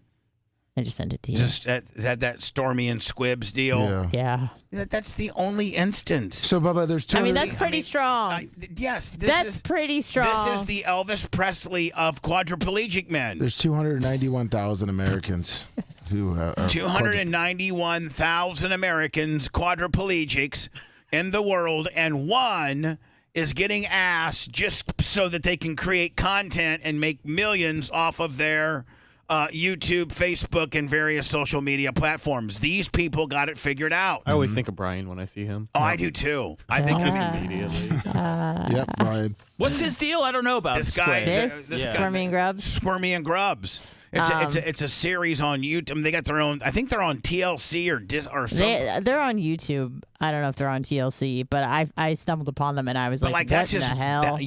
[SPEAKER 13] I just sent it to you.
[SPEAKER 3] Just that Stormy and Squibbs deal.
[SPEAKER 13] Yeah.
[SPEAKER 3] That's the only instance.
[SPEAKER 1] So, Bubba, there's two.
[SPEAKER 13] I mean, that's pretty strong.
[SPEAKER 3] Yes,
[SPEAKER 13] that's pretty strong.
[SPEAKER 3] This is the Elvis Presley of quadriplegic men.
[SPEAKER 1] There's 291,000 Americans who are
[SPEAKER 3] 291,000 Americans, quadriplegics in the world, and one is getting ass just so that they can create content and make millions off of their YouTube, Facebook, and various social media platforms. These people got it figured out.
[SPEAKER 9] I always think of Brian when I see him.
[SPEAKER 3] Oh, I do too. I think
[SPEAKER 9] just immediately.
[SPEAKER 1] Yep, Brian.
[SPEAKER 8] What's his deal? I don't know about
[SPEAKER 3] this guy.
[SPEAKER 13] This Squirmy and Grubs.
[SPEAKER 3] Squirmy and Grubs. It's a series on YouTube. I mean, they got their own. I think they're on TLC or something.
[SPEAKER 13] They're on YouTube. I don't know if they're on TLC, but I stumbled upon them and I was like, what
[SPEAKER 3] that's
[SPEAKER 13] in the hell?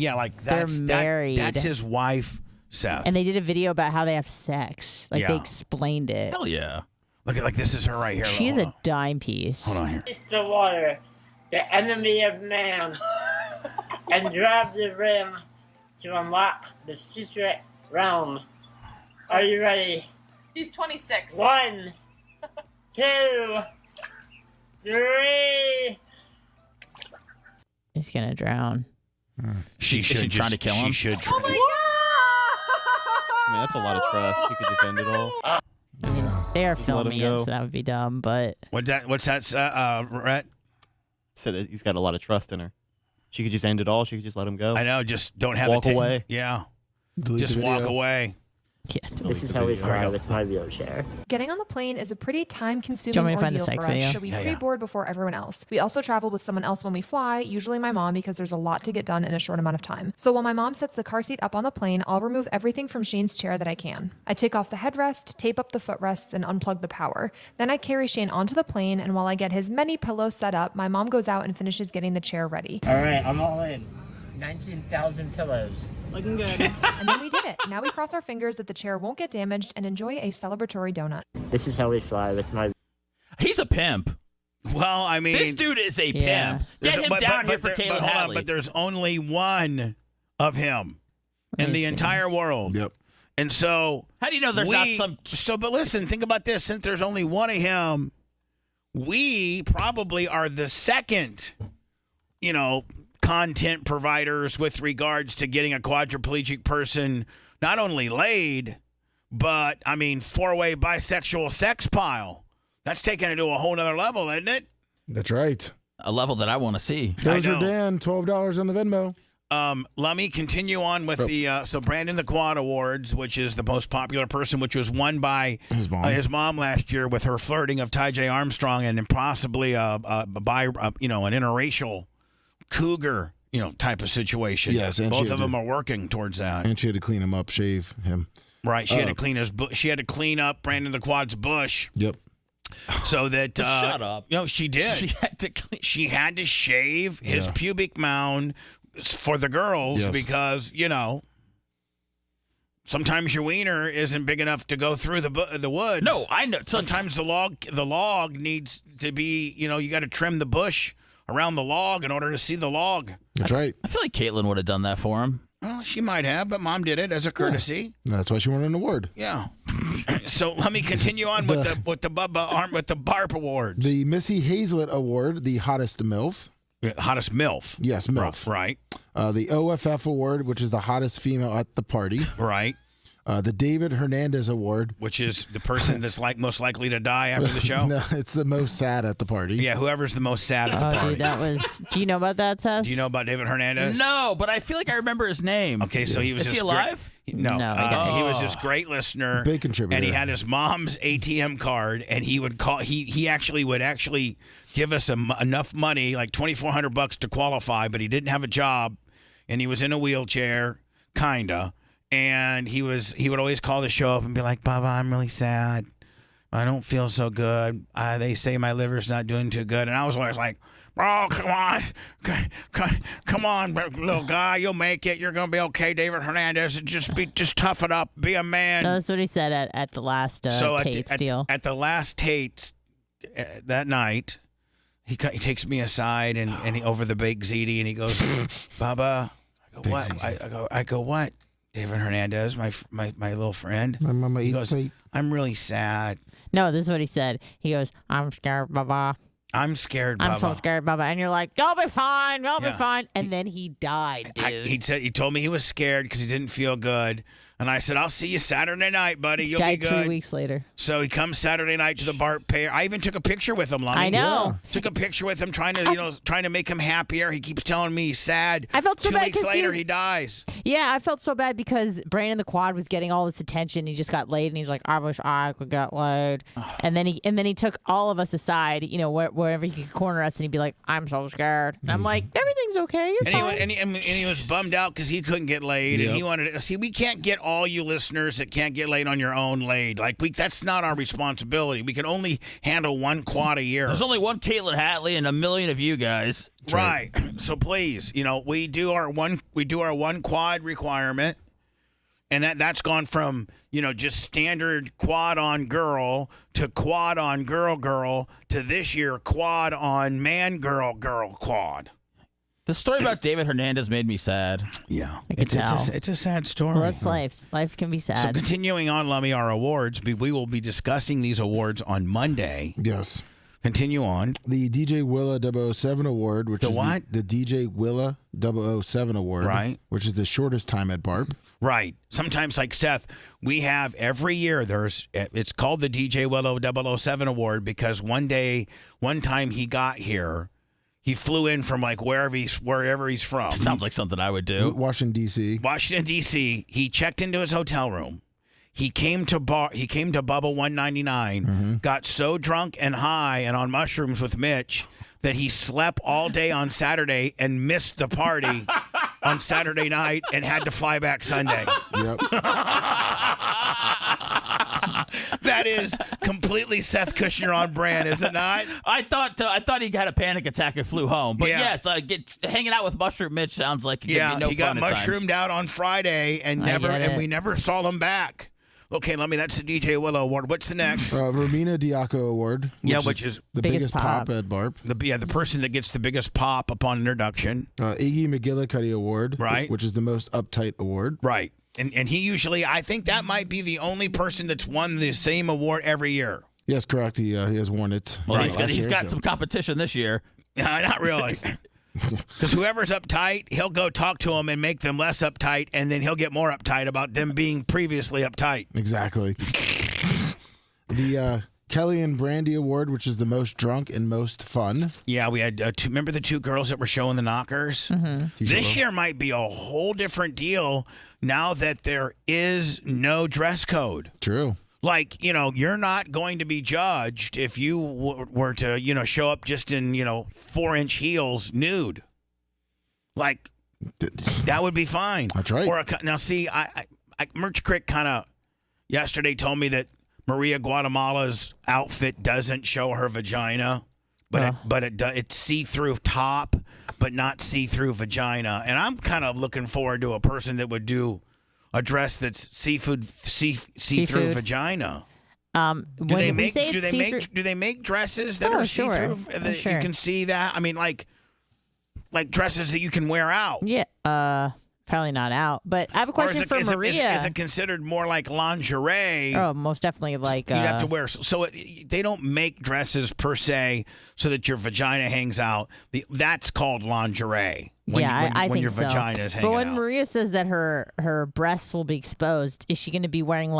[SPEAKER 3] They're
[SPEAKER 13] married.
[SPEAKER 3] That's his wife, Seth.
[SPEAKER 13] And they did a video about how they have sex. Like they explained it.
[SPEAKER 8] Hell yeah.
[SPEAKER 3] Look at this is her right here.
[SPEAKER 13] She's a dime piece.
[SPEAKER 3] Hold on here.
[SPEAKER 12] It's the water, the enemy of man, and grab the rim to unlock the secret realm. Are you ready?
[SPEAKER 14] He's 26.
[SPEAKER 12] 1, 2, 3.
[SPEAKER 13] He's gonna drown.
[SPEAKER 8] Is she trying to kill him?
[SPEAKER 3] She should.
[SPEAKER 14] Oh my god!
[SPEAKER 9] I mean, that's a lot of trust. You could just end it all.
[SPEAKER 13] They are
[SPEAKER 9] Just let
[SPEAKER 13] filming
[SPEAKER 9] him
[SPEAKER 13] it,
[SPEAKER 9] go.
[SPEAKER 13] so that would be dumb. But
[SPEAKER 3] What's that, Rhett?
[SPEAKER 9] Said that he's got a lot of trust in her. She could just end it all. She could just let him go.
[SPEAKER 3] I know. Just don't have
[SPEAKER 9] Walk away.
[SPEAKER 3] Yeah.
[SPEAKER 1] Delete
[SPEAKER 3] Just
[SPEAKER 1] the
[SPEAKER 3] walk
[SPEAKER 1] video.
[SPEAKER 3] away.
[SPEAKER 13] yeah,
[SPEAKER 12] This is how we fly with my wheelchair.
[SPEAKER 18] Getting on the plane is a pretty
[SPEAKER 13] Do
[SPEAKER 18] time-consuming
[SPEAKER 13] you want me to find the
[SPEAKER 18] ordeal
[SPEAKER 13] sex
[SPEAKER 18] for us,
[SPEAKER 13] video?
[SPEAKER 18] so we
[SPEAKER 3] Yeah, yeah.
[SPEAKER 18] pre-board before everyone else. We also travel with someone else when we fly, usually my mom, because there's a lot to get done in a short amount of time. So while my mom sets the car seat up on the plane, I'll remove everything from Shane's chair that I can. I take off the headrest, tape up the footrests, and unplug the power. Then I carry Shane onto the plane, and while I get his many pillows set up, my mom goes out and finishes getting the chair ready.
[SPEAKER 12] All right, I'm all in. 19,000 pillows.
[SPEAKER 18] Looking good. And then we did it. Now we cross our fingers that the chair won't get damaged and enjoy a celebratory donut.
[SPEAKER 12] This is how we fly with my.
[SPEAKER 8] He's a pimp.
[SPEAKER 3] Well, I mean,
[SPEAKER 8] This dude is a
[SPEAKER 13] Yeah.
[SPEAKER 8] pimp. Get him down here for Caleb
[SPEAKER 3] hold on,
[SPEAKER 8] Hadley.
[SPEAKER 3] but there's only one of him in the entire world.
[SPEAKER 1] Yep.
[SPEAKER 3] And so
[SPEAKER 8] How do you know there's not some?
[SPEAKER 3] But listen, think about this. Since there's only one of him, we probably are the second, content providers with regards to getting a quadriplegic person not only laid, but, I mean, four-way bisexual sex pile. That's taking it to a whole nother level, isn't it?
[SPEAKER 1] That's right.
[SPEAKER 8] A level that I want to see.
[SPEAKER 1] Dozer Dan, $12 on the Venmo.
[SPEAKER 3] Let me continue on with the Brandon the Quad Awards, which is the most popular person, which was won by his mom last year with her flirting of Ty J. Armstrong and possibly an interracial cougar, type of situation.
[SPEAKER 1] Yes, and
[SPEAKER 3] both of them are working towards that.
[SPEAKER 1] And she had to clean him up, shave him.
[SPEAKER 3] Right, she had to clean she had to clean up Brandon the Quad's bush.
[SPEAKER 1] Yep.
[SPEAKER 3] So that
[SPEAKER 8] Shut up.
[SPEAKER 3] No, she did.
[SPEAKER 8] She had to clean.
[SPEAKER 3] She had to shave his pubic mound for the girls because sometimes your wiener isn't big enough to go through the woods.
[SPEAKER 8] No, I know.
[SPEAKER 3] Sometimes the log needs to be. You got to trim the bush around the log in order to see the log.
[SPEAKER 1] That's right.
[SPEAKER 8] I feel like Caitlin would have done that for him.
[SPEAKER 3] Well, she might have, but Mom did it as a courtesy.
[SPEAKER 1] That's why she won an award.
[SPEAKER 3] Yeah. So let me continue on with the BARP Awards.
[SPEAKER 1] The Missy Hazlett Award, the hottest MILF.
[SPEAKER 3] Hottest MILF.
[SPEAKER 1] Yes, MILF.
[SPEAKER 3] Right.
[SPEAKER 1] The OFF Award, which is the hottest female at the party.
[SPEAKER 3] Right.
[SPEAKER 1] The David Hernandez Award,
[SPEAKER 3] which is the person that's most likely to die after the show.
[SPEAKER 1] No, it's the most sad at the party.
[SPEAKER 3] Yeah, whoever's the most sad at the party.
[SPEAKER 13] Oh, dude, that was. Do you know about that, Seth?
[SPEAKER 3] Do you know about David Hernandez?
[SPEAKER 8] No, but I feel like I remember his name.
[SPEAKER 3] Okay, so he was.
[SPEAKER 8] Is he alive?
[SPEAKER 3] No, he was this great listener,
[SPEAKER 1] big contributor,
[SPEAKER 3] and he had his mom's ATM card, and he would call. He actually would give us enough money, like $2,400 to qualify, but he didn't have a job, and he was in a wheelchair, kinda. And he would always call the show up and be like, Bubba, I'm really sad. I don't feel so good. They say my liver's not doing too good. And I was always like, oh, come on. Come on, little guy. You'll make it. You're going to be okay, David Hernandez. Just tough it up. Be a man.
[SPEAKER 13] No, that's what he said at the last Tate's deal.
[SPEAKER 3] At the last Tate's that night, he takes me aside and he over the big ZD and he goes, Bubba. I go, what? I go, what?
[SPEAKER 16] David Hernandez, my little friend.
[SPEAKER 7] My mama
[SPEAKER 16] He
[SPEAKER 7] eats
[SPEAKER 16] goes,
[SPEAKER 7] plate.
[SPEAKER 16] I'm really sad.
[SPEAKER 13] No, this is what he said. He goes, I'm scared, Bubba.
[SPEAKER 16] I'm scared, Bubba.
[SPEAKER 13] I'm so scared, Bubba. And you're like, you'll be fine. You'll be
[SPEAKER 16] Yeah.
[SPEAKER 13] fine. And then he died, dude.
[SPEAKER 16] He told me he was scared because he didn't feel good. And I said, I'll see you Saturday night, buddy.
[SPEAKER 13] He
[SPEAKER 16] You'll be
[SPEAKER 13] died
[SPEAKER 16] good.
[SPEAKER 13] 3 weeks later.
[SPEAKER 16] So he comes Saturday night to the BARP pair. I even took a picture with him, Lummy.
[SPEAKER 13] I know.
[SPEAKER 16] Took a picture with him, trying to make him happier. He keeps telling me he's sad.
[SPEAKER 13] I felt so
[SPEAKER 16] 2
[SPEAKER 13] bad
[SPEAKER 16] weeks
[SPEAKER 13] 'cause
[SPEAKER 16] later, he dies.
[SPEAKER 13] Yeah, I felt so bad because Brandon the Quad was getting all this attention. He just got laid, and he's like, "I wish I could get laid." and then he took all of us aside, wherever he could corner us, and he'd be like, "I'm so scared." And I'm like, "Everything's okay. It's fine."
[SPEAKER 16] And he was bummed out because he couldn't get laid, and
[SPEAKER 7] Yep.
[SPEAKER 16] he wanted to see. We can't get all you listeners that can't get laid on your own laid. That's not our responsibility. We can only handle one quad a year.
[SPEAKER 8] There's only one Caitlin Hatley and a million of you guys.
[SPEAKER 16] Right. So please, we do our one quad requirement, and that's gone from just standard quad on girl to quad on girl to this year quad on man girl quad.
[SPEAKER 8] The story about David Hernandez made me sad.
[SPEAKER 16] Yeah,
[SPEAKER 13] I could tell.
[SPEAKER 16] It's a sad story.
[SPEAKER 13] Well, that's life. Life can be sad.
[SPEAKER 16] So continuing on, Lummy, our awards, we will be discussing these awards on Monday.
[SPEAKER 7] Yes.
[SPEAKER 16] Continue on.
[SPEAKER 7] The DJ Willa 007 Award, which
[SPEAKER 16] The
[SPEAKER 7] is
[SPEAKER 16] what?
[SPEAKER 7] the DJ Willa 007 Award,
[SPEAKER 16] Right.
[SPEAKER 7] Which is the shortest time at BARP.
[SPEAKER 16] Right. Sometimes, like Seth, we have every year. It's called the DJ Willow 007 Award because one time he got here, he flew in from wherever he's from.
[SPEAKER 8] Sounds like something I would do.
[SPEAKER 7] Washington D.C.
[SPEAKER 16] Washington D.C. He checked into his hotel room. He came to Bubba 199. Got so drunk and high and on mushrooms with Mitch that he slept all day on Saturday and missed the party on Saturday night and had to fly back Sunday.
[SPEAKER 7] Yep.
[SPEAKER 16] That is completely Seth Kushner on brand, is it not?
[SPEAKER 8] I thought he had a panic attack and flew home. But
[SPEAKER 16] Yeah.
[SPEAKER 8] yes, hanging out with Mushroom Mitch sounds like it
[SPEAKER 16] Yeah,
[SPEAKER 8] could be no
[SPEAKER 16] he
[SPEAKER 8] fun
[SPEAKER 16] got
[SPEAKER 8] at times.
[SPEAKER 16] mushroomed out on Friday and we never saw him back. Okay, that's the DJ Willow Award. What's the next?
[SPEAKER 7] Romina Diaco Award.
[SPEAKER 16] Which is
[SPEAKER 7] the biggest pop at BARP.
[SPEAKER 16] The person that gets the biggest pop upon introduction.
[SPEAKER 7] Iggy McGillicuddy Award.
[SPEAKER 16] Right.
[SPEAKER 7] Which is the most uptight award.
[SPEAKER 16] Right. And he usually, I think that might be the only person that's won the same award every year.
[SPEAKER 7] Yes, correct. He has won it.
[SPEAKER 8] Well, he's
[SPEAKER 7] last
[SPEAKER 8] got
[SPEAKER 7] year,
[SPEAKER 8] some competition this year.
[SPEAKER 16] Not really. Because whoever's uptight, he'll go talk to them and make them less uptight, and then he'll get more uptight about them being previously uptight.
[SPEAKER 7] Exactly. The Kelly and Brandy Award, which is the most drunk and most fun.
[SPEAKER 16] Yeah, we had remember the two girls that were showing the knockers? This year might be a whole different deal now that there is no dress code.
[SPEAKER 7] True.
[SPEAKER 16] You're not going to be judged if you were to, show up just in, 4-inch heels nude. That would be fine.
[SPEAKER 7] That's right.
[SPEAKER 16] Now, see, Merch Crick kind of yesterday told me that Maria Guatemala's outfit doesn't show her vagina, but it's see-through top, but not see-through vagina. And I'm kind of looking forward to a person that would do a dress that's see-through vagina. Do they make dresses that are see-through?
[SPEAKER 13] Sure.
[SPEAKER 16] You can see that. I mean, like dresses that you can wear out.
[SPEAKER 13] Yeah. Probably not out. But I have a question for Maria.
[SPEAKER 16] Is it considered more like lingerie?
[SPEAKER 13] Oh, most definitely like.
[SPEAKER 16] You'd have to wear. So they don't make dresses per se so that your vagina hangs out. That's called lingerie.
[SPEAKER 13] I think
[SPEAKER 16] your
[SPEAKER 13] so.
[SPEAKER 16] vagina is hanging
[SPEAKER 13] But when
[SPEAKER 16] out.
[SPEAKER 13] Maria says that her breasts will be exposed, is she going to be wearing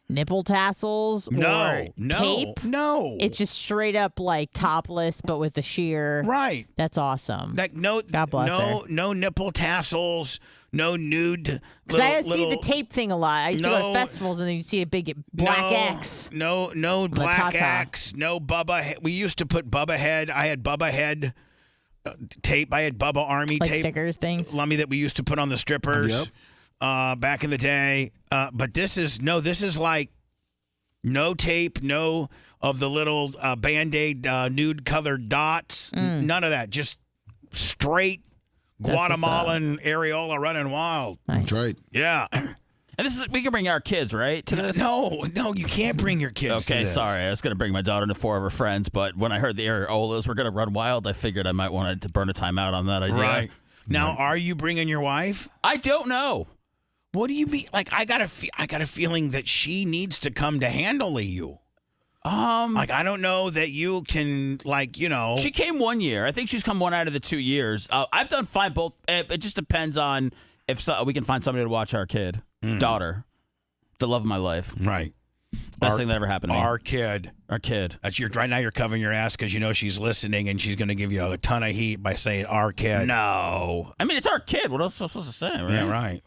[SPEAKER 13] nipple tassels or tape?
[SPEAKER 16] No.
[SPEAKER 13] It's just straight up topless, but with the sheer.
[SPEAKER 16] Right.
[SPEAKER 13] That's awesome.
[SPEAKER 16] God
[SPEAKER 13] bless her.
[SPEAKER 16] No nipple tassels. No nude.
[SPEAKER 13] Because I see the tape thing a lot. I used to go to festivals and then you'd see a big black X.
[SPEAKER 16] No black X. No Bubba. We used to put Bubba head. I had Bubba head tape. I had Bubba Army tape.
[SPEAKER 13] Stickers, things.
[SPEAKER 16] Lummy that we used to put on the strippers.
[SPEAKER 7] Yep.
[SPEAKER 16] Back in the day. But this is like no tape, no of the little Band-Aid nude colored dots. None of that. Just straight Guatemalan areola running wild.
[SPEAKER 13] Nice.
[SPEAKER 7] That's right.
[SPEAKER 16] Yeah.
[SPEAKER 8] And we can bring our kids, right, to this?
[SPEAKER 16] No, you can't bring your kids to
[SPEAKER 8] Okay,
[SPEAKER 16] this.
[SPEAKER 8] sorry. I was going to bring my daughter and 4 of her friends, but when I heard the areolas were going to run wild, I figured I might want to burn a timeout on that idea.
[SPEAKER 16] Right. Now, are you bringing your wife?
[SPEAKER 8] I don't know.
[SPEAKER 16] What do you mean? Like I got a feeling that she needs to come to handle you. Like I don't know that you can
[SPEAKER 8] She came 1 year. I think she's come 1 out of the 2 years. I've done fine both. It just depends on if we can find somebody to watch our kid, daughter, the love of my life.
[SPEAKER 16] Right.
[SPEAKER 8] Best thing that ever happened to me.
[SPEAKER 16] Our kid. That's right now. You're covering your ass because you know she's listening and she's going to give you a ton of heat by saying our kid.
[SPEAKER 8] No, I mean it's our kid. What else am I supposed to say? Right?
[SPEAKER 16] Yeah, right.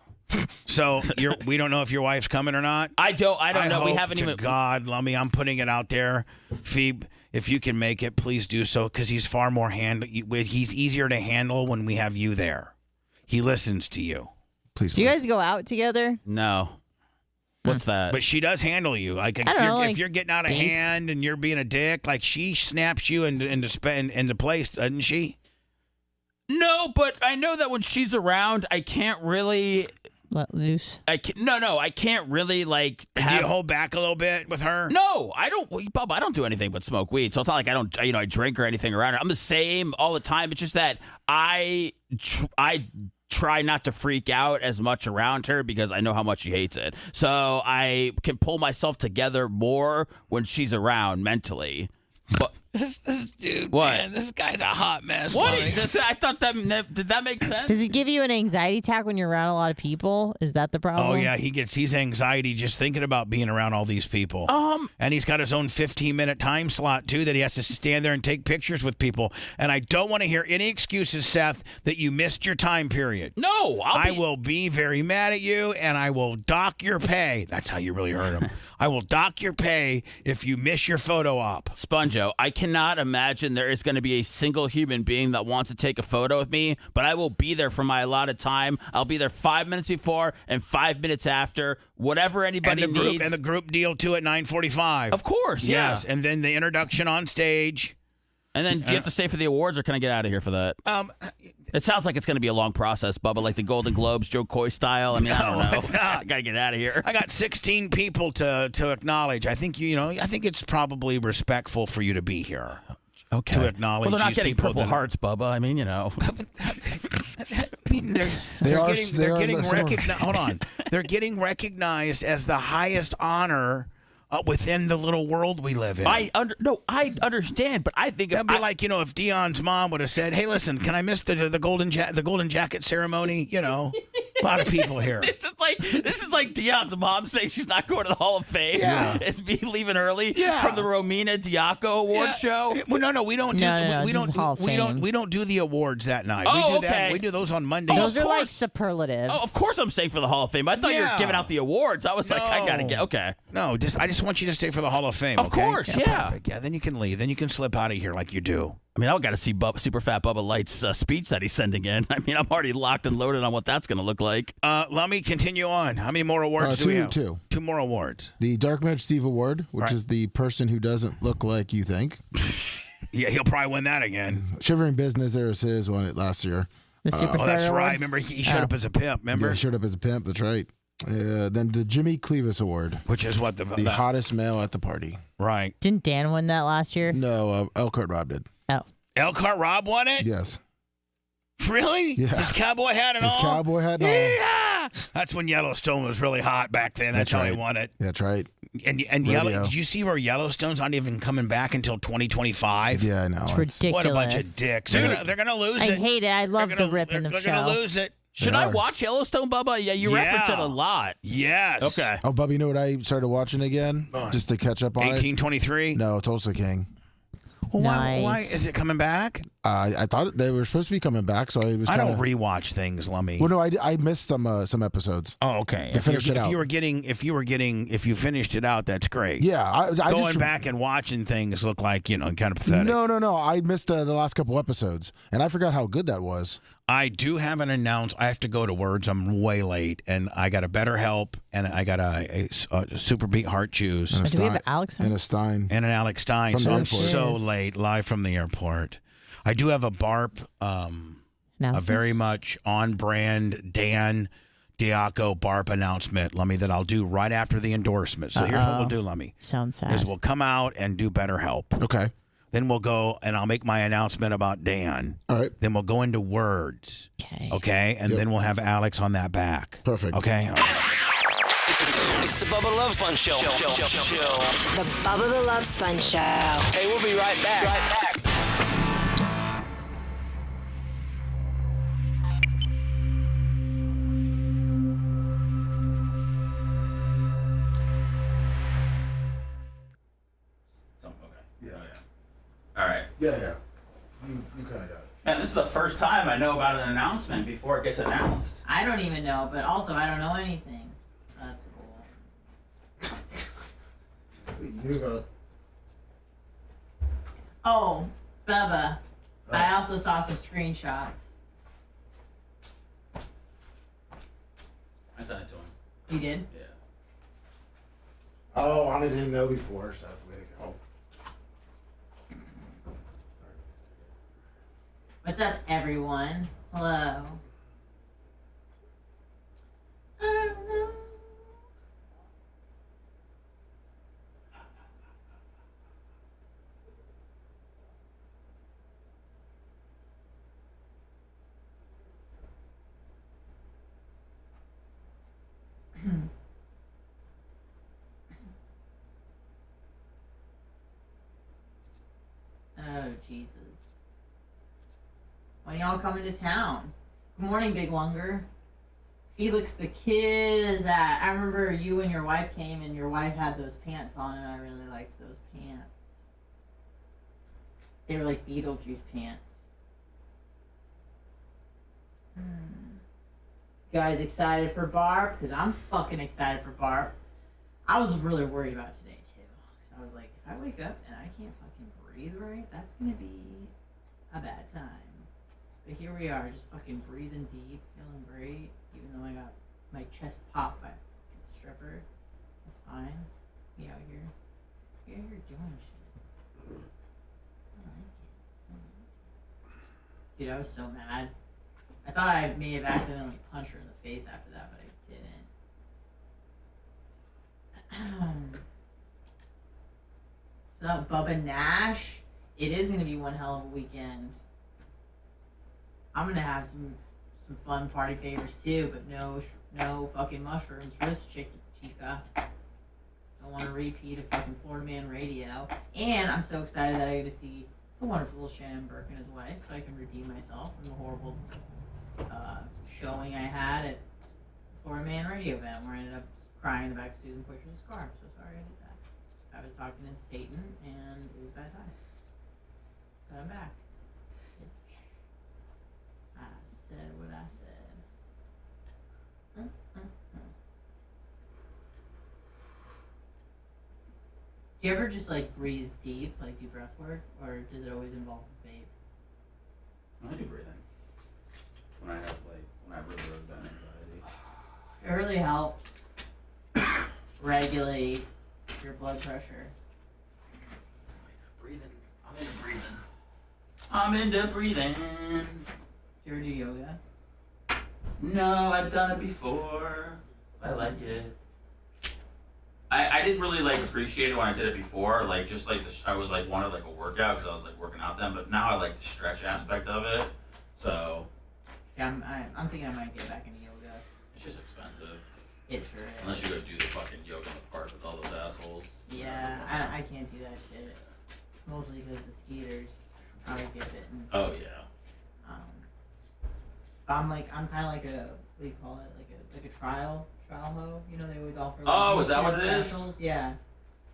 [SPEAKER 16] So we don't know if your wife's coming or not.
[SPEAKER 8] I don't know. We haven't even.
[SPEAKER 16] God, Lummy, I'm putting it out there. Phoebe, if you can make it, please do so because he's far more he's easier to handle when we have you there. He listens to you.
[SPEAKER 13] Please. Do you guys go out together?
[SPEAKER 8] No. What's that?
[SPEAKER 16] But she does handle you. Like if you're getting out of hand and you're being a dick, like she snaps you into place, doesn't she?
[SPEAKER 8] No, but I know that when she's around, I can't really
[SPEAKER 13] let loose.
[SPEAKER 8] I can't really
[SPEAKER 16] Do you hold back a little bit with her?
[SPEAKER 8] No, I don't, Bubba. I don't do anything but smoke weed, so it's not like I drink or anything around her. I'm the same all the time. It's just that I try not to freak out as much around her because I know how much she hates it. So I can pull myself together more when she's around mentally. But
[SPEAKER 16] this dude,
[SPEAKER 8] what?
[SPEAKER 16] Man, this guy's a hot mess.
[SPEAKER 8] What? I thought did that make sense?
[SPEAKER 13] Does it give you an anxiety attack when you're around a lot of people? Is that the problem?
[SPEAKER 16] Oh yeah, he's anxiety just thinking about being around all these people. And he's got his own 15-minute time slot too that he has to stand there and take pictures with people. And I don't want to hear any excuses, Seth, that you missed your time period.
[SPEAKER 8] No,
[SPEAKER 16] I will be very mad at you, and I will dock your pay. That's how you really hurt him. I will dock your pay if you miss your photo op.
[SPEAKER 8] Sponjo, I cannot imagine there is going to be a single human being that wants to take a photo with me, but I will be there for my allotted time. I'll be there 5 minutes before and 5 minutes after, whatever anybody needs.
[SPEAKER 16] And the group deal too at 9:45.
[SPEAKER 8] Of course, yeah.
[SPEAKER 16] Yes, and then the introduction on stage.
[SPEAKER 8] And then do you have to stay for the awards, or can I get out of here for that? It sounds like it's going to be a long process, Bubba, like the Golden Globes, Joe Coy style. I mean, I don't know.
[SPEAKER 16] It's not.
[SPEAKER 8] I got to get out of here.
[SPEAKER 16] I got 16 people to acknowledge. I think I think it's probably respectful for you to be here.
[SPEAKER 8] Okay.
[SPEAKER 16] To acknowledge.
[SPEAKER 8] Well, they're not
[SPEAKER 16] these
[SPEAKER 8] getting
[SPEAKER 16] people
[SPEAKER 8] Purple Hearts, Bubba. I mean,
[SPEAKER 16] they're getting recognized. Hold on. They're getting recognized as the highest honor within the little world we live in.
[SPEAKER 8] I understand, but I think
[SPEAKER 16] that'd be like if Dion's mom would have said, "Hey, listen, can I miss the golden jacket ceremony?" A lot of people here.
[SPEAKER 8] This is like Dion's mom saying she's not going to the Hall of Fame.
[SPEAKER 16] Yeah.
[SPEAKER 8] It's me leaving early from the Romina Diaco Award show.
[SPEAKER 16] Well, no, we don't do we don't do the awards that night.
[SPEAKER 8] Okay.
[SPEAKER 16] We do those on Monday.
[SPEAKER 13] Those are like superlatives.
[SPEAKER 8] Oh, of course I'm safe for the Hall of Fame. I thought you were giving out the awards. I was like, I gotta get okay.
[SPEAKER 16] No, I just want you to stay for the Hall of Fame.
[SPEAKER 8] Of course, yeah.
[SPEAKER 16] Perfect. Yeah, then you can leave. Then you can slip out of here like you do.
[SPEAKER 8] I mean, I got to see Super Fat Bubba Light's speech that he's sending in. I mean, I'm already locked and loaded on what that's going to look like.
[SPEAKER 16] Let me continue on. How many more awards do we have?
[SPEAKER 7] Two
[SPEAKER 16] more awards.
[SPEAKER 7] The Dark Match Steve Award, which is the person who doesn't look like you think.
[SPEAKER 16] Yeah, he'll probably win that again.
[SPEAKER 7] Shivering Business His won it last year.
[SPEAKER 13] The Super
[SPEAKER 16] that's
[SPEAKER 13] Award?
[SPEAKER 16] right. Remember, he showed up as a pimp. Remember?
[SPEAKER 7] Yeah, he showed up as a pimp. That's right. Then the Jimmy Cleavis Award,
[SPEAKER 16] which is what the
[SPEAKER 7] hottest male at the party.
[SPEAKER 16] Right.
[SPEAKER 13] Didn't Dan win that last year?
[SPEAKER 7] No, Elkhart Rob did.
[SPEAKER 13] Oh.
[SPEAKER 16] Elkhart Rob won it?
[SPEAKER 7] Yes.
[SPEAKER 16] Really?
[SPEAKER 7] Yeah.
[SPEAKER 16] His cowboy hat and all?
[SPEAKER 7] His cowboy hat and all.
[SPEAKER 16] Yeah. That's when Yellowstone was really hot back then. That's how he won it.
[SPEAKER 7] That's right.
[SPEAKER 16] And did you see where Yellowstone's not even coming back until 2025?
[SPEAKER 7] Yeah, I know.
[SPEAKER 13] It's ridiculous.
[SPEAKER 16] What a bunch of dicks. They're gonna lose it.
[SPEAKER 13] I hate it. I love the rip in the show.
[SPEAKER 16] They're gonna lose it.
[SPEAKER 8] Should I watch Yellowstone, Bubba? Yeah, you reference it a lot.
[SPEAKER 16] Yes.
[SPEAKER 8] Okay.
[SPEAKER 7] Oh, Bubba, you know what I started watching again? Just to catch up on
[SPEAKER 16] 1823?
[SPEAKER 7] No, Tulsa King.
[SPEAKER 16] Well, why is it coming back?
[SPEAKER 7] I thought they were supposed to be coming back, so I was.
[SPEAKER 16] I don't rewatch things, Lummy.
[SPEAKER 7] Well, no, I missed some episodes.
[SPEAKER 16] Oh, okay.
[SPEAKER 7] To finish it out.
[SPEAKER 16] If you finished it out, that's great.
[SPEAKER 7] Yeah, I
[SPEAKER 16] going
[SPEAKER 7] just,
[SPEAKER 16] back and watching things look like kind of pathetic.
[SPEAKER 7] No. I missed the last couple episodes, and I forgot how good that was.
[SPEAKER 16] I do have an announcement. I have to go to words. I'm way late, and I got a BetterHelp, and I got a Super Beat Heart Juice,
[SPEAKER 13] do we have Alex
[SPEAKER 7] and a Stein,
[SPEAKER 16] and an Alex Stein.
[SPEAKER 7] From
[SPEAKER 16] So
[SPEAKER 7] the
[SPEAKER 16] I'm
[SPEAKER 7] airport.
[SPEAKER 16] so late, live from the airport. I do have a BARP, a very much on-brand Dan Diaco BARP announcement, Lummy, that I'll do right after the endorsement. So here's what we'll do, Lummy.
[SPEAKER 13] Sounds sad.
[SPEAKER 16] Is we'll come out and do BetterHelp.
[SPEAKER 7] Okay.
[SPEAKER 3] Then we'll go and I'll make my announcement about Dan.
[SPEAKER 1] All right.
[SPEAKER 3] Then we'll go into words. Okay. And then we'll have Alex on that back.
[SPEAKER 1] Perfect.
[SPEAKER 3] Okay. All right.
[SPEAKER 21] It's the Bubba the Love Sponge Show.
[SPEAKER 11] The Bubba the Love Sponge Show.
[SPEAKER 21] Hey, we'll be right back.
[SPEAKER 8] All right.
[SPEAKER 7] Yeah. You kind of got it.
[SPEAKER 8] Man, this is the first time I know about an announcement before it gets announced.
[SPEAKER 5] I don't even know, but also I don't know anything. That's cool.
[SPEAKER 7] Wait, you knew about.
[SPEAKER 5] Oh, Bubba. I also saw some screenshots.
[SPEAKER 8] I sent it to him.
[SPEAKER 5] You did?
[SPEAKER 8] Yeah.
[SPEAKER 7] Oh, I didn't know before, so way to go.
[SPEAKER 5] What's up, everyone? Hello. I don't know. Oh, Jesus. When y'all coming to town? Good morning, Big Lunger. Felix the Kid is at. I remember you and your wife came and your wife had those pants on and I really liked those pants. They were like Beetlejuice pants. Guys excited for Barb? Because I'm fucking excited for Barb. I was really worried about today too. Because I was like, if I wake up and I can't fucking breathe right, that's going to be a bad time. But here we are, just fucking breathing deep, feeling great, even though I got my chest popped by a stripper. That's fine. We out here. We out here doing shit. I like it. Dude, I was so mad. I thought I may have accidentally punched her in the face after that, but I didn't. What's up, Bubba Nash? It is going to be one hell of a weekend. I'm gonna have some fun party favors too, but no fucking mushrooms for this chica. Don't want to repeat of fucking Florida Man Radio. And I'm so excited that I get to see the wonderful Shannon Burke and his wife, so I can redeem myself from the horrible showing I had at Florida Man Radio event, where I ended up crying in the back of Susan Poitras's car. I'm so sorry I did that. I was talking to Satan, and it was a bad time. But I'm back. I said what I said. Do you ever just like breathe deep, like do breath work, or does it always involve vape?
[SPEAKER 8] I do breathing. When I have really bad anxiety.
[SPEAKER 5] It really helps regulate your blood pressure.
[SPEAKER 8] Breathing. I'm into breathing.
[SPEAKER 5] You ever do yoga?
[SPEAKER 8] No, I've done it before. I like it. I didn't really like appreciate it when I did it before. Like just like I was like wanted like a workout because I was like working out then. But now I like the stretch aspect of it. So
[SPEAKER 5] yeah, I'm thinking I might get back into yoga.
[SPEAKER 8] It's just expensive.
[SPEAKER 5] It sure is.
[SPEAKER 8] Unless you go do the fucking yoga in the park with all those assholes.
[SPEAKER 5] Yeah, I can't do that shit. Mostly because the skeeters always get bitten.
[SPEAKER 8] Oh yeah.
[SPEAKER 5] I'm kind of like a, what do you call it? Like a trial hoe. You know, they always offer. Like,
[SPEAKER 8] oh, is that what it
[SPEAKER 5] specials.
[SPEAKER 8] is?
[SPEAKER 5] Yeah.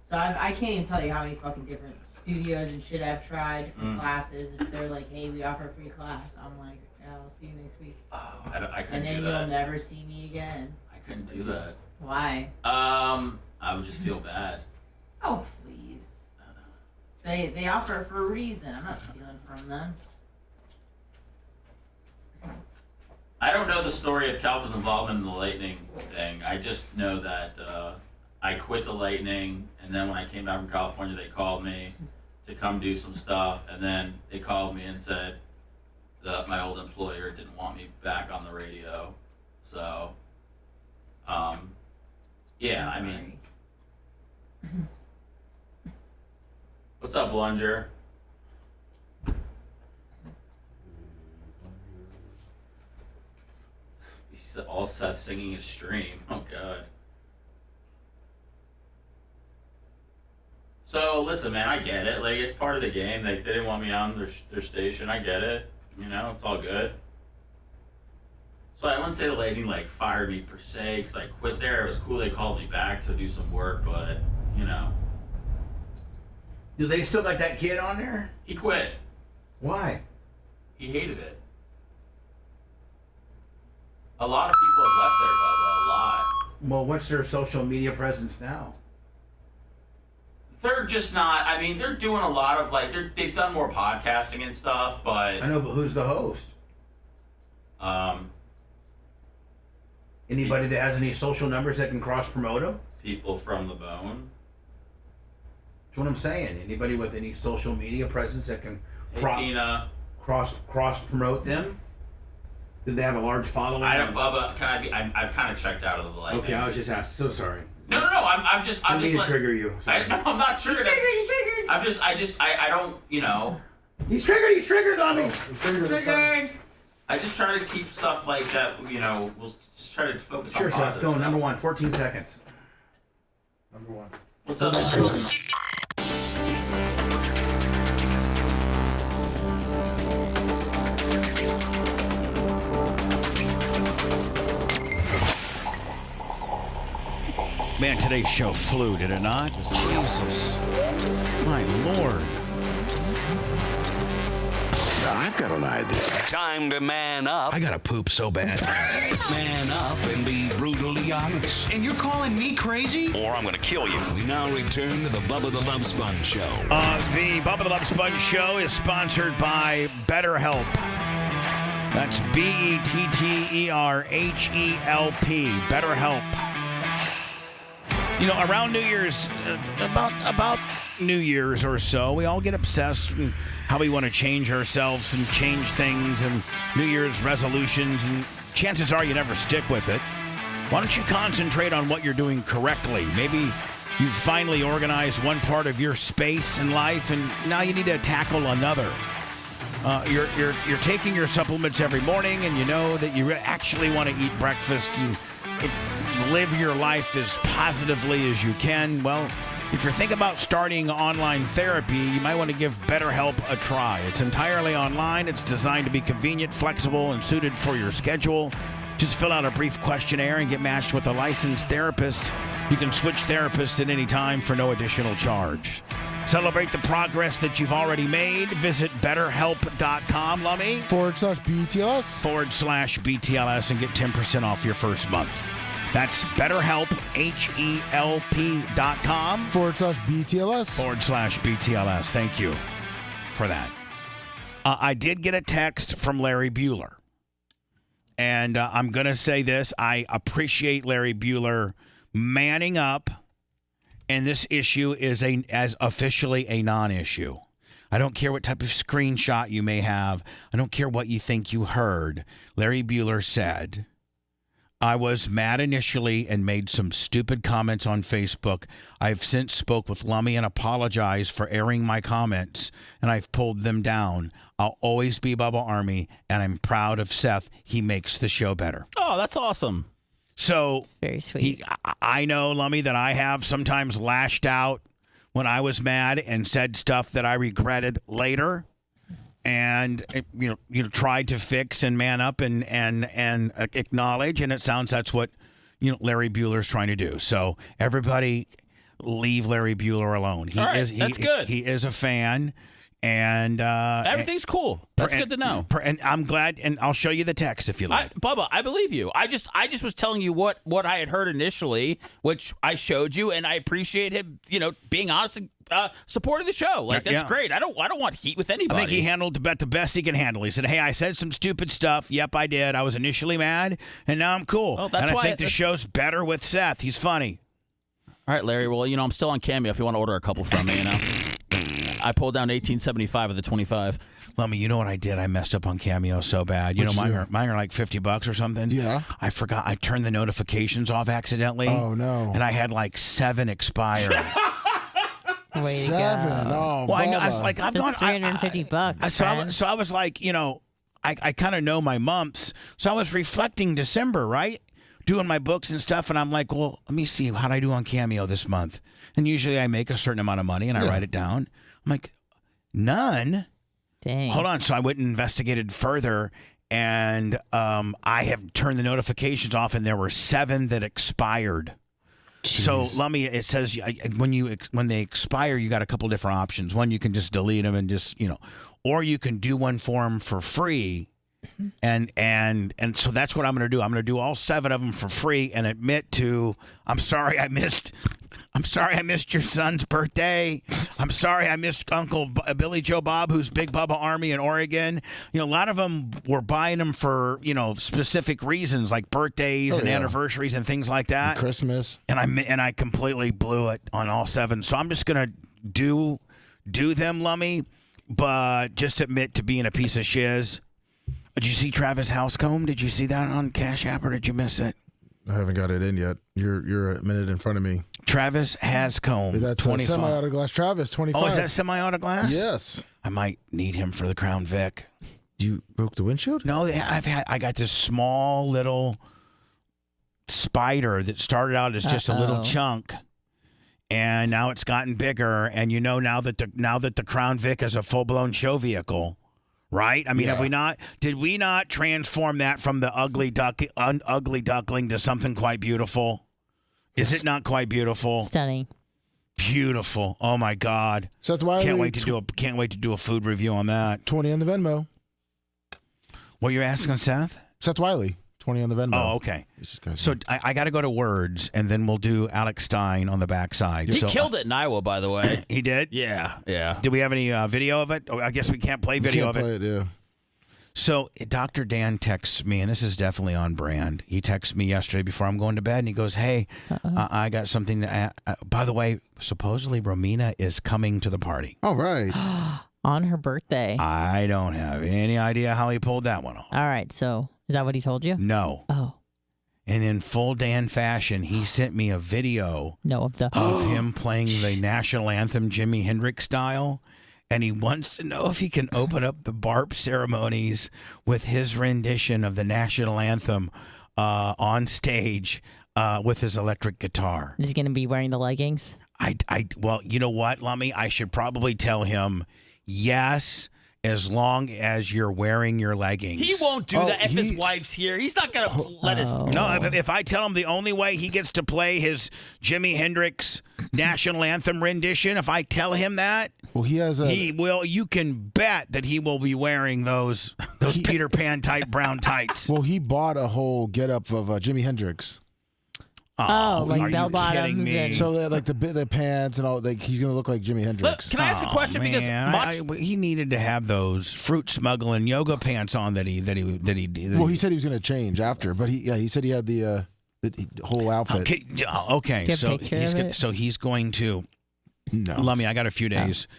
[SPEAKER 5] So I can't even tell you how many fucking different studios and shit I've tried, different classes. If they're like, hey, we offer a free class, I'm like, yeah, I'll see you next week.
[SPEAKER 8] Oh, I couldn't
[SPEAKER 5] and then
[SPEAKER 8] do that.
[SPEAKER 5] you'll never see me again.
[SPEAKER 8] I couldn't do that.
[SPEAKER 5] Why?
[SPEAKER 8] I would just feel bad.
[SPEAKER 5] Oh, please. They offer it for a reason. I'm not stealing from them.
[SPEAKER 8] I don't know the story of Calta's involvement in the Lightning thing. I just know that I quit the Lightning, and then when I came back from California, they called me to come do some stuff, and then they called me and said that my old employer didn't want me back on the radio. So, yeah, I mean, what's up, Blunger? All Seth singing his stream. Oh, God. So, listen, man, I get it. Like, it's part of the game. Like, they didn't want me on their station. I get it. You know, it's all good. So I wouldn't say the lady, like, fired me per se, because I quit there. It was cool they called me back to do some work, but, you know.
[SPEAKER 2] Do they still got that kid on there?
[SPEAKER 8] He quit.
[SPEAKER 2] Why?
[SPEAKER 8] He hated it. A lot of people have left there, Bubba. A lot.
[SPEAKER 2] Well, what's their social media presence now?
[SPEAKER 8] They're just not. I mean, they're doing a lot of like they've done more podcasting and stuff, but
[SPEAKER 2] I know, but who's the host? Anybody that has any social numbers that can cross promote them?
[SPEAKER 8] People from the Bone.
[SPEAKER 2] That's what I'm saying. Anybody with any social media presence that can
[SPEAKER 8] Tina.
[SPEAKER 2] cross promote them? Did they have a large following?
[SPEAKER 8] I don't, Bubba. Can I be? I've kind of checked out of the like.
[SPEAKER 2] Okay, I was just asking. So sorry.
[SPEAKER 8] No. I'm just like,
[SPEAKER 2] trigger you.
[SPEAKER 8] No, I'm not triggered. He's triggered. I don't. You know.
[SPEAKER 2] He's triggered. He's triggered on me.
[SPEAKER 5] Triggered.
[SPEAKER 8] I just try to keep stuff like that. You know, we'll just try to focus
[SPEAKER 2] Sure,
[SPEAKER 8] on
[SPEAKER 2] Seth.
[SPEAKER 8] positive
[SPEAKER 2] Go
[SPEAKER 8] stuff.
[SPEAKER 2] number one. 14 seconds.
[SPEAKER 7] Number one.
[SPEAKER 8] What's up?
[SPEAKER 16] Man, today's show flew, did it not? Jesus. My Lord.
[SPEAKER 17] I've got an idea. Time to man up.
[SPEAKER 16] I gotta poop so bad.
[SPEAKER 17] Man up and be brutally honest.
[SPEAKER 20] And you're calling me crazy?
[SPEAKER 17] Or I'm gonna kill you. We now return to the Bubba the Love Sponge Show.
[SPEAKER 16] The Bubba the Love Sponge Show is sponsored by BetterHelp. That's BetterHelp. BetterHelp. You know, around New Year's, about New Year's or so, we all get obsessed with how we want to change ourselves and change things and New Year's resolutions, and chances are you never stick with it. Why don't you concentrate on what you're doing correctly? Maybe you've finally organized one part of your space in life, and now you need to tackle another. You're taking your supplements every morning, and you know that you actually want to eat breakfast and live your life as positively as you can. Well, if you're thinking about starting online therapy, you might want to give BetterHelp a try. It's entirely online. It's designed to be convenient, flexible, and suited for your schedule. Just fill out a brief questionnaire and get matched with a licensed therapist. You can switch therapists at any time for no additional charge. Celebrate the progress that you've already made. Visit BetterHelp.com, Lummy.
[SPEAKER 14] /BTLS.
[SPEAKER 16] /BTLS and get 10% off your first month. That's BetterHelp, HELP.com.
[SPEAKER 14] /BTLS.
[SPEAKER 16] /BTLS. Thank you for that. I did get a text from Larry Bueller. And I'm going to say this. I appreciate Larry Bueller manning up. And this issue is as officially a non-issue. I don't care what type of screenshot you may have. I don't care what you think you heard. Larry Bueller said, I was mad initially and made some stupid comments on Facebook. I've since spoke with Lummy and apologized for airing my comments, and I've pulled them down. I'll always be Bubba Army, and I'm proud of Seth. He makes the show better.
[SPEAKER 8] Oh, that's awesome.
[SPEAKER 16] So
[SPEAKER 13] It's very sweet.
[SPEAKER 16] I know, Lummy, that I have sometimes lashed out when I was mad and said stuff that I regretted later, and tried to fix and man up and acknowledge. And it sounds that's what Larry Bueller's trying to do. So everybody, leave Larry Bueller alone.
[SPEAKER 8] That's good.
[SPEAKER 16] He is a fan. And
[SPEAKER 8] everything's cool. That's good to know.
[SPEAKER 16] And I'm glad, and I'll show you the text if you like.
[SPEAKER 8] Bubba, I believe you. I just was telling you what I had heard initially, which I showed you, and I appreciate him, being honest and supporting the show. Like, that's great. I don't want heat with anybody.
[SPEAKER 16] I think he handled the best he can handle. He said, "Hey, I said some stupid stuff. Yep, I did. I was initially mad, and now I'm cool.
[SPEAKER 8] Well, that's
[SPEAKER 16] and I
[SPEAKER 8] why
[SPEAKER 16] think the show's better with Seth. He's funny."
[SPEAKER 8] All right, Larry. Well, I'm still on Cameo if you want to order a couple from me. I pulled down 1875 of the 25.
[SPEAKER 16] Lummy, you know what I did? I messed up on Cameo so bad. Mine are like $50 or something.
[SPEAKER 14] Yeah.
[SPEAKER 16] I forgot. I turned the notifications off accidentally.
[SPEAKER 14] Oh, no.
[SPEAKER 16] And I had like 7 expire.
[SPEAKER 13] Way to
[SPEAKER 14] 7.
[SPEAKER 13] go.
[SPEAKER 14] Oh,
[SPEAKER 16] well, I was like, I've gone
[SPEAKER 13] $350.
[SPEAKER 16] So I was like, I kind of know my months. So I was reflecting December, right? Doing my books and stuff, and I'm like, well, let me see, how'd I do on Cameo this month? And usually I make a certain amount of money, and I write it down. I'm like, none.
[SPEAKER 13] Dang.
[SPEAKER 16] Hold on. So I went and investigated further, and I have turned the notifications off, and there were 7 that expired.
[SPEAKER 14] Jeez.
[SPEAKER 16] So let me. It says when they expire, you got a couple different options. One, you can just delete them and just or you can do one for them for free. And so that's what I'm going to do. I'm going to do all 7 of them for free and admit to, I'm sorry I missed your son's birthday. I'm sorry I missed Uncle Billy Joe Bob, who's Big Bubba Army in Oregon. A lot of them were buying them for, specific reasons like birthdays and anniversaries and things like that.
[SPEAKER 14] And Christmas.
[SPEAKER 16] And I completely blew it on all 7. So I'm just going to do them, Lummy, but just admit to being a piece of shiz. Did you see Travis Housecomb? Did you see that on Cash App, or did you miss it?
[SPEAKER 14] I haven't got it in yet. You're a minute in front of me.
[SPEAKER 16] Travis Housecomb.
[SPEAKER 14] That's 25. Semi-auto glass Travis, 25.
[SPEAKER 16] Oh, is that semi-auto glass?
[SPEAKER 14] Yes.
[SPEAKER 16] I might need him for the Crown Vic.
[SPEAKER 14] You broke the windshield?
[SPEAKER 16] No, I got this small little spider that started out as just a little chunk, and now it's gotten bigger. And now that the Crown Vic is a full-blown show vehicle. Right? I mean, did we not transform that from the ugly duckling to something quite beautiful? Is it not quite beautiful?
[SPEAKER 13] Stunning.
[SPEAKER 16] Beautiful. Oh my God.
[SPEAKER 14] Seth Wiley.
[SPEAKER 16] Can't wait to do a food review on that.
[SPEAKER 14] 20 on the Venmo.
[SPEAKER 16] What you're asking, Seth?
[SPEAKER 14] Seth Wiley. 20 on the Venmo.
[SPEAKER 16] Oh, okay. So I got to go to words, and then we'll do Alex Stein on the backside.
[SPEAKER 8] He killed it in Iowa, by the way.
[SPEAKER 16] He did?
[SPEAKER 8] Yeah.
[SPEAKER 16] Do we have any video of it? Oh, I guess we can't play video of it.
[SPEAKER 14] Play it, yeah.
[SPEAKER 16] So Dr. Dan texts me, and this is definitely on brand. He texts me yesterday before I'm going to bed, and he goes, hey, I got something to by the way, supposedly Romina is coming to the party.
[SPEAKER 14] All right.
[SPEAKER 13] On her birthday.
[SPEAKER 16] I don't have any idea how he pulled that one off.
[SPEAKER 13] All right, so is that what he told you?
[SPEAKER 16] No.
[SPEAKER 13] Oh.
[SPEAKER 16] And in full Dan fashion, he sent me a video of him playing the national anthem Jimi Hendrix style. And he wants to know if he can open up the BARP ceremonies with his rendition of the national anthem on stage with his electric guitar.
[SPEAKER 13] Is he going to be wearing the leggings?
[SPEAKER 16] Well, you know what, Lummy? I should probably tell him yes, as long as you're wearing your leggings.
[SPEAKER 8] He won't do that if his wife's here. He's not going to let us.
[SPEAKER 16] No, if I tell him the only way he gets to play his Jimi Hendrix national anthem rendition, if I tell him that,
[SPEAKER 14] well, he
[SPEAKER 16] will. You can bet that he will be wearing those Peter Pan type brown tights.
[SPEAKER 14] Well, he bought a whole getup of Jimi Hendrix.
[SPEAKER 13] Like bell bottoms and
[SPEAKER 14] so like the pants and all. Like he's gonna look like Jimi Hendrix.
[SPEAKER 8] Can I ask a question?
[SPEAKER 16] Man,
[SPEAKER 8] because
[SPEAKER 16] he needed to have those fruit smuggling yoga pants on that he did.
[SPEAKER 14] Well, he said he was gonna change after, but he said he had the whole outfit.
[SPEAKER 16] Okay. So he's going to.
[SPEAKER 14] No,
[SPEAKER 16] Lummy, I got a few days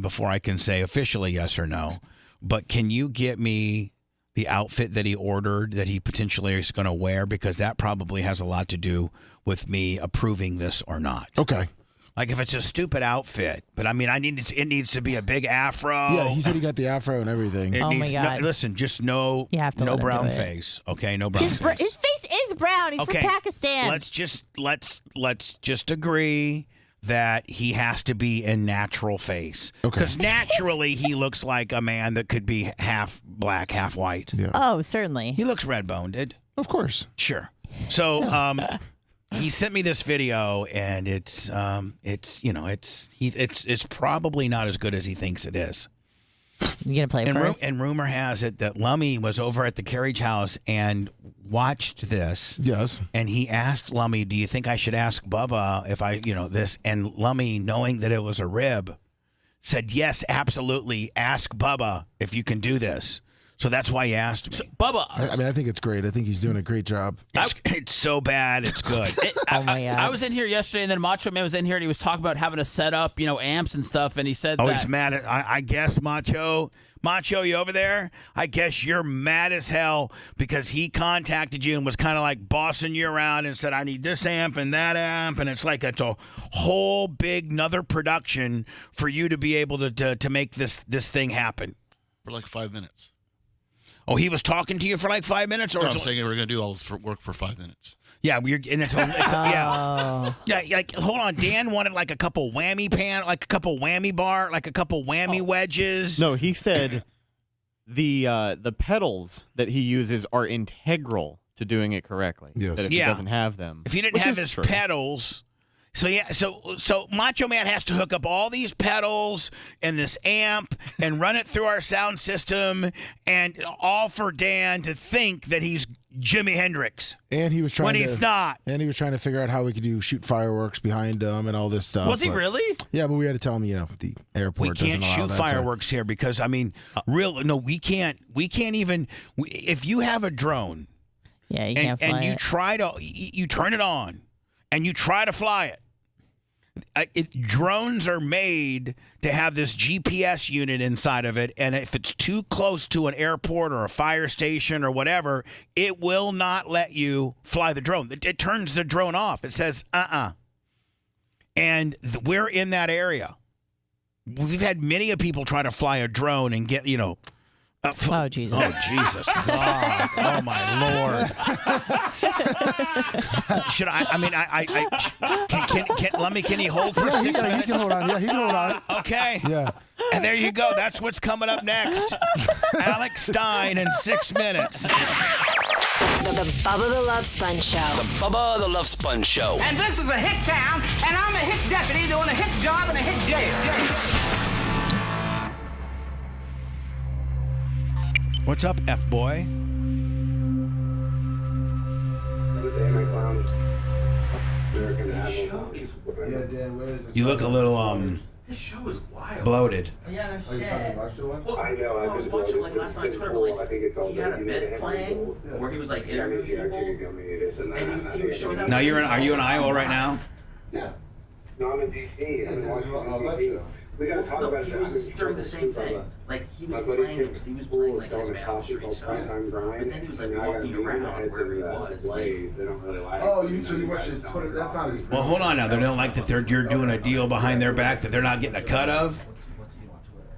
[SPEAKER 16] before I can say officially yes or no. But can you get me the outfit that he ordered that he potentially is going to wear, because that probably has a lot to do with me approving this or not.
[SPEAKER 14] Okay.
[SPEAKER 16] Like if it's a stupid outfit, but I mean, it needs to be a big afro.
[SPEAKER 14] Yeah, he said he got the afro and everything.
[SPEAKER 13] my God.
[SPEAKER 16] Listen, just no brown face. Okay, no brown face.
[SPEAKER 13] His face is brown. He's from Pakistan.
[SPEAKER 16] Let's just agree that he has to be in natural face.
[SPEAKER 14] Okay.
[SPEAKER 16] Because naturally he looks like a man that could be half black, half white.
[SPEAKER 14] Yeah.
[SPEAKER 13] Oh, certainly.
[SPEAKER 16] He looks red-boned.
[SPEAKER 14] Of course.
[SPEAKER 16] Sure. So he sent me this video, and it's probably not as good as he thinks it is.
[SPEAKER 13] You gonna play first?
[SPEAKER 16] And rumor has it that Lummy was over at the carriage house and watched this.
[SPEAKER 14] Yes.
[SPEAKER 16] And he asked Lummy, "Do you think I should ask Bubba if I, this?" And Lummy, knowing that it was a rib, said, "Yes, absolutely. Ask Bubba if you can do this." So that's why he asked me.
[SPEAKER 8] So, Bubba.
[SPEAKER 14] I think it's great. I think he's doing a great job.
[SPEAKER 16] It's so bad, it's good.
[SPEAKER 13] Oh my God.
[SPEAKER 8] I was in here yesterday, and then Macho Man was in here, and he was talking about having to set up, amps and stuff, and he said that.
[SPEAKER 16] He's mad at, I guess, Macho, you over there? I guess you're mad as hell because he contacted you and was kind of like bossing you around and said, I need this amp and that amp, and it's like it's a whole big another production for you to be able to make this thing happen.
[SPEAKER 1] For like 5 minutes.
[SPEAKER 16] Oh, he was talking to you for like 5 minutes, or
[SPEAKER 1] No, I'm saying we're going to do all this work for 5 minutes.
[SPEAKER 16] yeah, yeah. Like hold on, Dan wanted like a couple whammy bar, like a couple whammy wedges.
[SPEAKER 9] No, he said the pedals that he uses are integral to doing it correctly.
[SPEAKER 14] Yes.
[SPEAKER 9] That if he doesn't have them,
[SPEAKER 16] if he didn't
[SPEAKER 9] which
[SPEAKER 16] have
[SPEAKER 9] is
[SPEAKER 16] his
[SPEAKER 9] true.
[SPEAKER 16] pedals. So Macho Man has to hook up all these pedals and this amp and run it through our sound system, and all for Dan to think that he's Jimi Hendrix.
[SPEAKER 14] And he was trying
[SPEAKER 16] when he's not.
[SPEAKER 14] And he was trying to figure out how we could shoot fireworks behind him and all this stuff.
[SPEAKER 8] Was he really?
[SPEAKER 14] Yeah, but we had to tell him, the airport
[SPEAKER 16] We can't
[SPEAKER 14] doesn't allow
[SPEAKER 16] shoot
[SPEAKER 14] that,
[SPEAKER 16] fireworks here because we can't even. If you have a drone,
[SPEAKER 13] yeah, you can't fly
[SPEAKER 16] and you
[SPEAKER 13] it.
[SPEAKER 16] try to you turn it on, and you try to fly it. Drones are made to have this GPS unit inside of it, and if it's too close to an airport or a fire station or whatever, it will not let you fly the drone. It turns the drone off. It says, And we're in that area. We've had many people try to fly a drone and get,
[SPEAKER 13] oh, Jesus.
[SPEAKER 16] Oh, Jesus God. Oh, my Lord. Should can he hold for 6 minutes?
[SPEAKER 14] he can hold on. Yeah, he can hold on.
[SPEAKER 16] Okay.
[SPEAKER 14] Yeah.
[SPEAKER 16] And there you go. That's what's coming up next. Alex Stein in 6 minutes.
[SPEAKER 11] The Bubba the Love Sponge Show.
[SPEAKER 21] The Bubba the Love Sponge Show.
[SPEAKER 15] And this is a hit town, and I'm a hit deputy doing a hit job in a hit jail.
[SPEAKER 16] What's up, F-boy?
[SPEAKER 7] Yeah, Dan, where is it?
[SPEAKER 16] You look a little,
[SPEAKER 23] His show is wild.
[SPEAKER 16] bloated.
[SPEAKER 5] Yeah,
[SPEAKER 7] Oh, you finally watched it once?
[SPEAKER 23] Well, I know. I was watching like last night on Twitter, but like he had a bit playing where he was like interviewing people, and he was showing up.
[SPEAKER 16] Now are you in Iowa right now?
[SPEAKER 7] Yeah.
[SPEAKER 19] No, I'm in D.C. I've been watching TV. We gotta talk about
[SPEAKER 23] he was during the same thing. Like he was playing like his Maple Street stuff, but then he was like walking around wherever he was. Like,
[SPEAKER 7] Oh, so you watched his Twitter? That's not his.
[SPEAKER 16] Well, hold on now. They don't like that you're doing a deal behind their back that they're not getting a cut of?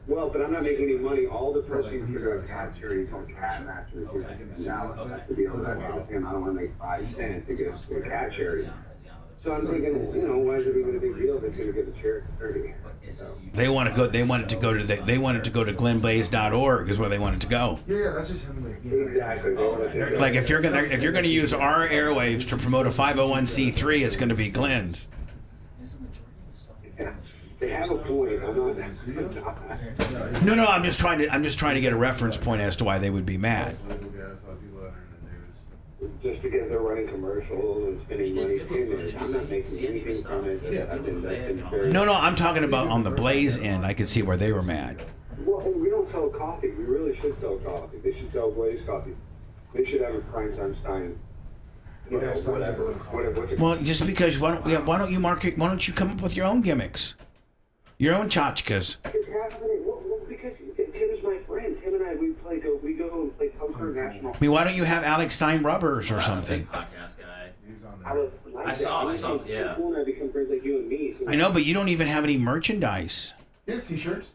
[SPEAKER 19] Well, but I'm not making any money. All the proceeds are going to capture on cat masters in Dallas. That's the deal that I made with him. I don't want to make 5 cents to get to a cat charity. So I'm thinking, why is it even a big deal if it's going to get a charity?
[SPEAKER 16] They wanted to go to glenblaze.org is where they wanted to go.
[SPEAKER 7] Yeah, that's just him.
[SPEAKER 19] Exactly.
[SPEAKER 16] Like if you're gonna use our airwaves to promote a 501c3, it's gonna be Glenn's.
[SPEAKER 19] They have a point.
[SPEAKER 16] No, I'm just trying to get a reference point as to why they would be mad.
[SPEAKER 19] Just because they're running commercials and spending money. I'm not making anything from it.
[SPEAKER 16] No, I'm talking about on the Blaze end. I could see where they were mad.
[SPEAKER 19] Well, we don't sell coffee. We really should sell coffee. They should sell Blaze coffee. They should have a primetime Stein. Whatever.
[SPEAKER 16] Well, just because why don't you market? Why don't you come up with your own gimmicks, your own tchotchkes?
[SPEAKER 19] Well, because Tim is my friend. Tim and I, we go and play Concord National.
[SPEAKER 16] I mean, why don't you have Alex Stein rubbers or something?
[SPEAKER 23] podcast guy.
[SPEAKER 19] I saw,
[SPEAKER 23] yeah.
[SPEAKER 19] Cool, and I become friends like you and me. So
[SPEAKER 16] I know, but you don't even have any merchandise.
[SPEAKER 7] Here's t-shirts.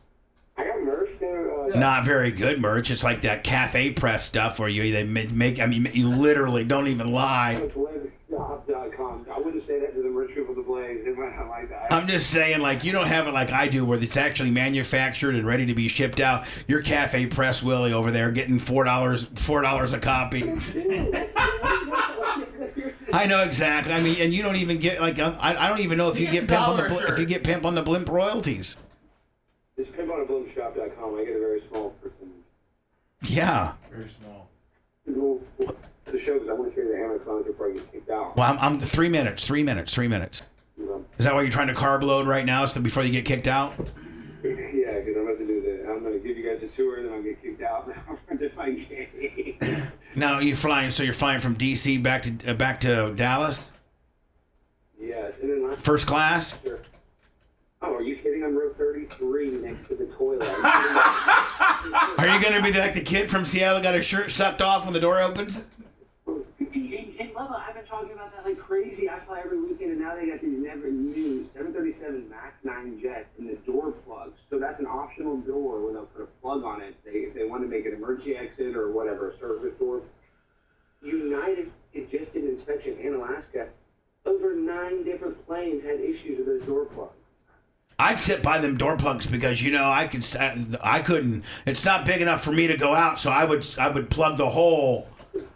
[SPEAKER 19] I got merch there.
[SPEAKER 16] Not very good merch. It's like that cafe press stuff where they make. I mean, you literally don't even lie.
[SPEAKER 19] BlazeShop.com. I wouldn't say that to the merch people of the Blaze. They might not like that.
[SPEAKER 16] I'm just saying, like, you don't have it like I do, where it's actually manufactured and ready to be shipped out. Your cafe press Willie over there getting $4 a copy. I know exactly. I mean, and you don't even get like I don't even know if you get pimp on the blimp royalties.
[SPEAKER 19] It's pimpon@bloomshop.com. I get a very small person.
[SPEAKER 16] Yeah.
[SPEAKER 7] Very small.
[SPEAKER 19] The show because I want to hear the Amazon before I get kicked out.
[SPEAKER 16] Well, I'm 3 minutes. 3 minutes. 3 minutes. Is that why you're trying to carb load right now, so before you get kicked out?
[SPEAKER 19] Yeah, because I'm about to do that. I'm going to give you guys a tour, and then I'll get kicked out. I'm going to find game.
[SPEAKER 16] Now you're flying. So you're flying from DC back to Dallas.
[SPEAKER 19] Yes, and then
[SPEAKER 16] First class.
[SPEAKER 19] Sure. Oh, are you kidding? I'm row 33 next to the toilet.
[SPEAKER 16] Are you going to be like the kid from Seattle got his shirt sucked off when the door opens?
[SPEAKER 19] And Bubba, I've been talking about that like crazy. I fly every weekend, and now they got these never new 737 MAX 9 jets and the door plugs. So that's an option. optional door where they'll put a plug on it. If they want to make an emergency exit or whatever, a service door. United just did an inspection in Alaska. Over 9 different planes had issues with those door plugs.
[SPEAKER 16] I'd sit by them door plugs because I couldn't. It's not big enough for me to go out, so I would plug the hole.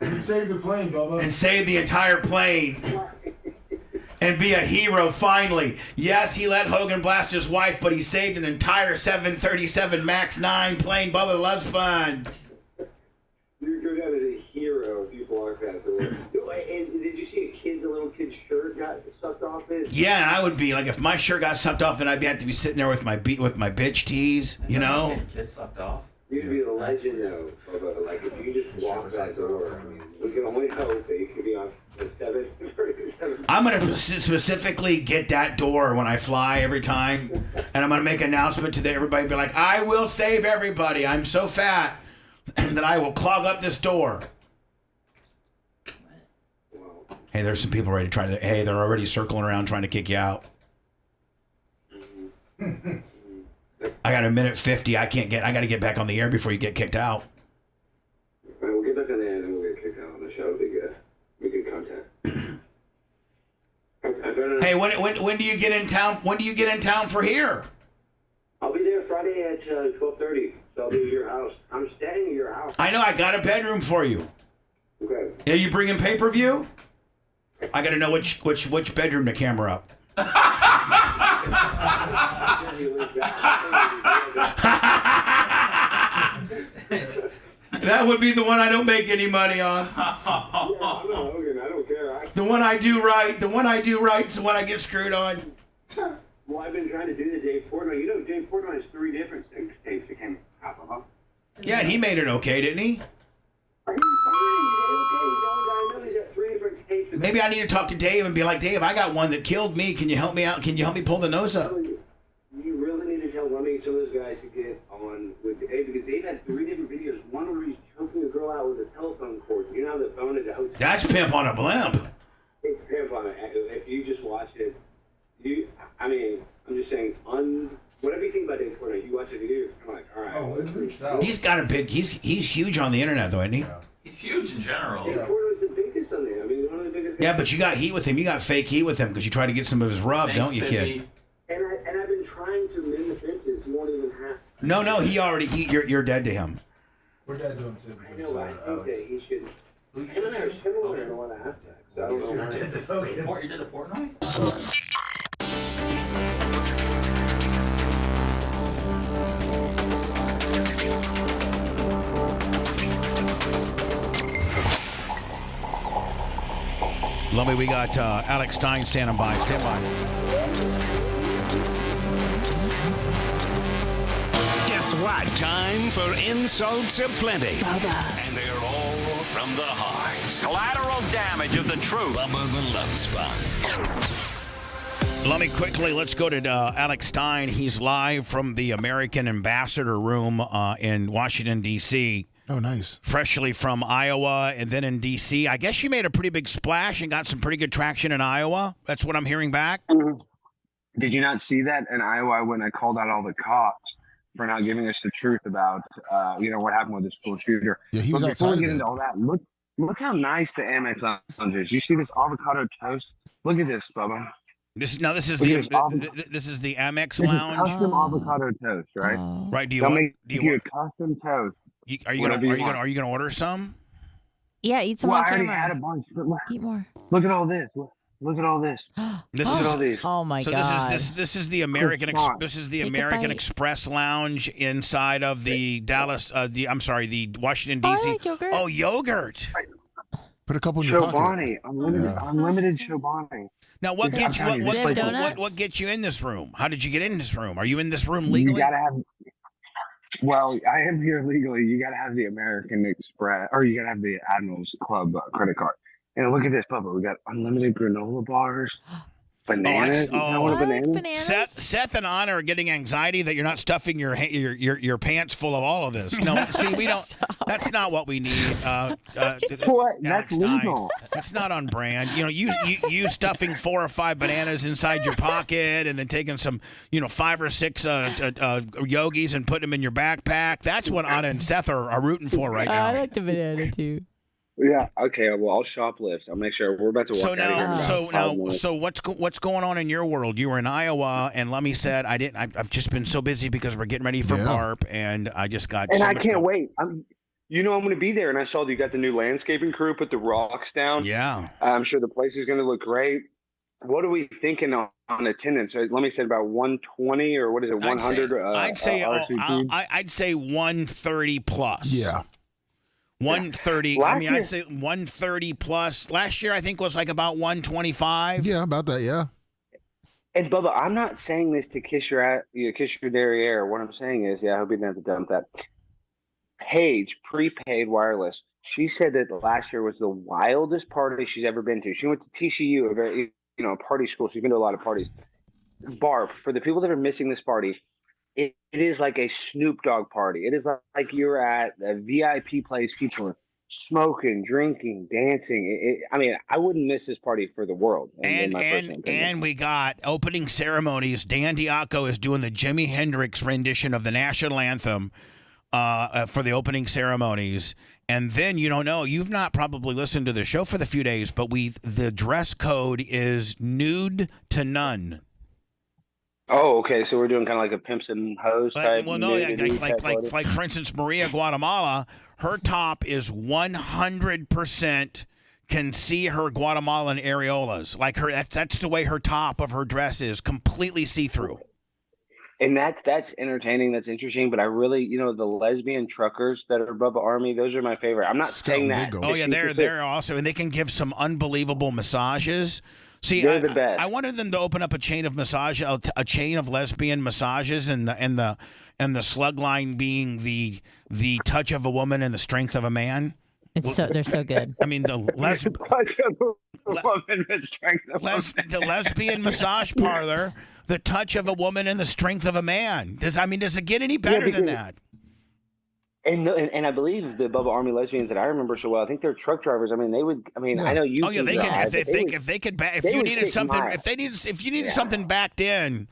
[SPEAKER 7] And save the plane, Bubba.
[SPEAKER 16] And save the entire plane. And be a hero finally. Yes, he let Hogan blast his wife, but he saved an entire 737 MAX 9 plane. Bubba the Love Sponge.
[SPEAKER 19] You go down as a hero if you block that door. And did you see a little kid's shirt got sucked off it?
[SPEAKER 16] Yeah, I would be like if my shirt got sucked off, then I'd have to be sitting there with my bitch tees,
[SPEAKER 23] Kid sucked off.
[SPEAKER 19] You'd be a legend though, Bubba. Like if you just walk that door, I mean, we can only hope that you could be on the 737.
[SPEAKER 16] I'm going to specifically get that door when I fly every time, and I'm going to make an announcement to everybody, be like, I will save everybody. I'm so fat that I will clog up this door. Hey, there's some people ready to try to. Hey, they're already circling around trying to kick you out. I got a minute 50. I got to get back on the air before you get kicked out.
[SPEAKER 19] All right, we'll get back on the air and then we'll get kicked out on the show. Be good contact.
[SPEAKER 16] Hey, when do you get in town? When do you get in town for here?
[SPEAKER 19] I'll be there Friday at 12:30. So I'll be at your house. I'm staying at your house.
[SPEAKER 16] I know. I got a bedroom for you.
[SPEAKER 19] Okay.
[SPEAKER 16] Are you bringing pay-per-view? I got to know which bedroom to camera up. That would be the one I don't make any money on.
[SPEAKER 19] Yeah, I'm not Hogan. I don't care.
[SPEAKER 16] The one I do right. The one I do right is the one I get screwed on.
[SPEAKER 19] Well, I've been trying to do the Dave Portnoy. Dave Portnoy has 3 different tapes that came out of them.
[SPEAKER 16] Yeah, and he made it okay, didn't he?
[SPEAKER 19] He's fine. He's okay. He's the only guy I know. He's got 3 different tapes.
[SPEAKER 16] Maybe I need to talk to Dave and be like, Dave, I got one that killed me. Can you help me out? Can you help me pull the nose up?
[SPEAKER 19] You really need to tell one of some of those guys to get on with Dave because Dave had 3 different videos. One where he's choking a girl out with a telephone cord. You know how the phone is a hotel.
[SPEAKER 16] That's pimp on a blimp.
[SPEAKER 19] It's pimp on it. If you just watch it, I'm just saying, whatever you think about Dave Portnoy, you watch the video, it's kind of like, all right.
[SPEAKER 7] Oh, it's reached out.
[SPEAKER 16] He's got a big. He's huge on the internet, though, isn't he?
[SPEAKER 23] Yeah. He's huge in general.
[SPEAKER 19] Dave Portnoy's the biggest on there. I mean, one of the biggest.
[SPEAKER 16] Yeah, but you got heat with him. You got fake heat with him because you try to get some of his rub,
[SPEAKER 23] Thanks,
[SPEAKER 16] don't you, kid?
[SPEAKER 19] And I've been trying to mend the fences. He won't even have.
[SPEAKER 16] No, he already. You're dead to him.
[SPEAKER 7] We're dead to him too.
[SPEAKER 19] I know. I think that he should. Him and I are similar in a lot of aspects. So I don't know why.
[SPEAKER 23] You did a Portnoy?
[SPEAKER 16] Lummy, we got Alex Stein standing by. Stand by.
[SPEAKER 17] Guess what? Time for insults aplenty. And they're all from the heart.
[SPEAKER 3] Collateral damage of the truth.
[SPEAKER 17] Bubba the Love Sponge.
[SPEAKER 16] Let me quickly, let's go to Alex Stein. He's live from the American Ambassador Room in Washington, D.C.
[SPEAKER 14] Oh, nice.
[SPEAKER 16] Freshly from Iowa and then in D.C. I guess you made a pretty big splash and got some pretty good traction in Iowa. That's what I'm hearing back.
[SPEAKER 4] Did you not see that in Iowa when I called out all the cops for not giving us the truth about, what happened with the school shooter?
[SPEAKER 14] Yeah, he was
[SPEAKER 4] but before
[SPEAKER 14] outside
[SPEAKER 4] we
[SPEAKER 14] of
[SPEAKER 4] get
[SPEAKER 14] it.
[SPEAKER 4] into all that, look how nice the Amex lounge is. You see this avocado toast? Look at this, Bubba.
[SPEAKER 16] This is the Amex
[SPEAKER 4] This is
[SPEAKER 16] Lounge.
[SPEAKER 4] custom avocado toast, right?
[SPEAKER 16] Right? Do
[SPEAKER 4] They'll
[SPEAKER 16] you
[SPEAKER 4] make
[SPEAKER 16] want?
[SPEAKER 4] you a custom toast.
[SPEAKER 16] Are you gonna order some?
[SPEAKER 13] Yeah, eat some
[SPEAKER 4] Well,
[SPEAKER 13] on
[SPEAKER 4] I already
[SPEAKER 13] camera.
[SPEAKER 4] had a bunch. But
[SPEAKER 13] Eat more.
[SPEAKER 4] look at all this. Look at all this.
[SPEAKER 16] This
[SPEAKER 4] Look
[SPEAKER 16] is
[SPEAKER 4] at all these.
[SPEAKER 13] Oh my
[SPEAKER 16] so
[SPEAKER 13] God.
[SPEAKER 16] this is the American this is the
[SPEAKER 13] Take a
[SPEAKER 16] American
[SPEAKER 13] bite.
[SPEAKER 16] Express Lounge inside of the the Washington D.C.
[SPEAKER 13] I like yogurt.
[SPEAKER 16] Oh, yogurt.
[SPEAKER 14] Put a couple in your pocket.
[SPEAKER 4] Chobani, unlimited Chobani.
[SPEAKER 16] Now, what
[SPEAKER 4] I'm
[SPEAKER 16] gets you?
[SPEAKER 4] telling you, this place is-
[SPEAKER 16] What gets you in this room? How did you get in this room? Are you in this room legally?
[SPEAKER 4] You gotta have. Well, I am here legally. You gotta have the American Express, or you gotta have the Admirals Club credit card. And look at this, Bubba. We got unlimited granola bars. Bananas? You don't want a banana?
[SPEAKER 16] Seth and Anna are getting anxiety that you're not stuffing your pants full of all of this. No, see, we don't. That's not what we need.
[SPEAKER 4] What? That's legal.
[SPEAKER 16] That's not on brand. You stuffing 4 or 5 bananas inside your pocket and then taking some, 5 or 6 yogis and putting them in your backpack. That's what Anna and Seth are rooting for right now.
[SPEAKER 13] I like the banana too.
[SPEAKER 4] Yeah. Okay. Well, I'll shoplift. I'll make sure we're about to walk out of here. in about 5 minutes.
[SPEAKER 16] So what's going on in your world? You were in Iowa, and Lummy said I've just been so busy because we're getting ready for BARP, and I just got.
[SPEAKER 4] And
[SPEAKER 16] so
[SPEAKER 4] I
[SPEAKER 16] much
[SPEAKER 4] can't
[SPEAKER 16] going.
[SPEAKER 4] wait. I'm going to be there, and I saw that you got the new landscaping crew put the rocks down.
[SPEAKER 16] Yeah.
[SPEAKER 4] I'm sure the place is going to look great. What are we thinking on attendance? Let me say about 120 or what is it, 100?
[SPEAKER 16] I'd say 130 plus.
[SPEAKER 14] Yeah.
[SPEAKER 16] 130. I'd say 130 plus. Last year, I think was like about 125.
[SPEAKER 14] Yeah, about that. Yeah.
[SPEAKER 4] And Bubba, I'm not saying this to kiss your derriere. What I'm saying is, I hope you didn't have to dump that. Paige, prepaid wireless. She said that last year was the wildest party she's ever been to. She went to TCU, a very, party school. She's been to a lot of parties. BARP, for the people that are missing this party, it is like a Snoop Dogg party. It is like you're at a VIP place. People are smoking, drinking, dancing. I wouldn't miss this party for the world.
[SPEAKER 16] And we got opening ceremonies. Dan Diaco is doing the Jimi Hendrix rendition of the national anthem for the opening ceremonies. And then you've not probably listened to the show for the few days, but the dress code is nude to none.
[SPEAKER 4] Oh, okay. So we're doing kind of like a pimps and hoes type.
[SPEAKER 16] Well, no, like for instance, Maria Guatemala, her top is 100% can see her Guatemalan areolas. Like that's the way her top of her dress is, completely see through.
[SPEAKER 4] And that's entertaining. That's interesting. But I really, the lesbian truckers that are Bubba Army, those are my favorite. I'm not saying that.
[SPEAKER 16] Oh yeah, they're awesome, and they can give some unbelievable massages. See,
[SPEAKER 4] they're the best.
[SPEAKER 16] I wanted them to open up a chain of a chain of lesbian massages, and the slug line being the touch of a woman and the strength of a man.
[SPEAKER 13] They're so good.
[SPEAKER 16] I mean, the lesbian massage parlor, the touch of a woman and the strength of a man. Does it get any better than that?
[SPEAKER 4] And I believe the Bubba Army lesbians that I remember so well, I think they're truck drivers. I know you.
[SPEAKER 16] Oh yeah, they can. If you needed something backed in,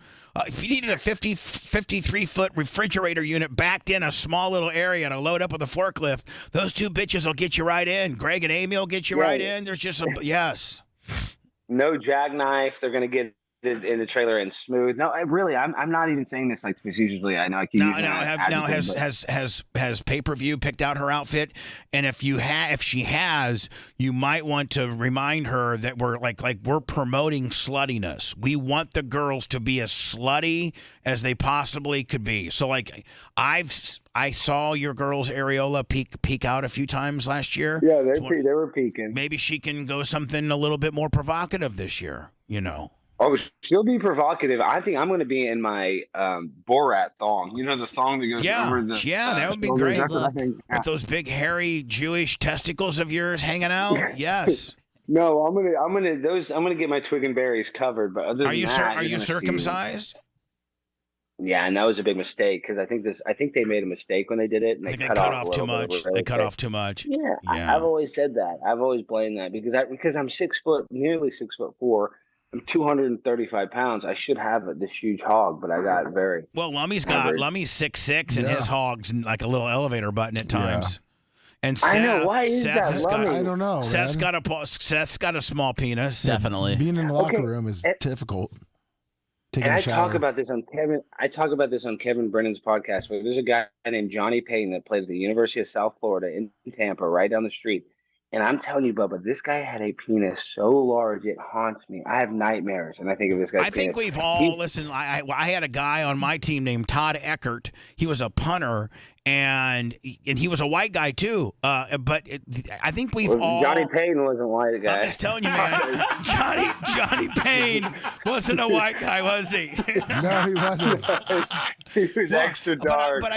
[SPEAKER 16] if you needed a 53-foot refrigerator unit backed in a small little area to load up with a forklift, those 2 bitches will get you right in. Greg and Amy will get you right in. There's just yes.
[SPEAKER 4] No jackknife. They're gonna get in the trailer and smooth. No, I'm not even saying this like facetiously. I know I keep
[SPEAKER 16] has pay-per-view picked out her outfit? And if she has, you might want to remind her that we're we're promoting sluttiness. We want the girls to be as slutty as they possibly could be. So I saw your girls' areola peek out a few times last year.
[SPEAKER 4] Yeah, they were peeking.
[SPEAKER 16] Maybe she can go something a little bit more provocative this year.
[SPEAKER 4] Oh, she'll be provocative. I think I'm going to be in my Borat thong. The thong that goes over the.
[SPEAKER 16] Yeah, that would be great. With those big hairy Jewish testicles of yours hanging out. Yes.
[SPEAKER 4] No, I'm gonna get my twig and berries covered. But other than
[SPEAKER 16] are you circumcised?
[SPEAKER 4] Yeah, and that was a big mistake because I think they made a mistake when they did it, and they cut off
[SPEAKER 16] too much. They cut off too much.
[SPEAKER 4] Yeah, I've always said that. I've always blamed that because I'm 6 foot, nearly 6'4". I'm 235 pounds. I should have this huge hog, but I got very.
[SPEAKER 16] Well, Lummy's 6'6", and his hog's like a little elevator button at times. Yeah. And Seth,
[SPEAKER 4] I know why is that Lummy?
[SPEAKER 14] I don't know.
[SPEAKER 16] Seth's got a small penis.
[SPEAKER 8] Definitely.
[SPEAKER 14] Being in the locker room is difficult.
[SPEAKER 4] I talk about this on Kevin Brennan's podcast. Where there's a guy named Johnny Payton that played at the University of South Florida in Tampa, right down the street. And I'm telling you, Bubba, this guy had a penis so large it haunts me. I have nightmares, and I think of this guy's penis.
[SPEAKER 16] I think we've all listened. I had a guy on my team named Todd Eckert. He was a punter, and he was a white guy too. But I think we've all.
[SPEAKER 4] Johnny Payton wasn't a white guy.
[SPEAKER 16] I'm just telling you, man. Johnny Payne wasn't a white guy, was he?
[SPEAKER 14] No, he wasn't.
[SPEAKER 4] He was extra dark.
[SPEAKER 16] But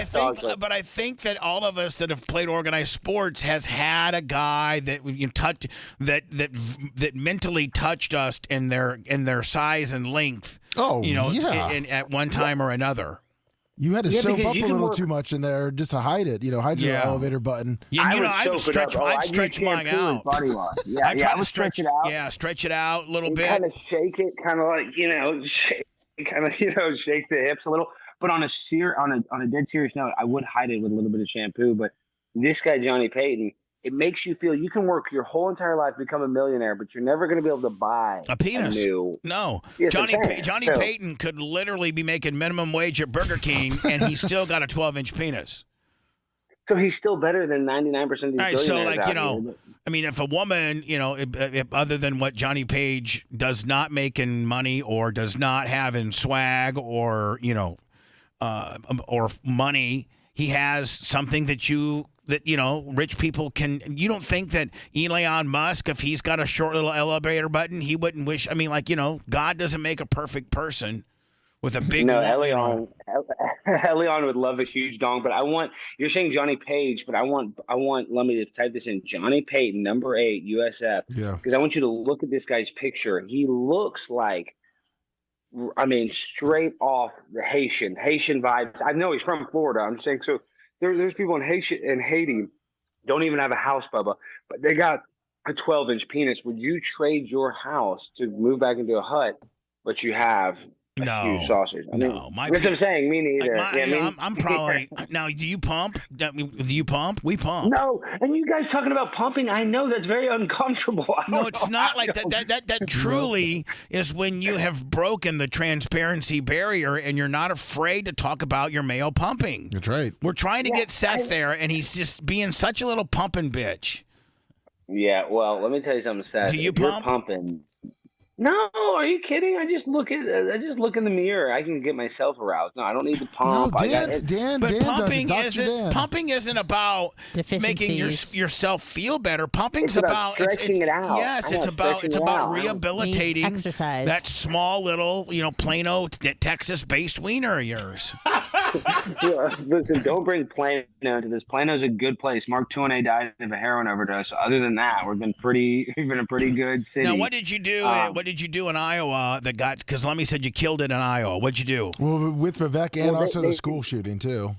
[SPEAKER 16] I think that all of us that have played organized sports has had a guy that that mentally touched us in their size and length.
[SPEAKER 14] Oh, yeah.
[SPEAKER 16] At one time or another.
[SPEAKER 14] You had to soap up a little
[SPEAKER 4] work...
[SPEAKER 14] too much in there just to hide it. Hide your elevator button.
[SPEAKER 16] Yeah, I'd stretch mine out.
[SPEAKER 4] Yeah, I would stretch it out.
[SPEAKER 16] Yeah, stretch it out a little bit.
[SPEAKER 4] Kind of shake it, kind of like shake the hips a little. But on a dead serious note, I would hide it with a little bit of shampoo. But this guy Johnny Payton, it makes you feel you can work your whole entire life, become a millionaire, but you're never going to be able to buy
[SPEAKER 16] a penis.
[SPEAKER 4] No.
[SPEAKER 16] Yes, Johnny Payton could literally be making minimum wage at Burger King, and he's still got a 12-inch penis.
[SPEAKER 4] So he's still better than 99% of these billionaires.
[SPEAKER 16] So, I mean, if a woman, if other than what Johnny Page does not make in money or does not have in swag or money, he has something that rich people can. You don't think that Elon Musk, if he's got a short little elevator button, he wouldn't wish. I mean, God doesn't make a perfect person with a big.
[SPEAKER 4] No, Elion would love a huge dong, but you're saying Johnny Page, but I want. Let me type this in: Johnny Payton, number 8, USF.
[SPEAKER 14] Yeah.
[SPEAKER 4] Because I want you to look at this guy's picture. He looks like. I mean, straight off the Haitian vibes. I know he's from Florida. I'm saying so. There's people in Haiti don't even have a house, Bubba, but they got a 12-inch penis. Would you trade your house to move back into a hut, but you have a huge sausage? I mean, that's what I'm saying. Me neither.
[SPEAKER 16] I'm probably now. Do you pump? Do you pump? We pump.
[SPEAKER 4] No, and you guys talking about pumping? I know that's very uncomfortable.
[SPEAKER 16] No, it's not like that. That truly is when you have broken the transparency barrier and you're not afraid to talk about your male pumping.
[SPEAKER 14] That's right.
[SPEAKER 16] We're trying to get Seth there, and he's just being such a little pumping bitch.
[SPEAKER 4] Yeah, well, let me tell you something, Seth.
[SPEAKER 16] Do you
[SPEAKER 4] pump?
[SPEAKER 16] pump?
[SPEAKER 4] You're pumping. No, are you kidding? I just look in the mirror. I can get myself aroused. No, I don't need to pump.
[SPEAKER 14] No, Dan
[SPEAKER 16] pumping isn't about making yourself feel better. Pumping's about
[SPEAKER 4] stretching it out.
[SPEAKER 16] Yes, it's about rehabilitating that small little, Plano, Texas-based wiener of yours.
[SPEAKER 4] Listen, don't bring Plano into this. Plano's a good place. Mark Tuaney died of a heroin overdose. So other than that, we've been a pretty good city.
[SPEAKER 16] Now, what did you do? What did you do in Iowa that got? Because Lemmy said you killed it in Iowa. What'd you do?
[SPEAKER 14] Well, with Vivek and also the school shooting too.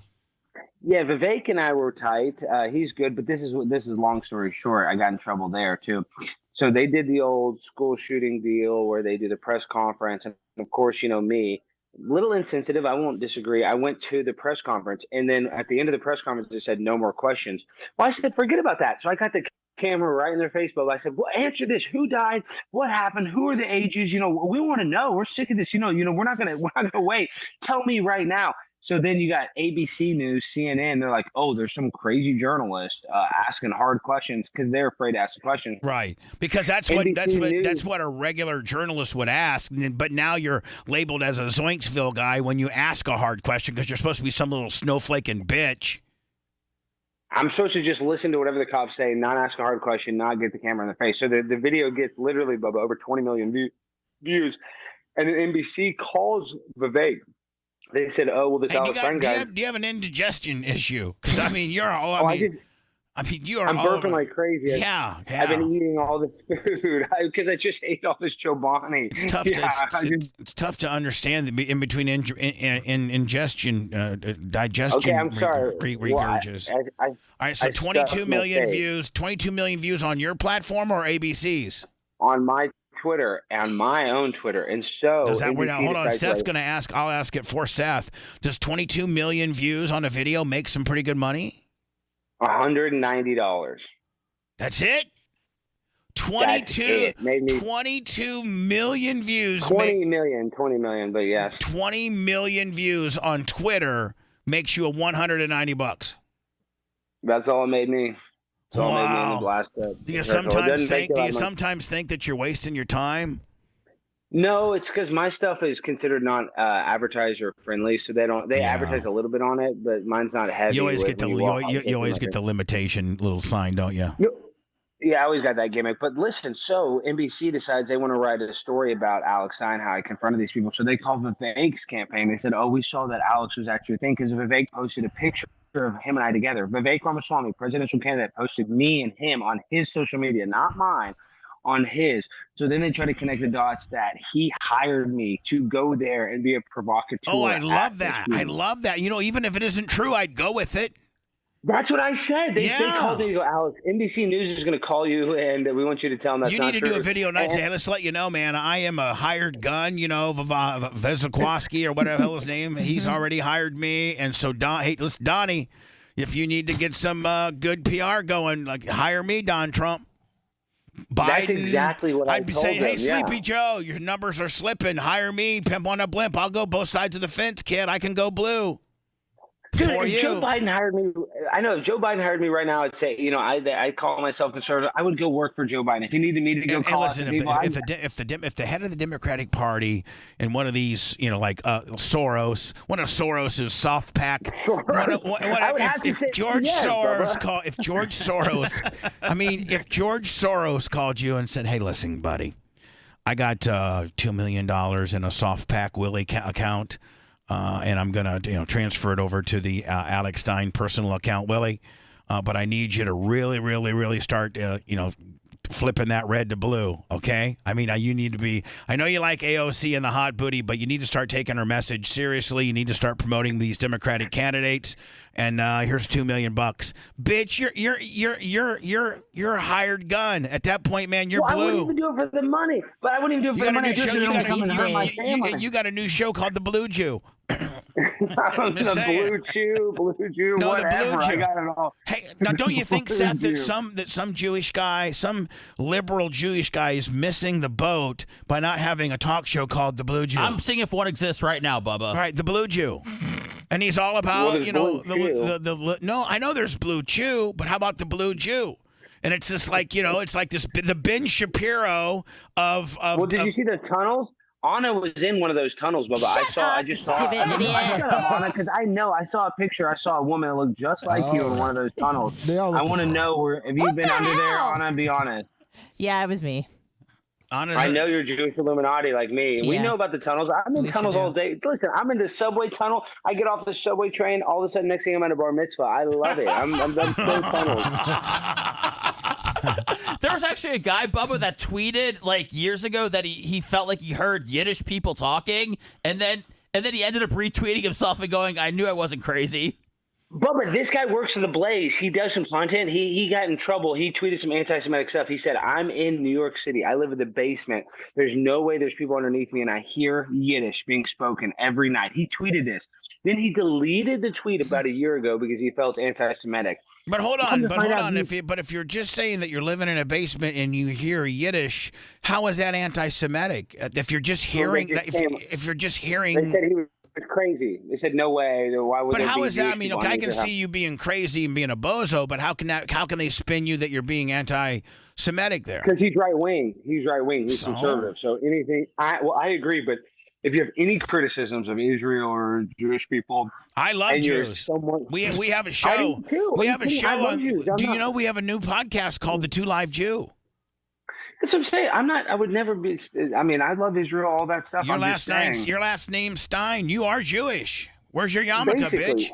[SPEAKER 4] Yeah, Vivek and I were tight. He's good, but this is long story short. I got in trouble there too. So they did the old school shooting deal where they did a press conference, and of course, me. Little insensitive, I won't disagree. I went to the press conference, and then at the end of the press conference, they said no more questions. Well, I said, forget about that. So I got the camera right in their face, but I said, well, answer this. Who died? What happened? Who are the ages? We want to know. We're sick of this. We're not gonna wait. Tell me right now. So then you got ABC News, CNN. They're like, oh, there's some crazy journalist asking hard questions because they're afraid to ask the questions.
[SPEAKER 16] Right, because that's what a regular journalist would ask. But now you're labeled as a Zoinksville guy when you ask a hard question because you're supposed to be some little snowflake and bitch.
[SPEAKER 4] I'm supposed to just listen to whatever the cops say, not ask a hard question, not get the camera in the face. So the video gets literally, Bubba, over 20 million views. And then NBC calls Vivek. They said, "Oh, well, this Alex Friend guy."
[SPEAKER 16] Do you have an indigestion issue? Because I mean, you're all. You are.
[SPEAKER 4] I'm burping like crazy.
[SPEAKER 16] Yeah.
[SPEAKER 4] I've been eating all the food because I just ate all this Chobani.
[SPEAKER 16] It's tough. It's tough to understand in between ingestion, digestion.
[SPEAKER 4] Okay, I'm sorry.
[SPEAKER 16] Regurges. All right, so 22 million views. 22 million views on your platform or ABC's?
[SPEAKER 4] On my Twitter, on my own Twitter, and so
[SPEAKER 16] does that now, hold on, Seth's going to ask. I'll ask it for Seth. Does 22 million views on a video make some pretty good money?
[SPEAKER 4] $190.
[SPEAKER 16] That's it. 22 million views.
[SPEAKER 4] 20 million, but yes.
[SPEAKER 16] 20 million views on Twitter makes you $190.
[SPEAKER 4] That's all it made me.
[SPEAKER 16] Wow. Do you sometimes think that you're wasting your time?
[SPEAKER 4] No, it's because my stuff is considered not advertiser friendly, so they advertise a little bit on it, but mine's not heavy.
[SPEAKER 3] You always get the
[SPEAKER 4] when you walk
[SPEAKER 3] you always get the limitation little sign, don't you?
[SPEAKER 4] Yeah, I always got that gimmick. But listen, so NBC decides they want to write a story about Alex Stein, how he confronted these people. So they called Vivek's campaign. They said, "Oh, we saw that Alex was actually a thing," because Vivek posted a picture of him and I together. Vivek Ramaswamy, presidential candidate, posted me and him on his social media, not mine. On his. So then they try to connect the dots that he hired me to go there and be a provocateur.
[SPEAKER 3] Oh, I love that. I love that. You know, even if it isn't true, I'd go with it.
[SPEAKER 4] That's what I said. They called me and go, Alex, NBC News is going to call you, and we want you to tell them that's
[SPEAKER 3] you
[SPEAKER 4] not
[SPEAKER 3] need to
[SPEAKER 4] true.
[SPEAKER 3] do a video night. Say, hey, let's let you know, man, I am a hired gun, you know, Vezakowski or whatever the hell his name. He's already hired me. And so, listen, Donnie, if you need to get some good PR going, like hire me, Don Trump. Biden,
[SPEAKER 4] that's exactly what
[SPEAKER 3] I'd be
[SPEAKER 4] told
[SPEAKER 3] saying, hey,
[SPEAKER 4] them,
[SPEAKER 3] Sleepy Joe, your numbers are slipping. Hire me, pimp on a blimp. I'll go both sides of the fence, kid. I can go blue.
[SPEAKER 4] Dude, if Joe Biden hired me, I know if Joe Biden hired me right now, I'd say, you know, I call myself conservative. I would go work for Joe Biden. If you needed me to go call
[SPEAKER 3] listen, if the head of the Democratic Party and one of these, you know, like Soros, one of Soros's soft pack, if George Soros called you and said, hey, listen, buddy, I got $2 million in a soft pack Willie account. And I'm gonna, transfer it over to the Alex Stein personal account, Willie. But I need you to really, really, really start, flipping that red to blue. Okay? I mean, you need to be. I know you like AOC and the hot booty, but you need to start taking her message seriously. You need to start promoting these Democratic candidates. And here's $2 million, bitch. You're a hired gun at that point, man. You're blue.
[SPEAKER 4] I wouldn't even do it for the money, but I wouldn't even do it for the money.
[SPEAKER 3] You got a new show called The Blue Jew.
[SPEAKER 4] The Blue Jew,
[SPEAKER 3] no,
[SPEAKER 4] whatever.
[SPEAKER 3] The Blue Jew.
[SPEAKER 4] I got it all.
[SPEAKER 3] Hey, now don't you think, Seth, that some Jewish guy, some liberal Jewish guy is missing the boat by not having a talk show called The Blue Jew?
[SPEAKER 8] I'm seeing if one exists right now, Bubba.
[SPEAKER 3] All right, The Blue Jew. And he's all about, no, I know there's Blue Chew, but how about the Blue Jew? And it's just like, it's like the Ben Shapiro of.
[SPEAKER 4] Well, did you see the tunnels? Anna was in one of those tunnels, Bubba. I just saw Anna because I saw a picture. I saw a woman that looked just like you in one of those tunnels. I want to know have you been under there, Anna? Be honest.
[SPEAKER 13] Yeah, it was me.
[SPEAKER 4] I know you're Jewish Illuminati like me. We know about the tunnels. I'm in tunnels all day. Listen, I'm in the subway tunnel. I get off the subway train. All of a sudden, next thing I'm at a bar mitzvah. I love it. I'm so tunnels.
[SPEAKER 8] There was actually a guy, Bubba, that tweeted like years ago that he felt like he heard Yiddish people talking, and then he ended up retweeting himself and going, "I knew I wasn't crazy."
[SPEAKER 4] Bubba, this guy works for The Blaze. He does some content. He got in trouble. He tweeted some anti-Semitic stuff. He said, I'm in New York City. I live in the basement. There's no way there's people underneath me, and I hear Yiddish being spoken every night. He tweeted this. Then he deleted the tweet about a year ago because he felt anti-Semitic.
[SPEAKER 3] But hold on. If you're just saying that you're living in a basement and you hear Yiddish, how is that anti-Semitic? If you're just hearing if you're just hearing,
[SPEAKER 4] they said he was crazy. They said no way. Why would?
[SPEAKER 3] But how is that? I mean, okay, I can see you being crazy and being a bozo, but how can they spin you that you're being anti-Semitic there?
[SPEAKER 4] Because he's right wing. He's right wing. He's conservative. So anything. I agree, but. If you have any criticisms of Israel or Jewish people,
[SPEAKER 3] I love Jews. We have a show. We have a show. Do you know we have a new podcast called The 2 Live Jew?
[SPEAKER 4] That's what I'm saying. I would never be. I mean, I love Israel, all that stuff.
[SPEAKER 3] Your last name Stein. You are Jewish. Where's your yarmulke, bitch?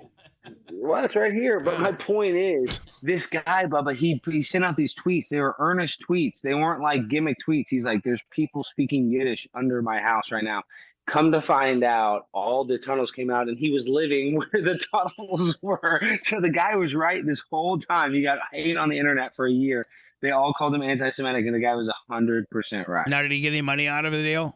[SPEAKER 4] Well, it's right here. But my point is, this guy, Bubba, he sent out these tweets. They were earnest tweets. They weren't like gimmick tweets. He's like, there's people speaking Yiddish under my house right now. Come to find out, all the tunnels came out, and he was living where the tunnels were. So the guy was right this whole time. He got hate on the internet for a year. They all called him anti-Semitic, and the guy was 100% right.
[SPEAKER 3] Now, did he get any money out of the deal?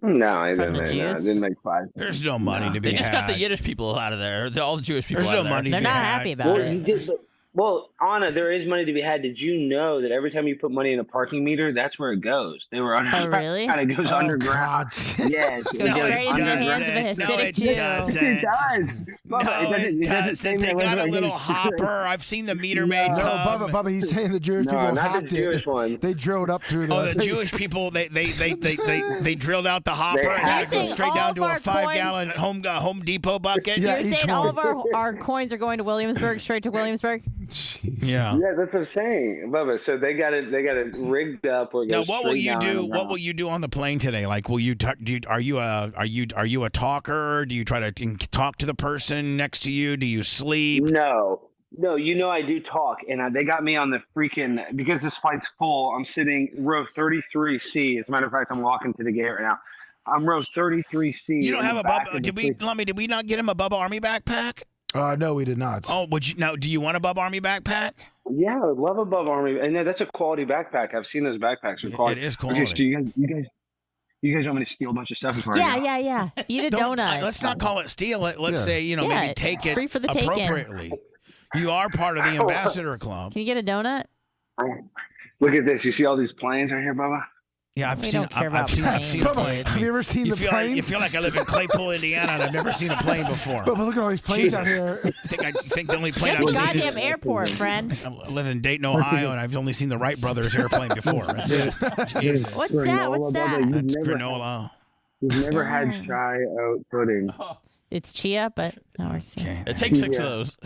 [SPEAKER 4] No, he didn't make $5.
[SPEAKER 3] There's no money to be had.
[SPEAKER 8] They just got the Yiddish people out of there. All the Jewish people
[SPEAKER 3] There's
[SPEAKER 8] out
[SPEAKER 3] no
[SPEAKER 8] of there.
[SPEAKER 3] money
[SPEAKER 13] They're not happy about it.
[SPEAKER 4] Well, Anna, there is money to be had. Did you know that every time you put money in a parking meter, that's where it goes? They were
[SPEAKER 13] Oh, really?
[SPEAKER 4] kind of goes underground. Yes,
[SPEAKER 13] It goes straight into the hands of a Hasidic Jew.
[SPEAKER 4] It does. Bubba,
[SPEAKER 2] it doesn't. They got a little hopper. I've seen the meter maid
[SPEAKER 14] No,
[SPEAKER 2] come.
[SPEAKER 14] Bubba, he's saying the Jewish people
[SPEAKER 4] not the
[SPEAKER 14] hopped
[SPEAKER 4] Jewish
[SPEAKER 14] it.
[SPEAKER 4] one.
[SPEAKER 14] They drilled up through the.
[SPEAKER 2] Oh, the Jewish people, they drilled out the hopper and had it go straight down to a 5-gallon Home Depot bucket.
[SPEAKER 13] You're saying all of our coins are going to Williamsburg, straight to Williamsburg?
[SPEAKER 2] Yeah.
[SPEAKER 4] Yeah, that's what I'm saying, Bubba. So they got it rigged up. Where it
[SPEAKER 2] Now,
[SPEAKER 4] goes
[SPEAKER 2] what will
[SPEAKER 4] straight
[SPEAKER 2] you
[SPEAKER 4] down
[SPEAKER 2] do?
[SPEAKER 4] and
[SPEAKER 2] What
[SPEAKER 4] down.
[SPEAKER 2] will you do on the plane today? Like, will you are you a talker? Do you try to talk to the person next to you? Do you sleep?
[SPEAKER 4] No, I do talk, and they got me on the freaking because this flight's full. I'm sitting row 33C. As a matter of fact, I'm walking to the gate right now. I'm row 33C.
[SPEAKER 2] You don't have a Bubba?
[SPEAKER 4] Did
[SPEAKER 2] we not get him a Bubba Army backpack?
[SPEAKER 14] No, we did not.
[SPEAKER 2] Oh, do you want a Bubba Army backpack?
[SPEAKER 4] Yeah, I would love a Bubba Army, and that's a quality backpack. I've seen those backpacks. Are quality.
[SPEAKER 2] It is
[SPEAKER 4] Okay,
[SPEAKER 2] quality.
[SPEAKER 4] so you guys want me to steal a bunch of stuff before I go?
[SPEAKER 13] Yeah. Eat a donut.
[SPEAKER 2] Let's not call it steal it. Let's say, maybe take
[SPEAKER 13] it's
[SPEAKER 2] it
[SPEAKER 13] free for the taking.
[SPEAKER 2] appropriately. You are part of the ambassador club.
[SPEAKER 13] Can you get a donut?
[SPEAKER 4] Look at this. You see all these planes right here, Bubba?
[SPEAKER 2] Yeah,
[SPEAKER 13] We don't care about
[SPEAKER 2] I've seen
[SPEAKER 14] Bubba,
[SPEAKER 2] planes.
[SPEAKER 14] have you ever seen the planes?
[SPEAKER 2] You feel like I live in Claypool, Indiana, and I've never seen a plane before.
[SPEAKER 14] But look at all these planes out here.
[SPEAKER 2] I think the only plane
[SPEAKER 13] You're
[SPEAKER 2] I've
[SPEAKER 13] at the
[SPEAKER 2] seen
[SPEAKER 13] goddamn airport, friend.
[SPEAKER 2] I live in Dayton, Ohio, and I've only seen the Wright brothers airplane before. That's it. Jesus.
[SPEAKER 13] What's that? What's that?
[SPEAKER 2] That's granola.
[SPEAKER 4] You've never had chai oat pudding.
[SPEAKER 13] It's chia, but now we're seeing.
[SPEAKER 8] It takes 6 of those.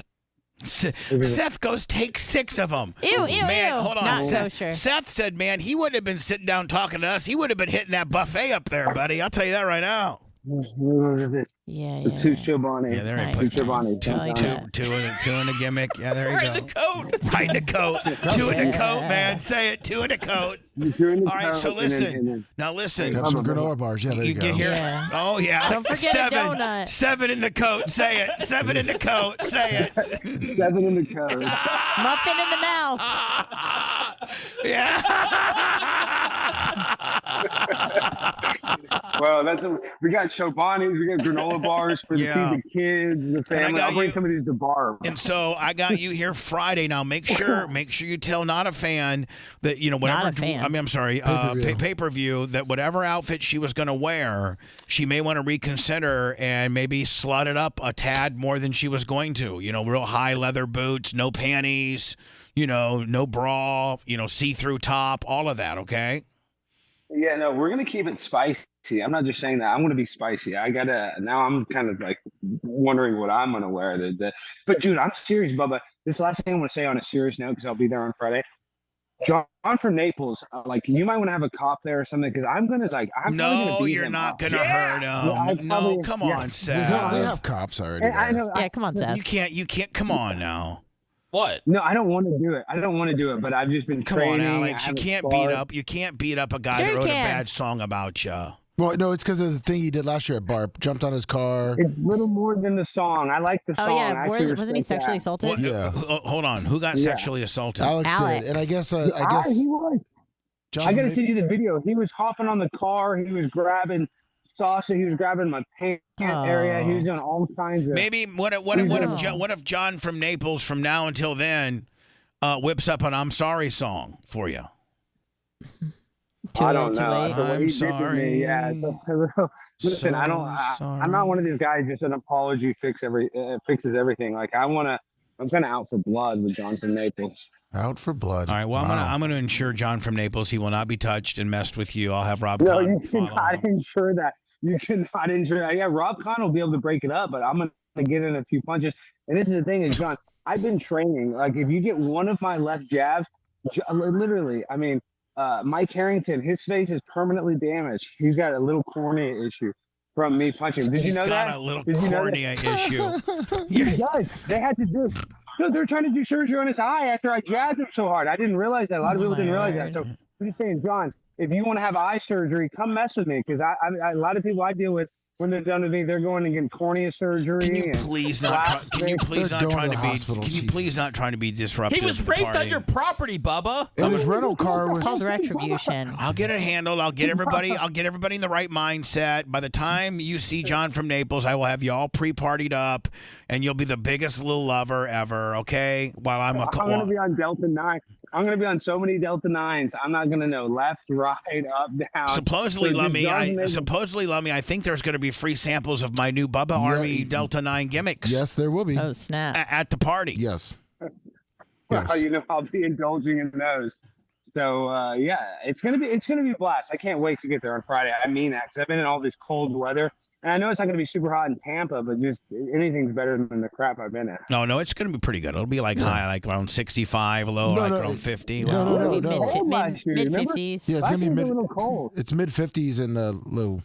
[SPEAKER 2] Seth goes, take 6 of them.
[SPEAKER 13] Ew,
[SPEAKER 2] man,
[SPEAKER 13] ew.
[SPEAKER 2] Hold on.
[SPEAKER 13] Not
[SPEAKER 2] Seth,
[SPEAKER 13] kosher.
[SPEAKER 2] Seth said, man, he wouldn't have been sitting down talking to us. He would have been hitting that buffet up there, buddy. I'll tell you that right now.
[SPEAKER 13] Yeah.
[SPEAKER 4] Two Chobani.
[SPEAKER 2] Yeah, there he
[SPEAKER 13] Nice,
[SPEAKER 2] puts
[SPEAKER 4] two Chobani.
[SPEAKER 2] two in the gimmick. Yeah, there you
[SPEAKER 8] Right
[SPEAKER 2] go.
[SPEAKER 8] in the coat.
[SPEAKER 2] Right in the coat. 2 in the coat, man. Say it. 2 in the coat. All right, so listen. Now listen.
[SPEAKER 14] Have some granola bars. Yeah, there you go.
[SPEAKER 2] Get here.
[SPEAKER 13] Yeah.
[SPEAKER 2] Oh yeah.
[SPEAKER 13] Don't forget a donut.
[SPEAKER 2] 7 in the coat. Say it. 7 in the coat. Say it.
[SPEAKER 4] 7 in the coat.
[SPEAKER 13] Muffin in the mouth.
[SPEAKER 2] Yeah.
[SPEAKER 4] Well, we got Chobanis, we got granola bars for the kids, the family. I'll bring some of these to bar.
[SPEAKER 2] And so I got you here Friday. Now make sure you tell Not a Fan that whatever.
[SPEAKER 13] Not a fan.
[SPEAKER 2] I mean, I'm sorry. Pay-per-view that whatever outfit she was going to wear, she may want to reconsider and maybe slut it up a tad more than she was going to. Real high leather boots, no panties. No bra. See-through top. All of that. Okay.
[SPEAKER 4] Yeah, no, we're gonna keep it spicy. I'm not just saying that. I'm gonna be spicy. Now I'm kind of like wondering what I'm gonna wear. But dude, I'm serious, Bubba. This last thing I want to say on a serious note, because I'll be there on Friday. John from Naples, you might want to have a cop there or something, because I'm gonna
[SPEAKER 2] No, you're not gonna hurt him. No, come on, Seth.
[SPEAKER 14] We have cops already.
[SPEAKER 4] I know.
[SPEAKER 13] Yeah, come on, Seth.
[SPEAKER 2] You can't. Come on now.
[SPEAKER 8] What?
[SPEAKER 4] No, I don't want to do it. But I've just been
[SPEAKER 2] Come
[SPEAKER 4] training.
[SPEAKER 2] on, Alex. You can't beat up a guy that wrote a bad song about you.
[SPEAKER 14] Well, no, it's because of the thing he did last year at Barb. Jumped on his car.
[SPEAKER 4] It's little more than the song. I like the song.
[SPEAKER 13] Oh yeah,
[SPEAKER 4] I actually
[SPEAKER 13] wasn't he
[SPEAKER 4] respect
[SPEAKER 13] sexually
[SPEAKER 4] that.
[SPEAKER 13] assaulted?
[SPEAKER 14] Yeah.
[SPEAKER 2] Hold on. Who got sexually assaulted?
[SPEAKER 14] Alex did, and I guess
[SPEAKER 4] he was. I gotta send you the video. He was hopping on the car. He was grabbing Sasha. He was grabbing my pant area. He was doing all kinds of.
[SPEAKER 2] Maybe what if John from Naples from now until then whips up an "I'm Sorry" song for you?
[SPEAKER 4] I don't know. The way
[SPEAKER 2] I'm
[SPEAKER 4] he did to me, yeah. Listen, I'm not one of these guys just an apology fixes everything. Like I'm kind of out for blood with John from Naples.
[SPEAKER 14] Out for blood.
[SPEAKER 2] All right. Well, I'm gonna ensure John from Naples he will not be touched and messed with you. I'll have Rob.
[SPEAKER 4] No,
[SPEAKER 2] Kahn
[SPEAKER 4] you cannot ensure that. You cannot ensure that. Yeah, Rob Kahn will be able to break it up, but I'm gonna get in a few punches. And this is the thing, is John. I've been training. Like if you get one of my left jabs, literally, I mean. Mike Harrington, his face is permanently damaged. He's got a little cornea issue from me punching him. Did you know that?
[SPEAKER 2] He's got a little cornea issue.
[SPEAKER 4] He does. They had to do. No, they're trying to do surgery on his eye after I jabbed him so hard. I didn't realize that. A lot of people didn't realize that. So I'm just saying, John, if you want to have eye surgery, come mess with me, because a lot of people I deal with
[SPEAKER 6] when they're done with me, they're going to get cornea surgery.
[SPEAKER 3] Can you please not? Can you please not trying to be?
[SPEAKER 14] hospital,
[SPEAKER 3] Can you please not trying to be disruptive?
[SPEAKER 8] He was
[SPEAKER 3] to the
[SPEAKER 8] raped on
[SPEAKER 3] party?
[SPEAKER 8] your property, Bubba.
[SPEAKER 14] And his rental car
[SPEAKER 13] It's
[SPEAKER 14] was.
[SPEAKER 13] called retribution.
[SPEAKER 3] I'll get it handled. I'll get everybody. I'll get everybody in the right mindset. By the time you see John from Naples, I will have you all pre-partied up, and you'll be the biggest little lover ever. Okay? While I'm
[SPEAKER 6] going to be on Delta 9. I'm going to be on so many Delta 9s. I'm not going to know left, right, up, down.
[SPEAKER 3] Supposedly,
[SPEAKER 6] So just
[SPEAKER 3] Lummy,
[SPEAKER 6] John's
[SPEAKER 3] I think there's going to be free samples of my new Bubba Army Delta 9 gimmicks.
[SPEAKER 14] Yes, there will be.
[SPEAKER 13] Oh, snap.
[SPEAKER 3] At the party.
[SPEAKER 14] Yes.
[SPEAKER 6] Well, you know, I'll be indulging in those. So yeah, it's gonna be a blast. I can't wait to get there on Friday. I mean that because I've been in all this cold weather, and I know it's not gonna be super hot in Tampa, but just anything's better than the crap I've been at.
[SPEAKER 3] No, it's going to be pretty good. It'll be like high, like around 65, low, around 50.
[SPEAKER 14] No.
[SPEAKER 13] Mid-50s.
[SPEAKER 14] Yeah, it's gonna be
[SPEAKER 6] a little cold.
[SPEAKER 14] It's mid-50s and the low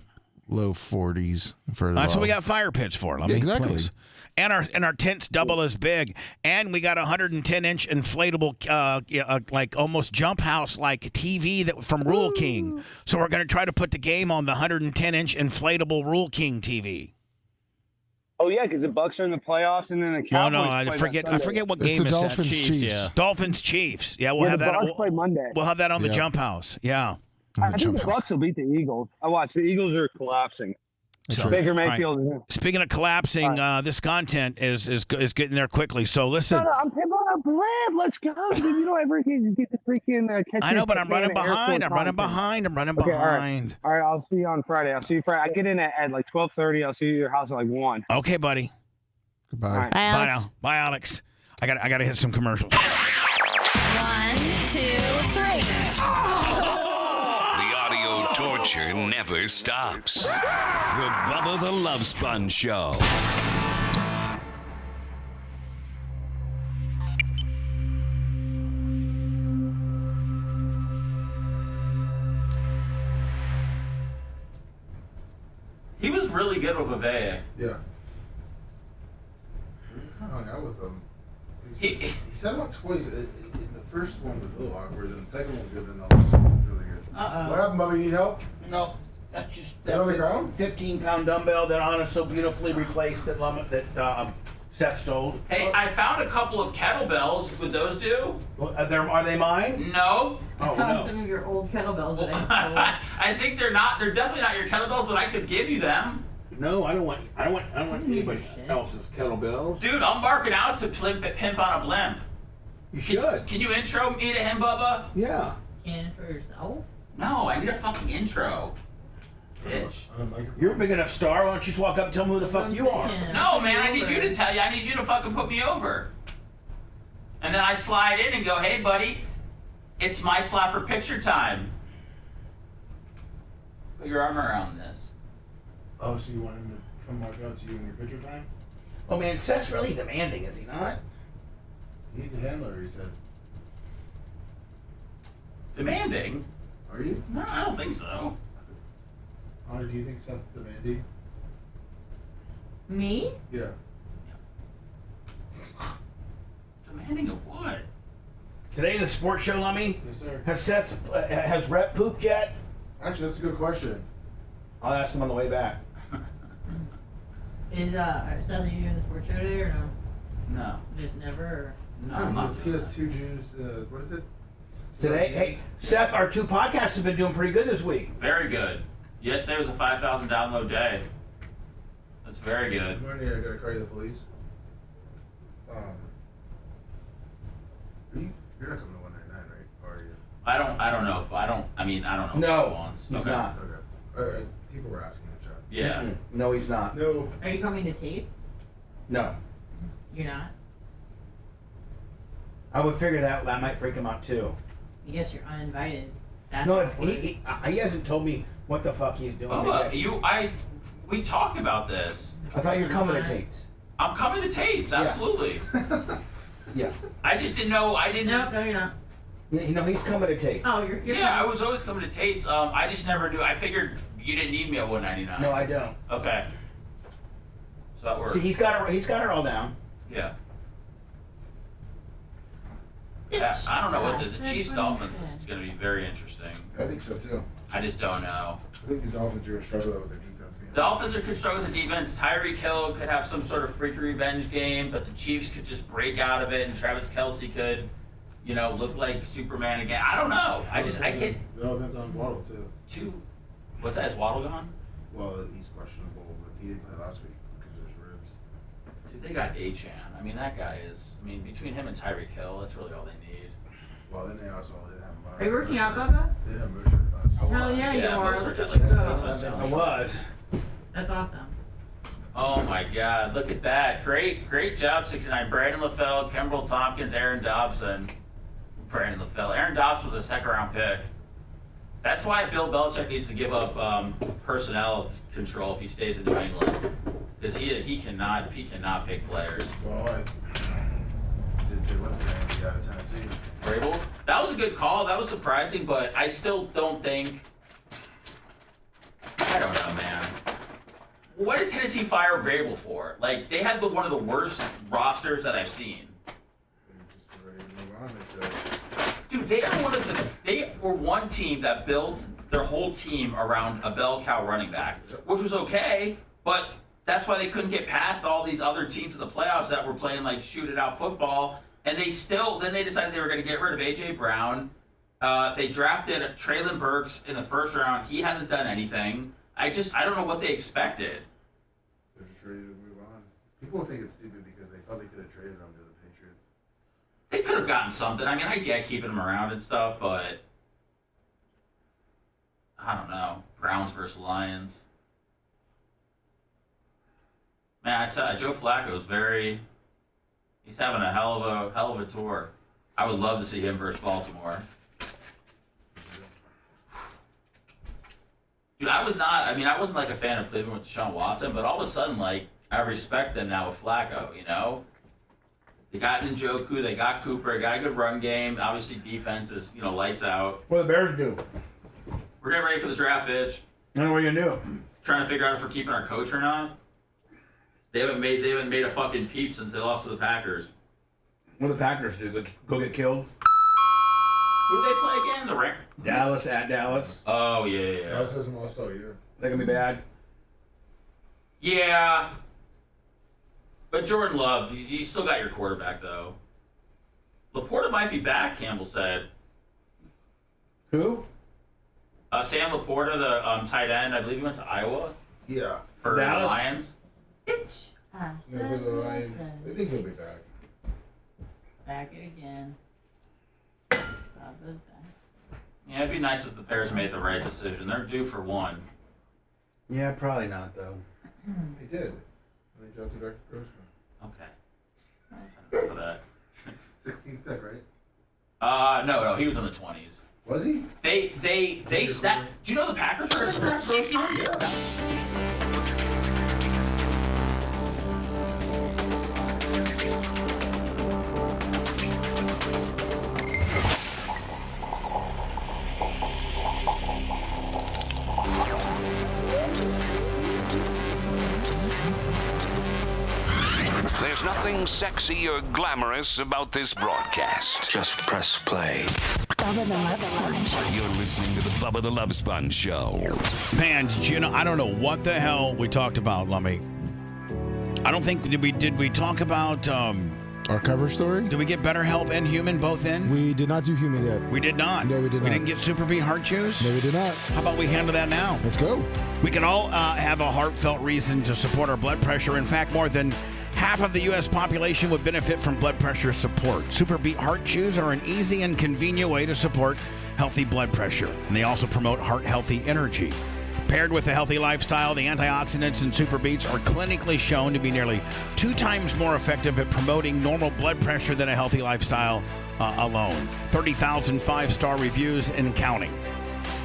[SPEAKER 14] 40s for the.
[SPEAKER 3] That's what we got fire pits for. Lummy,
[SPEAKER 14] exactly.
[SPEAKER 3] please. And our tents double as big, and we got a 110-inch inflatable, like almost jump house like TV that from Rule King. So we're going to try to put the game on the 110-inch inflatable Rule King TV.
[SPEAKER 6] Oh yeah, because the Bucks are in the playoffs, and then the Cowboys.
[SPEAKER 3] I forget what
[SPEAKER 14] It's
[SPEAKER 3] game
[SPEAKER 14] the
[SPEAKER 3] is
[SPEAKER 14] Dolphins
[SPEAKER 3] that.
[SPEAKER 14] Chiefs.
[SPEAKER 3] Yeah. Dolphins Chiefs. Yeah, we'll have
[SPEAKER 6] the
[SPEAKER 3] that.
[SPEAKER 6] Bucks play Monday.
[SPEAKER 3] We'll have that on the
[SPEAKER 14] Yeah.
[SPEAKER 3] jump house. Yeah.
[SPEAKER 6] I think the Bucks will beat the Eagles. I watched. The Eagles are collapsing.
[SPEAKER 3] So,
[SPEAKER 6] Baker
[SPEAKER 3] all right.
[SPEAKER 6] Mayfield.
[SPEAKER 3] Speaking of collapsing, this content is getting there quickly. So listen.
[SPEAKER 6] No, I'm pimping on a blend. Let's go. Dude, you don't ever get the freaking catch.
[SPEAKER 3] I know, but I'm running
[SPEAKER 6] Atlanta
[SPEAKER 3] behind.
[SPEAKER 6] airport
[SPEAKER 3] I'm running
[SPEAKER 6] content.
[SPEAKER 3] behind.
[SPEAKER 6] Okay, all right. I'll see you on Friday. I'll see you Friday. I get in at like 12:30. I'll see you at your house at like 1.
[SPEAKER 3] Okay, buddy.
[SPEAKER 14] Goodbye.
[SPEAKER 6] Right.
[SPEAKER 13] Bye,
[SPEAKER 3] Bye
[SPEAKER 13] Alex.
[SPEAKER 3] now. Bye, Alex. I got to hit some commercials.
[SPEAKER 11] 1, 2, 3.
[SPEAKER 17] The audio torture never stops. The Bubba the Love Sponge Show.
[SPEAKER 8] He was really good with Vivek.
[SPEAKER 7] Yeah. We kind of hung out with him. He said about twice. The first one was a little awkward, then the second one was good, then the last one was really good.
[SPEAKER 2] Uh-oh.
[SPEAKER 7] What happened, Bubba? You need help?
[SPEAKER 2] No, that's just
[SPEAKER 7] Is it on the ground?
[SPEAKER 2] 15-pound dumbbell that Anna so beautifully replaced that Seth stole.
[SPEAKER 8] Hey, I found a couple of kettlebells. Would those do?
[SPEAKER 2] Well, are they mine?
[SPEAKER 8] No.
[SPEAKER 2] Oh,
[SPEAKER 5] Found
[SPEAKER 2] no.
[SPEAKER 5] some of your old kettlebells that I stole.
[SPEAKER 8] I think they're not. They're definitely not your kettlebells, but I could give you them.
[SPEAKER 2] No, I don't want anybody else's kettlebells.
[SPEAKER 8] Dude, I'm barking out to pimp on a blimp.
[SPEAKER 2] You should.
[SPEAKER 8] Can you intro me to him, Bubba?
[SPEAKER 2] Yeah.
[SPEAKER 5] Can't intro yourself?
[SPEAKER 8] No, I need a fucking intro. Bitch.
[SPEAKER 2] You're a big enough star. Why don't you just walk up and tell me who the fuck you are?
[SPEAKER 8] No, man, I need you to tell you. I need you to fucking put me over. And then I slide in and go, hey, buddy, it's my slot for picture time. Put your arm around this.
[SPEAKER 7] Oh, so you want him to come walk out to you in your picture time?
[SPEAKER 2] Oh man, Seth's really demanding, is he not?
[SPEAKER 7] He's a handler, he said.
[SPEAKER 8] Demanding?
[SPEAKER 7] Are you?
[SPEAKER 8] No, I don't think so.
[SPEAKER 7] Honor, do you think Seth's demanding?
[SPEAKER 5] Me?
[SPEAKER 7] Yeah.
[SPEAKER 8] Demanding of what?
[SPEAKER 2] Today in the sports show, Lummy,
[SPEAKER 7] Yes, sir.
[SPEAKER 2] has Rhett pooped yet?
[SPEAKER 7] Actually, that's a good question.
[SPEAKER 2] I'll ask him on the way back.
[SPEAKER 5] Is Seth, are you doing the sports show today or no?
[SPEAKER 8] No.
[SPEAKER 5] Just never? Or?
[SPEAKER 8] No, I'm not.
[SPEAKER 7] He has 2 Jews. What is it?
[SPEAKER 2] Today, hey, Seth, our 2 podcasts have been doing pretty good this week.
[SPEAKER 8] Very good. Yesterday was a 5,000 download day. That's very good.
[SPEAKER 7] Monday, I gotta call you the police. You're not coming to 199, right? Or are you?
[SPEAKER 8] I don't know. I don't know
[SPEAKER 2] No,
[SPEAKER 8] if he wants.
[SPEAKER 2] he's
[SPEAKER 8] Okay.
[SPEAKER 2] not.
[SPEAKER 7] Okay. People were asking the chat.
[SPEAKER 8] Yeah.
[SPEAKER 2] Mm-mm. No, he's not.
[SPEAKER 7] No.
[SPEAKER 5] Are you coming to Tate's?
[SPEAKER 2] No.
[SPEAKER 5] You're not?
[SPEAKER 2] I would figure that might freak him out too.
[SPEAKER 5] I guess you're uninvited. That's
[SPEAKER 2] No, if
[SPEAKER 5] awkward.
[SPEAKER 2] he hasn't told me what the fuck he's doing.
[SPEAKER 8] Bubba, we talked about this.
[SPEAKER 2] I thought you were coming to Tate's.
[SPEAKER 8] I'm coming to Tate's, absolutely.
[SPEAKER 2] Yeah.
[SPEAKER 8] I just didn't know. I didn't.
[SPEAKER 5] No, you're not.
[SPEAKER 2] You know, he's coming to Tate's.
[SPEAKER 5] Oh, you're
[SPEAKER 8] Yeah, I was always coming to Tate's. I just never knew. I figured you didn't need me at 199.
[SPEAKER 2] No, I don't.
[SPEAKER 8] Okay. So that works.
[SPEAKER 2] See, he's got it all down.
[SPEAKER 8] Yeah. Yeah, I don't know what the Chiefs Dolphins is going to be very interesting.
[SPEAKER 7] I think so too.
[SPEAKER 8] I just don't know.
[SPEAKER 7] I think the Dolphins are gonna struggle with their defense being
[SPEAKER 8] The offense could struggle with the defense. Tyreek Hill could have some sort of freak revenge game, but the Chiefs could just break out of it, and Travis Kelce could, look like Superman again. I don't know. I can't.
[SPEAKER 7] The offense on Waddle too.
[SPEAKER 8] What's that? Is Waddle gone?
[SPEAKER 7] Well, he's questionable, but he didn't play last week because of his ribs.
[SPEAKER 8] Dude, they got Achan. I mean, that guy is. I mean, between him and Tyreek Hill, that's really all they need.
[SPEAKER 7] Well, then they also didn't have.
[SPEAKER 5] Are you working out, Bubba?
[SPEAKER 7] They didn't have Mercer.
[SPEAKER 5] Hell yeah, you are.
[SPEAKER 8] Mostert
[SPEAKER 5] Look
[SPEAKER 8] had
[SPEAKER 5] at you
[SPEAKER 8] like
[SPEAKER 5] go.
[SPEAKER 8] 8 touchdowns.
[SPEAKER 2] I was.
[SPEAKER 5] That's awesome.
[SPEAKER 8] Oh my God! Look at that! Great job, 69. Brandon LaFell, Kimmel Tompkins, Aaron Dobson. Brandon LaFell. Aaron Dobson was a 2nd-round pick. That's why Bill Belichick needs to give up personnel control if he stays in New England, because he cannot pick players.
[SPEAKER 7] Well, I did say what's his name? He out of Tennessee.
[SPEAKER 8] Vrabel. That was a good call. That was surprising, but I still don't think. I don't know, man. What did Tennessee fire Vrabel for? Like, they had one of the worst rosters that I've seen. Dude, they were one team that built their whole team around a bell cow running back, which was okay, but that's why they couldn't get past all these other teams in the playoffs that were playing like shoot it out football, and they decided they were going to get rid of A.J. Brown. They drafted Traylon Burks in the 1st round. He hasn't done anything. I don't know what they expected.
[SPEAKER 7] They're just ready to move on. People think it's stupid because they thought they could have traded him to the Patriots.
[SPEAKER 8] They could have gotten something. I mean, I get keeping him around and stuff, but I don't know. Browns versus Lions. Man, I tell you, Joe Flacco's he's having a hell of a tour. I would love to see him versus Baltimore. Dude, I wasn't like a fan of Cleveland with Deshaun Watson, but all of a sudden, like, I respect them now with Flacco, They got Njoku, they got Cooper, they got a good run game. Obviously, defense is, lights out.
[SPEAKER 2] What do the Bears do?
[SPEAKER 8] We're getting ready for the draft, bitch.
[SPEAKER 2] I don't know what you do.
[SPEAKER 8] Trying to figure out if we're keeping our coach or not. They haven't made a fucking peep since they lost to the Packers.
[SPEAKER 2] What do the Packers do? Go get killed?
[SPEAKER 8] Who do they play again? The Rams?
[SPEAKER 2] Dallas at Dallas.
[SPEAKER 8] Oh, yeah.
[SPEAKER 7] Dallas hasn't lost all year.
[SPEAKER 2] They're going to be bad?
[SPEAKER 8] Yeah. But Jordan Love, you still got your quarterback, though. Laporta might be back, Campbell said.
[SPEAKER 2] Who?
[SPEAKER 8] Sam Laporta, the tight end. I believe he went to Iowa.
[SPEAKER 7] Yeah.
[SPEAKER 8] For the
[SPEAKER 2] Dallas?
[SPEAKER 8] Lions.
[SPEAKER 7] No, for the Lions. I think he'll be back.
[SPEAKER 5] Back it again. Bubba's back.
[SPEAKER 8] Yeah, it'd be nice if the Bears made the right decision. They're due for one.
[SPEAKER 2] Yeah, probably not, though.
[SPEAKER 7] They did. They drafted Dr. Grossman.
[SPEAKER 8] Okay. Enough of that.
[SPEAKER 7] 16th pick, right?
[SPEAKER 8] No, he was in the 20s.
[SPEAKER 7] Was he?
[SPEAKER 8] They snapped. Do you know the Packers were going to draft Grossman?
[SPEAKER 7] Yeah.
[SPEAKER 17] There's nothing sexy or glamorous about this broadcast. Just press play.
[SPEAKER 11] Bubba the Love Sponge.
[SPEAKER 17] You're listening to the Bubba the Love Sponge Show.
[SPEAKER 16] Man, did you know? I don't know what the hell we talked about, Lummy. I don't think did we talk about
[SPEAKER 14] our cover story?
[SPEAKER 16] Did we get BetterHelp and Human both in?
[SPEAKER 14] We did not do Human yet.
[SPEAKER 16] We did not.
[SPEAKER 14] No, we did not.
[SPEAKER 16] We didn't get Super Beat Heart Chews?
[SPEAKER 14] No, we did not.
[SPEAKER 16] How about we handle that now?
[SPEAKER 14] Let's go.
[SPEAKER 16] We can all have a heartfelt reason to support our blood pressure. In fact, more than half of the U.S. population would benefit from blood pressure support. Super Beat Heart Chews are an easy and convenient way to support healthy blood pressure. And they also promote heart-healthy energy. Paired with a healthy lifestyle, the antioxidants in Super Beats are clinically shown to be nearly 2 times more effective at promoting normal blood pressure than a healthy lifestyle alone. 30,000 5-star reviews and counting.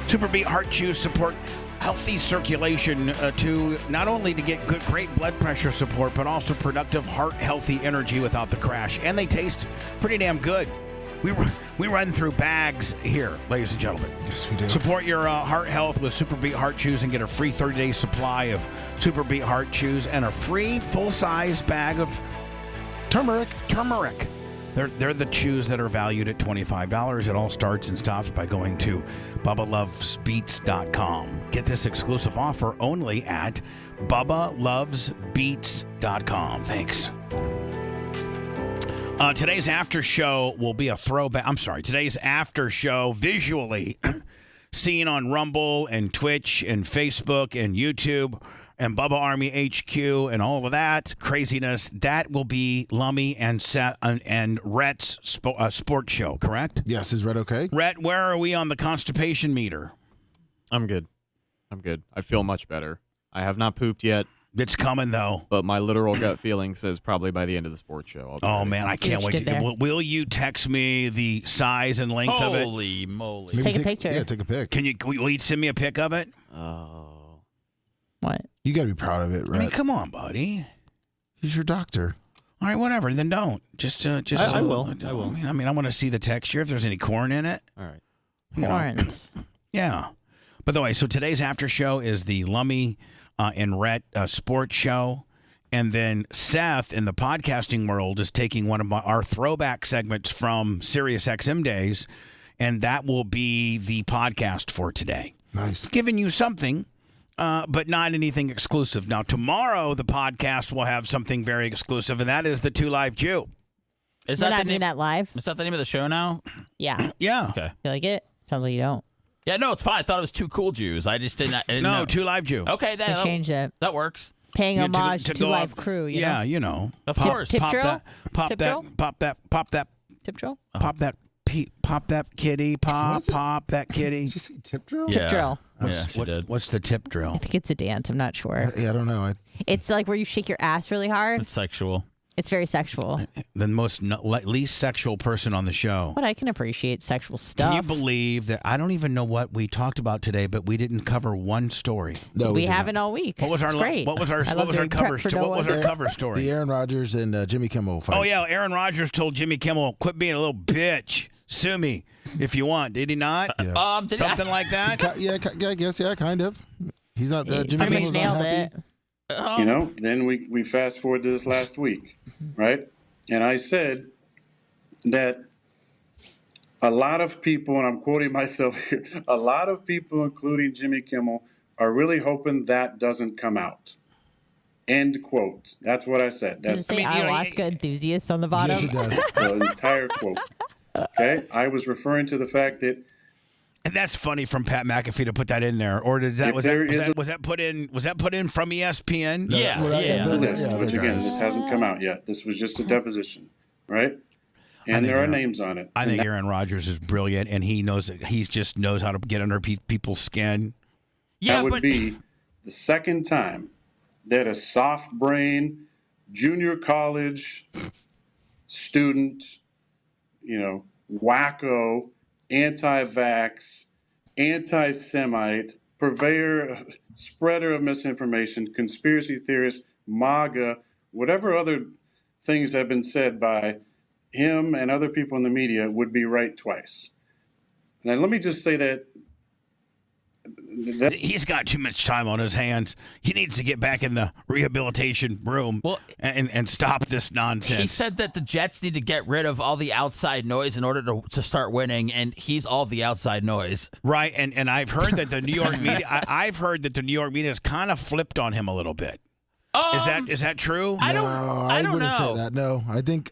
[SPEAKER 16] Super Beat Heart Chews support healthy circulation to not only to get great blood pressure support, but also productive heart-healthy energy without the crash. And they taste pretty damn good. We run through bags here, ladies and gentlemen.
[SPEAKER 14] Yes, we do.
[SPEAKER 16] Support your heart health with Super Beat Heart Chews and get a free 30-day supply of Super Beat Heart Chews and a free full-size bag of
[SPEAKER 14] turmeric.
[SPEAKER 16] They're the chews that are valued at $25. It all starts and stops by going to BubbaLovesBeats.com. Get this exclusive offer only at BubbaLovesBeats.com. Thanks. Today's after show will be a throwback. I'm sorry. Today's after show visually seen on Rumble and Twitch and Facebook and YouTube and Bubba Army HQ and all of that craziness. That will be Lummy and Seth and Rhett's sports show, correct?
[SPEAKER 14] Yes. Is Rhett okay?
[SPEAKER 16] Rhett, where are we on the constipation meter?
[SPEAKER 9] I'm good. I feel much better. I have not pooped yet.
[SPEAKER 16] It's coming, though.
[SPEAKER 9] But my literal gut feeling says probably by the end of the sports show.
[SPEAKER 16] Oh, man, I can't wait. Will you text me the size and length of it?
[SPEAKER 8] Holy moly.
[SPEAKER 13] Just take a picture.
[SPEAKER 14] Yeah, take a pic.
[SPEAKER 16] Will you send me a pic of it?
[SPEAKER 13] What?
[SPEAKER 14] You got to be proud of it, right?
[SPEAKER 16] I mean, come on, buddy.
[SPEAKER 14] He's your doctor.
[SPEAKER 16] All right, whatever. Then don't.
[SPEAKER 9] I will.
[SPEAKER 16] I mean, I want to see the texture if there's any corn in it.
[SPEAKER 9] All right.
[SPEAKER 13] Corns.
[SPEAKER 16] Yeah. By the way, so today's after show is the Lummy and Rhett sports show. And then Seth in the podcasting world is taking one of our throwback segments from Sirius XM days, and that will be the podcast for today.
[SPEAKER 14] Nice.
[SPEAKER 16] Giving you something, but not anything exclusive. Now, tomorrow, the podcast will have something very exclusive, and that is the 2 Live Jew.
[SPEAKER 8] Is that the
[SPEAKER 13] name? That live?
[SPEAKER 8] Is that the name of the show now?
[SPEAKER 13] Yeah.
[SPEAKER 16] Yeah.
[SPEAKER 8] Okay.
[SPEAKER 13] You like it? Sounds like you don't.
[SPEAKER 8] Yeah, no, it's fine. I thought it was 2 Cool Jews. I just didn't know.
[SPEAKER 16] 2 Live Jew.
[SPEAKER 8] Okay,
[SPEAKER 13] They changed it.
[SPEAKER 8] That works.
[SPEAKER 13] Paying
[SPEAKER 16] Yeah,
[SPEAKER 13] homage to
[SPEAKER 16] go
[SPEAKER 13] Live
[SPEAKER 16] off-
[SPEAKER 13] Crew. You
[SPEAKER 16] yeah,
[SPEAKER 13] know?
[SPEAKER 16] you know.
[SPEAKER 8] Of course.
[SPEAKER 13] Tip drill?
[SPEAKER 16] Pop
[SPEAKER 13] Tip
[SPEAKER 16] that.
[SPEAKER 13] drill?
[SPEAKER 16] Pop that.
[SPEAKER 13] Tip drill?
[SPEAKER 16] Pop that. Pop that kitty. Pop that kitty.
[SPEAKER 14] Did you say tip drill?
[SPEAKER 13] Tip drill.
[SPEAKER 8] Yeah, she did.
[SPEAKER 16] What's the tip drill?
[SPEAKER 13] I think it's a dance. I'm not sure.
[SPEAKER 14] Yeah, I don't know.
[SPEAKER 13] It's like where you shake your ass really hard.
[SPEAKER 8] It's sexual.
[SPEAKER 13] It's very sexual.
[SPEAKER 16] The least sexual person on the show.
[SPEAKER 13] But I can appreciate sexual stuff.
[SPEAKER 16] Can you believe that? I don't even know what we talked about today, but we didn't cover one story.
[SPEAKER 14] No,
[SPEAKER 13] we haven't all week.
[SPEAKER 16] What was our
[SPEAKER 13] It's great.
[SPEAKER 16] What was our
[SPEAKER 13] I love doing
[SPEAKER 16] cover?
[SPEAKER 13] prep for
[SPEAKER 16] What
[SPEAKER 13] no
[SPEAKER 16] was
[SPEAKER 13] one.
[SPEAKER 16] our cover story?
[SPEAKER 14] The Aaron Rodgers and Jimmy Kimmel fight.
[SPEAKER 16] Oh yeah, Aaron Rodgers told Jimmy Kimmel, "Quit being a little bitch. Sue me if you want." Did he not?
[SPEAKER 14] Yeah.
[SPEAKER 16] Something like that.
[SPEAKER 14] Yeah, I guess. Yeah, kind of. He's not. Jimmy
[SPEAKER 13] Pretty much
[SPEAKER 14] Kimmel's not
[SPEAKER 13] nailed
[SPEAKER 14] happy.
[SPEAKER 13] it.
[SPEAKER 10] You know, then we fast forward to this last week, right? And I said that a lot of people, and I'm quoting myself here, a lot of people, including Jimmy Kimmel, are really hoping that doesn't come out. End quote. That's what I said.
[SPEAKER 13] Does it say ayahuasca enthusiast on the bottom?
[SPEAKER 14] Yes, it does.
[SPEAKER 10] The entire quote. Okay? I was referring to the fact that.
[SPEAKER 16] And that's funny from Pat McAfee to put that in there, or did that was that put in from ESPN?
[SPEAKER 8] Yeah.
[SPEAKER 10] Yes, which again, this hasn't come out yet. This was just a deposition, right? And there are names on it.
[SPEAKER 16] I think Aaron Rodgers is brilliant, and he just knows how to get under people's skin.
[SPEAKER 10] That would be the second time that a soft brain junior college student, wacko, anti-vax, anti-Semite, purveyor, spreader of misinformation, conspiracy theorist, MAGA, whatever other things have been said by him and other people in the media would be right twice. Now, let me just say that
[SPEAKER 16] he's got too much time on his hands. He needs to get back in the rehabilitation room and stop this nonsense.
[SPEAKER 8] He said that the Jets need to get rid of all the outside noise in order to start winning, and he's all the outside noise.
[SPEAKER 16] Right, and I've heard that the New York media I've heard that the New York media has kind of flipped on him a little bit. Is that true?
[SPEAKER 14] I wouldn't say that. No, I think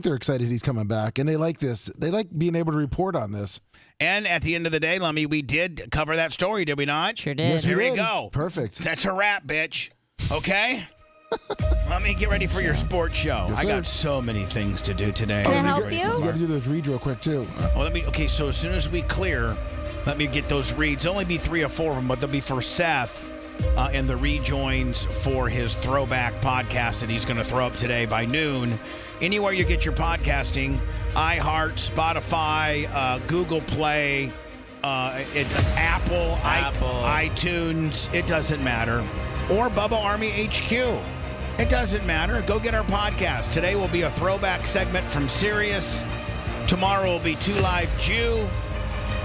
[SPEAKER 14] they're excited he's coming back, and they like this. They like being able to report on this.
[SPEAKER 16] And at the end of the day, Lummy, we did cover that story, did we not?
[SPEAKER 13] Sure did.
[SPEAKER 14] Yes, we
[SPEAKER 16] Here we
[SPEAKER 14] did.
[SPEAKER 16] go.
[SPEAKER 14] Perfect.
[SPEAKER 16] That's a wrap, bitch. Okay? Let me get ready for your sports show.
[SPEAKER 14] Yes,
[SPEAKER 16] I
[SPEAKER 14] sir.
[SPEAKER 16] got so many things to do today.
[SPEAKER 13] Can I help you?
[SPEAKER 14] You got to do those reads real quick too.
[SPEAKER 16] Okay, so as soon as we clear, let me get those reads. There'll only be 3 or 4 of them, but they'll be for Seth and the rejoins for his throwback podcast that he's going to throw up today by noon. Anywhere you get your podcasting, iHeart, Spotify, Google Play, it's Apple, iTunes, it doesn't matter. Or Bubba Army HQ. It doesn't matter. Go get our podcast. Today will be a throwback segment from Sirius. Tomorrow will be 2 Live Jew.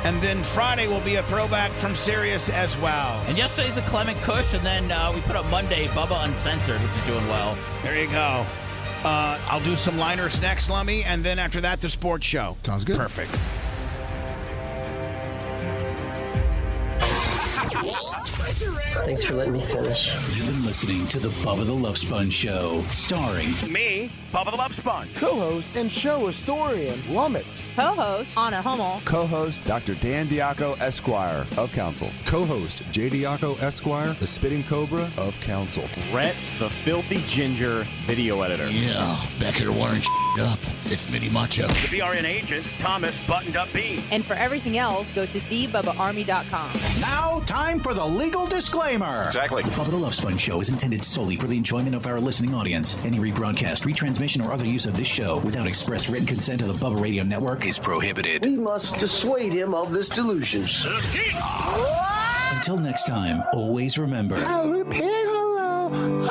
[SPEAKER 16] And then Friday will be a throwback from Sirius as well.
[SPEAKER 8] And yesterday's a Clement Kush, and then we put up Monday Bubba Uncensored, which is doing well.
[SPEAKER 16] There you go. I'll do some liners next, Lummy, and then after that, the sports show.
[SPEAKER 14] Sounds good.
[SPEAKER 16] Perfect.
[SPEAKER 12] Thanks for letting me finish.
[SPEAKER 17] You've been listening to the Bubba the Love Sponge Show, starring
[SPEAKER 16] me, Bubba the Love Sponge.
[SPEAKER 18] Co-host and show historian, Lummox.
[SPEAKER 22] Co-host, Anna Hummel.
[SPEAKER 24] Co-host, Dr. Dan Diaco, Esquire, of Council. Co-host, J. Diaco, Esquire, the Spitting Cobra, of Council.
[SPEAKER 9] Rhett, the Filthy Ginger, video editor.
[SPEAKER 1] Yeah, back here wiring up. It's Mini Macho.
[SPEAKER 16] The BRN agent, Thomas Buttoned Up B.
[SPEAKER 22] And for everything else, go to thebubbaarmy.com.
[SPEAKER 17] Now, time for the legal disclaimer.
[SPEAKER 21] Exactly.
[SPEAKER 17] The Bubba the Love Sponge Show is intended solely for the enjoyment of our listening audience. Any rebroadcast, retransmission, or other use of this show without express written consent of the Bubba Radio Network is prohibited.
[SPEAKER 12] We must dissuade him of this delusion.
[SPEAKER 17] Until next time, always remember.
[SPEAKER 12] I'll repeat hello.